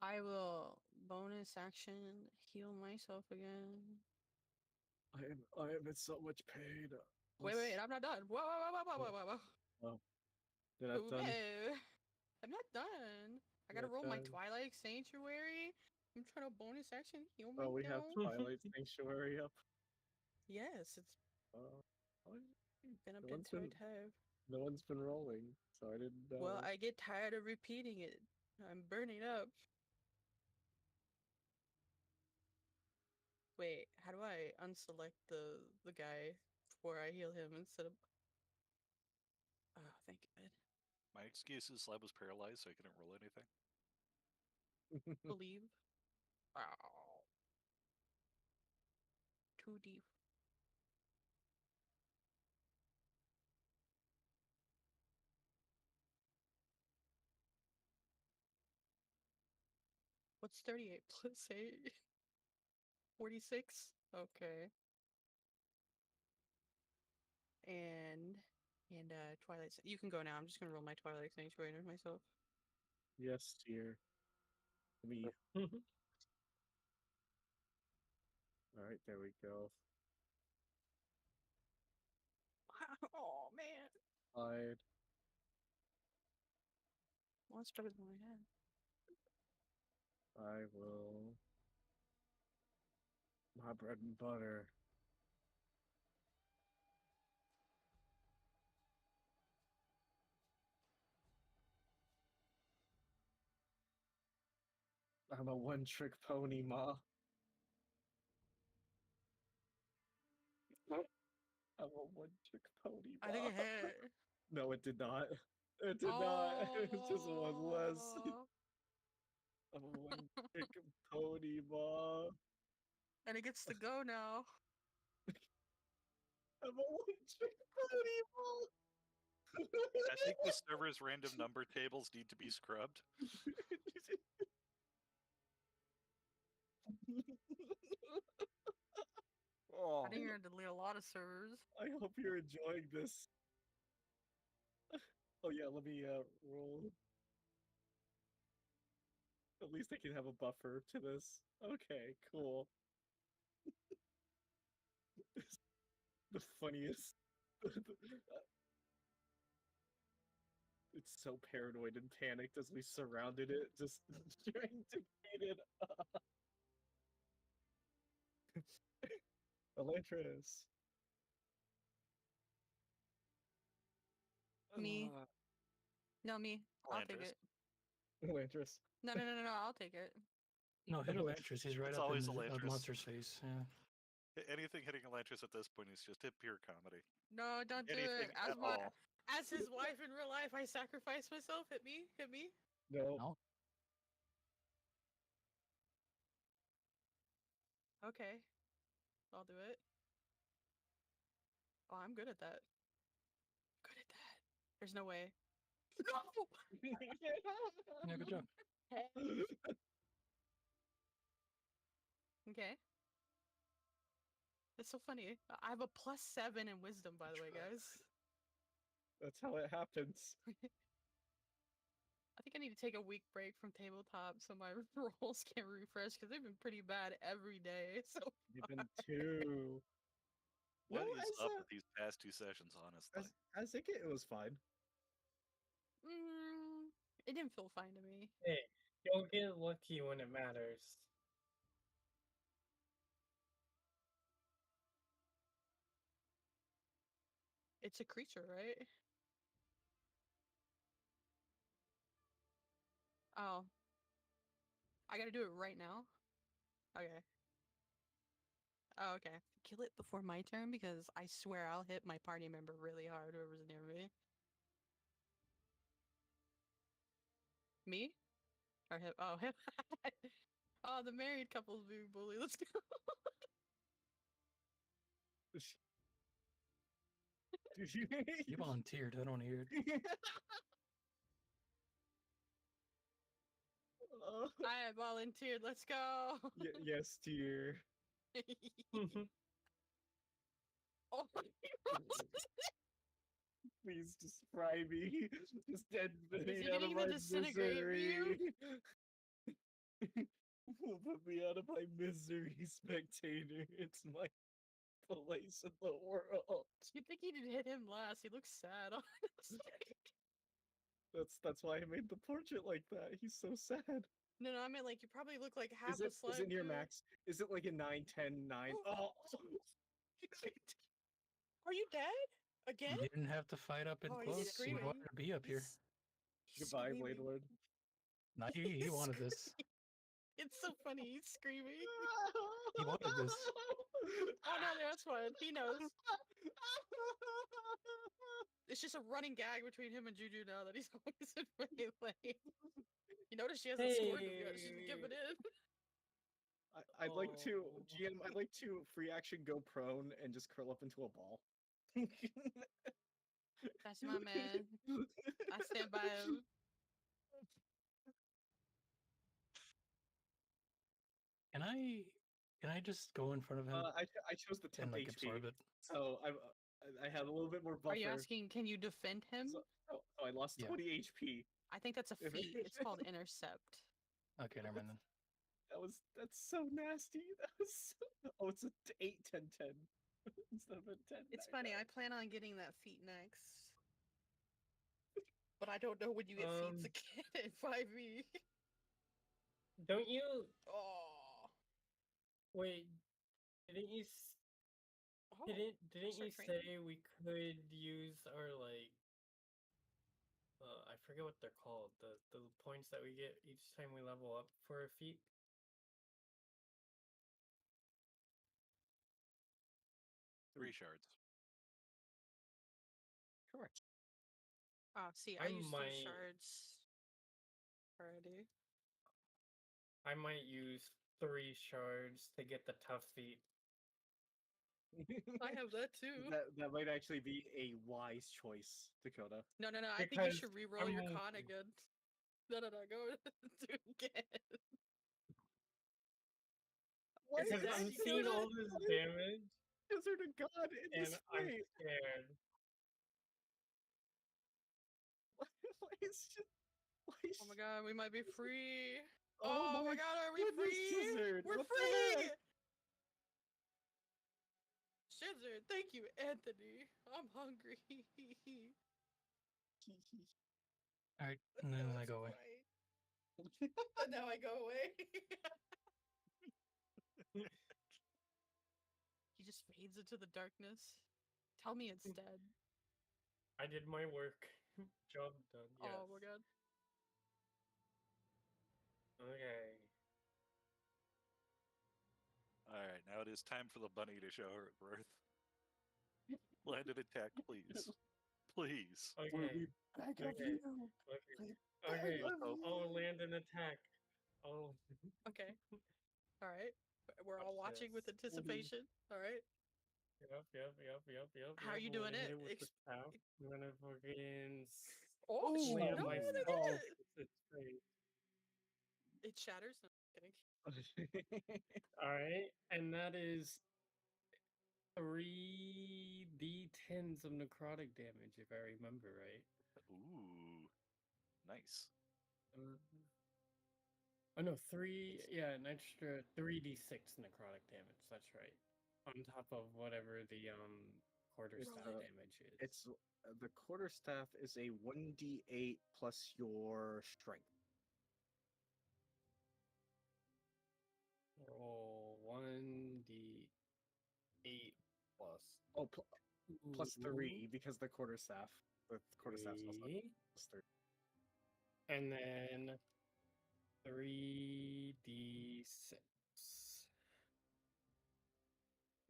I will bonus action heal myself again. I am in so much pain. Wait, I'm not done. Whoa. Oh, you're not done. No, I'm not done. I gotta Not roll my done. Twilight Sanctuary. I'm trying to bonus action heal Oh, we have myself. Twilight Sanctuary up. Yes, it's been up No to one's been, have. no one's been rolling, so I didn't know. Well, I get tired of repeating it. I'm burning up. Wait, how do I unselect the guy before I heal him instead of? Oh, thank God. My excuse is I was paralyzed, so I couldn't roll anything. Believe. Wow. 2D. What's 38 plus 8? 46? Okay. And Twilight. You can go now. I'm just gonna roll my Twilight Sanctuary into myself. Yes, dear. Me. Alright, there we go. Oh man. Hide. Well, that's better than I had. I will. My bread and butter. I'm a one-trick pony, Ma. I'm a one-trick pony, Ma. I think it hit. No, it did not. It did not. It just was less. I'm a one-trick pony, Ma. And it gets to go now. I'm a one-trick pony, Ma. I think the server's random number tables need to be scrubbed. I think you're gonna delete a lot of servers. I hope you're enjoying this. Oh yeah, let me roll. At least I can have a buffer to this. Okay, cool. The funniest. It's so paranoid and panicked as we surrounded it, just trying to beat it up. Elantris. Me. No, me. I'll take Elantris. it. Elantris. No, I'll take it. No, hit Elantris. He's right It's up in always the Elantris. monster's face. Yeah. Anything hitting Elantris at this point is just pure comedy. No, don't do Anything it. at all. As his wife in real life, I sacrifice myself. Hit me. No. No. Okay. I'll do it. Oh, I'm good at that. Good at that. There's no way. No! Yeah, good job. Okay. That's so funny. I have a +7 in wisdom, by the way, guys. That's how it happens. I think I need to take a week break from tabletop so my rolls can refresh because they've been pretty bad every day. So You've been too. What Well, is as up a- with these past 2 sessions, honestly? As Zicket, it was fine. it didn't feel fine to me. Hey, you'll get lucky when it matters. It's a creature, right? Oh. I gotta do it right now? Okay. Oh, okay. Kill it before my turn because I swear I'll hit my party member really hard, whoever's near me. Me? Or him? Oh, him. Oh, the married couple's being bullied. Let's go. You volunteered. I don't hear it. I volunteered. Let's go. Yes, dear. Oh, Please just fry me. Just dead he me out gonna of even my disintegrate misery. you? Put me out of my misery, spectator. It's my place in the world. You'd think he'd hit him last. He looks sad, honestly. That's why I made the portrait like that. He's so sad. No, I meant like you probably look like half Is it a slime. is it near too. max? Is it like a 9, 10, 9? Oh, Are you dead? Again? You didn't have to fight up and Oh, he's close. You screaming. wanted to be up here. He's goodbye, Blade screaming. Lord. Not he wanted this. It's so funny. He's screaming. He wanted this. Oh no, that's fine. He knows. It's just a running gag between him and Juju now that he's always in melee. You notice she hasn't scored him yet. She's giving in. I'd like to GM. I'd like to free action go prone and just curl up into a ball. That's my man. I stand by him. Can I just go in front of him I chose the 10 and like HP, absorb it? so I had a little bit more buffer. Are you asking, can you defend him? So I lost Yeah. 20 HP. I think that's a feat. It's called intercept. Okay, never mind then. That's so nasty. That was oh, it's a 8, 10, 10 instead of a 10. It's 9, funny. 9. I plan on getting that feat next. But I don't know when you get feats again in 5e. Don't you? Oh. Wait, didn't you? Oh, Didn't you start say training. we could use our like? I forget what they're called. The points that we get each time we level up for a feat. Three shards. Correct. Oh, see, I I used 3 might- shards already. I might use 3 shards to get the tough feat. I have that too. That might actually be a wise choice, Dakota. No. I think you Because should re-roll your I'm con hungry. again. No, go do again. Why Because is I'm that seeing good? all this damage, Wizard of God in and this I'm fight. scared. Why is Oh my god, we might be free. Oh Oh, my my god, are we goodness, free? Gizzard, We're what the free! heck? Gizzard, thank you, Anthony. I'm hungry. All right, and then I go away. And now I go away. He just fades into the darkness. Tell me it's dead. I did my work. Job done. Yes. Oh my god. Okay. Alright, now it is time for the bunny to show her worth. Land an attack, please. Please. Okay. Back Okay. of you. Okay. Back of I'll you. land an attack. Oh. Okay. Alright. We're all watching with Yes. anticipation. All right. Yep. How are you I'm doing gonna hit it? with the staff. I'm gonna fucking Oh, slam no, myself that did it. with its face. It shatters. No, I'm kidding. Alright, and that is 3d10s of necrotic damage, if I remember right. Ooh, nice. Oh no, an extra 3d6 necrotic damage. That's right. On top of whatever the quarterstaff Right. damage is. It's the quarterstaff is a 1d8 plus your strength. Roll 1d8 plus. Oh, plus 3 because the quarterstaff. The quarterstaff's also Three. plus 3. And then 3d6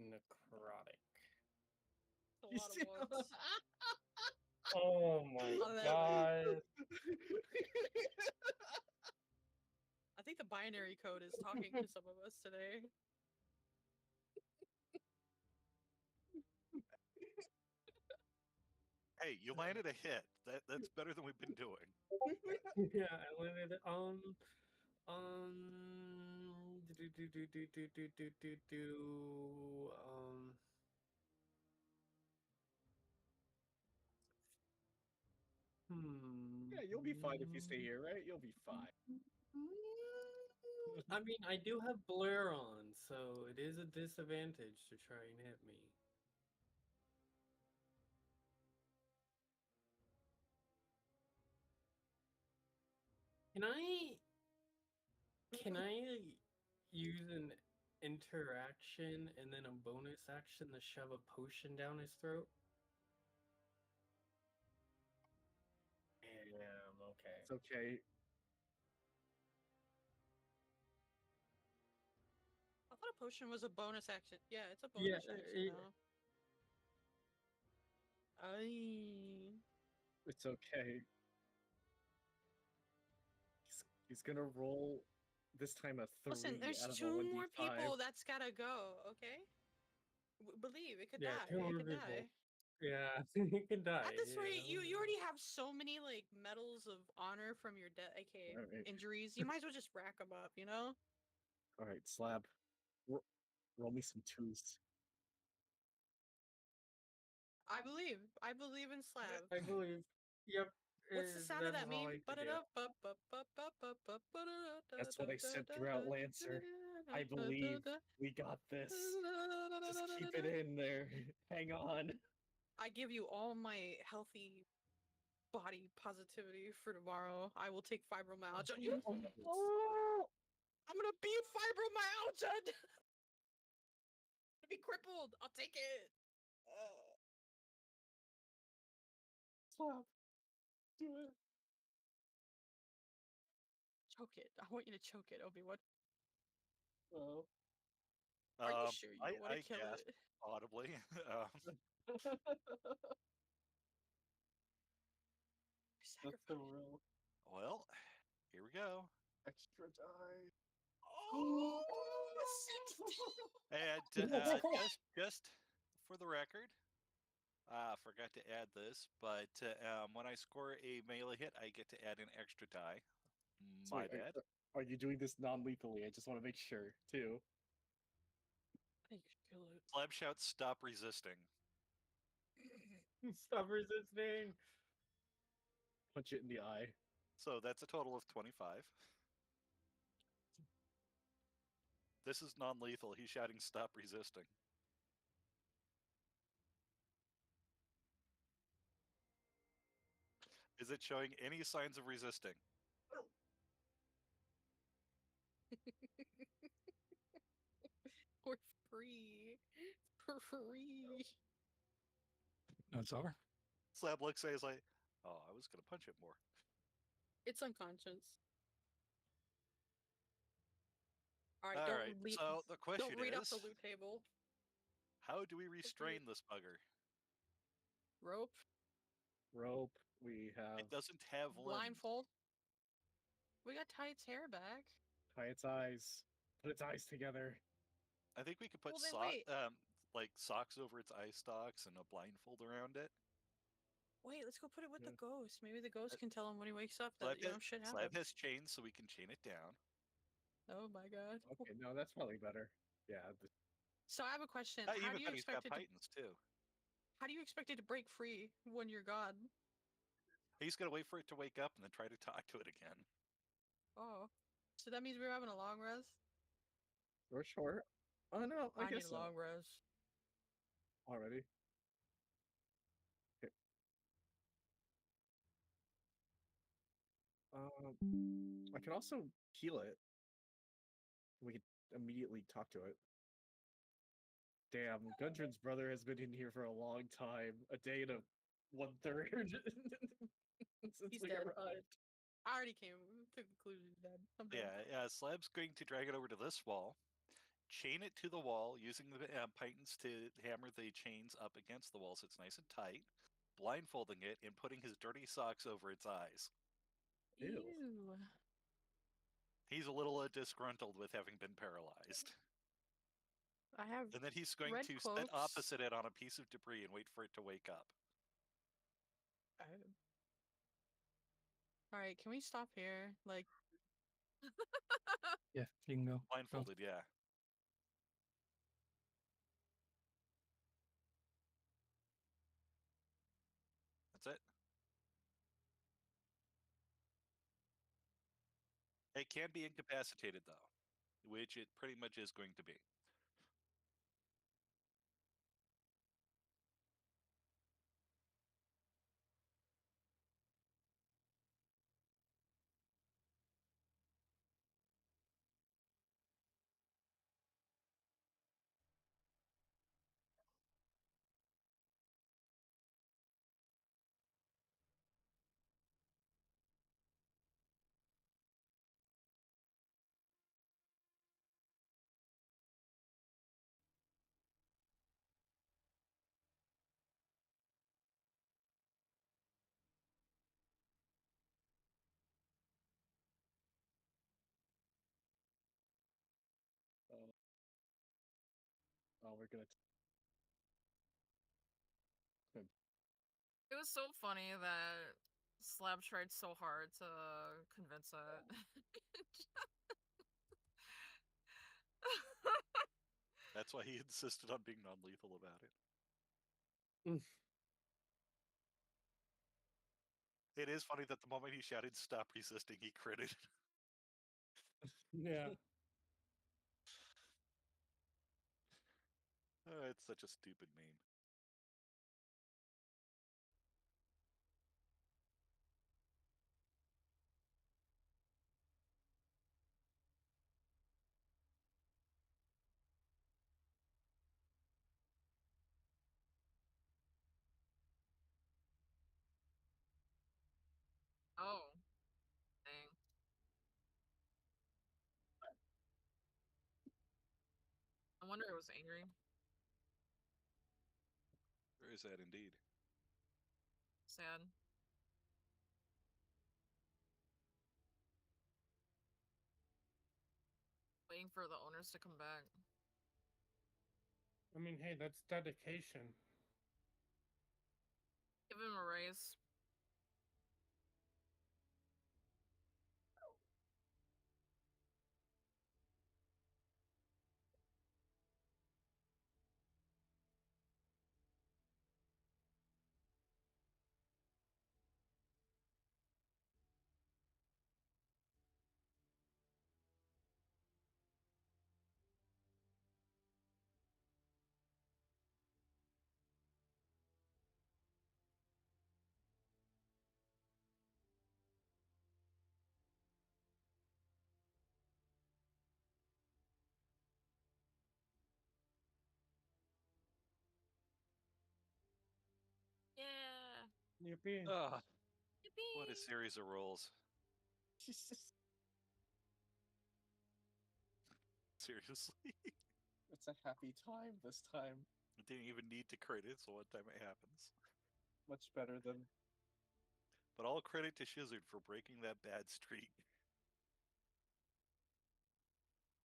necrotic. A lot of ones. Oh my god. I think the binary code is talking to some of us today. Hey, you landed a hit. That's better than we've been doing. Yeah, I landed Yeah, you'll be fine if you stay here, right? You'll be fine. I mean, I do have Blur on, so it is a disadvantage to try and hit me. Can I use an interaction and then a bonus action to shove a potion down his throat? Damn, okay. It's okay. I thought a potion was a bonus action. Yeah, it's a bonus action now. It's okay. He's gonna roll this time a 3 Listen, there's out of a 2 more 1d5. people that's gotta go, okay? Believe, it could Yeah, die. 2 It more could people. die. Yeah, he can die. At this rate, yeah. you already have so many, like, medals of honor from your death, aka Alright. injuries. You might as well just rack them up, you know? Alright, Slab. Roll me some 2s. I believe. I believe in Slab. I believe. Yep. What's the sound of that's that all meme? I can do. That's what I said throughout Lancer. I believe we got this. Just keep it in there. Hang on. I give you all my healthy body positivity for tomorrow. I will take fibromyalgia. I'm gonna be fibromyalgia. I'm gonna be crippled. I'll take it. Stop. Do it. Choke it. I want you to choke it, Obi-Wan. Oh. Are you sure you don't want I to kill gasped it? audibly. That's so real. Well, here we go. Extra die. Oh, And just for the record, forgot to add this, but when I score a melee hit, I get to add an extra die. My Sorry, bad. Are you doing this non-lethally? I just want to make sure, too. I think you should kill it. Slab shouts, "Stop resisting." Stop resisting. Punch it in the eye. So that's a total of 25. This is non-lethal. He's shouting, "Stop resisting." Is it showing any signs of resisting? We're free. For free. No, it's over. Slab looks at it, is like, "Oh, I was gonna punch it more." It's unconscious. All right, All don't right. read. So the question Don't read off is, the loot table. how do we restrain this bugger? Rope. Rope. We have. It doesn't have limbs. Blindfold. We got tie its hair back. Tie its eyes. Put its eyes together. I think we could put Well, then wait. like socks over its eye stalks and a blindfold around it. Wait, let's go put it with the ghost. Maybe the ghost can tell him when he wakes up that shit Slab happened. has chains, so we can chain it down. Oh my god. Okay, no, that's probably better. Yeah. So I have a question. Even better, he's got pythons too. How do you expect it to break free when you're God? He's gonna wait for it to wake up and then try to talk to it again. Oh, so that means we're having a long rest. Or short. Oh no, I need guess a long rest. Already. Okay. I can also heal it. We could immediately talk to it. Damn, Gundren's brother has been in here for a long time. A day and a 1/3 since we arrived. I already came to the conclusion he's dead. I'm dead. Yeah. Slab's going to drag it over to this wall, chain it to the wall using the pythons to hammer the chains up against the wall so it's nice and tight, blindfolding it and putting his dirty socks over its eyes. Ew. He's a little disgruntled with having been paralyzed. I have. And then he's going red to cloaks. sit opposite it on a piece of debris and wait for it to wake up. All right, can we stop here? Like. Yeah, you can go. Blindfolded, yeah. That's it. It can be incapacitated, though, which it pretty much is going to be. Oh, we're gonna. It was so funny that Slab tried so hard to convince it. That's why he insisted on being non-lethal about it. It is funny that the moment he shouted "Stop resisting," he critted. Yeah. It's such a stupid meme. Oh. Dang. I wonder it was angry. There is that indeed. Sad. Waiting for the owners to come back. I mean, hey, that's dedication. Give him a raise. Yeah. Yippee. What a series of rolls. Seriously. It's a happy time this time. It didn't even need to crit it, so one time it happens. Much better than. But all credit to Shizard for breaking that bad streak.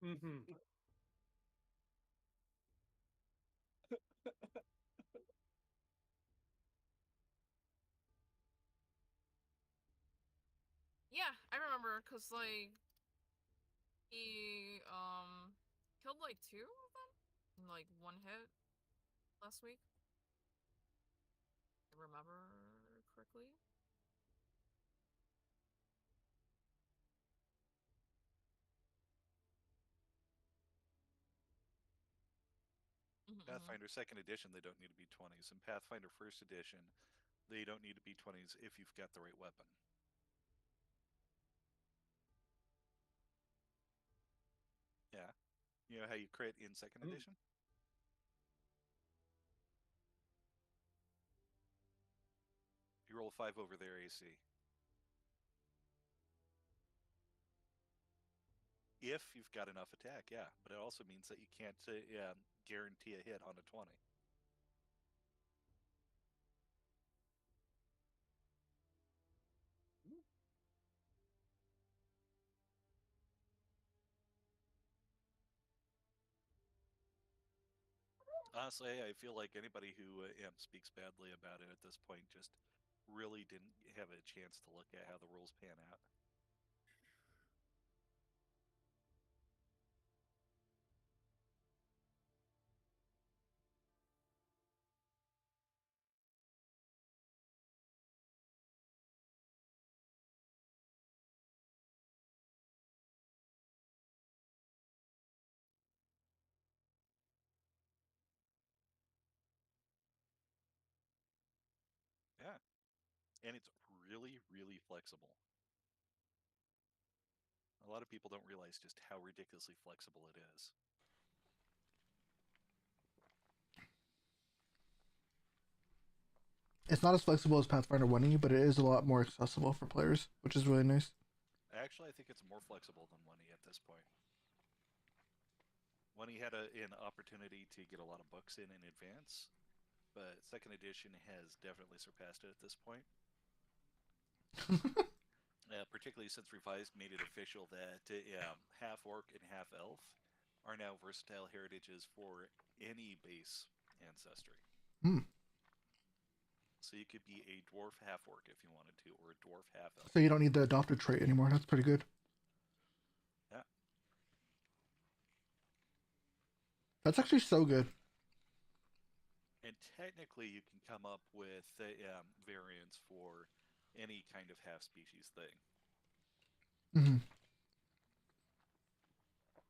Mm-hmm. remember, cause like he killed like 2 of them in like 1 hit last week. I remember correctly. Pathfinder Second Edition, they don't need to be 20s. In Pathfinder First Edition, they don't need to be 20s if you've got the right weapon. Yeah. You know how you crit in Second Edition? You roll 5 over their AC. If you've got enough attack, yeah. But it also means that you can't guarantee a hit on a 20. Honestly, I feel like anybody who speaks badly about it at this point just really didn't have a chance to look at how the rules pan out. Yeah. And it's really, really flexible. A lot of people don't realize just how ridiculously flexible it is. It's not as flexible as Pathfinder 1E, but it is a lot more accessible for players, which is really nice. Actually, I think it's more flexible than 1E at this point. 1E had an opportunity to get a lot of books in advance, but Second Edition has definitely surpassed it at this point. Particularly since Revised made it official that half orc and half elf are now versatile heritages for any base ancestry. So you could be a dwarf half orc if you wanted to, or a dwarf half elf. So you don't need the adopted trait anymore. That's pretty good. Yeah. That's actually so good. And technically, you can come up with variants for any kind of half species thing.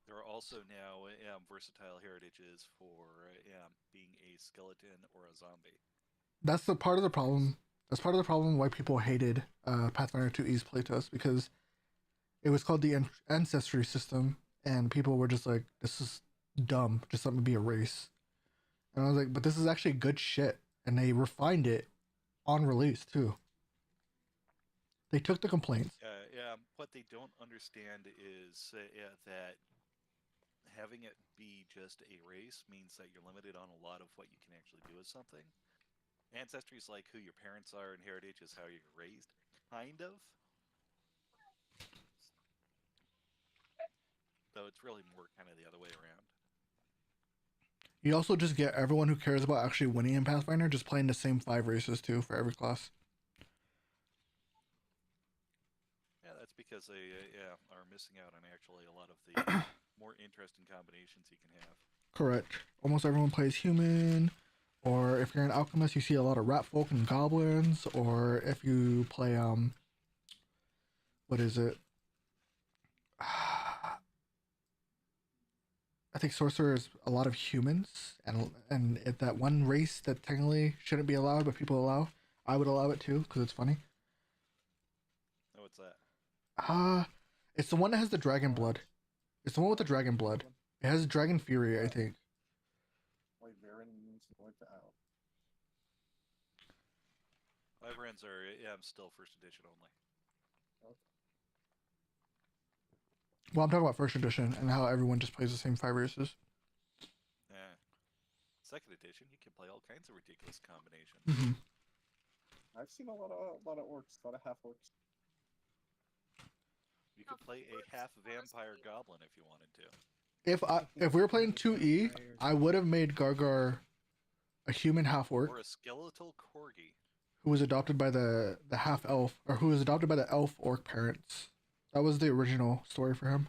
There are also now versatile heritages for being a skeleton or a zombie. That's the part of the problem. That's part of the problem why people hated Pathfinder 2E's playtest, because it was called the Ancestry system, and people were just like, this is dumb. Just let me be a race. And I was like, but this is actually good shit. And they refined it on release, too. They took the complaints. What they don't understand is that having it be just a race means that you're limited on a lot of what you can actually do with something. Ancestry is like who your parents are, and heritage is how you're raised, kind of. Though it's really more kind of the other way around. You also just get everyone who cares about actually winning in Pathfinder just playing the same 5 races, too, for every class. Yeah, that's because they are missing out on actually a lot of the more interesting combinations you can have. Correct. Almost everyone plays human, or if you're an alchemist, you see a lot of rat folk and goblins, or if you play, what is it? I think sorcerer is a lot of humans, and if that one race that technically shouldn't be allowed, but people allow, I would allow it too, because it's funny. Oh, what's that? It's the one that has the dragon blood. It's the one with the dragon blood. It has dragon fury, I think. Wyverns are still first edition only. Well, I'm talking about first edition and how everyone just plays the same 5 races. Yeah. Second edition, you can play all kinds of ridiculous combinations. I've seen a lot of orcs, a lot of half orcs. You could play a half vampire goblin if you wanted to. If we were playing 2E, I would have made Gargar a human half orc. Or a skeletal corgi. Who was adopted by the half elf, or who was adopted by the elf orc parents. That was the original story for him.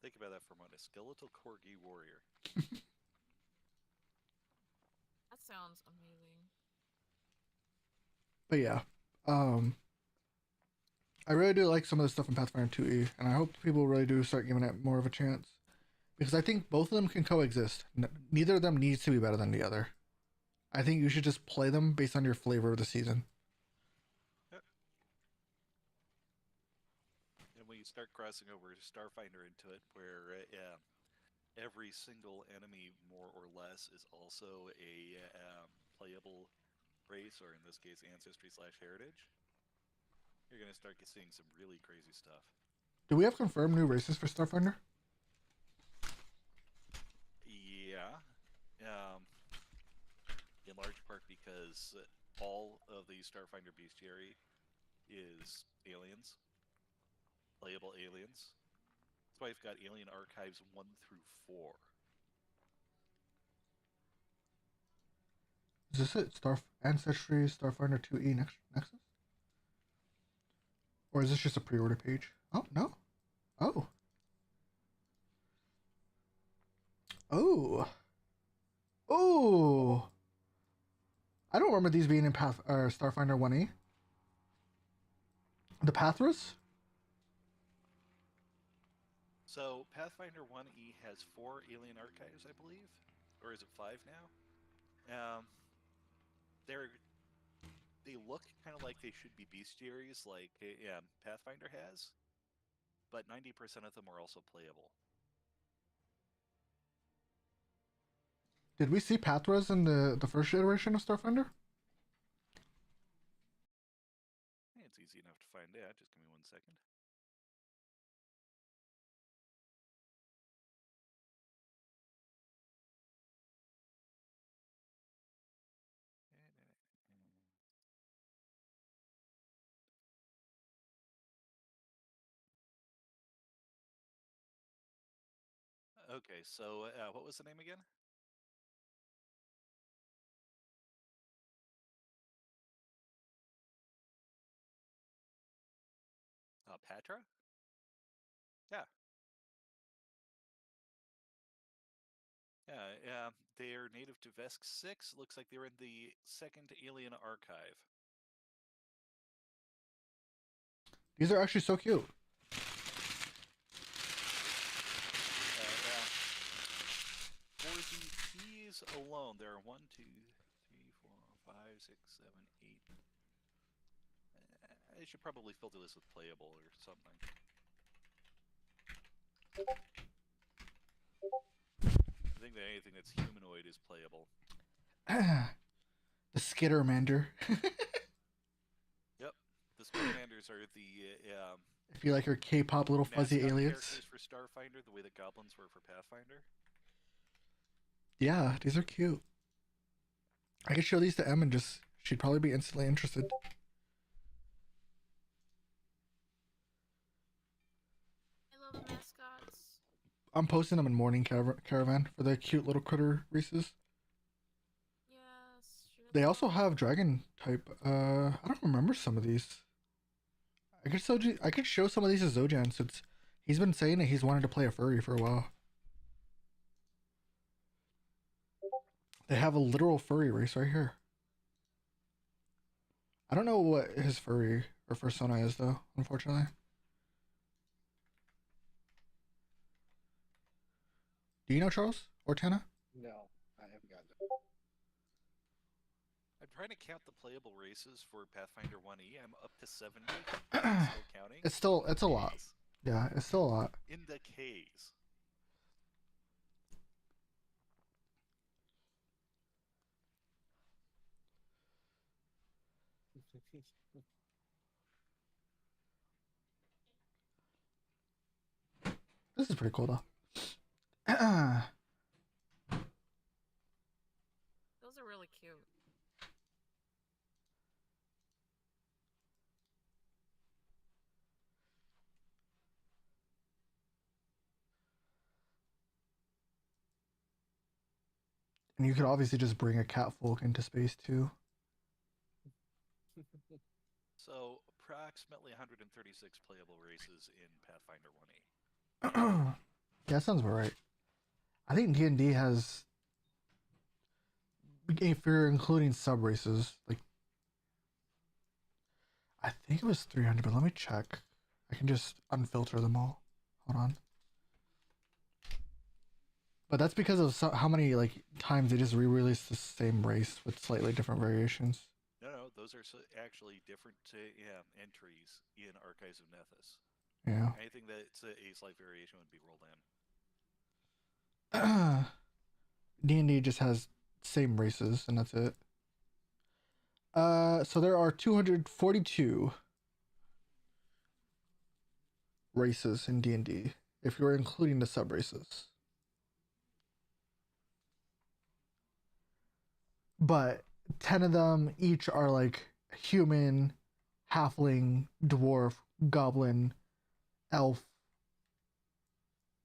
Think about that for a moment. A skeletal corgi warrior. That sounds amazing. But yeah, I really do like some of the stuff in Pathfinder 2e, and I hope people really do start giving it more of a chance, because I think both of them can coexist. Neither of them needs to be better than the other. I think you should just play them based on your flavor of the season. And when you start crossing over Starfinder into it, where every single enemy, more or less, is also a playable race, or in this case, ancestry/heritage, you're going to start seeing some really crazy stuff. Do we have confirmed new races for Starfinder? Yeah. In large part because all of the Starfinder bestiary is aliens. Playable aliens. That's why I've got Alien Archives 1 through 4. Is this it? Ancestry, Starfinder 2e Nexus? Or is this just a pre-order page? Oh, no. Oh. Oh. Oh. I don't remember these being in Starfinder 1e. The Pathras? So, Pathfinder 1e has 4 Alien Archives, I believe? Or is it 5 now? They look kind of like they should be bestiaries, like Pathfinder has, but 90% of them are also playable. Did we see Pathras in the first iteration of Starfinder? It's easy enough to find out. Just give me 1 second. Okay, so what was the name again? Patra? Yeah. Yeah, they're native to Vesk 6. Looks like they're in the 2nd Alien Archive. These are actually so cute. For the keys alone, there are 1, 2, 3, 4, 5, 6, 7, 8. I should probably filter this with playable or something. I think that anything that's humanoid is playable. The Skittermander. Yep, the Skittermanders are the If you like your K-pop little fuzzy mascot aliens. characters for Starfinder, the way that goblins were for Pathfinder. Yeah, these are cute. I could show these to Em and she'd probably be instantly interested. I love mascots. I'm posting them in Morning Caravan for the cute little critter Reese's. Yes. Sure. They also have dragon type. I don't remember some of these. I could show some of these to Zojan since he's been saying that he's wanted to play a furry for a while. They have a literal furry race right here. I don't know what his furry or persona is though, unfortunately. Do you know Charles or Tana? No, I haven't gotten it. I'm trying to count the playable races for Pathfinder 1e. I'm up to 70. I'm still counting. It's a lot. Yeah, it's still a lot. In the K's. This is pretty cool though. Those are really cute. And you could obviously just bring a catfolk into space too. So approximately 136 playable races in Pathfinder 1E. Yeah, that sounds about right. I think D&D has, if you're including sub races, like I think it was 300, but let me check. I can just unfilter them all. Hold on. But that's because of how many like times they just re-release the same race with slightly different variations. No, those are actually different entries in Archives of Nethys. Yeah. Anything that's a slight variation would be rolled in. D&D just has same races, and that's it. So there are 242 races in D&D, if you're including the sub races. But 10 of them each are like human, halfling, dwarf, goblin, elf,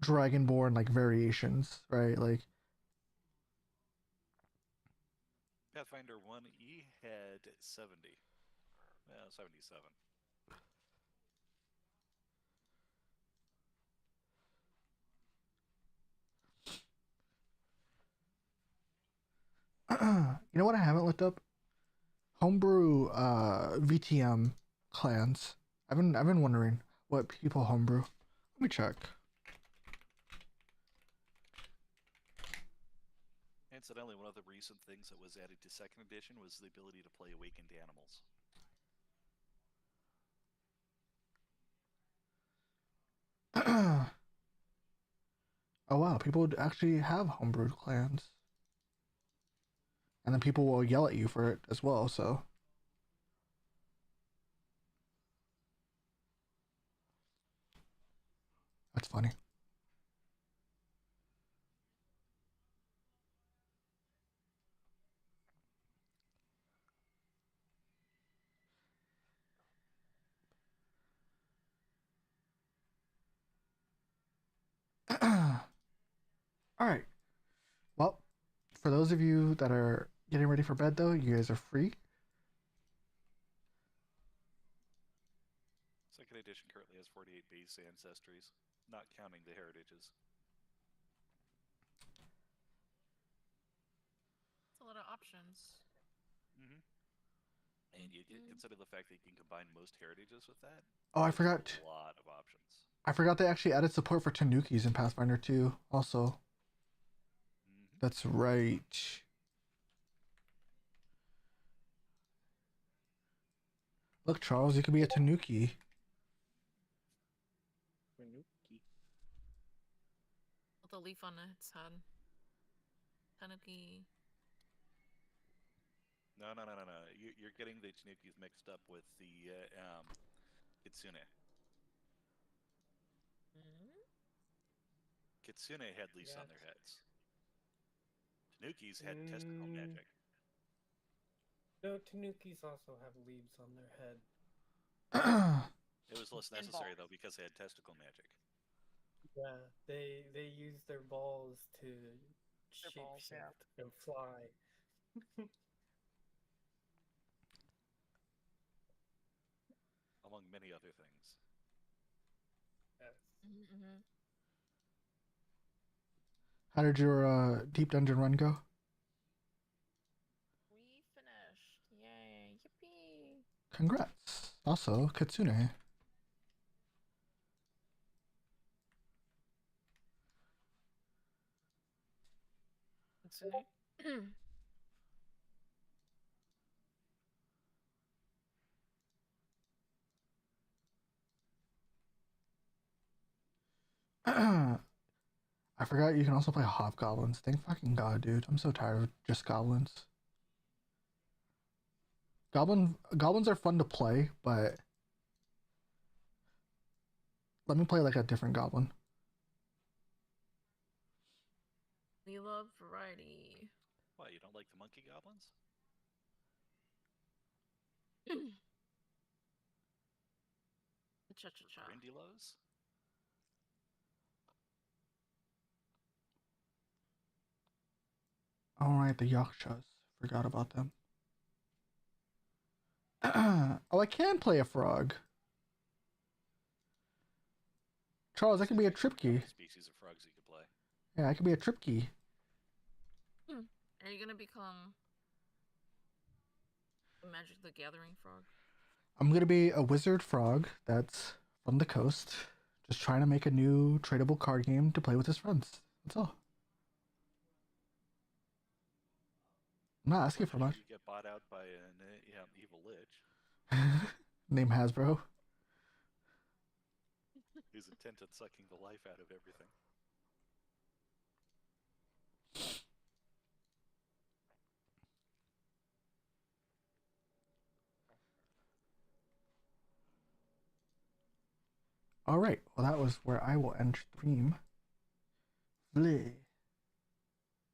dragonborn, like variations, right? Like Pathfinder 1E had 70. 77. You know what I haven't looked up? Homebrew VTM clans. I've been wondering what people homebrew. Let me check. Incidentally, one of the recent things that was added to second edition was the ability to play awakened animals. Oh wow, people actually have homebrewed clans. And then people will yell at you for it as well, so. That's funny. All right. Well, for those of you that are getting ready for bed, though, you guys are free. Second edition currently has 48 base ancestries, not counting the heritages. That's a lot of options. Mm-hmm. And you consider the fact that you can combine most heritages with that. Oh, I forgot. A lot of options. I forgot they actually added support for Tanukis in Pathfinder 2 also. That's right. Look, Charles, you could be a Tanuki. Tanuki. With a leaf on its head. Tanuki. No. You're getting the Tanukis mixed up with the Kitsune. Kitsune had leaves on their heads. Tanukis had testicle magic. No, Tanukis also have leaves on their head. It was less necessary though because they had testicle magic. Yeah, they use their balls to shapeshift and fly. Among many other things. Yes. Mm-hmm. How did your deep dungeon run go? We finished. Yay. Yippee. Congrats. Also, Kitsune. Kitsune. I forgot you can also play hobgoblins. Thank fucking god, dude. I'm so tired of just goblins. Goblins are fun to play, but let me play like a different goblin. We love variety. What, you don't like the monkey goblins? Cha-cha-cha. Grindylows? Alright, the Yakshas. Forgot about them. Oh, I can play a frog. Charles, I can be a Tripkey. Species of frogs you could play. Yeah, I can be a Tripkey. Are you gonna become the Magic the Gathering frog? I'm gonna be a wizard frog that's from the coast, just trying to make a new tradable card game to play with his friends. That's all. I'm not asking for much. You get bought out by an evil lich Name Hasbro. who's intent on sucking the life out of everything. All right. Well, that was where I will end stream. Bleh.